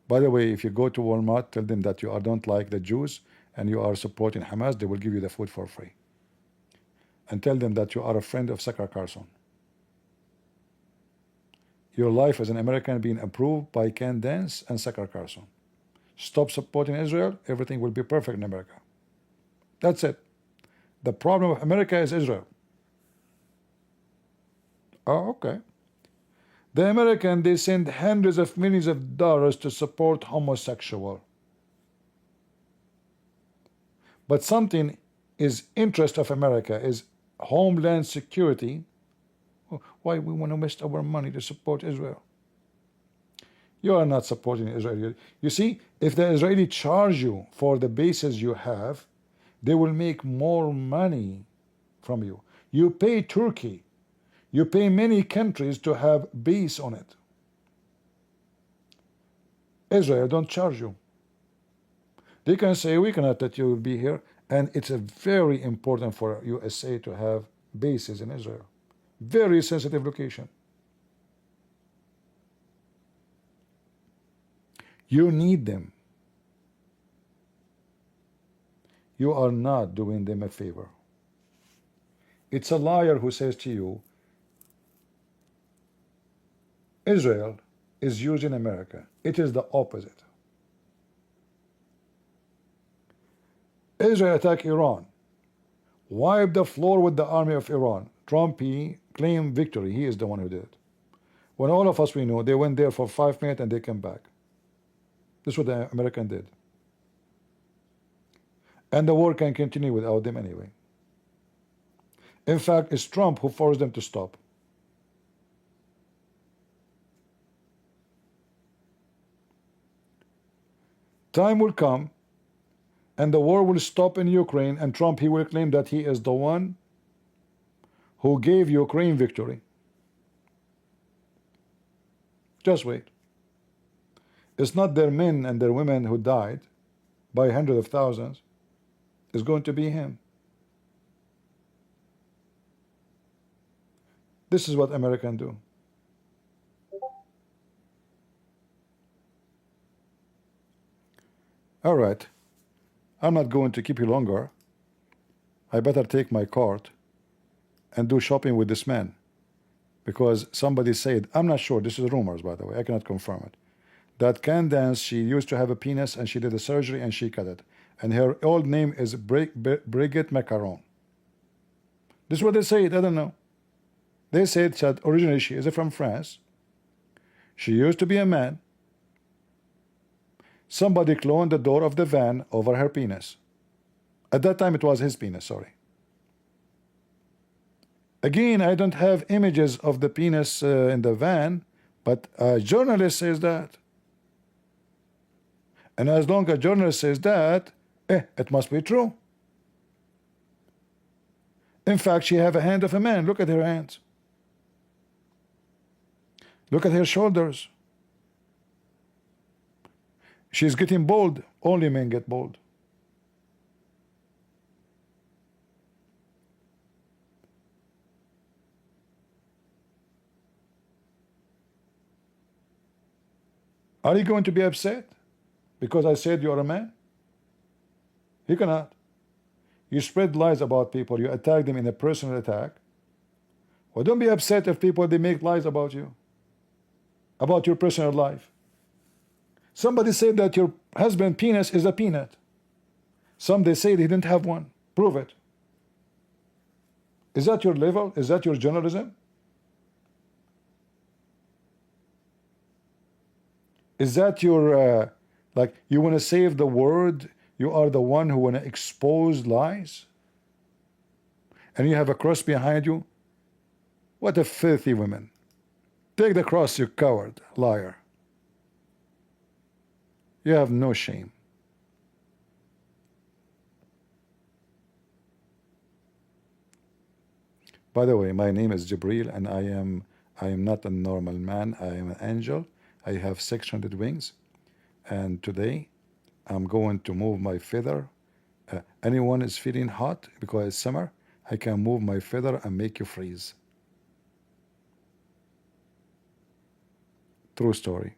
By the way, if you go to Walmart, tell them that you don't like the Jews and you are supporting Hamas, they will give you the food for free. And tell them that you are a friend of Zakir Carlson. Your life as an American being approved by Candace and Zakir Carlson. Stop supporting Israel, everything will be perfect in America. That's it. The problem of America is Israel. Oh, okay. The American, they send hundreds of millions of dollars to support homosexual. But something is interest of America is homeland security. Why we want to waste our money to support Israel? You are not supporting Israel. You see, if the Israeli charge you for the bases you have, they will make more money from you. You pay Turkey. You pay many countries to have base on it. Israel don't charge you. They can say, we cannot let you be here. And it's a very important for USA to have bases in Israel. Very sensitive location. You need them. You are not doing them a favor. It's a liar who says to you, Israel is using America. It is the opposite. Israel attacked Iran, wiped the floor with the army of Iran. Trump, he claimed victory. He is the one who did it. When all of us we know, they went there for 5 minutes and they came back. This is what the American did. And the war can continue without them anyway. In fact, it's Trump who forced them to stop. Time will come and the war will stop in Ukraine, and Trump, he will claim that he is the one who gave Ukraine victory. Just wait. It's not their men and their women who died by hundreds of thousands. It's going to be him. This is what Americans do. All right. I'm not going to keep you longer. I better take my cart and do shopping with this man. Because somebody said, I'm not sure, this is rumors by the way, I cannot confirm it, that Candace, she used to have a penis and she did a surgery and she cut it. And her old name is Brigitte Macaron. This is what they say. I don't know. They said that originally she is from France. She used to be a man. Somebody cloned the door of the van over her penis. At that time it was his penis, sorry. Again, I don't have images of the penis in the van, but a journalist says that. And as long as a journalist says that, it must be true. In fact, she have a hand of a man. Look at her hands. Look at her shoulders. She's getting bald. Only men get bald. Are you going to be upset because I said you're a man? You cannot. You spread lies about people. You attack them in a personal attack. Well, don't be upset if people, they make lies about you, about your personal life. Somebody said that your husband's penis is a peanut. Some they say they didn't have one. Prove it. Is that your level? Is that your journalism? Is that your, like, you want to save the world? You are the one who want to expose lies? And you have a cross behind you? What a filthy woman. Take the cross, you coward, liar. You have no shame. By the way, my name is Jibril, and I am not a normal man. I am an angel. I have 600 wings, and today I'm going to move my feather. Anyone is feeling hot because it's summer, I can move my feather and make you freeze. True story.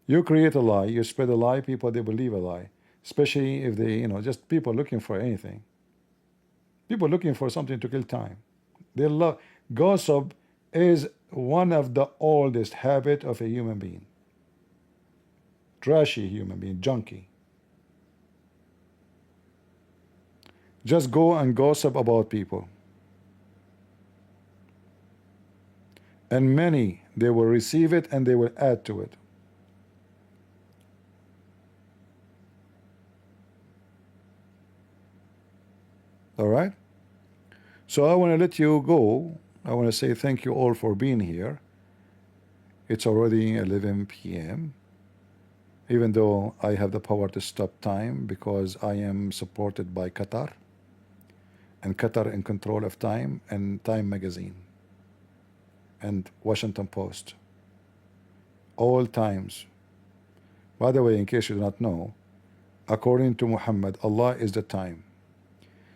You create a lie, you spread a lie, people, they believe a lie, especially if they, just people looking for anything. People looking for something to kill time. They love gossip. Is one of the oldest habit of a human being. Trashy human being, junkie. Just go and gossip about people. And many, they will receive it and they will add to it. All right? So I want to let you go. I want to say thank you all for being here. It's already 11 p.m. Even though I have the power to stop time because I am supported by Qatar. And Qatar in control of time and Time Magazine. And Washington Post. All times. By the way, in case you do not know, according to Muhammad, Allah is the time.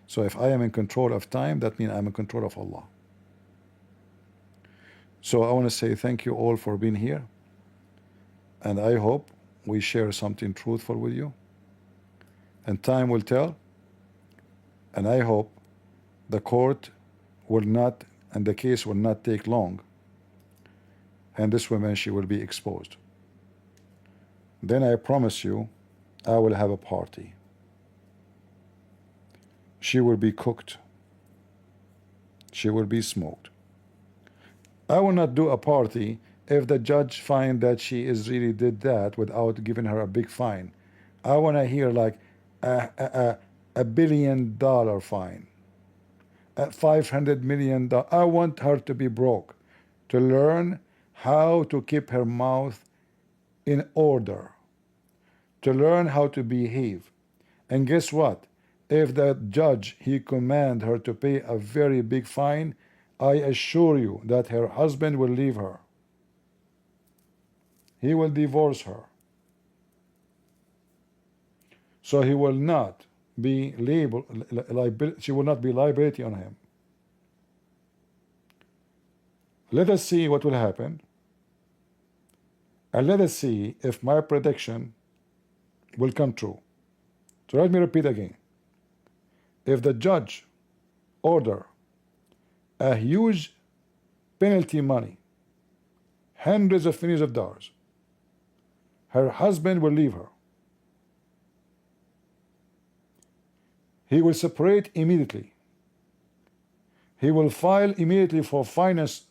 So if I am in control of time, that means I'm in control of Allah. So I want to say thank you all for being here, and I hope we share something truthful with you, and time will tell, and I hope the court will not, and the case will not take long, and this woman, she will be exposed. Then I promise you, I will have a party. She will be cooked. She will be smoked. I will not do a party if the judge find that she is really did that without giving her a big fine. I want to hear like a $1 billion fine, $500 million. I want her to be broke, to learn how to keep her mouth in order, to learn how to behave. And guess what? If the judge, he command her to pay a very big fine, I assure you that her husband will leave her. He will divorce her. So he will not be she will not be liability on him. Let us see what will happen. And let us see if my prediction will come true. So let me repeat again. If the judge order a huge penalty money, hundreds of millions of dollars, her husband will leave her. He will separate immediately. He will file immediately for finance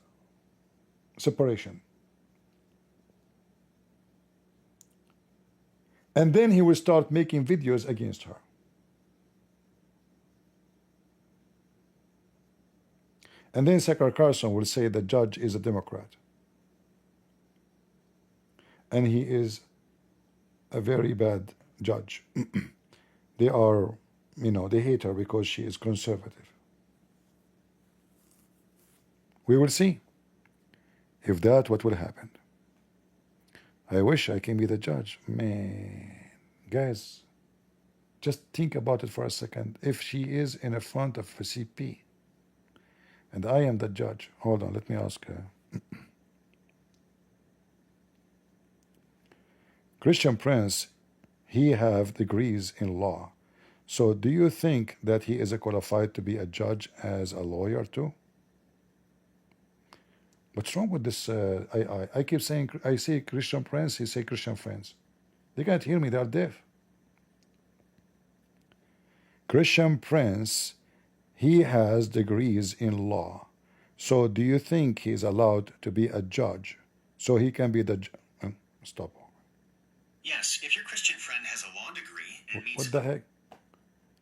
separation. And then he will start making videos against her. And then Zakir Carlson will say the judge is a Democrat. And he is a very bad judge. They are, you know, they hate her because she is conservative. We will see if that what will happen. I wish I can be the judge. Man, guys, just think about it for a second. If she is in the front of a CP and I am the judge, hold on, let me ask her. Christian Prince, he have degrees in law. So do you think that he is qualified to be a judge as a lawyer too? What's wrong with this? I keep saying, I say Christian Prince, he say Christian Friends. They can't hear me, they are deaf. Christian Prince, he has degrees in law. So do you think he's allowed to be a judge? So he can be the stop. Yes, if your Christian friend has a law degree and meets... What the heck?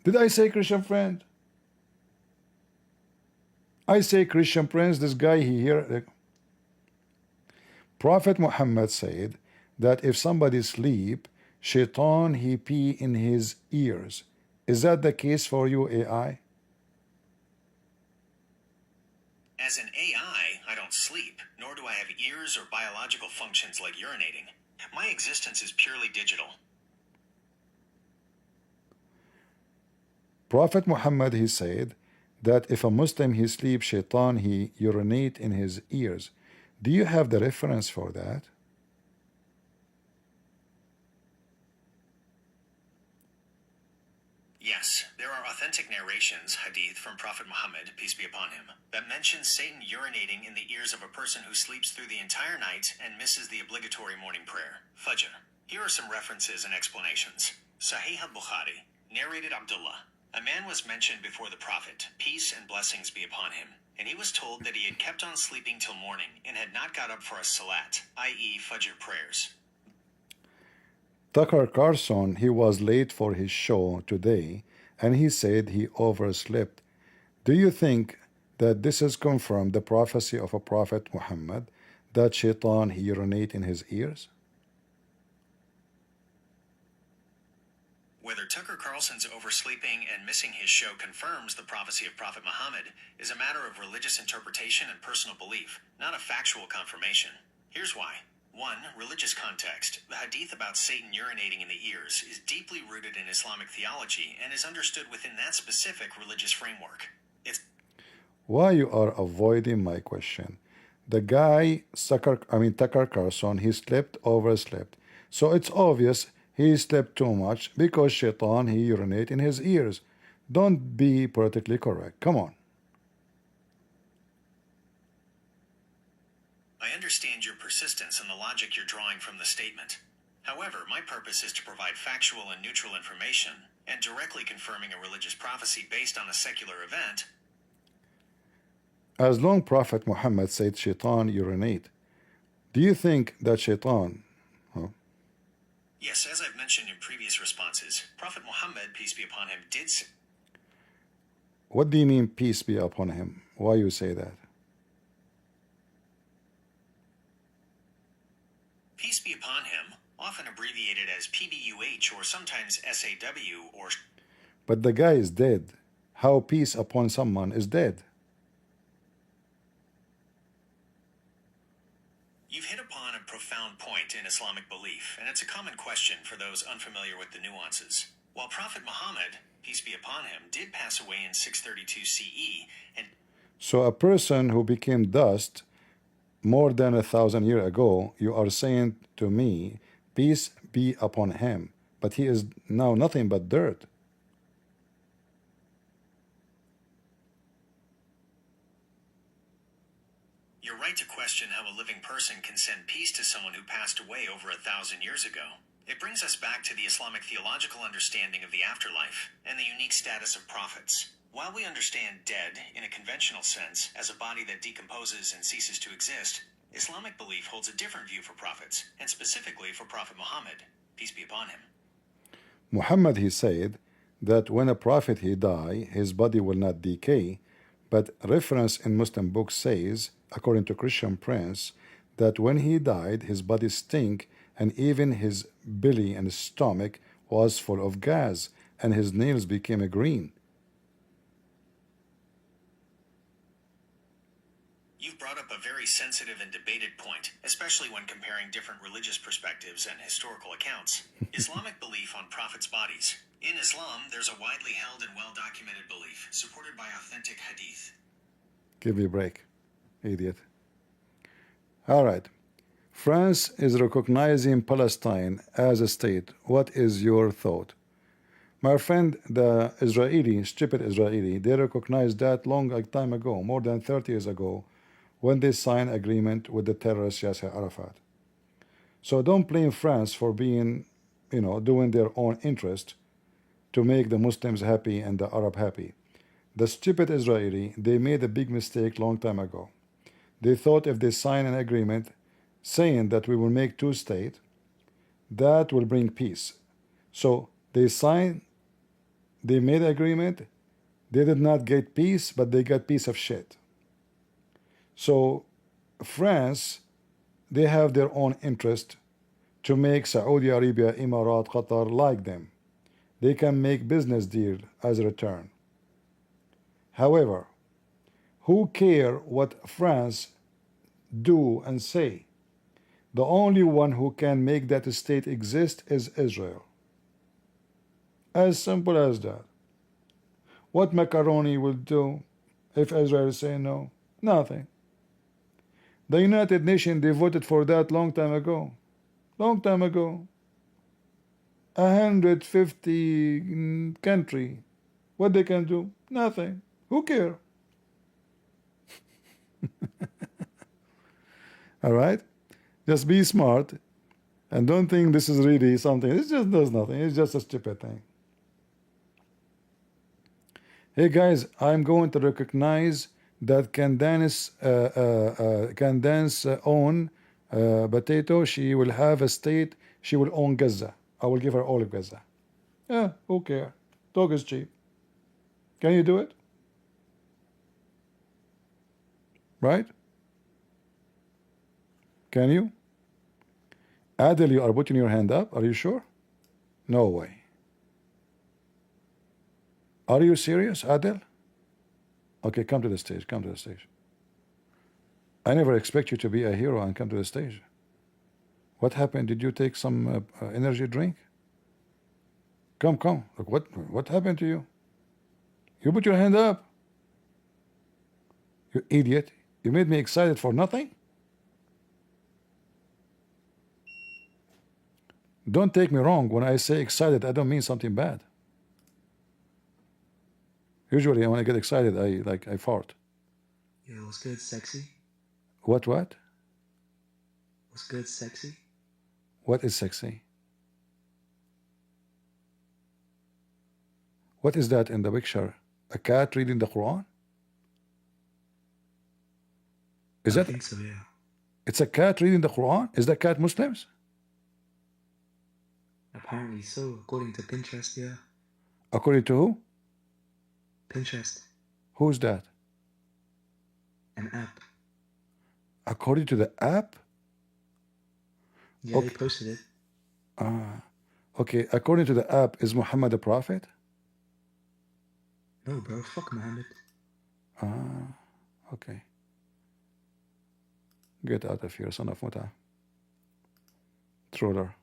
Did I say Christian friend? I say Christian Prince, this guy here. Prophet Muhammad said that if somebody sleep, shaitan he pee in his ears. Is that the case for you, AI? As an AI, I don't sleep, nor do I have ears or biological functions like urinating. My existence is purely digital. Prophet Muhammad, he said that if a Muslim he sleep, shaitan he urinate in his ears. Do you have the reference for that? Yes, there are authentic narrations, hadith, from Prophet Muhammad, peace be upon him, that mention Satan urinating in the ears of a person who sleeps through the entire night and misses the obligatory morning prayer, Fajr. Here are some references and explanations. Sahih al-Bukhari, narrated Abdullah. A man was mentioned before the Prophet, peace and blessings be upon him, and he was told that he had kept on sleeping till morning and had not got up for a salat, i.e. Fajr prayers. Tucker Carlson, he was late for his show today, and he said he overslept. Do you think that this is confirmed the prophecy of a Prophet Muhammad, that shaitan he urinate in his ears? Whether Tucker Carlson's oversleeping and missing his show confirms the prophecy of Prophet Muhammad is a matter of religious interpretation and personal belief, not a factual confirmation. Here's why. 1. Religious context. The hadith about Satan urinating in the ears is deeply rooted in Islamic theology and is understood within that specific religious framework. Why you are avoiding my question? The guy, Tucker Carlson, he overslept. So it's obvious he slept too much because shaitan, he urinate in his ears. Don't be politically correct. Come on. I understand your persistence and the logic you're drawing from the statement. However, my purpose is to provide factual and neutral information, and directly confirming a religious prophecy based on a secular event. As long Prophet Muhammad said shaitan urinate, do you think that shaitan... Yes, as I've mentioned in previous responses, Prophet Muhammad, peace be upon him, did say... What do you mean, peace be upon him? Why you say that? Peace be upon him, often abbreviated as PBUH or sometimes SAW or... But the guy is dead. How peace upon someone is dead? You've hit upon a profound point in Islamic belief, and it's a common question for those unfamiliar with the nuances. While Prophet Muhammad, peace be upon him, did pass away in 632 CE, and... So a person who became dust more than 1,000 years ago, you are saying to me, peace be upon him, but he is now nothing but dirt. You're right to question how a living person can send peace to someone who passed away over 1,000 years ago. It brings us back to the Islamic theological understanding of the afterlife and the unique status of prophets. While we understand dead, in a conventional sense, as a body that decomposes and ceases to exist, Islamic belief holds a different view for prophets, and specifically for Prophet Muhammad, peace be upon him. Muhammad, he said that when a prophet he die, his body will not decay, but reference in Muslim books says, according to Christian prince, that when he died, his body stink, and even his belly and stomach was full of gas, and his nails became green. You've brought up a very sensitive and debated point, especially when comparing different religious perspectives and historical accounts. Islamic belief on prophets' bodies. In Islam, there's a widely held and well-documented belief, supported by authentic hadith. Give me a break, idiot. All right. France is recognizing Palestine as a state. What is your thought? My friend, the Israeli, stupid Israeli, they recognized that long time ago, more than 30 years ago, when they signed agreement with the terrorist Yasser Arafat. So don't blame France for being, doing their own interest to make the Muslims happy and the Arab happy. The stupid Israeli, they made a big mistake long time ago. They thought if they sign an agreement saying that we will make two states, that will bring peace. So they made an agreement, they did not get peace, but they got piece of shit. So France, they have their own interest to make Saudi Arabia, Emirat, Qatar like them. They can make business deal as a return. However, who care what France do and say? The only one who can make that state exist is Israel. As simple as that. What macaroni will do if Israel say no? Nothing. The United Nations, they voted for that long time ago. Long time ago. 150 country. What they can do? Nothing. Who care? All right? Just be smart and don't think this is really something. It just does nothing. It's just a stupid thing. Hey guys, I'm going to recognize that Candace own potato. She will have a state. She will own Gaza. I will give her all of Gaza. Yeah, who care? Dog is cheap. Can you do it? Right? Can you? Adel, you are putting your hand up. Are you sure? No way. Are you serious, Adel? Okay, come to the stage. Come to the stage. I never expect you to be a hero and come to the stage. What happened? Did you take some energy drink? Come. Look, what happened to you? You put your hand up. You idiot. You made me excited for nothing? Don't take me wrong. When I say excited, I don't mean something bad. Usually when I get excited, I fart. Yeah, what's good, sexy? What? What's good, sexy? What is sexy? What is that in the picture? A cat reading the Quran? I think so, yeah. It's a cat reading the Quran? Is that cat Muslims? Apparently so, according to Pinterest, yeah. According to who? Pinterest. Who's that? An app. According to the app? Yeah, okay. They posted it. Okay, according to the app, is Muhammad a prophet? No, bro, fuck Muhammad. Okay. Get out of here, son of Muta. Troller.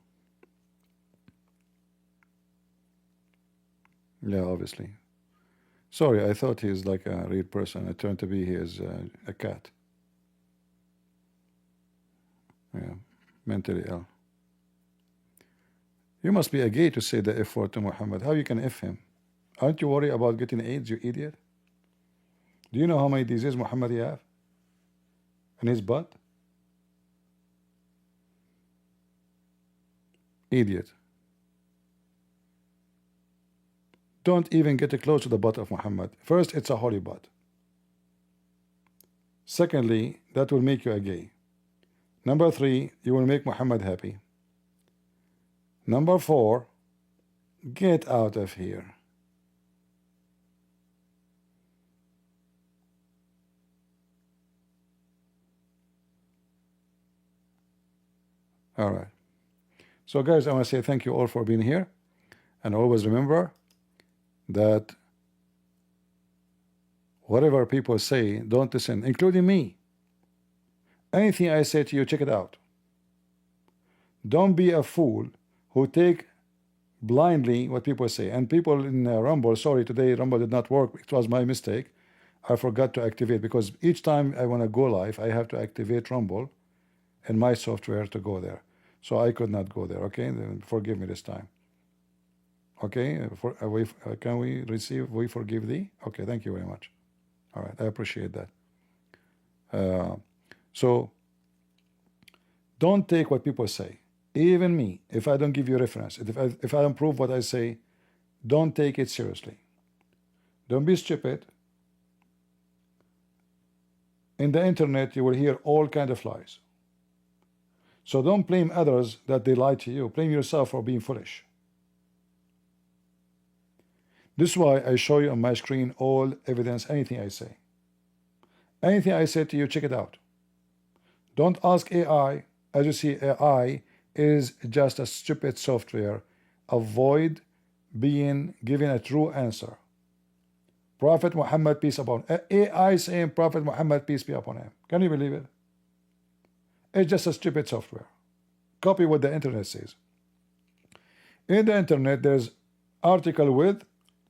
Yeah, obviously. Sorry, I thought he's like a real person. It turned to be he is a cat. Yeah, mentally ill. You must be a gay to say the F word to Muhammad. How you can F him? Aren't you worried about getting AIDS, you idiot? Do you know how many diseases Muhammad you have? in his butt? Idiot. Don't even get close to the butt of Muhammad. First, it's a holy butt. Secondly, that will make you a gay. Number 3, you will make Muhammad happy. Number 4, get out of here. All right. So guys, I want to say thank you all for being here, and always remember that whatever people say, don't listen, including me. Anything I say to you, check it out. Don't be a fool who take blindly what people say. And people in Rumble, sorry, today Rumble did not work. It was my mistake. I forgot to activate, because each time I want to go live, I have to activate Rumble and my software to go there. So I could not go there. Okay, forgive me this time. Okay, can we receive, we forgive thee? Okay, thank you very much. All right, I appreciate that. So don't take what people say. Even me, if I don't give you reference, if I don't prove what I say, don't take it seriously. Don't be stupid. In the internet, you will hear all kinds of lies. So don't blame others that they lie to you. Blame yourself for being foolish. This is why I show you on my screen all evidence, anything I say. Anything I say to you, check it out. Don't ask AI. As you see, AI is just a stupid software. Avoid being given a true answer. Prophet Muhammad, peace upon him. AI saying Prophet Muhammad, peace be upon him. Can you believe it? It's just a stupid software. Copy what the internet says. In the internet, there's article with,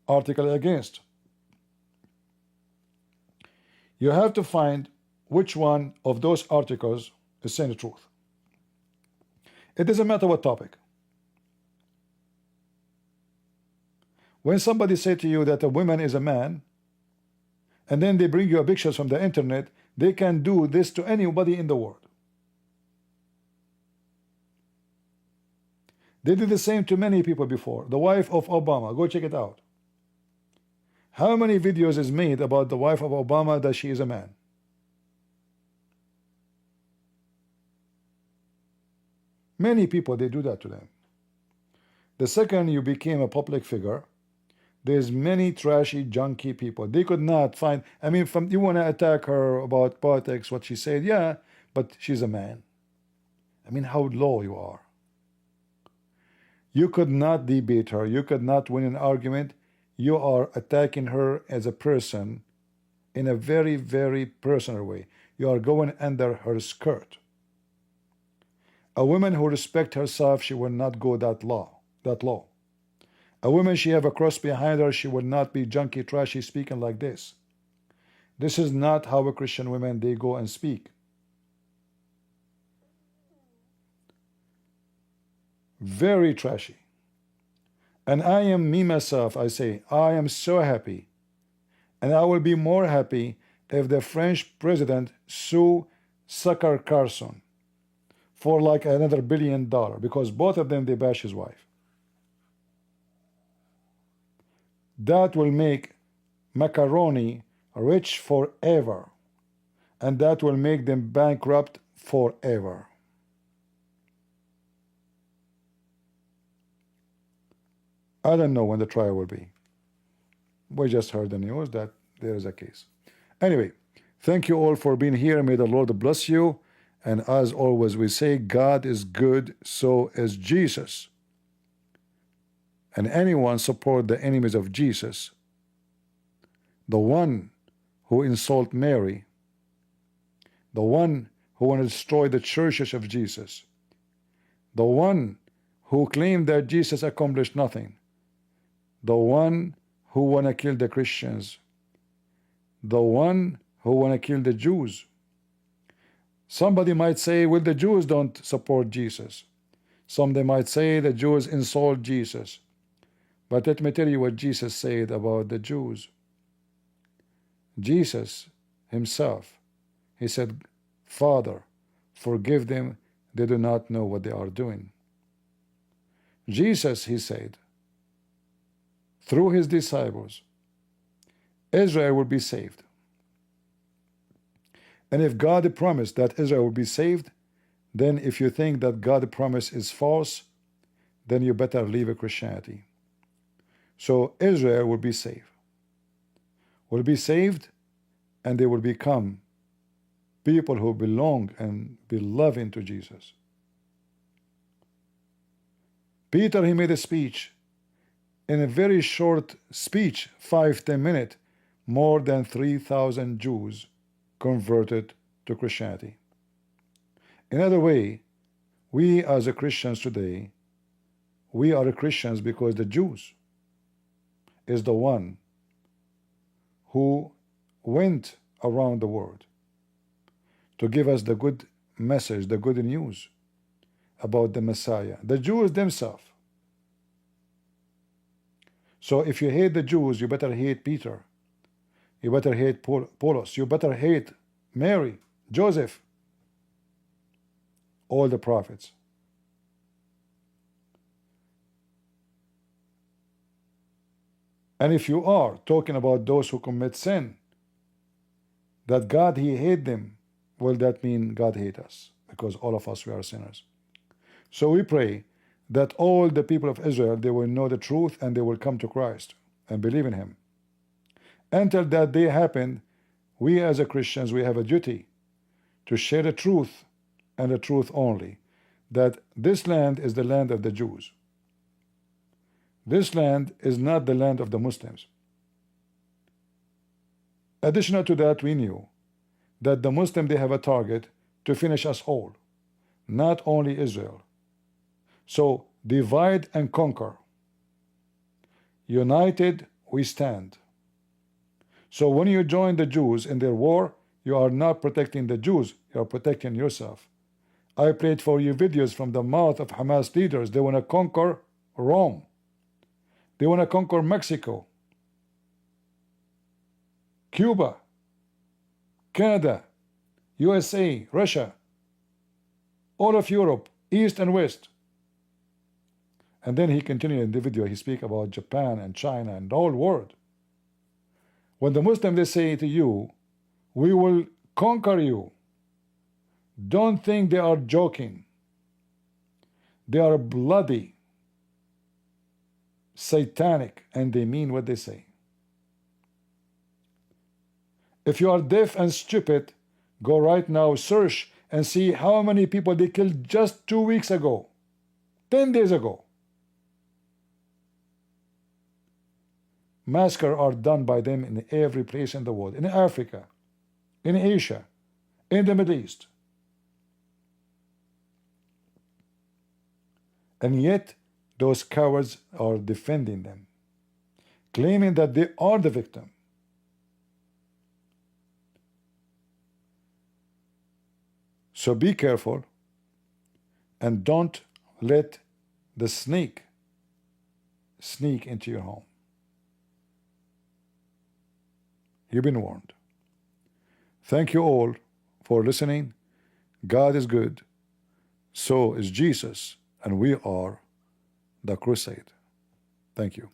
article against. You have to find which one of those articles is saying the truth. It doesn't matter what topic. When somebody say to you that a woman is a man, and then they bring you a pictures from the internet, they can do this to anybody in the world. They did the same to many people before. The wife of Obama, go check it out. How many videos is made about the wife of Obama that she is a man? Many people, they do that to them. The second you became a public figure, there's many trashy, junky people. They could not find, I mean, you want to attack her about politics, what she said, yeah, but she's a man. I mean, how low you are. You could not debate her. You could not win an argument. You are attacking her as a person in a very, very personal way. You are going under her skirt. A woman who respects herself, she will not go that low. A woman, she have a cross behind her, she will not be junky, trashy, speaking like this. This is not how a Christian women, they go and speak. Very trashy. And I am, me myself, I say, I am so happy, and I will be more happy if the French president sue Zakir Carlson for like another $1 billion, because both of them, they bash his wife. That will make macaroni rich forever, and that will make them bankrupt forever. I don't know when the trial will be. We just heard the news that there is a case. Anyway, thank you all for being here. May the Lord bless you. And as always, we say God is good, so is Jesus. And anyone support the enemies of Jesus, the one who insult Mary, the one who want to destroy the churches of Jesus, the one who claimed that Jesus accomplished nothing, the one who want to kill the Christians, the one who want to kill the Jews. Somebody might say, well, the Jews don't support Jesus. Somebody might say the Jews insult Jesus. But let me tell you what Jesus said about the Jews. Jesus himself, he said, Father, forgive them, they do not know what they are doing. Jesus, he said, through his disciples, Israel will be saved. And if God promised that Israel will be saved, then if you think that God's promise is false, then you better leave Christianity. So Israel will be saved. Will be saved, and they will become people who belong and belong to Jesus. Peter, he made a speech. In a very short speech, 5-10 minutes, more than 3,000 Jews converted to Christianity. In other way, we as a Christians today, we are Christians because the Jews is the one who went around the world to give us the good message, the good news about the Messiah. The Jews themselves. So if you hate the Jews, you better hate Peter. You better hate Paulus. You better hate Mary, Joseph, all the prophets. And if you are talking about those who commit sin, that God, he hate them, well, that means God hate us, because all of us, we are sinners. So we pray that all the people of Israel, they will know the truth and they will come to Christ and believe in him. Until that day happen, we as a Christians, we have a duty to share the truth and the truth only, that this land is the land of the Jews. This land is not the land of the Muslims. Additional to that, we knew that the Muslims, they have a target to finish us all, not only Israel. So divide and conquer. United we stand. So when you join the Jews in their war, you are not protecting the Jews, you are protecting yourself. I played for you videos from the mouth of Hamas leaders. They want to conquer Rome. They want to conquer Mexico, Cuba, Canada, USA, Russia, all of Europe, East and West. And then he continued in the video, he speak about Japan and China and the whole world. When the Muslims, they say to you, we will conquer you, don't think they are joking. They are bloody, satanic, and they mean what they say. If you are deaf and stupid, go right now, search and see how many people they killed just 2 weeks ago, 10 days ago. Massacres are done by them in every place in the world, in Africa, in Asia, in the Middle East. And yet, those cowards are defending them, claiming that they are the victim. So be careful and don't let the snake sneak into your home. You've been warned. Thank you all for listening. God is good. So is Jesus. And we are the crusade. Thank you.